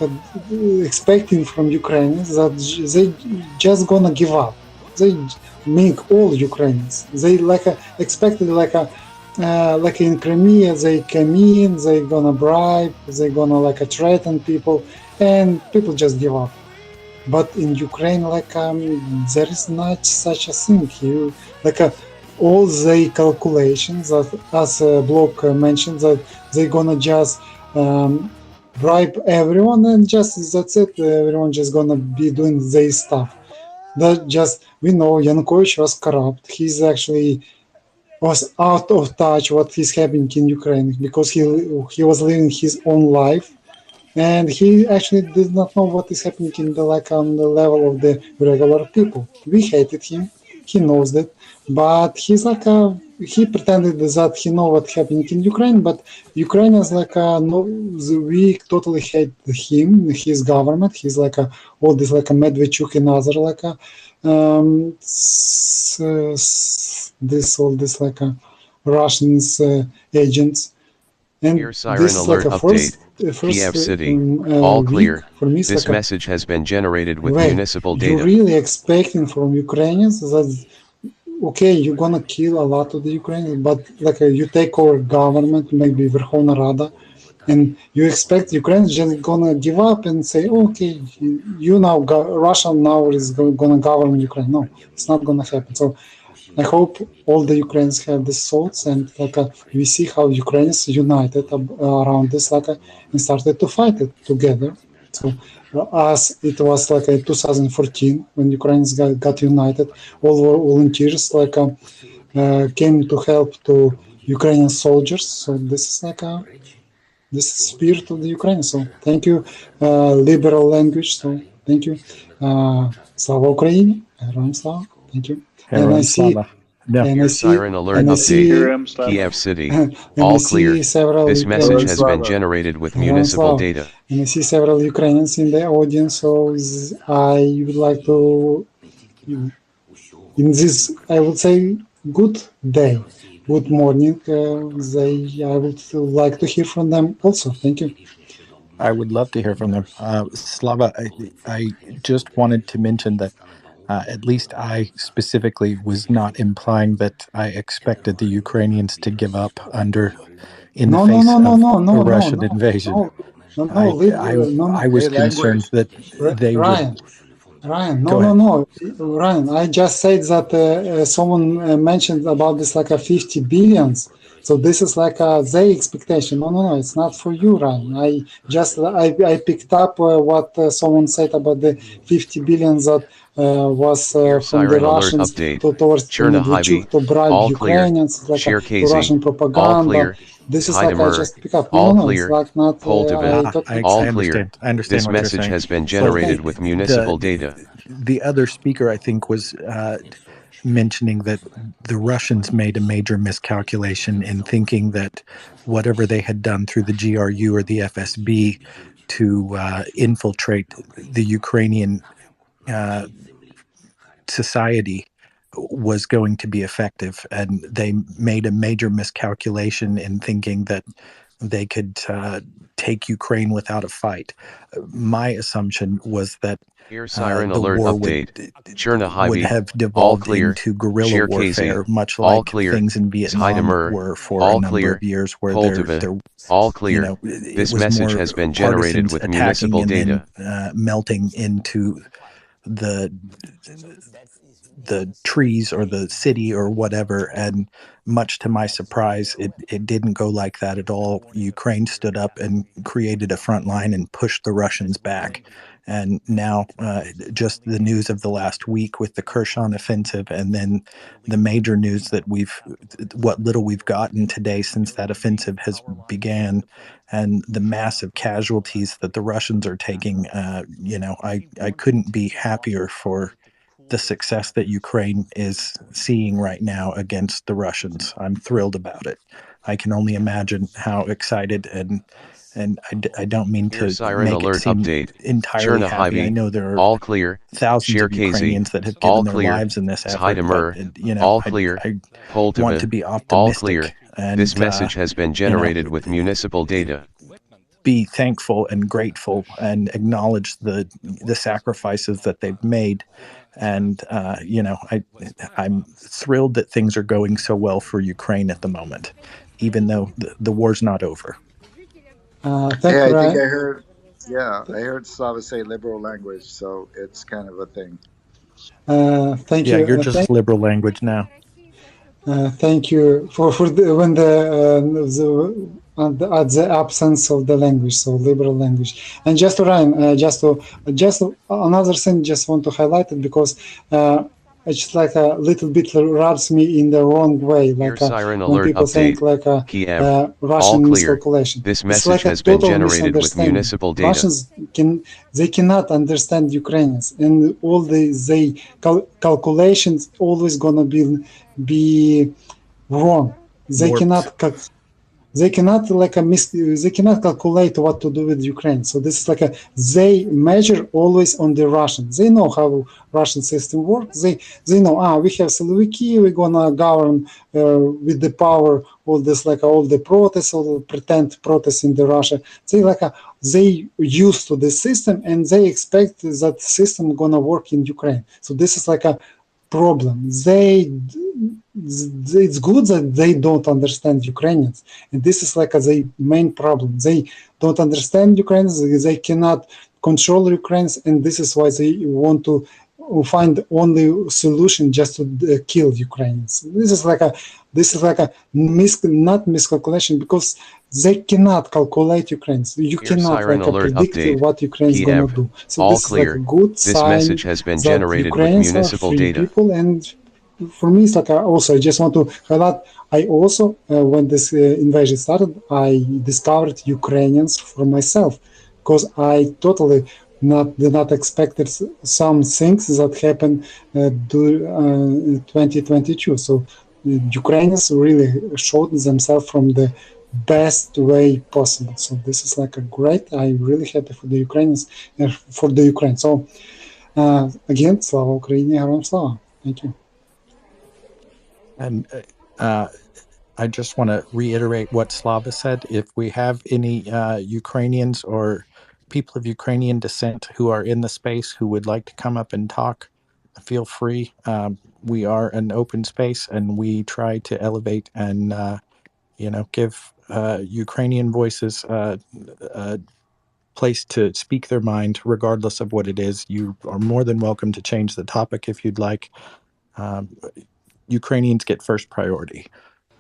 expecting from Ukrainians that they just gonna give up. They make all Ukrainians. They like expected like in Crimea they came in, they gonna bribe, they gonna like threaten people, and people just give up. But in Ukraine, like there is not such a thing. You like all the calculations that, as Block mentioned, that they're gonna just bribe everyone, and just that's it. Everyone just gonna be doing their stuff. That just we know Yanukovych was corrupt. He's actually was out of touch what is happening in Ukraine because he was living his own life, and he actually did not know what is happening in the like on the level of the regular people. We hated him. He knows that, but he's like he pretended that he know what's happening in Ukraine, but Ukrainians like no, we totally hate him, his government. He's like all this like a Medvedchuk and other like this all this like Russians agents. And Air siren this is alert like a update. first Kiev City. All week clear. for me. This Like message has been generated with wait, municipal you data. really expecting from Ukrainians that okay, you're gonna kill a lot of the Ukrainians, but like you take over government, maybe Verkhovna Rada, and you expect Ukrainians just gonna give up and say, okay, you now Russia now is gonna govern Ukraine. No, it's not gonna happen. So I hope all the Ukrainians have these thoughts, and like we see how Ukrainians united around this like and started to fight it together. So as it was like in 2014 when Ukrainians got united, all volunteers like came to help to Ukrainian soldiers. So this is like this is spirit of the Ukraine. So thank you, liberal language. So thank you, Slava Ukraini, Героям Слава. Thank you. And I Heroin see, Slava. Yeah. and I Air see, siren alert and I update. see, Kiev City. and I All see clear. several This message has been Ukrainians. generated with Героям municipal Слава. data. And I see several Ukrainians in the audience. So I would like to, in this, I would say, good day, good morning. I would like to hear from them also. Thank you. I would love to hear from them. Slava, I just wanted to mention that at least I specifically was not implying that I expected the Ukrainians to give up in the No, no, face no, no, of no, a no, no, Russian no, invasion. no, no, no, no, I was concerned that they would. Ryan, no, Go no, ahead. no, Ryan. I just said that someone mentioned about this like a 50 billions. So this is like their expectation. No, no, no, it's not for you, Ryan. I picked up what someone said about the 50 billions that was Air from the siren alert Russians update. towards the Chernihiv. Medvedchuk to bribe All clear. Ukrainians, like to Cherkasy. Russian All propaganda. clear. This is like I Haidamur. just pick up. No, no, All no, it's clear. like not. I Poltava. totally. All I clear. understand. I understand This what you're message saying. has been So generated with municipal data. the other speaker, I think, was mentioning that the Russians made a major miscalculation in thinking that whatever they had done through the GRU or the FSB to infiltrate the Ukrainian society was going to be effective, and they made a major miscalculation in thinking that they could take Ukraine without a fight. My assumption was that Air siren the alert war update. would Chernihiv. have All devolved clear. into guerrilla Cherkasy. warfare, much All like clear. things in Vietnam Haidamur. were for All a number clear. of years, where Poltava. All clear. it This was message more has been generated partisans with attacking municipal and data. then melting into the trees or the city or whatever. And much to my surprise, it didn't go like that at all. Ukraine stood up and created a front line and pushed the Russians back. And now just the news of the last week with the Kherson offensive, and then the major news that what little we've gotten today since that offensive has began, and the massive casualties that the Russians are taking. I couldn't be happier for the success that Ukraine is seeing right now against the Russians. I'm thrilled about it. I can only imagine how excited I don't mean Here's to siren make it alert seem update. entirely happy. I know there are All clear. thousands of Ukrainians that have given their lives in this effort, but all clear. I want to be all clear. optimistic and This message has been generated with municipal data. be thankful and grateful and acknowledge the sacrifices that they've made. And I'm thrilled that things are going so well for Ukraine at the moment, even though the war's not over. Hey, I think I heard. Yeah, I heard Slava say liberal language, so it's kind of a thing. Thank Yeah, you. you're just liberal language now. Thank you for when at the absence of the language, so liberal language. And just to Ryan, just another thing, just want to highlight it because it's like a little bit rubs me in the wrong way, like when people think like a Russian miscalculation. This it's message like has a been total generated with misunderstanding. municipal data. Russians cannot understand Ukrainians, and all the calculations always gonna be wrong. They Warped. cannot they cannot calculate what to do with Ukraine. So this is like they measure always on the Russians. They know how Russian system works. They know we have Siloviki, we're gonna govern with the power all this all the protests, all the pretend protests in the Russia. They used to the system and they expect that system gonna work in Ukraine. So this is like a problem. It's good that they don't understand Ukrainians, and this is like the main problem. They don't understand Ukrainians. They cannot control Ukrainians, and this is why they want to find only solution just to kill Ukrainians. This is like a not miscalculation because they cannot calculate Ukrainians. You cannot predict what Ukraine is going to do. So this is like a good sign message has been that generated Ukrainians with municipal are free data. people. And for me, it's like also I just want to highlight. I also when this invasion started, I discovered Ukrainians for myself because I totally did not expect some things that happened during 2022. So Ukrainians really showed themselves from the best way possible. So this is like a great. I'm really happy for the Ukrainians and for the Ukraine. So again, Slava Ukraini, Героям слава. Thank you. And I just want to reiterate what Slava said. If we have any Ukrainians or people of Ukrainian descent who are in the space who would like to come up and talk, feel free. We are an open space, and we try to elevate and give Ukrainian voices a place to speak their mind, regardless of what it is. You are more than welcome to change the topic if you'd like. Ukrainians get first priority.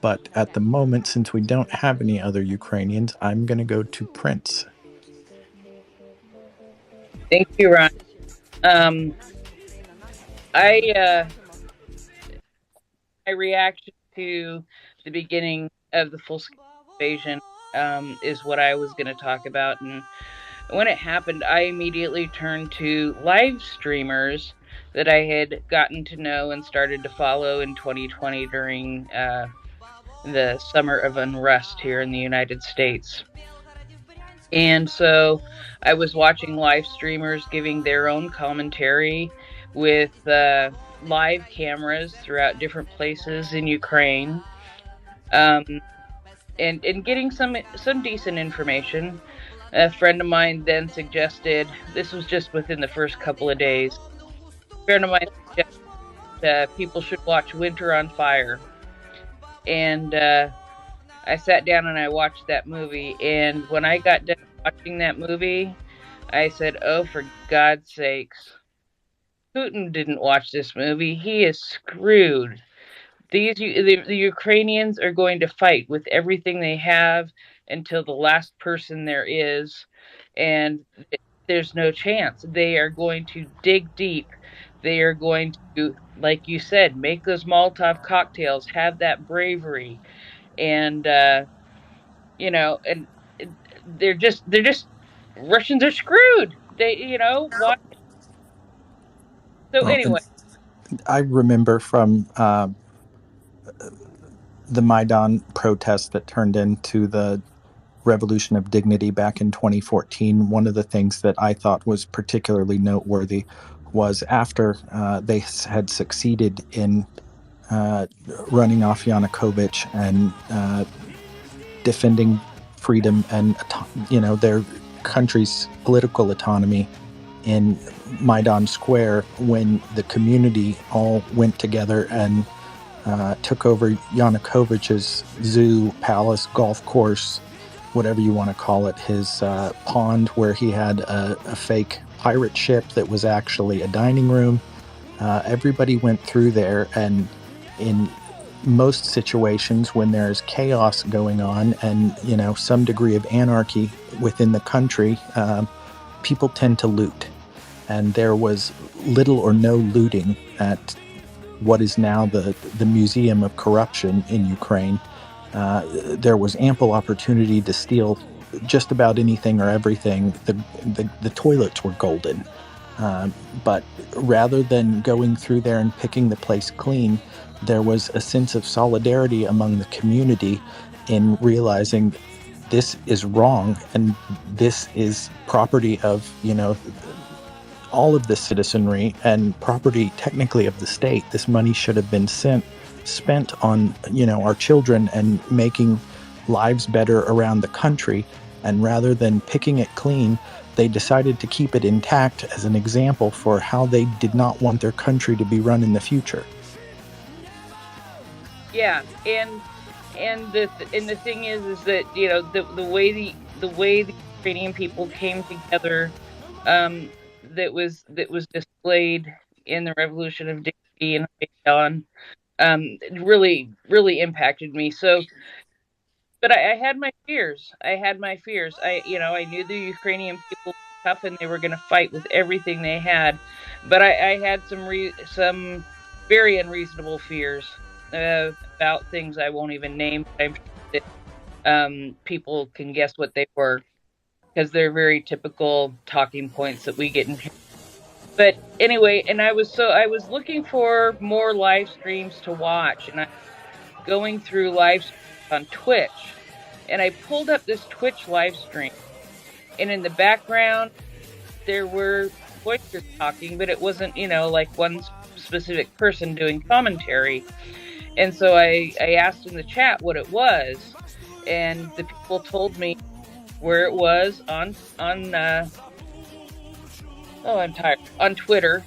But at the moment, since we don't have any other Ukrainians, I'm going to go to Prince. Thank you, Ryan. My reaction to the beginning of the full-scale invasion is what I was going to talk about. And when it happened, I immediately turned to live streamers that I had gotten to know and started to follow in 2020 during the summer of unrest here in the United States. And so I was watching live streamers giving their own commentary with live cameras throughout different places in Ukraine, and getting some decent information. A friend of mine then suggested, this was just within the first couple of days, a friend of mine suggested people should watch Winter on Fire. And I sat down and I watched that movie, and when I got done watching that movie, I said, oh, for God's sakes, Putin didn't watch this movie. He is screwed. The Ukrainians are going to fight with everything they have until the last person there is, and there's no chance. They are going to dig deep. They are going to, like you said, make those Molotov cocktails, have that bravery, and and they're just Russians are screwed. They, why? So Well, anyway, I remember from the Maidan protests that turned into the Revolution of Dignity back in 2014, one of the things that I thought was particularly noteworthy was after they had succeeded in running off Yanukovych and defending freedom and their country's political autonomy in Maidan Square, when the community all went together and took over Yanukovych's zoo, palace, golf course, whatever you want to call it, his pond where he had a fake pirate ship that was actually a dining room. Everybody went through there, and in most situations when there's chaos going on and some degree of anarchy within the country, people tend to loot, and there was little or no looting at what is now the Museum of Corruption in Ukraine. There was ample opportunity to steal just about anything or everything. The toilets were golden. But rather than going through there and picking the place clean, there was a sense of solidarity among the community in realizing this is wrong and this is property of, all of the citizenry and property technically of the state. This money should have been spent on, our children and making lives better around the country. And rather than picking it clean, they decided to keep it intact as an example for how they did not want their country to be run in the future. Yeah, and the thing is that the way the Ukrainian people came together, that was displayed in the Revolution of Dignity and Maidan, really impacted me. So, but I had my fears. I knew the Ukrainian people were tough and they were going to fight with everything they had, but I had some very unreasonable fears about things I won't even name. But I'm sure that people can guess what they were, because they're very typical talking points that we get in here. But anyway, and I was looking for more live streams to watch, and I was going through live streams on Twitch, and I pulled up this Twitch live stream, and in the background there were voices talking, but it wasn't, like one specific person doing commentary. And so I asked in the chat what it was, and the people told me where it was on I'm tired, on Twitter,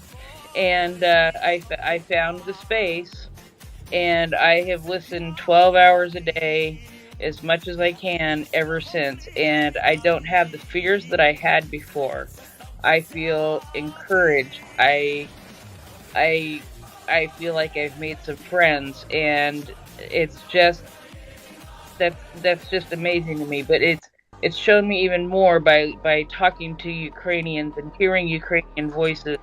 and I found the space, and I have listened 12 hours a day as much as I can ever since, and I don't have the fears that I had before. I feel encouraged. I feel like I've made some friends, and it's just that's just amazing to me. But it's shown me even more by talking to Ukrainians and hearing Ukrainian voices.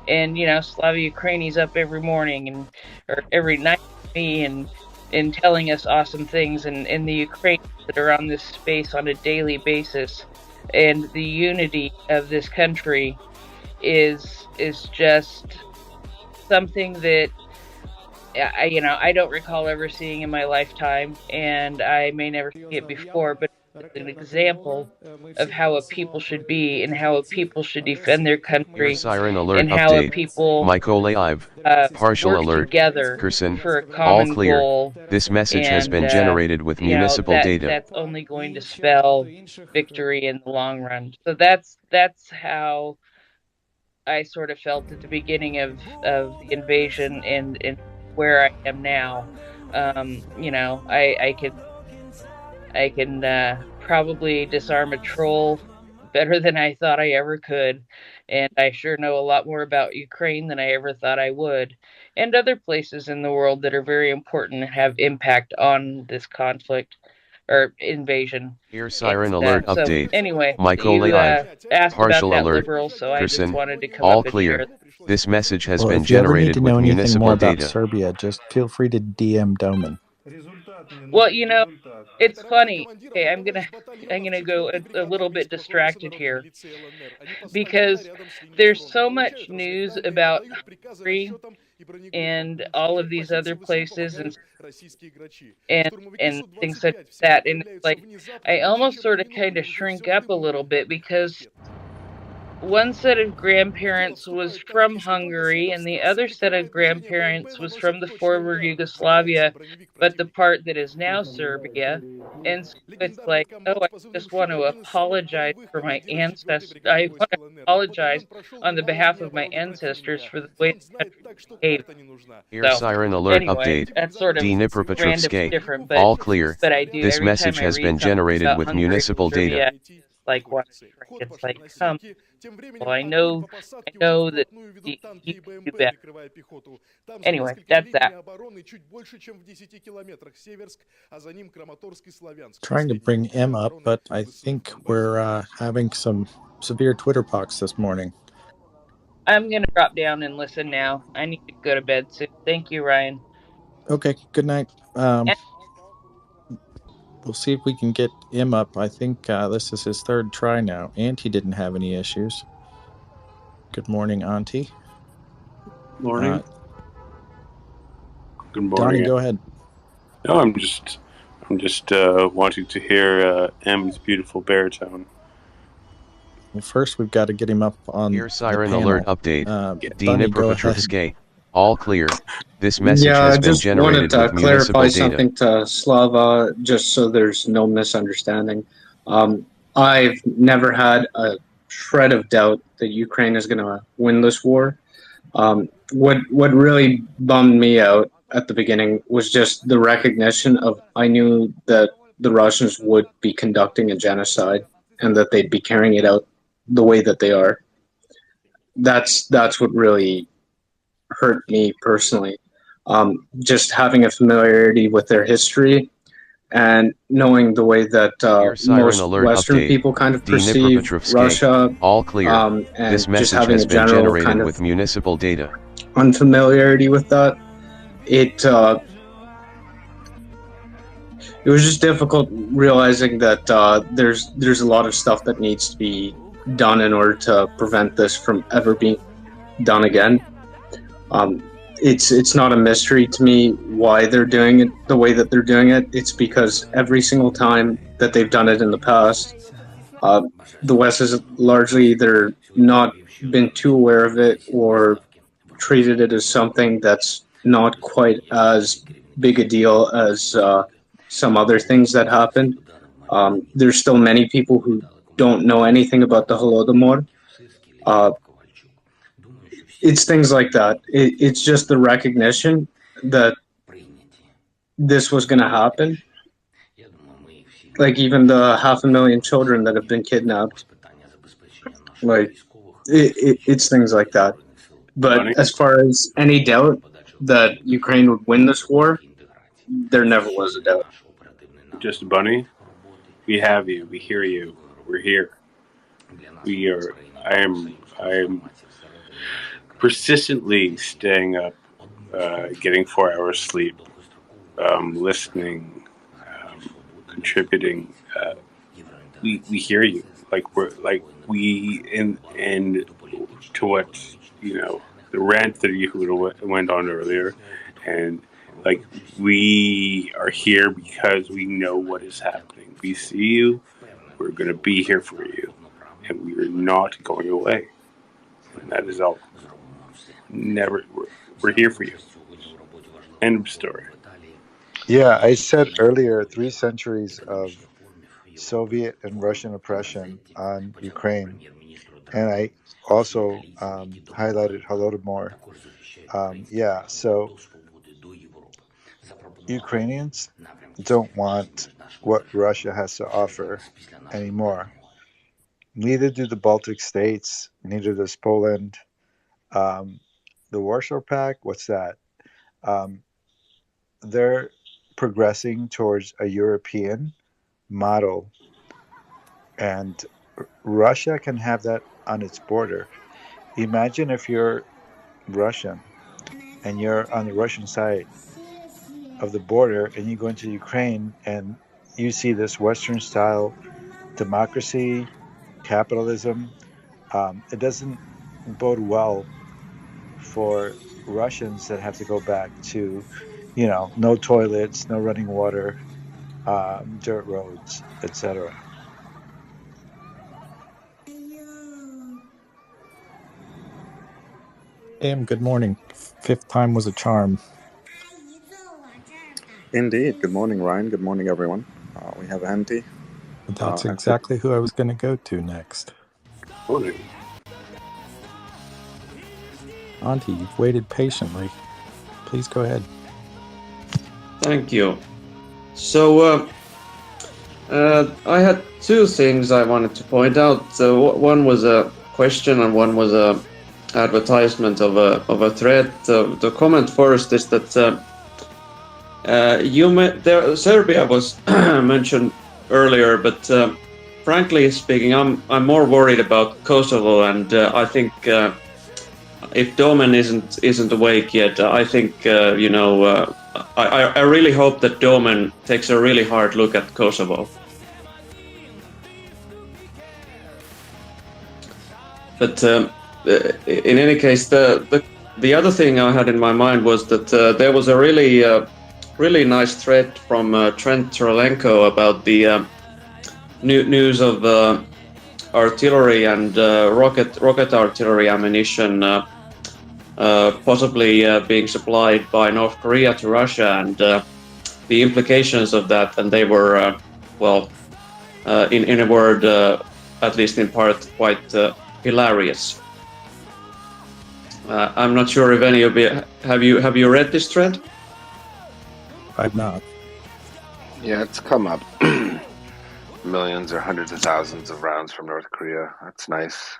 And Slava Ukraini's up every morning or every night with me, and telling us awesome things, and the Ukrainians that are on this space on a daily basis, and the unity of this country is just something that I don't recall ever seeing in my lifetime, and I may never see it before, but it's an example of how a people should be, and how a people should defend their country, Siren alert and how a update. people Michael Live. Partial work alert. together Curson. for a All common clear. goal. This message has And been generated with municipal data. that's only going to spell victory in the long run. So that's how I sort of felt at the beginning of the invasion, and where I am now. I can probably disarm a troll better than I thought I ever could, and I sure know a lot more about Ukraine than I ever thought I would, and other places in the world that are very important and have impact on this conflict or invasion. Ear siren And, alert so update. anyway, Michael you live. asked Partial about that alert. liberal, so I just Person. wanted to come All up and clear. share. This message has Well, been if you ever need generated to with know anything more municipal about data. Serbia, just feel free to DM Doman. Well, it's funny. Okay, I'm gonna go a little bit distracted here because there's so much news about Hungary and all of these other places and things such as that, and it's like I almost sort of kind of shrink up a little bit because one set of grandparents was from Hungary and the other set of grandparents was from the former Yugoslavia, but the part that is now Serbia. And so it's like, oh, I just want to apologize for my ancestors. I want to apologize on the behalf of my ancestors for the way the country behaved. Ear So siren alert anyway, update. that's sort of random, Dnipropetrovsk. different, All clear. but I do This every message time I has read been something generated about with Hungary municipal or Serbia, data. like what it's like, well, I know that you can do better. Anyway, that's that. Trying to bring M up, but I think we're having some severe Twitter pox this morning. I'm gonna drop down and listen now. I need to go to bed soon. Thank you, Ryan. Okay, good night. We'll see if we can get M up. I think this is his third try now. Auntie didn't have any issues. Good morning, Auntie. Morning. Good morning. Donnie, go ahead. No, I'm just wanting to hear M's beautiful baritone. Well, first we've got to get him up on Ear siren the panel. alert update. Bunny, go ahead. Dnipropetrovsk. All clear. This message Yeah, I has been just wanted generated to with municipal clarify data. something to Slava, just so there's no misunderstanding. I've never had a shred of doubt that Ukraine is going to win this war. What really bummed me out at the beginning was just the recognition of I knew that the Russians would be conducting a genocide and that they'd be carrying it out the way that they are. That's what really hurt me personally. Just having a familiarity with their history and knowing the way that most Western update. people kind of perceive Russia, all clear. and This just message having has a been general generated kind of with municipal data. unfamiliarity with that, it was just difficult realizing that there's a lot of stuff that needs to be done in order to prevent this from ever being done again. It's not a mystery to me why they're doing it the way that they're doing it. It's because every single time that they've done it in the past, the West has largely either not been too aware of it or treated it as something that's not quite as big a deal as some other things that happened. There's still many people who don't know anything about the Holodomor. It's things like that. It's just the recognition that this was going to happen. Like even the 500,000 children that have been kidnapped. Like it's things like that. But as far as any doubt that Ukraine would win this war, there never was a doubt. Just Bunny, we have you. We hear you. We're here. We are. I am persistently staying up, getting 4 hours sleep, listening, contributing. We hear you. And to what the rant that you went on earlier, and we are here because we know what is happening. We see you. We're going to be here for you, and we are not going away. And that is all. We're here for you. End of story. Yeah, I said earlier 3 centuries of Soviet and Russian oppression on Ukraine, and I also highlighted Holodomor. So Ukrainians don't want what Russia has to offer anymore. Neither do the Baltic states, neither does Poland. The Warsaw Pact, what's that? They're progressing towards a European model, and Russia can have that on its border. Imagine if you're Russian and you're on the Russian side of the border and you go into Ukraine and you see this Western style democracy, capitalism. It doesn't bode well for Russians that have to go back to, no toilets, no running water, dirt roads, etc. Good morning. Fifth time was a charm. Indeed. Good morning, Ryan. Good morning, everyone. We have Andy. That's exactly who I was going to go to next. Morning. Auntie, you've waited patiently. Please go ahead. Thank you. So, I had two things I wanted to point out. One was a question and one was a advertisement of a thread. The comment first is that Serbia was mentioned earlier, but frankly speaking, I'm more worried about Kosovo, and I think if Domen isn't awake yet, I think I really hope that Domen takes a really hard look at Kosovo. But in any case, the other thing I had in my mind was that there was a really nice thread from Trent Torolenko about the news of artillery and rocket artillery ammunition possibly being supplied by North Korea to Russia, and the implications of that. And they were, in a word, at least in part, quite hilarious. I'm not sure if any of you have you read this thread? I've not. Yeah, it's come up. Millions or hundreds of thousands of rounds from North Korea. That's nice.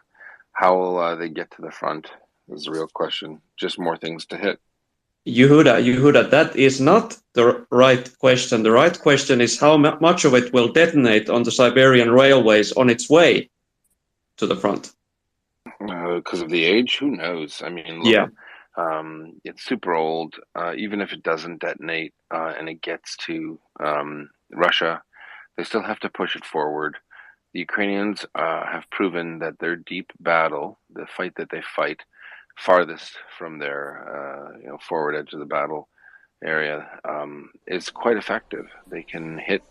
How will they get to the front is the real question. Just more things to hit. Yehuda, that is not the right question. The right question is how much of it will detonate on the Siberian railways on its way to the front. Because of the age, who knows? I mean, look, Yeah. it's super old. Even if it doesn't detonate and it gets to Russia, they still have to push it forward. The Ukrainians have proven that their deep battle, the fight that they fight farthest from their forward edge of the battle area, is quite effective. They can hit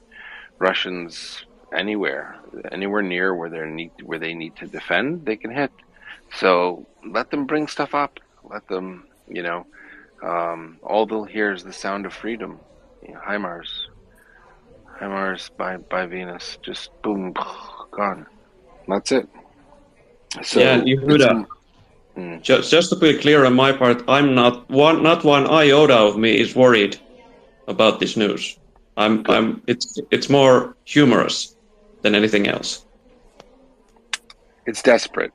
Russians anywhere near where they need to defend. They can hit. So let them bring stuff up. Let them, all they'll hear is the sound of freedom. HIMARS by Venus, just boom, gone. That's it. So yeah, Yehuda, just to be clear on my part, I'm not one iota of me is worried about this news. It's more humorous than anything else. It's desperate.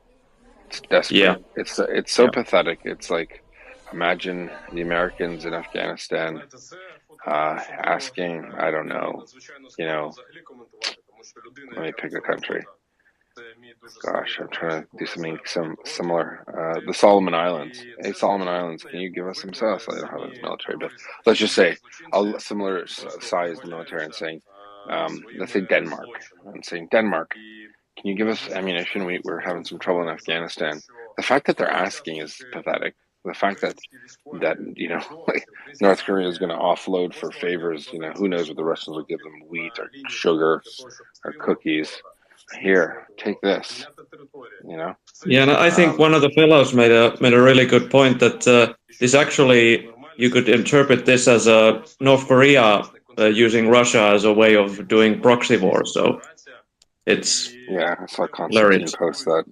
It's desperate. Yeah. It's so pathetic. It's like, imagine the Americans in Afghanistan asking, I don't know, let me pick a country. Gosh, I'm trying to do something similar. The Solomon Islands. Hey, Solomon Islands, can you give us some sauce? I don't have a military, but let's just say a similar sized military, and saying, let's say Denmark. I'm saying, Denmark, can you give us ammunition? We're having some trouble in Afghanistan. The fact that they're asking is pathetic. The fact that like North Korea is going to offload for favors, who knows what the Russians will give them, wheat or sugar or cookies. Here, take this. Yeah, and I think one of the fellows made a really good point that this actually, you could interpret this as a North Korea using Russia as a way of doing proxy war. So it's I saw Constantine post that.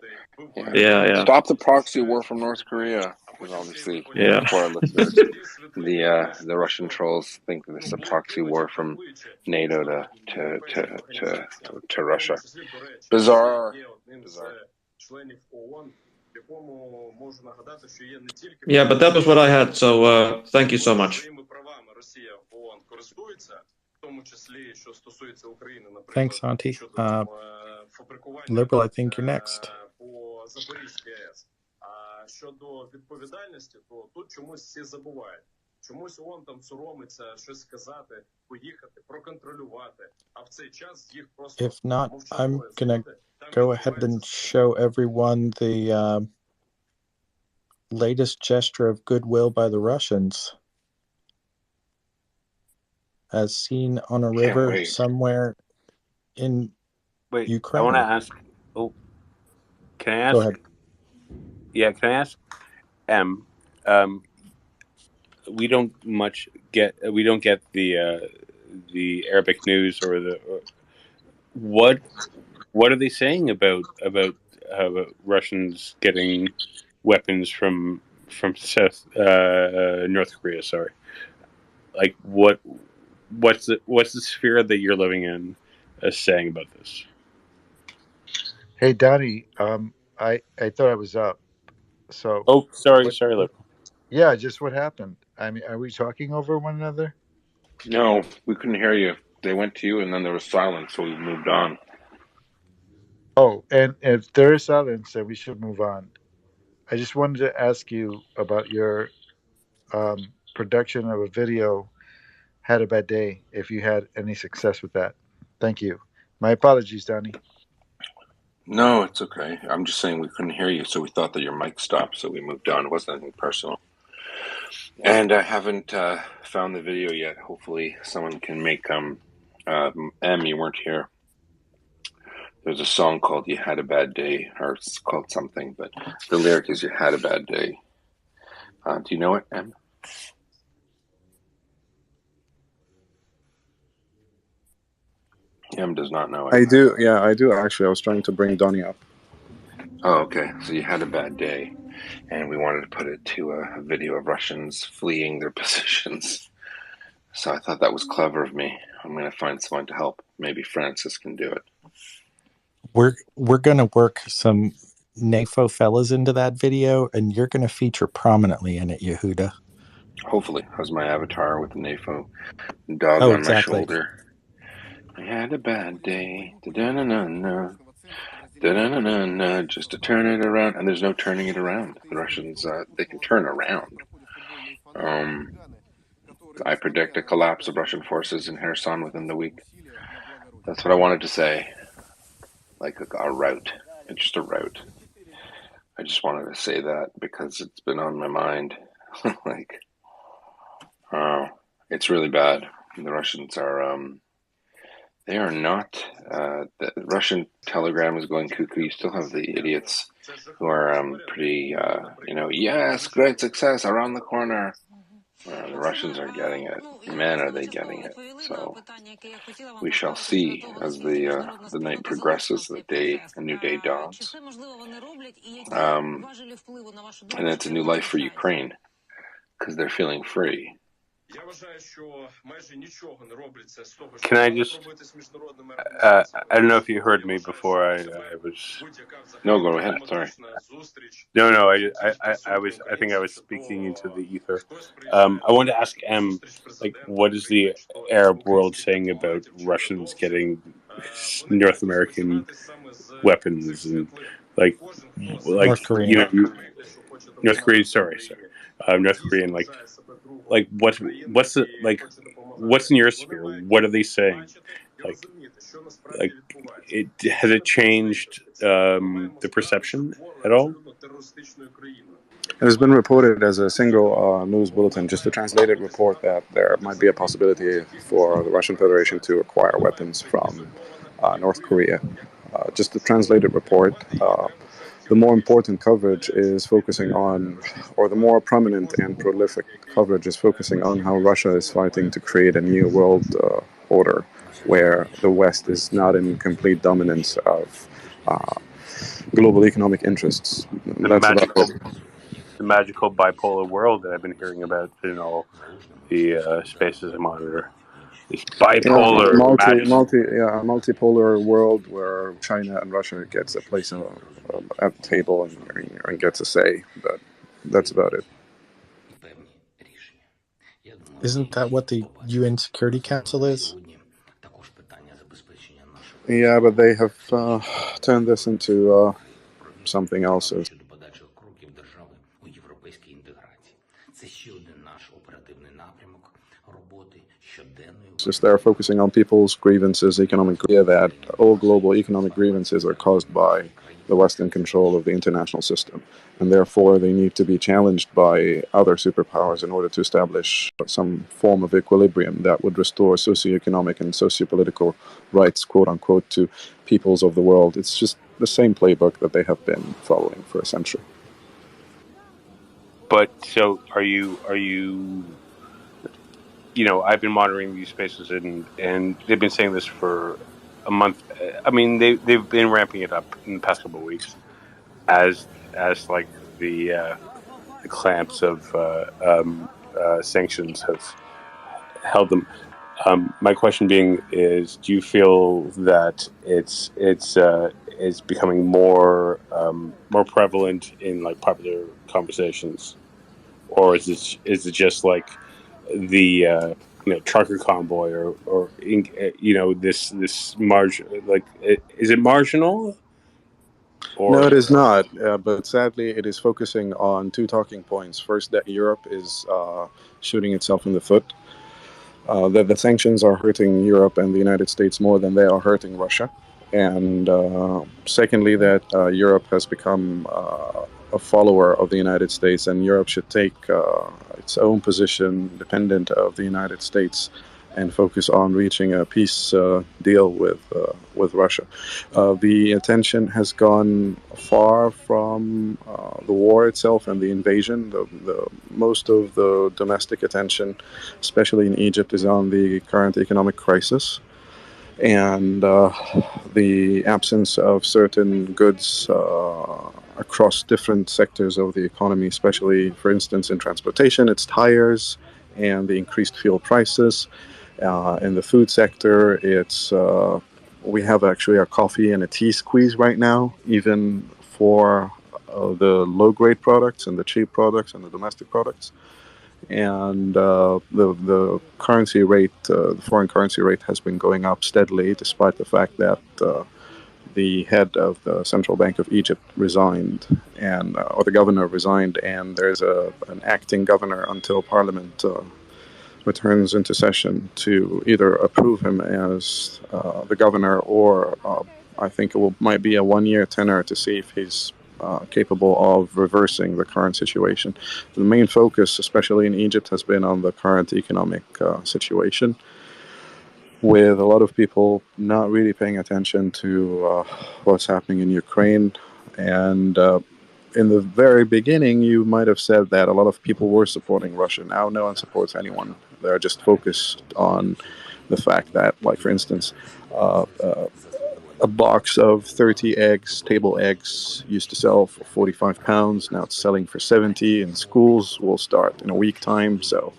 Yeah. Stop the proxy war from North Korea. Because obviously, for our listeners, the Russian trolls think that this is a proxy war from NATO to Russia. Bizarre. Yeah, but that was what I had. So thank you so much. Thanks, Auntie. Liberal, I think you're next. Щодо відповідальності, то тут чомусь всі забувають. Чомусь ООН там соромиться щось сказати, поїхати, проконтролювати, а в цей час їх просто If not, I'm gonna go ahead and show everyone the latest gesture of goodwill by the Russians, as seen on a river somewhere in Ukraine. I want to ask. Oh, can I ask? Go ahead. Yeah, can I ask? We don't get the Arabic news or what are they saying about Russians getting weapons from South North Korea? Sorry, like what's the sphere that you're living in saying about this? Hey, Donnie, I thought I was up. So. Oh, sorry, Liberal. Yeah, just what happened? I mean, are we talking over one another? No, we couldn't hear you. They went to you, and then there was silence, so we moved on. Oh, and if there is silence, then we should move on. I just wanted to ask you about your production of a video, Had a Bad Day, if you had any success with that. Thank you. My apologies, Donnie. No, it's okay. I'm just saying we couldn't hear you, so we thought that your mic stopped, so we moved on. It wasn't anything personal. And I haven't found the video yet. Hopefully someone can make M, you weren't here. There's a song called You Had a Bad Day, or it's called something, but the lyric is You Had a Bad Day. Do you know it, M? M does not know it. I do, yeah, I do actually. I was trying to bring Donnie up. Oh, okay. So You Had a Bad Day, and we wanted to put it to a video of Russians fleeing their positions. So I thought that was clever of me. I'm going to find someone to help. Maybe Francis can do it. We're gonna work some NAFO fellas into that video, and you're gonna feature prominently in it, Yehuda. Hopefully. How's my avatar with the NAFO dog on my shoulder? I had a bad day. Da-da-na-na-na. Da-da-na-na-na. Just to turn it around. And there's no turning it around. The Russians, they can turn around. I predict a collapse of Russian forces in Kherson within the week. That's what I wanted to say. Like a rout. Just a rout. I just wanted to say that because it's been on my mind. It's really bad. The Russians are, they are not, the Russian telegram is going cuckoo. You still have the idiots who are pretty, yes, great success around the corner. The Russians are getting it. Man, are they getting it. So we shall see as the night progresses, a new day dawns. And it's a new life for Ukraine because they're feeling free. Can I just? I don't know if you heard me before. I was. No, go ahead. Sorry. No. I was. I think I was speaking into the ether. I wanted to ask M, like, what is the Arab world saying about Russians getting North American weapons and like North Korean. North Korean. Sorry. North Korean. Like what's in your sphere? What are they saying? Has it changed the perception at all? It has been reported as a single news bulletin, just a translated report, that there might be a possibility for the Russian Federation to acquire weapons from North Korea. Just a translated report. The more important coverage is focusing on, or the more prominent and prolific coverage is focusing on how Russia is fighting to create a new world order where the West is not in complete dominance of global economic interests. The magical bipolar world that I've been hearing about in all the spaces I monitor. This bipolar, a multipolar world where China and Russia gets a place at the table and gets a say. But that's about it. Isn't that what the UN Security Council is? Yeah, but they have turned this into something else. It's just they're focusing on people's grievances, economic that all global economic grievances are caused by the Western control of the international system, and therefore they need to be challenged by other superpowers in order to establish some form of equilibrium that would restore socioeconomic and sociopolitical rights, quote unquote, to peoples of the world. It's just the same playbook that they have been following for a century. But so are you? You know, I've been monitoring these spaces, and they've been saying this for a month. I mean, they've been ramping it up in the past couple of weeks as like the clamps of sanctions have held them. My question being is, do you feel that it's becoming more prevalent in like popular conversations, or is it just like the trucker convoy or this margin, like is it marginal? Or No, it is not. But sadly, it is focusing on two talking points. First, that Europe is shooting itself in the foot. That the sanctions are hurting Europe and the United States more than they are hurting Russia. And secondly, that Europe has become a follower of the United States, and Europe should take its own position, dependent of the United States, and focus on reaching a peace deal with Russia. The attention has gone far from the war itself and the invasion. The most of the domestic attention, especially in Egypt, is on the current economic crisis and the absence of certain goods across different sectors of the economy, especially, for instance, in transportation, it's tires and the increased fuel prices. In the food sector, it's we have actually a coffee and a tea squeeze right now, even for the low-grade products and the cheap products and the domestic products. And the currency rate, the foreign currency rate, has been going up steadily, despite the fact that the head of the Central Bank of Egypt resigned, and or the governor resigned, and there's an acting governor until Parliament returns into session to either approve him as the governor, or I think might be a one-year tenure to see if he's capable of reversing the current situation. The main focus, especially in Egypt, has been on the current economic situation, with a lot of people not really paying attention to what's happening in Ukraine. And in the very beginning, you might have said that a lot of people were supporting Russia. Now, no one supports anyone. They're just focused on the fact that, like, for instance, a box of 30 eggs, table eggs, used to sell for 45 pounds. Now it's selling for 70, and schools will start in a week time. So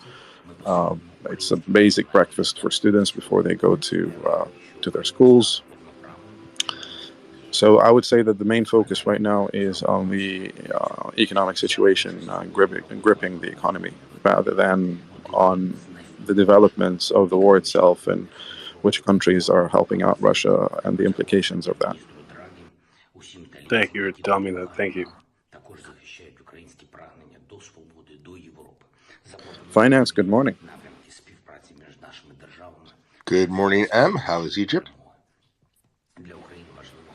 it's a basic breakfast for students before they go to their schools. So I would say that the main focus right now is on the economic situation, gripping the economy, rather than on the developments of the war itself and which countries are helping out Russia and the implications of that. Thank you for telling me that. Thank you. Finance, good morning. Good morning, M. How is Egypt?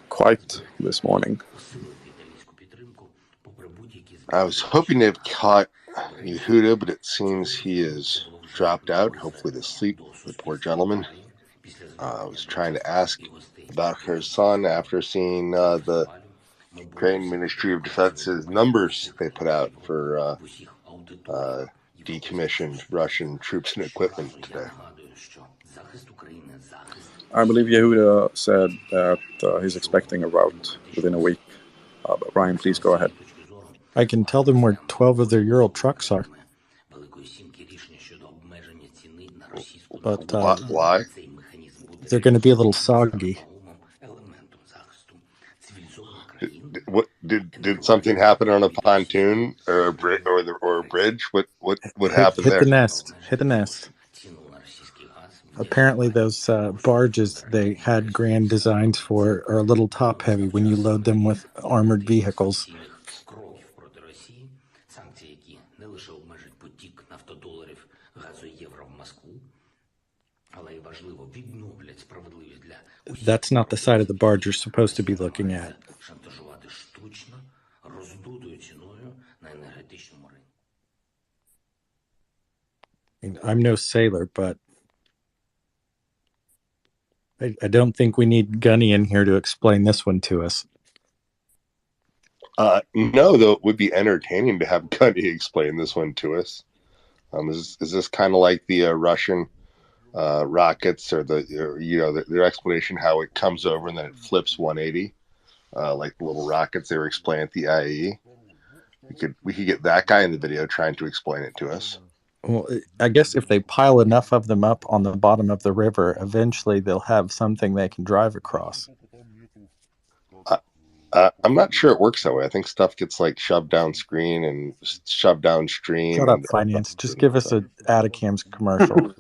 Quite this morning. I was hoping to have caught Yehuda, but it seems he is dropped out, hopefully to sleep, the poor gentleman. I was trying to ask about her son after seeing the Ukraine Ministry of Defense's numbers they put out for decommissioned Russian troops and equipment today. I believe Yehuda said that he's expecting a rout within a week. But Ryan, please go ahead. I can tell them where 12 of their Ural trucks are. But why? They're going to be a little soggy. Did something happen on a pontoon or a bridge or a bridge? What happened hit there? the nest. Hit the nest. Apparently, those barges they had grand designs for are a little top heavy when you load them with armored vehicles. That's not the side of the barge you're supposed to be looking at. I'm no sailor, but I don't think we need Gunny in here to explain this one to us. No, though it would be entertaining to have Gunny explain this one to us. Is this kind of like the Russian rockets, or their explanation how it comes over and then it flips 180, like the little rockets they were explaining at the IAE? We could get that guy in the video trying to explain it to us. Well, I guess if they pile enough of them up on the bottom of the river, eventually they'll have something they can drive across. I'm not sure it works that way. I think stuff gets like shoved down screen and shoved downstream. Shut up, Finance. Just give us a Atacams commercial.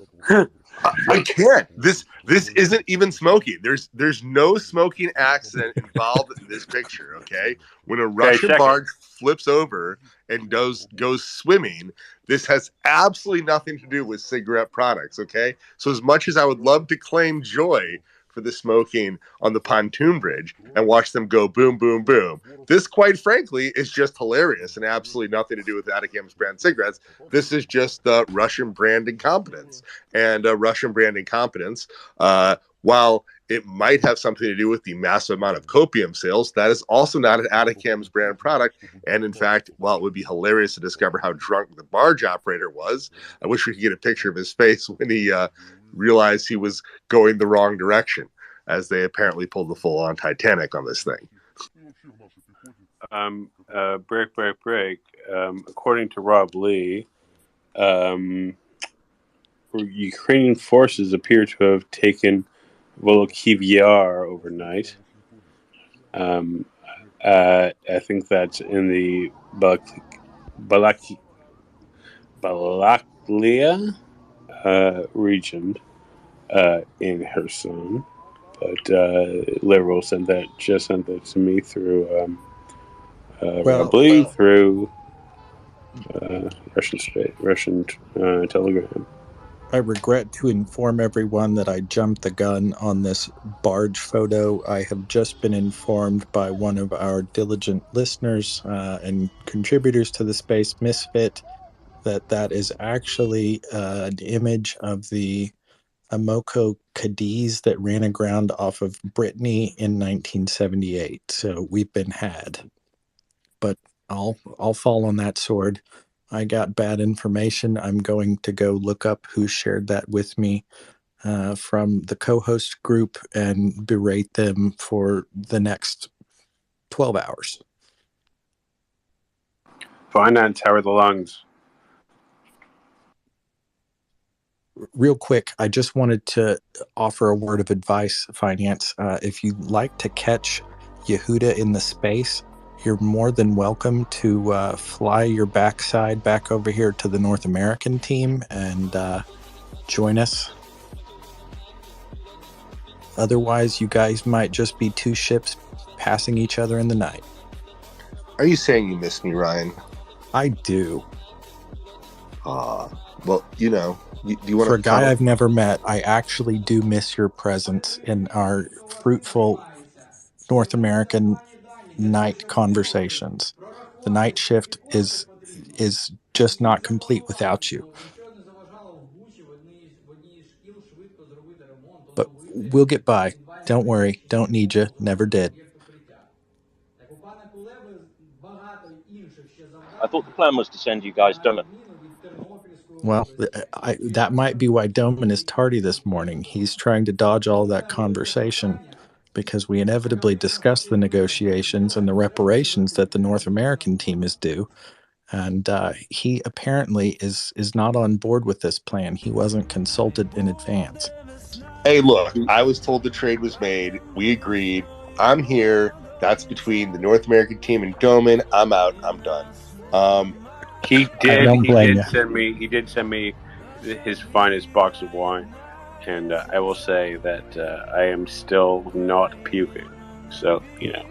I can't. This isn't even smoking. There's no smoking accident involved in this picture. Okay, when a Russian barge flips over and goes swimming, this has absolutely nothing to do with cigarette products. Okay, so as much as I would love to claim joy for the smoking on the pontoon bridge and watch them go boom, boom, boom, this, quite frankly, is just hilarious and absolutely nothing to do with Atacams brand cigarettes. This is just Russian brand incompetence. And Russian brand incompetence, while it might have something to do with the massive amount of copium sales, that is also not an Atacams brand product. And in fact, while it would be hilarious to discover how drunk the barge operator was, I wish we could get a picture of his face when he realized he was going the wrong direction, as they apparently pulled the full-on Titanic on this thing. Break. According to Rob Lee, Ukrainian forces appear to have taken Volokhiv Yar overnight. I think that's in the Balaklia region in Kherson. But Liberal sent that to me through Rob Lee through Russian Telegram. I regret to inform everyone that I jumped the gun on this barge photo. I have just been informed by one of our diligent listeners and contributors to the Space Misfit that is actually an image of the Amoco Cadiz that ran aground off of Brittany in 1978. So we've been had. But I'll fall on that sword. I got bad information. I'm going to go look up who shared that with me from the co-host group and berate them for the next 12 hours. Finance, how are the lungs? Real quick, I just wanted to offer a word of advice, Finance. If you'd like to catch Yehuda in the space, you're more than welcome to fly your backside back over here to the North American team and join us. Otherwise, you guys might just be two ships passing each other in the night. Are you saying you miss me, Ryan? I do. Well, do you want For a guy I've never met, I actually do miss your presence in our fruitful North American night conversations. The night shift is just not complete without you. But we'll get by. Don't worry. Don't need you. Never did. I thought the plan was to send you guys Doman. Well, that might be why Doman is tardy this morning. He's trying to dodge all that conversation because we inevitably discussed the negotiations and the reparations that the North American team is due. And he apparently is not on board with this plan. He wasn't consulted in advance. Hey, look, I was told the trade was made. We agreed. I'm here. That's between the North American team and Doman. I'm out. I'm done. He did send me his finest box of wine. and I will say that I am still not puking. So, you know.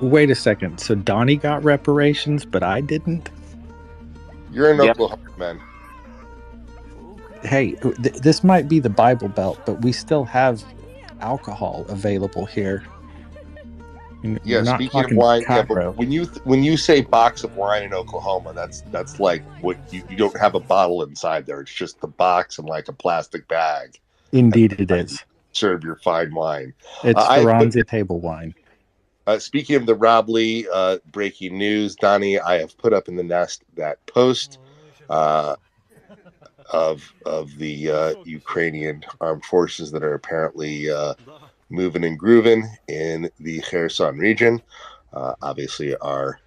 Wait a second. So Donnie got reparations, but I didn't? You're in Yep. Oklahoma, man. Hey, this might be the Bible Belt, but we still have alcohol available here. Yeah, We're not speaking of talking wine, yeah, but Cairo. when you say box of wine in Oklahoma, that's like what you don't have a bottle inside there. It's just the box and like a plastic bag. Indeed, it is. Serve your fine wine. It's I put Ferranza table wine. Speaking of the Rob Lee breaking news, Donnie, I have put up in the nest that post of the Ukrainian armed forces that are apparently moving and grooving in the Kherson region. Obviously, our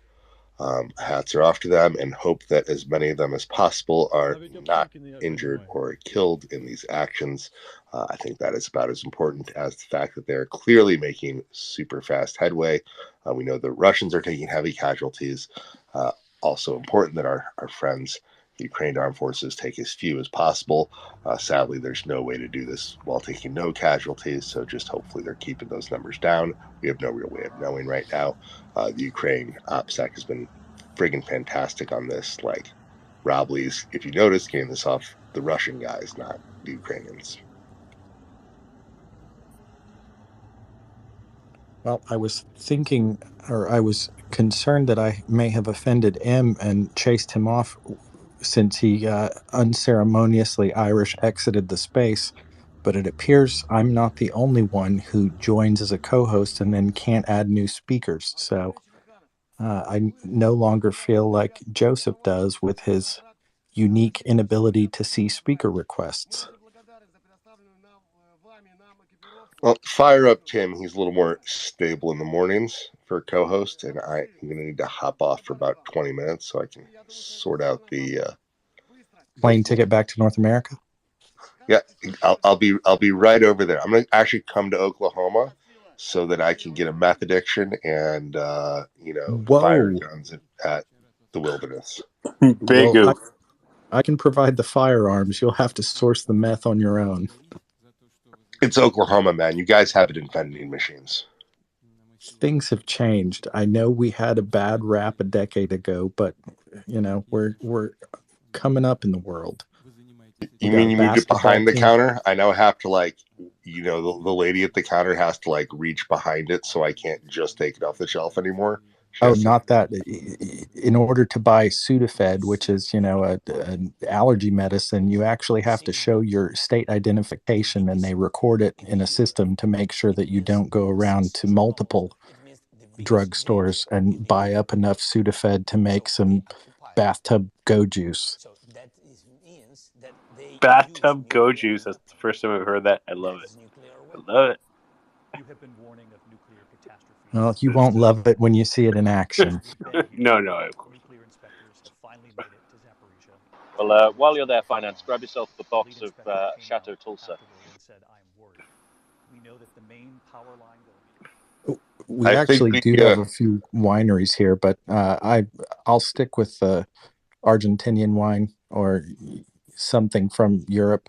hats are off to them and hope that as many of them as possible are not injured or killed in these actions. I think that is about as important as the fact that they're clearly making super fast headway. We know the Russians are taking heavy casualties. Also important that our friends, the Ukrainian armed forces, take as few as possible. Sadly, there's no way to do this while taking no casualties, so just hopefully they're keeping those numbers down. We have no real way of knowing right now. The Ukraine OPSEC has been friggin' fantastic on this. Like, Rob Lee's, if you notice, getting this off the Russian guys, not the Ukrainians. Well, I was thinking, or I was concerned that I may have offended M and chased him off since he unceremoniously Irish exited the space. But it appears I'm not the only one who joins as a co-host and then can't add new speakers. So I no longer feel like Joseph does with his unique inability to see speaker requests. Well, fire up Tim. He's a little more stable in the mornings for a co-host, and I'm going to need to hop off for about 20 minutes so I can sort out the plane ticket back to North America. Yeah, I'll be right over there. I'm going to actually come to Oklahoma so that I can get a meth addiction and fire guns at the wilderness. Big well, I can provide the firearms. You'll have to source the meth on your own. It's Oklahoma, man. You guys have it in vending machines. Things have changed. I know we had a bad rap a decade ago, but we're coming up in the world. You mean you moved it behind the counter? I now have to the lady at the counter has to reach behind it, so I can't just take it off the shelf anymore. Not that. In order to buy Sudafed, which is an allergy medicine, you actually have to show your state identification, and they record it in a system to make sure that you don't go around to multiple drugstores and buy up enough Sudafed to make some bathtub go juice. Bathtub go juice. That's the first time I've heard that. I love it. I love it. Well, you won't love it when you see it in action. No, of course. Well, while you're there, Finance, grab yourself the box of Chateau Tulsa. We actually do have a few wineries here, but I'll stick with the Argentinian wine or something from Europe.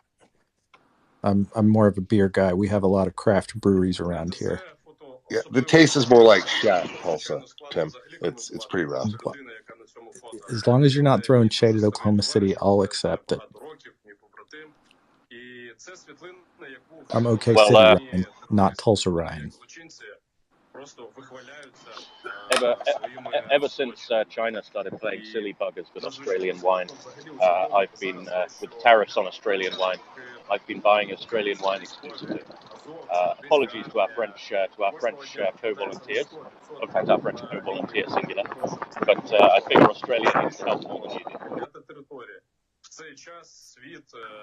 I'm more of a beer guy. We have a lot of craft breweries around here. Yeah, the taste is more like Chat Tulsa, Tim. It's pretty rough. As long as you're not throwing shade at Oklahoma City, I'll accept it. I'm okay City Ryan, not Tulsa Ryan. Ever since China started playing silly buggers with Australian wine, I've been with the tariffs on Australian wine. I've been buying Australian wine exclusively. Apologies to our French co-volunteers. In fact, our French co-volunteer singular. But I figure Australia needs to help more than you do.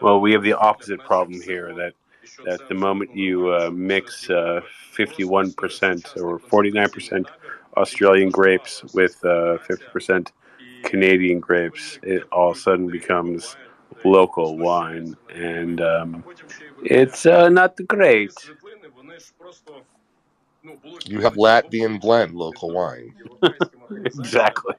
Well, we have the opposite problem here. That the moment you mix 51% or 49% Australian grapes with 50% Canadian grapes, it all of a sudden becomes local wine, and it's not great. You have Latvian blend local wine. Exactly.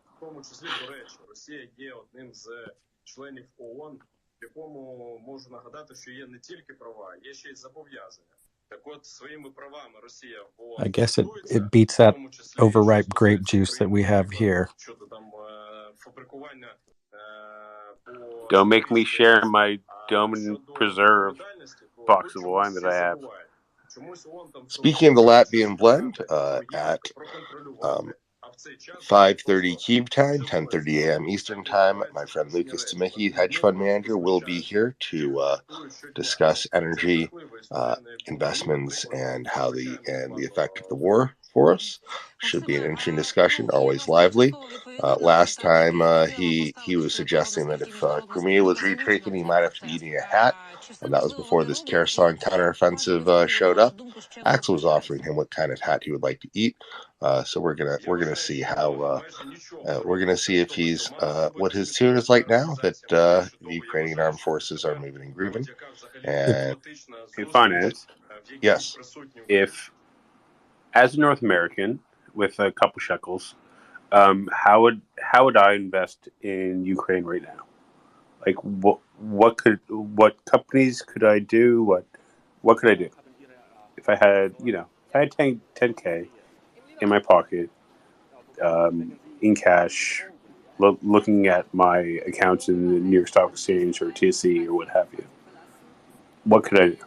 якому можу нагадати, що є не тільки права, є ще й зобов'язання. Так от своїми правами Росія I guess it beats that overripe grape juice that we have here. щодо там фабрикування Don't make me share my Domin Preserve box of wine that I have. Speaking of the Latvian blend, at 5:30 Kyiv time, 10:30 a.m. Eastern time, my friend Lucas Tamicki, hedge fund manager, will be here to discuss energy investments and the effect of the war for us. Should be an interesting discussion, always lively. Last time he was suggesting that if Crimea was retaken, he might have to be eating a hat, and that was before this Kherson counteroffensive showed up. Axel was offering him what kind of hat he would like to eat. So we're gonna see how we're gonna see if he's what his tune is like now that the Ukrainian armed forces are moving and grooving. And in finance, yes, if as a North American with a couple shekels, how would I invest in Ukraine right now? Like what companies could I do? What could I do if I had 10K in my pocket, in cash, looking at my accounts in the New York Stock Exchange or TSE or what have you? What could I do?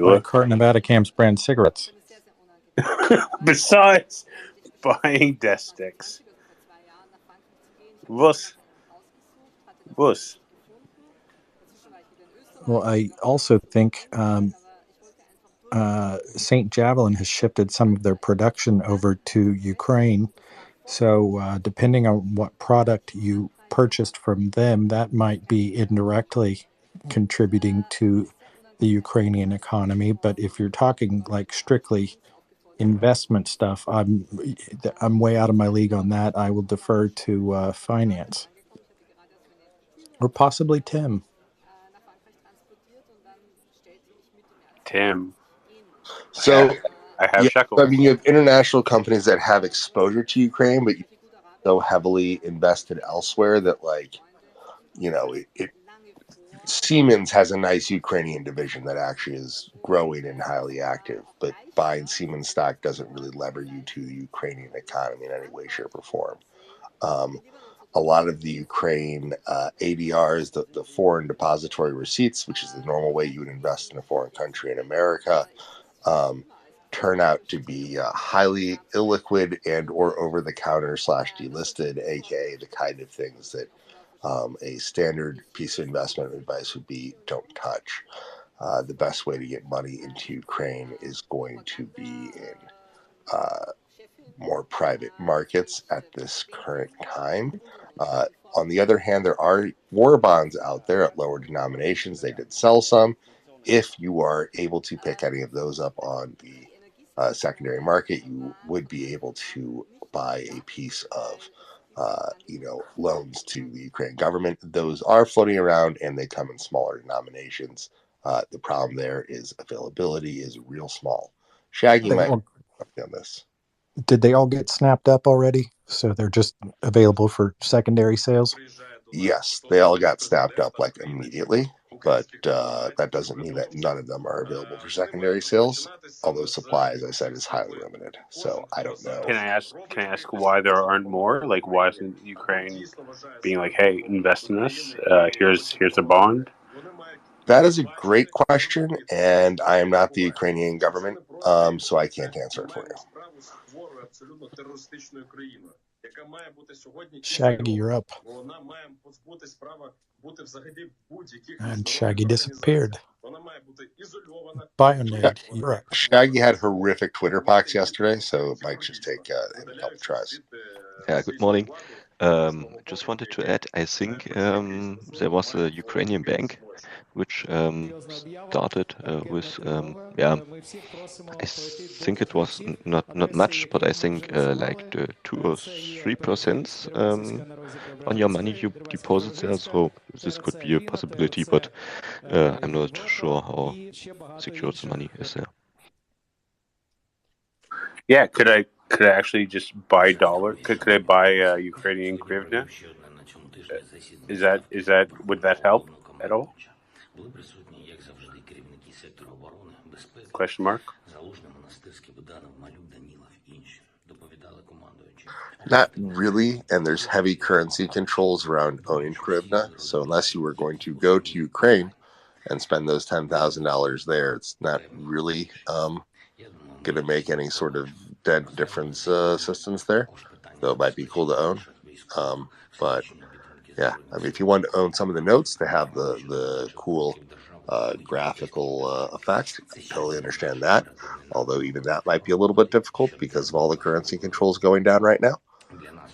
Buy a carton of Atacam's brand cigarettes. Besides buying desk sticks. Was. Well, I also think St. Javelin has shifted some of their production over to Ukraine. So depending on what product you purchased from them, that might be indirectly contributing to the Ukrainian economy. But if you're talking like strictly investment stuff, I'm way out of my league on that. I will defer to finance or possibly Tim. So I have shekels. I mean, you have international companies that have exposure to Ukraine, but so heavily invested elsewhere that, like, Siemens has a nice Ukrainian division that actually is growing and highly active, but buying Siemens stock doesn't really lever you to the Ukrainian economy in any way, shape, or form. A lot of the Ukraine ADRs, the foreign depository receipts, which is the normal way you would invest in a foreign country in America, turn out to be highly illiquid and or over-the-counter / delisted, aka the kind of things that a standard piece of investment advice would be don't touch. The best way to get money into Ukraine is going to be in more private markets at this current time. On the other hand, there are war bonds out there at lower denominations. They did sell some. If you are able to pick any of those up on the secondary market, you would be able to buy a piece of loans to the Ukrainian government. Those are floating around and they come in smaller denominations. The problem there is availability is real small. Shaggy might be on this. Did they all get snapped up already? So they're just available for secondary sales? Yes, they all got snapped up like immediately, but that doesn't mean that none of them are available for secondary sales. Although supply, as I said, is highly limited. So I don't know. Can I ask why there aren't more? Like, why isn't Ukraine being like, hey, invest in this? Here's a bond. That is a great question, and I am not the Ukrainian government, so I can't answer it for you. Shaggy, you're up. And Shaggy disappeared. Bionade, you're up. Shaggy had horrific Twitter pox yesterday, so it might just take him a couple tries. Yeah, good morning. Just wanted to add, I think there was a Ukrainian bank which started with, I think it was not much, but I think like the 2 or 3% on your money you deposit there. So this could be a possibility, but I'm not sure how secure the money is there. Yeah, could I actually just buy dollar? Could I buy Ukrainian hryvnia? Is that would that help at all? Question mark. Not really, and there's heavy currency controls around owning hryvnia. So unless you were going to go to Ukraine and spend those $10,000 there, it's not really going to make any sort of dead difference assistance there. Though it might be cool to own. But yeah, I mean, if you want to own some of the notes to have the cool graphical effect, I totally understand that. Although even that might be a little bit difficult because of all the currency controls going down right now.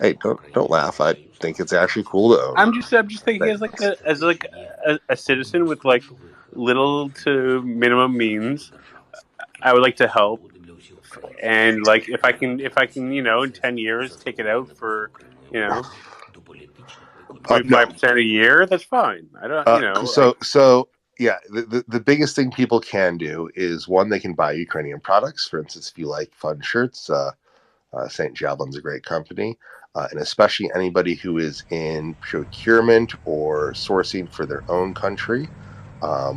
Hey, don't laugh. I think it's actually cool to own. I'm just thinking as a citizen with like little to minimum means, I would like to help, and like if I can in 10 years take it out for 0.5% a year, that's fine. I don't So yeah, the biggest thing people can do is one, they can buy Ukrainian products. For instance, if you like fun shirts, St. Javelin's a great company, and especially anybody who is in procurement or sourcing for their own country,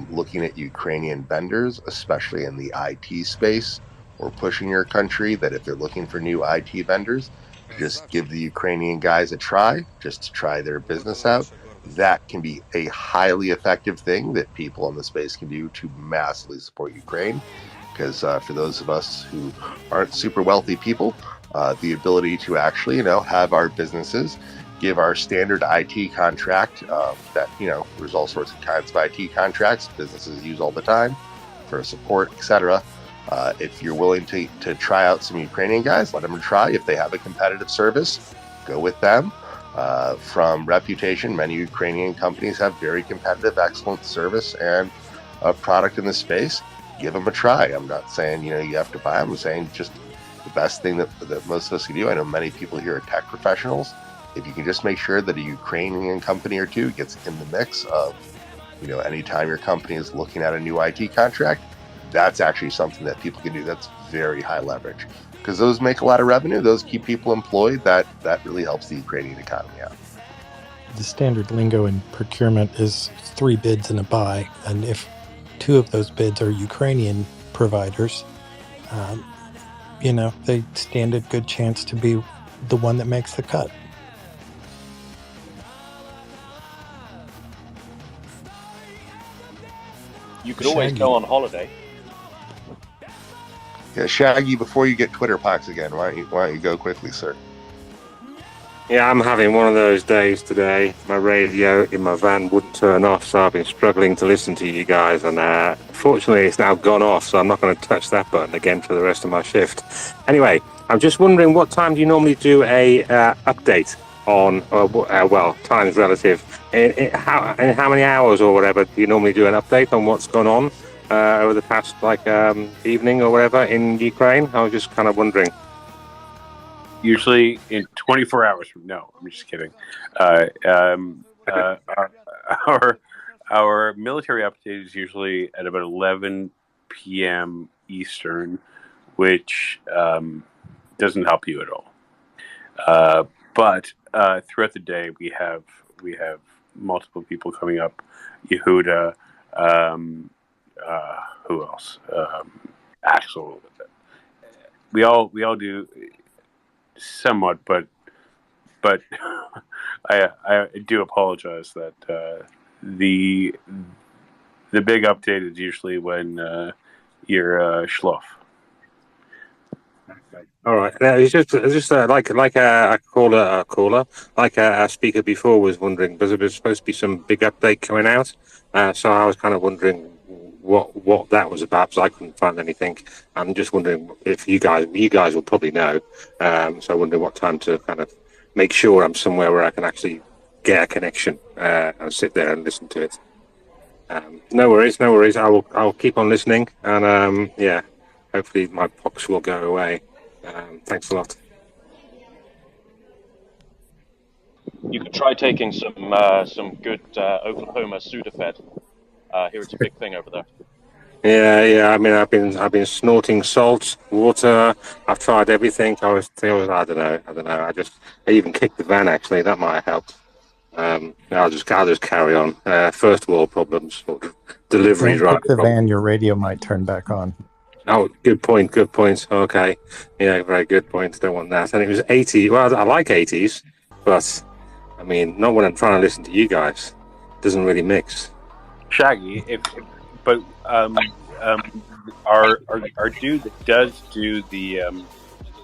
looking at Ukrainian vendors, especially in the IT space, or pushing your country that if they're looking for new IT vendors, just give the Ukrainian guys a try, just to try their business out. That can be a highly effective thing that people in the space can do to massively support Ukraine. Because for those of us who aren't super wealthy people, the ability to actually, have our businesses give our standard IT contract that, there's all sorts of kinds of IT contracts businesses use all the time for support, etc. If you're willing to try out some Ukrainian guys, let them try. If they have a competitive service, go with them. From reputation, many Ukrainian companies have very competitive, excellent service and a product in the space. Give them a try. I'm not saying, you have to buy them. I'm saying just the best thing that most of us can do. I know many people here are tech professionals. If you can just make sure that a Ukrainian company or two gets in the mix of, anytime your company is looking at a new IT contract, that's actually something that people can do. That's very high leverage because those make a lot of revenue. Those keep people employed. That really helps the Ukrainian economy out. The standard lingo in procurement is 3 bids and a buy, and if 2 of those bids are Ukrainian providers, they stand a good chance to be the one that makes the cut. You could always go on holiday. Yeah, Shaggy, before you get Twitter pox again, why don't you go quickly, sir? Yeah, I'm having one of those days today. My radio in my van wouldn't turn off, so I've been struggling to listen to you guys, and fortunately it's now gone off, so I'm not going to touch that button again for the rest of my shift. Anyway, I'm just wondering, what time do you normally do a update on, time's relative, in how many hours or whatever do you normally do an update on what's gone on over the past evening or whatever in Ukraine? I was just kind of wondering. Usually in 24 hours from no, I'm just kidding. Our military update is usually at about 11 p.m. Eastern, which doesn't help you at all. But throughout the day, we have multiple people coming up. Yehuda, who else? Axel. We all do. Somewhat, but I do apologize that the big update is usually when you're schluff. All right. Now, it's just like a caller, like a speaker before was wondering, because there was supposed to be some big update coming out. So I was kind of wondering what that was about, because I couldn't find anything. I'm just wondering if you guys will probably know. So I wonder what time to kind of make sure I'm somewhere where I can actually get a connection and sit there and listen to it. No worries. I'll keep on listening, and hopefully my pox will go away. Thanks a lot. You could try taking some good Oklahoma Sudafed. Here it's a big thing over there. Yeah. I mean, I've been snorting salt, water. I've tried everything. I don't know. I even kicked the van. Actually, that might help. I'll just carry on. First world problems, or delivery Don't driver kick the problems. van. Your radio might turn back on. Oh, good point. Good point. Okay. Yeah, very good point. Don't want that. And it was 80. Well, I like 80s, but I mean, not when I'm trying to listen to you guys. Doesn't really mix. Shaggy, but our dude that does do the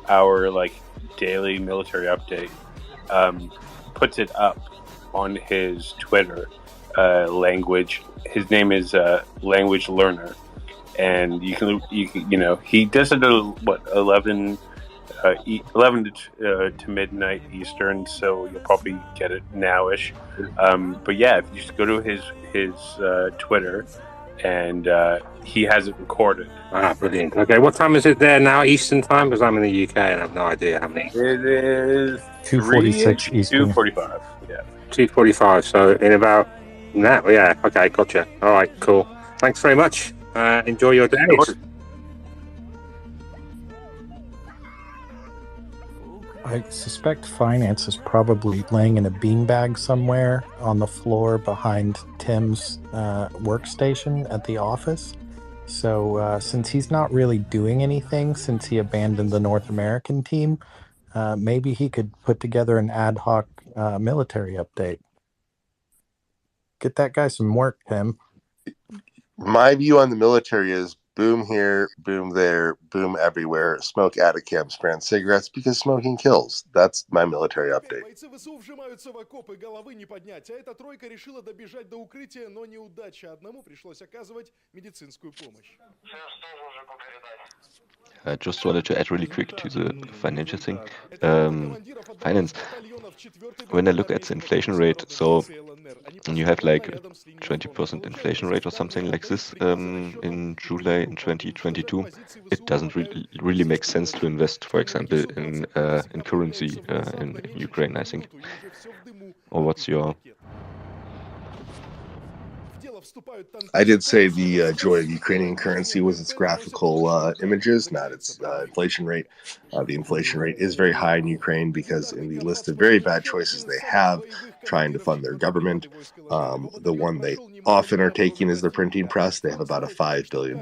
our like daily military update puts it up on his Twitter. Language. His name is Language Learner, and you can he does it at what 11 to midnight Eastern, so you'll probably get it nowish. But yeah, if you just go to his Twitter, and he has it recorded. Ah, brilliant. Okay, what time is it there now, Eastern time? Because I'm in the UK and I have no idea how many. It is 2:46 Eastern. 2:45. Yeah. 2:45. So in about that. Yeah. Okay, gotcha. All right, cool. Thanks very much. Enjoy your day. I suspect finance is probably laying in a beanbag somewhere on the floor behind Tim's workstation at the office. So since he's not really doing anything since he abandoned the North American team, maybe he could put together an ad hoc military update. Get that guy some work, Tim. My view on the military is boom here, boom there, boom everywhere, smoke out of camps, brand cigarettes, because smoking kills. That's my military update. Бойцы ВСУ вжимаются в окопы, головы не поднять. А эта тройка решила добежать до укрытия, но неудача. Одному пришлось оказывать медицинскую помощь. I just wanted to add really quick to the financial thing. Finance. When I look at the inflation rate, so you have like a 20% inflation rate or something like this in July in 2022. It doesn't really make sense to invest, for example, in currency in Ukraine, I think. Or what's your... I did say the joy of Ukrainian currency was its graphical images, not its inflation rate. The inflation rate is very high in Ukraine because in the list of very bad choices they have trying to fund their government, the one they often are taking is their printing press. They have about a $5 billion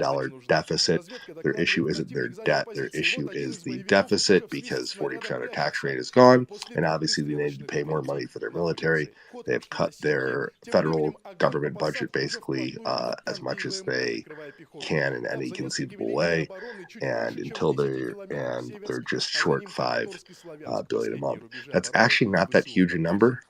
deficit. Their issue isn't their debt. Their issue is the deficit because 40% of their tax rate is gone, and obviously they need to pay more money for their military. They have cut their federal government budget basically as much as they can in any conceivable way, and they're just short $5 billion a month. That's actually not that huge a number.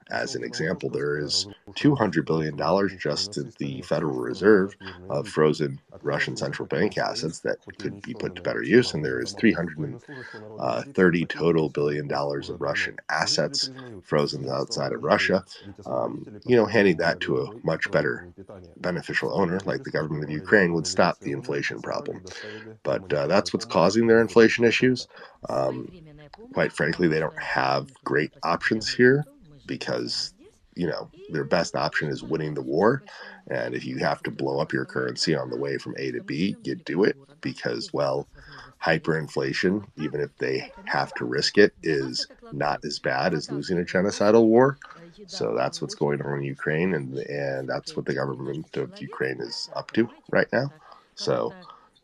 As an example, there is $200 billion just in the Federal Reserve of frozen Russian central bank assets that could be put to better use, and there is $330 total billion of Russian assets frozen outside of Russia. Handing that to a much better beneficial owner like the government of Ukraine would stop the inflation problem. But that's what's causing their inflation issues. Quite frankly, they don't have great options here because their best option is winning the war. And if you have to blow up your currency on the way from A to B, you do it because, well, hyperinflation, even if they have to risk it, is not as bad as losing a genocidal war. So that's what's going on in Ukraine, and that's what the government of Ukraine is up to right now. So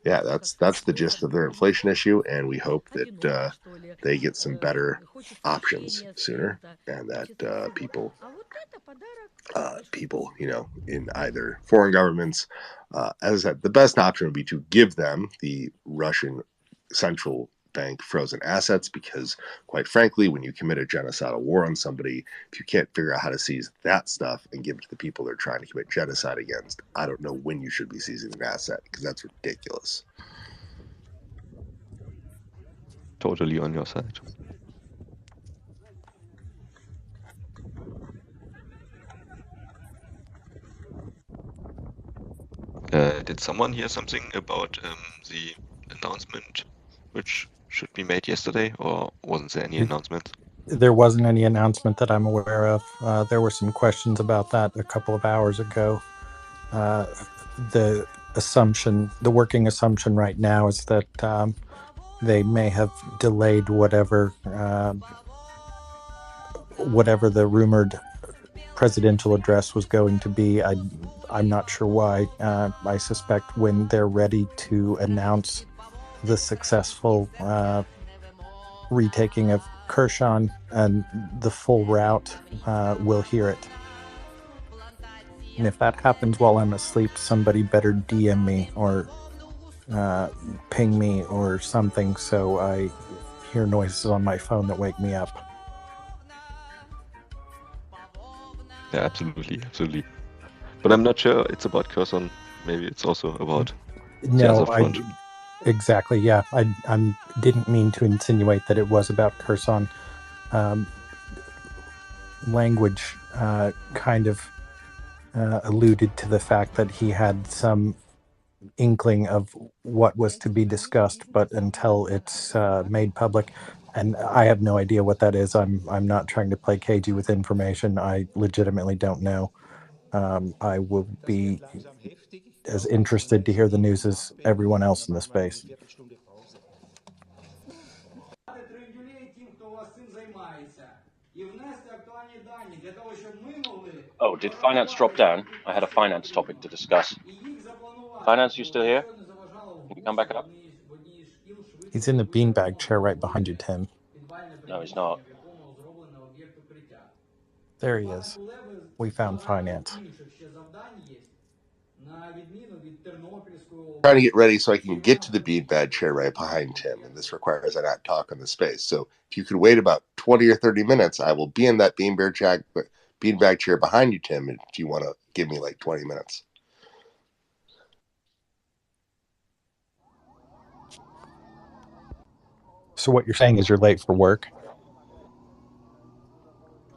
yeah, that's the gist of their inflation issue, and we hope that they get some better options sooner, and that people, in either foreign governments, as I said, the best option would be to give them the Russian central bank frozen assets, because quite frankly, when you commit a genocidal war on somebody, if you can't figure out how to seize that stuff and give it to the people they're trying to commit genocide against, I don't know when you should be seizing an asset, because that's ridiculous. Totally on your side. Did someone hear something about the announcement which should be made yesterday, or wasn't there any announcement? There wasn't any announcement that I'm aware of. There were some questions about that a couple of hours ago. The assumption, the working assumption right now is that they may have delayed whatever the rumored presidential address was going to be. I'm not sure why. I suspect when they're ready to announce the successful retaking of Kherson and the full route, we'll hear it. And if that happens while I'm asleep, somebody better DM me or ping me or something so I hear noises on my phone that wake me up. Yeah, absolutely. But I'm not sure it's about Kherson. Maybe it's also about the other front. Exactly, yeah. I didn't mean to insinuate that it was about Kherson. Language kind of alluded to the fact that he had some inkling of what was to be discussed, but until it's made public, and I have no idea what that is. I'm not trying to play cagey with information. I legitimately don't know. I will be as interested to hear the news as everyone else in the space. Oh, did finance drop down? I had a finance topic to discuss. Finance, you still here? Can you come back up? He's in the beanbag chair right behind you, Tim. No, he's not. There he is. We found finance. Trying to get ready so I can get to the beanbag chair right behind Tim, and this requires I not talk in the space. So if you could wait about 20 or 30 minutes, I will be in that beanbag chair behind you, Tim, if you want to give me like 20 minutes. So what you're saying is you're late for work?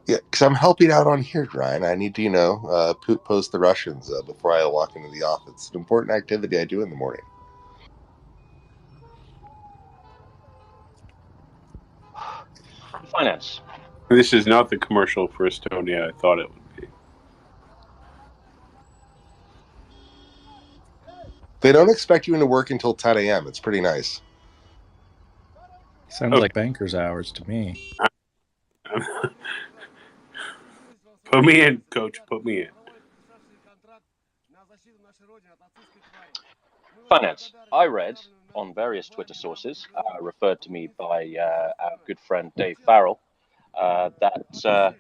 Yeah, because I'm helping out on here, Ryan. I need to, post the Russians before I walk into the office. It's an important activity I do in the morning. Finance. This is not the commercial for Estonia I thought it would be. They don't expect you into work until 10 a.m. It's pretty nice. Sounds like banker's hours to me. Put me in, coach. Put me in. Finance. I read on various Twitter sources, referred to me by our good friend Dave Farrell, that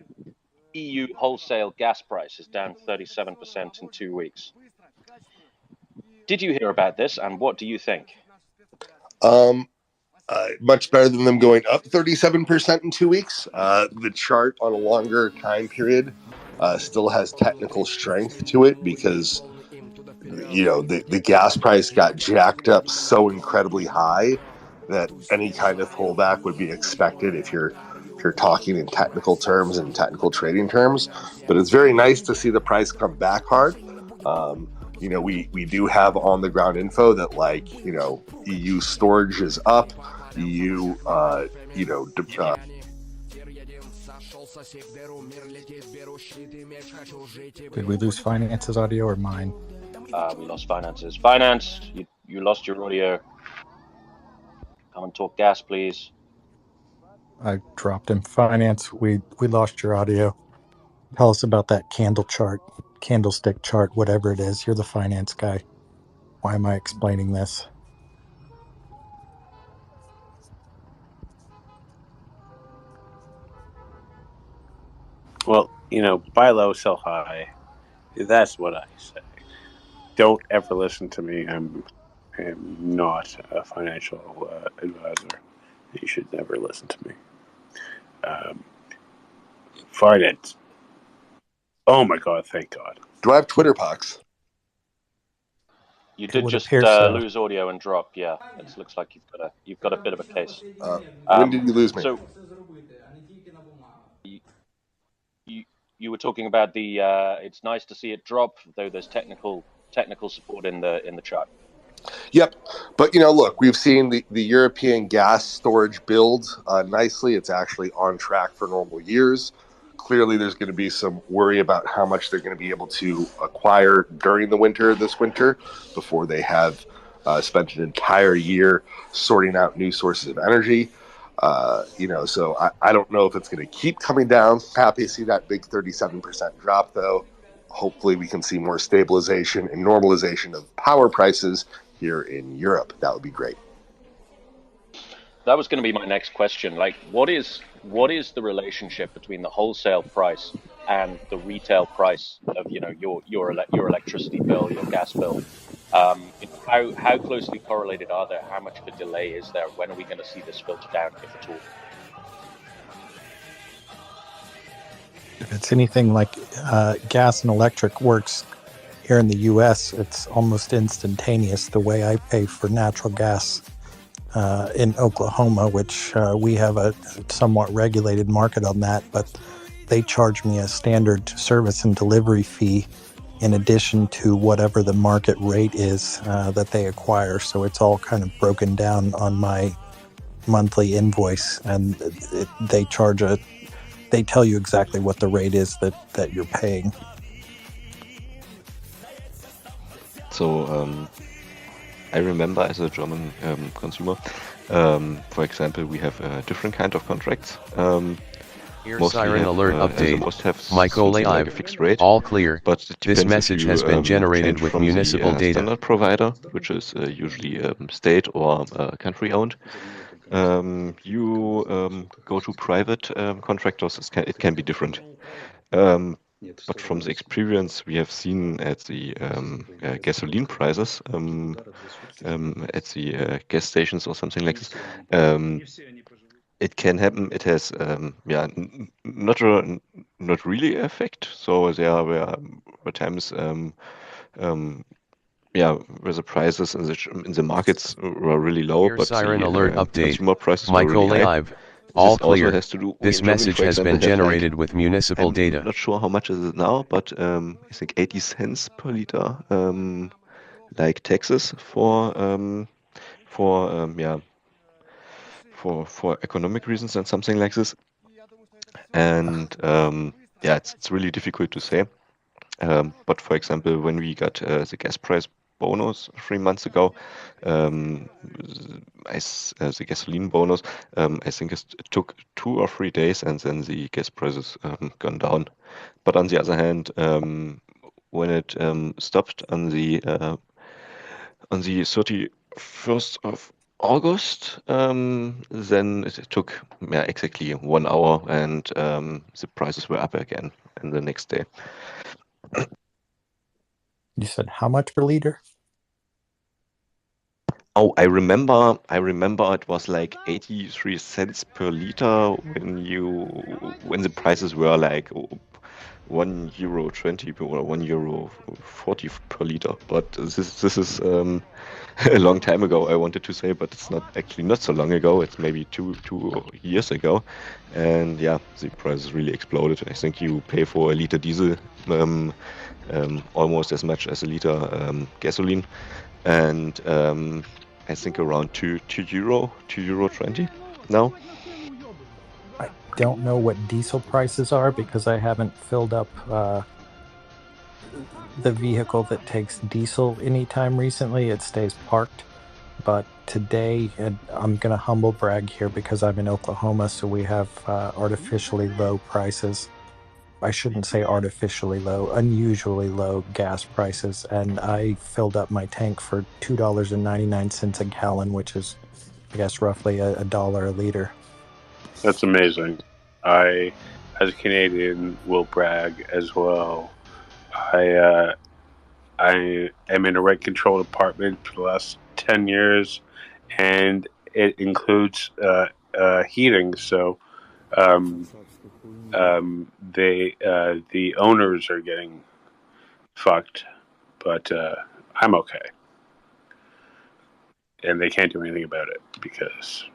EU wholesale gas price is down 37% in 2 weeks. Did you hear about this, and what do you think? Much better than them going up 37% in 2 weeks. The chart on a longer time period still has technical strength to it because the gas price got jacked up so incredibly high that any kind of pullback would be expected if you're talking in technical terms and technical trading terms. But it's very nice to see the price come back hard. We do have on the ground info that EU storage is up. EU Did we lose Finance's audio or mine? We lost Finance's. Finance, you lost your audio. Come and talk gas, please. I dropped him. Finance, we lost your audio. Tell us about that candlestick chart, whatever it is. You're the finance guy. Why am I explaining this? Well, buy low, sell high. That's what I say. Don't ever listen to me. I'm not a financial advisor. You should never listen to me. Finance. Oh my God! Thank God. Do I have Twitter pox? You did just lose audio and drop. Yeah, it looks like you've got a bit of a case. When did you lose me? So you were talking about the. It's nice to see it drop, though there's technical support in the chart. Yep, but look, we've seen the European gas storage build nicely. It's actually on track for normal years. clearly there's going to be some worry about how much they're going to be able to acquire during the winter, this winter, before they have spent an entire year sorting out new sources of energy. So I don't know if it's going to keep coming down. Happy to see that big 37% drop, though. Hopefully we can see more stabilization and normalization of power prices here in Europe. That would be great. That was going to be my next question. Like, what is the relationship between the wholesale price and the retail price of your electricity bill, your gas bill? How closely correlated are they? How much of a delay is there? When are we going to see this filter down, if at all? If it's anything like gas and electric works here in the U.S., it's almost instantaneous. The way I pay for natural gas in Oklahoma, which we have a somewhat regulated market on that, but they charge me a standard service and delivery fee in addition to whatever the market rate is that they acquire. So it's all kind of broken down on my monthly invoice, and they tell you exactly what the rate is that you're paying. So I remember as a German consumer, for example, we have a different kind of contracts. Siren alert update. Most have Michael something Live. like a fixed rate, All clear. but it This depends message if you, has been generated change with from municipal the data. standard provider, which is usually state or country owned. You go to private contractors, it can be different. But from the experience we have seen at the gasoline prices, at the gas stations or something like this, it can happen. It has, not really effect. So there were times, where the prices in the markets were really low, but Siren the alert update. consumer prices Michael were really high. Live. All This also clear. has to do. This In Germany, message for has example, been have, like, generated with municipal data. I'm not sure how much is it now, but I think 80 cents per liter, like taxes for economic reasons and something like this. And it's really difficult to say. But for example, when we got the gas price bonus 3 months ago, the gasoline bonus, I think it took 2 or 3 days, and then the gas prices gone down. But on the other hand, when it stopped on the 31st of August, then it took exactly 1 hour, and the prices were up again in the next day. You said how much per liter? Oh, I remember it was like 83 cents per liter when the prices were like €1.20 or €1.40 per liter. But this is a long time ago, I wanted to say, but it's not so long ago. It's maybe two years ago, and the prices really exploded. I think you pay for a liter diesel almost as much as a liter gasoline, and I think around €2.20 now. I don't know what diesel prices are because I haven't filled up the vehicle that takes diesel anytime recently. It stays parked. But today, and I'm going to humble brag here because I'm in Oklahoma, so we have artificially low prices. I shouldn't say artificially low, unusually low gas prices. And I filled up my tank for $2.99 a gallon, which is, I guess, roughly a dollar a liter. That's amazing. I, as a Canadian, will brag as well. I am in a rent control apartment for the last 10 years, and it includes heating. So the owners are getting fucked, but I'm okay, and they can't do anything about it because.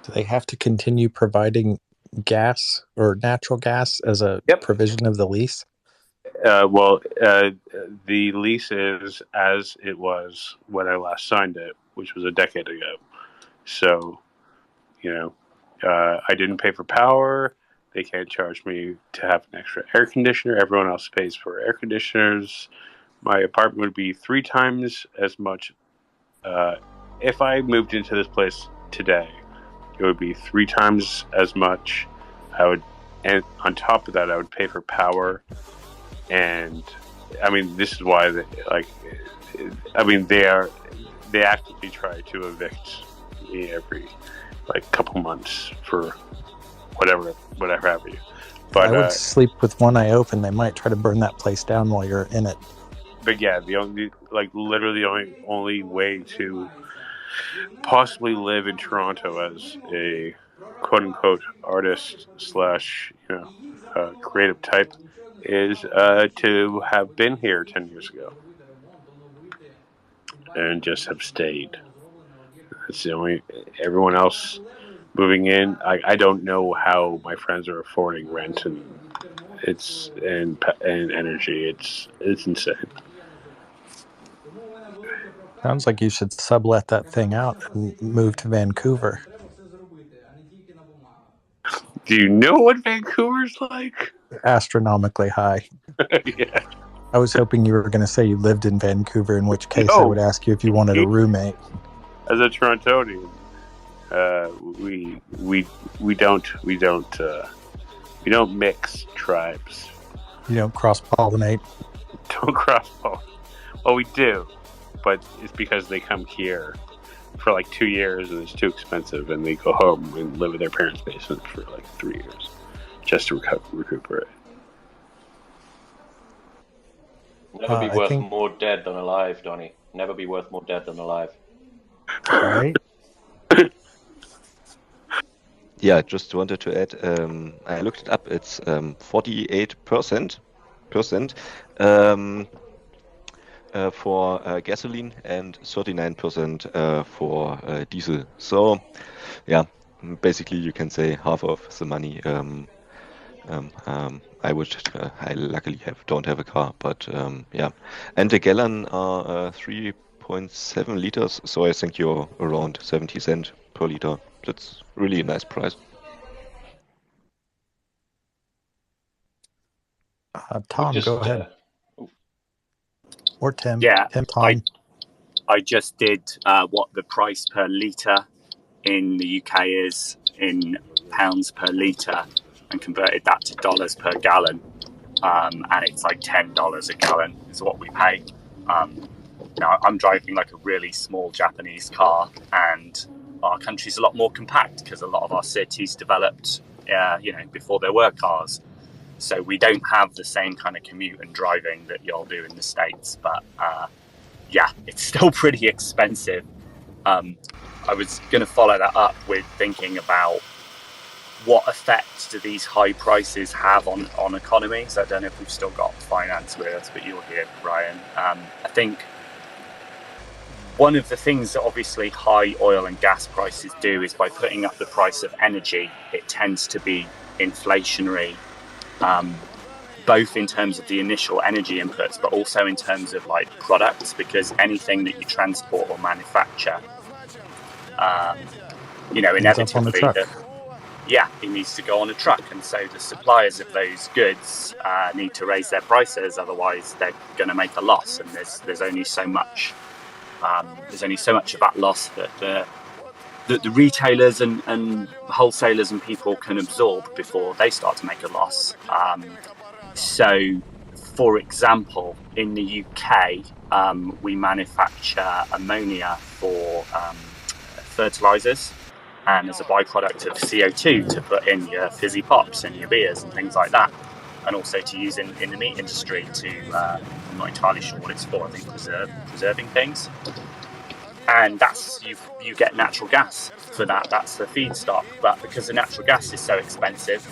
Do they have to continue providing gas or natural gas as a provision of the lease? The lease is as it was when I last signed it, which was a decade ago. So, I didn't pay for power. They can't charge me to have an extra air conditioner. Everyone else pays for air conditioners. My apartment would be 3 times as much. If I moved into this place today, it would be 3 times as much. And on top of that, I would pay for power. And I mean, this is why they actively try to evict me every couple months for whatever have you. But I would sleep with one eye open. They might try to burn that place down while you're in it. But yeah, the only way to possibly live in Toronto as a quote unquote artist / creative type is to have been here 10 years ago and just have stayed. That's the only. Everyone else moving in, I don't know how my friends are affording rent and energy. It's insane. Sounds like you should sublet that thing out and move to Vancouver. Do you know what Vancouver's like? Astronomically high. Yeah. I was hoping you were going to say you lived in Vancouver, in which case I would ask you if you wanted a roommate. As a Torontonian, we don't mix tribes. You don't cross-pollinate. Don't cross-pollinate. Well, we do, but it's because they come here for 2 years and it's too expensive, and they go home and live in their parents' basement for 3 years just to recuperate. Never be worth more dead than alive, Donnie. Never be worth more dead than alive. Right. Yeah, just wanted to add. I looked it up. It's 48% for gasoline and 39% for diesel. So, yeah, basically you can say half of the money. I luckily don't have a car, but yeah, and the gallon are 3.7 liters, so I think you're around 70 cents per liter. That's really a nice price. Tom, go ahead. Or Tim. Yeah, Tom. I just did what the price per litre in the UK is in pounds per litre and converted that to dollars per gallon. And it's $10 a gallon is what we pay. Now, I'm driving a really small Japanese car, and our country's a lot more compact because a lot of our cities developed, before there were cars. So we don't have the same kind of commute and driving that y'all do in the States. But yeah, it's still pretty expensive. I was going to follow that up with thinking about what effect do these high prices have on economies. I don't know if we've still got finance with us, but you're here, Ryan. I think one of the things that obviously high oil and gas prices do is by putting up the price of energy, it tends to be inflationary, both in terms of the initial energy inputs, but also in terms of products, because anything that you transport or manufacture, inevitably, it needs to go on a truck, and so the suppliers of those goods need to raise their prices, otherwise they're going to make a loss, and there's only so much. There's only so much of that loss that the retailers and wholesalers and people can absorb before they start to make a loss. So, for example, in the UK, we manufacture ammonia for fertilizers, and as a byproduct of CO2 to put in your fizzy pops and your beers and things like that, and also to use in the meat industry I'm not entirely sure what it's for, I think preserving things. And that's you get natural gas for that's the feedstock. But because the natural gas is so expensive,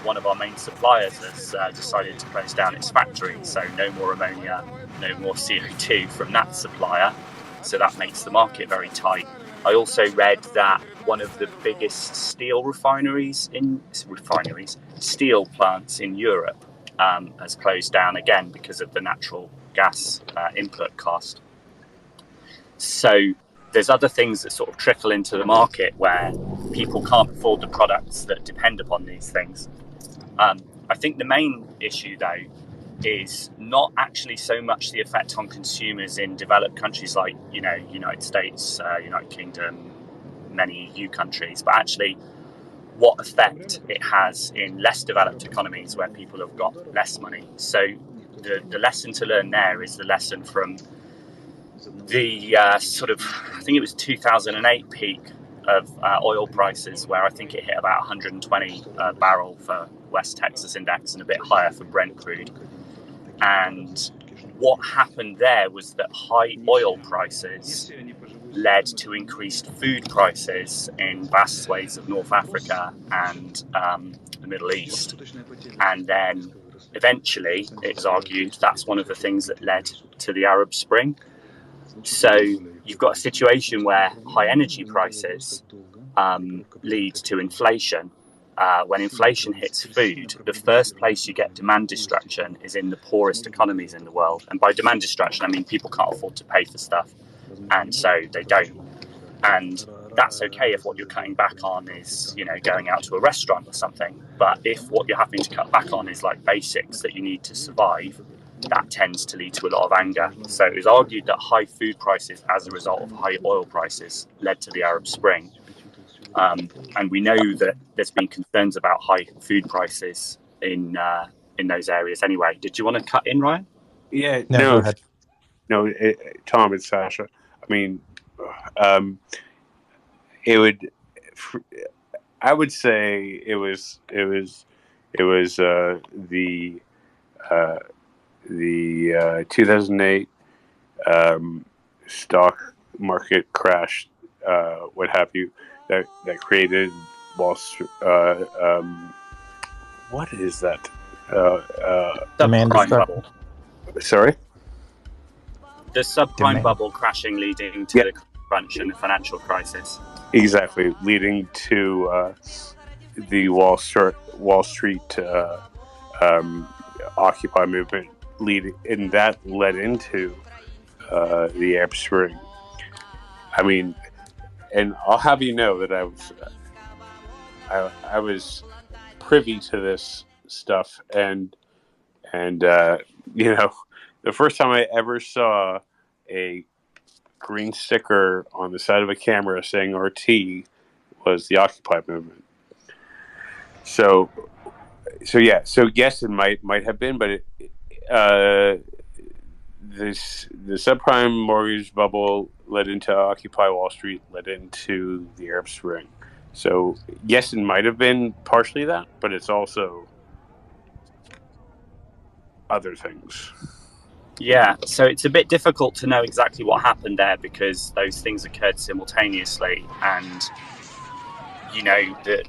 one of our main suppliers has decided to close down its factory. So no more ammonia, no more CO2 from that supplier. So that makes the market very tight. I also read that one of the biggest steel plants in Europe has closed down again because of the natural gas input cost. So there's other things that sort of trickle into the market where people can't afford the products that depend upon these things. I think the main issue, though, is not actually so much the effect on consumers in developed countries like, United States, United Kingdom, many EU countries, but actually what effect it has in less developed economies where people have got less money. So the lesson to learn there is the lesson from the I think it was 2008 peak of oil prices, where I think it hit about 120 a barrel for West Texas Index and a bit higher for Brent crude. And what happened there was that high oil prices led to increased food prices in vast swathes of North Africa and the Middle East. And then eventually, it's argued, that's one of the things that led to the Arab Spring. So you've got a situation where high energy prices lead to inflation. When inflation hits food, the first place you get demand destruction is in the poorest economies in the world. And by demand destruction, I mean people can't afford to pay for stuff, and so they don't. And that's okay if what you're cutting back on is, going out to a restaurant or something. But if what you're having to cut back on is like basics that you need to survive, that tends to lead to a lot of anger. So it was argued that high food prices as a result of high oil prices led to the Arab Spring. And we know that there's been concerns about high food prices in those areas anyway. Did you want to cut in, Ryan? Yeah, No, go ahead. No, Tom, it's Sasha. I mean, I would say it was the 2008 stock market crash, what have you, that created Wall Street. What is that? Subprime bubble. Sorry? The subprime bubble crashing, leading to the crunch and the financial crisis. Exactly, leading to the Wall Street Occupy movement, and that led into the Arab Spring. I mean, and I'll have you know that I was privy to this stuff, and the first time I ever saw a green sticker on the side of a camera saying RT was the Occupy movement. So yes, it might have been, but the subprime mortgage bubble led into Occupy Wall Street, led into the Arab Spring. So yes, it might have been partially that, but it's also other things. Yeah, so it's a bit difficult to know exactly what happened there because those things occurred simultaneously, and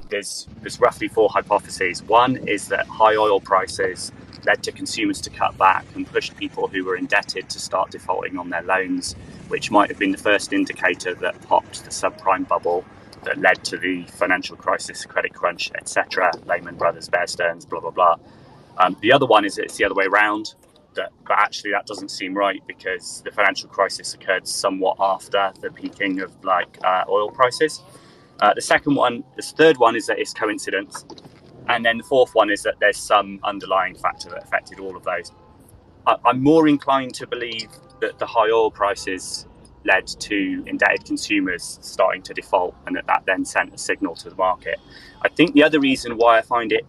there's roughly four hypotheses. One is that high oil prices led to consumers to cut back and pushed people who were indebted to start defaulting on their loans, which might have been the first indicator that popped the subprime bubble that led to the financial crisis, credit crunch, etc. Lehman Brothers, Bear Stearns, blah, blah, blah. The other one is it's the other way around, but actually that doesn't seem right because the financial crisis occurred somewhat after the peaking of oil prices. The third one is that it's coincidence. And then the fourth one is that there's some underlying factor that affected all of those. I'm more inclined to believe that the high oil prices led to indebted consumers starting to default and that then sent a signal to the market. I think the other reason why I find it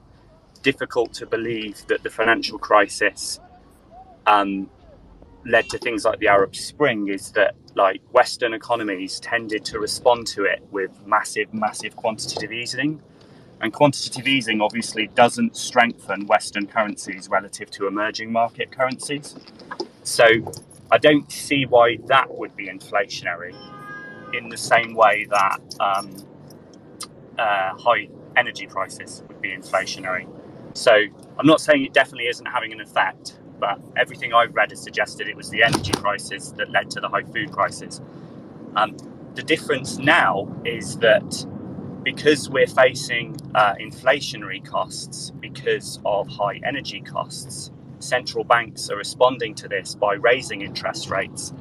difficult to believe that the financial crisis led to things like the Arab Spring is that Western economies tended to respond to it with massive quantitative easing. And quantitative easing obviously doesn't strengthen Western currencies relative to emerging market currencies. So I don't see why that would be inflationary in the same way that high energy prices would be inflationary. So I'm not saying it definitely isn't having an effect, but everything I've read has suggested it was the energy prices that led to the high food prices. The difference now is that because we're facing inflationary costs because of high energy costs, central banks are responding to this by raising interest rates.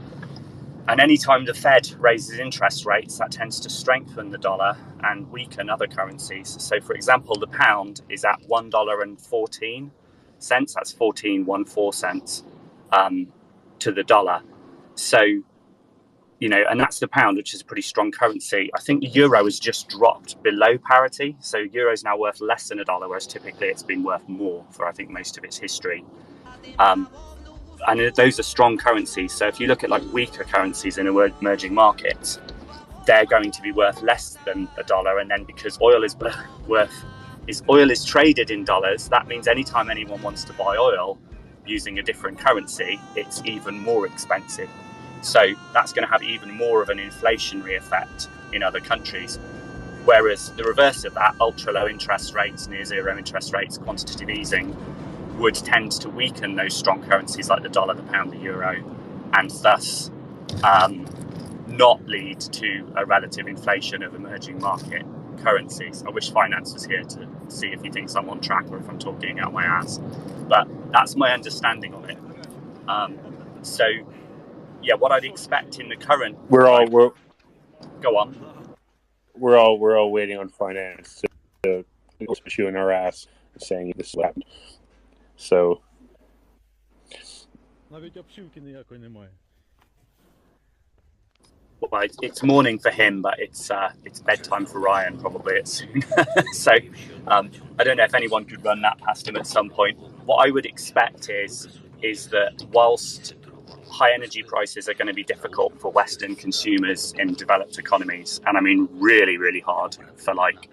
And anytime the Fed raises interest rates, that tends to strengthen the dollar and weaken other currencies. So, for example, the pound is at $1.14. That's 14.14 cents to the dollar. So, you know, and that's the pound, which is a pretty strong currency. I think the euro has just dropped below parity. So euro is now worth less than $1, whereas typically it's been worth more for, I think, most of its history. And those are strong currencies. So if you look at like weaker currencies in emerging markets, they're going to be worth less than $1. And then because oil is traded in dollars, that means anytime anyone wants to buy oil using a different currency, it's even more expensive. So that's going to have even more of an inflationary effect in other countries. Whereas the reverse of that, ultra low interest rates, near zero interest rates, quantitative easing, would tend to weaken those strong currencies like the dollar, the pound, the euro, and thus not lead to a relative inflation of emerging market currencies. I wish Finance was here to see if he thinks I'm on track or if I'm talking out my ass. But that's my understanding of it. So, yeah, what I'd expect in the current... We're all Go on. We're all waiting on Finance to chewing our ass and saying this happened. So... Well, it's morning for him, but it's bedtime for Ryan probably at soon. So I don't know if anyone could run that past him at some point. What I would expect is that whilst high energy prices are going to be difficult for Western consumers in developed economies, and I mean really, really hard for like,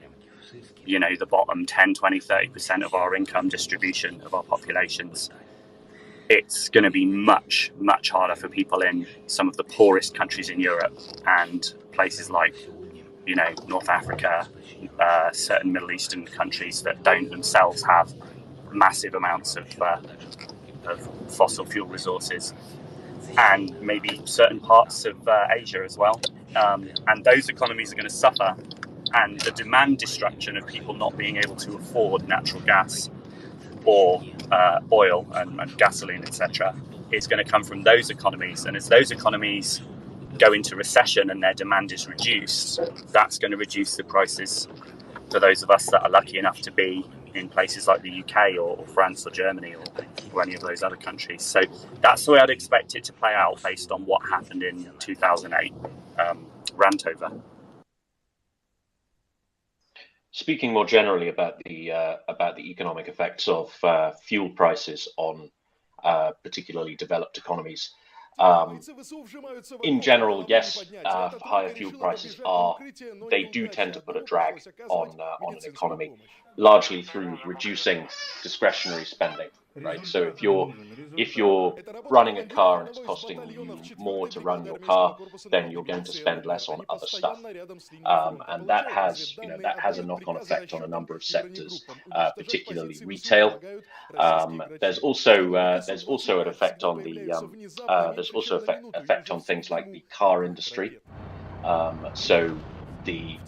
you know, the bottom 10, 20, 30% of our income distribution of our populations, it's going to be much, much harder for people in some of the poorest countries in Europe and places like, you know, North Africa, certain Middle Eastern countries that don't themselves have massive amounts of fossil fuel resources, and maybe certain parts of Asia as well. And those economies are going to suffer. And the demand destruction of people not being able to afford natural gas or oil and gasoline, etc., is going to come from those economies. And as those economies go into recession and their demand is reduced, that's going to reduce the prices for those of us that are lucky enough to be in places like the UK or France or Germany or any of those other countries. So that's the way I'd expect it to play out based on what happened in 2008. Rant over. Speaking more generally about the economic effects of fuel prices on particularly developed economies, in general, yes, higher fuel prices do tend to put a drag on an economy, largely through reducing discretionary spending. Right. So if you're running a car and it's costing you more to run your car, then you're going to spend less on other stuff, and that has a knock-on effect on a number of sectors, particularly retail. There's also an effect on effect on things like the car industry. So the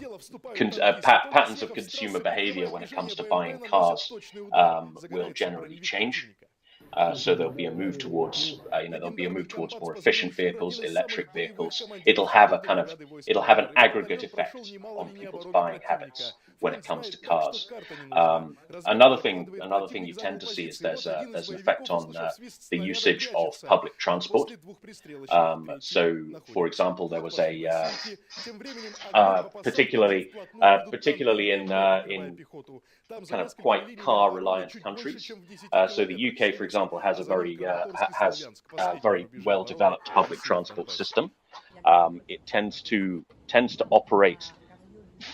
patterns of consumer behavior when it comes to buying cars will generally change. So there'll be a move towards more efficient vehicles, electric vehicles. It'll have an aggregate effect on people's buying habits when it comes to cars. Another thing you tend to see is there's an effect on the usage of public transport. So, for example, there was particularly in kind of quite car-reliant countries. So the UK, for example, has a very well-developed public transport system. It tends to operate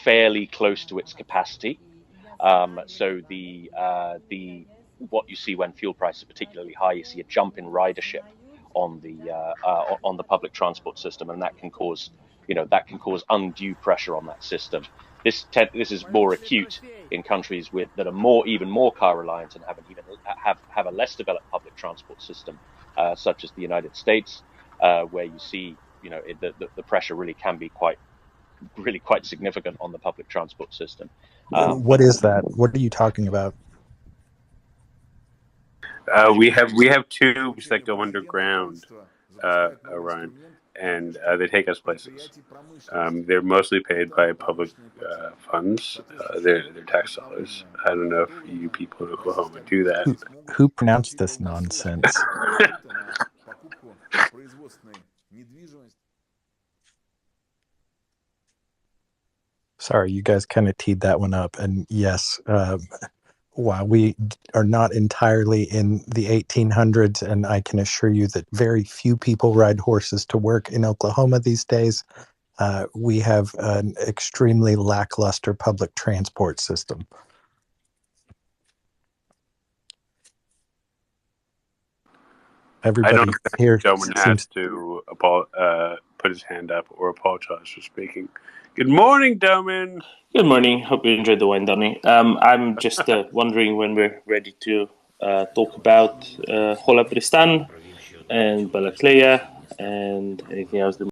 fairly close to its capacity. So what you see when fuel prices are particularly high, you see a jump in ridership on the public transport system, and that can cause undue pressure on that system. This is more acute in countries that are even more car reliant and have a less developed public transport system, such as the United States, where you see the pressure really can be quite significant on the public transport system. What is that? What are you talking about? We have tubes that go underground, Orion, and they take us places. They're mostly paid by public funds. They're tax dollars. I don't know if you people in Oklahoma do that. Who pronounced this nonsense? Sorry, you guys kind of teed that one up. And yes, while we are not entirely in the 1800s, and I can assure you that very few people ride horses to work in Oklahoma these days, we have an extremely lackluster public transport system. Everybody here Doman has to put his hand up or apologize for speaking. Good morning, Doman. Good morning. Hope you enjoyed the wine, Donny. I'm just wondering when we're ready to talk about Holabristan and Balakleya and anything else.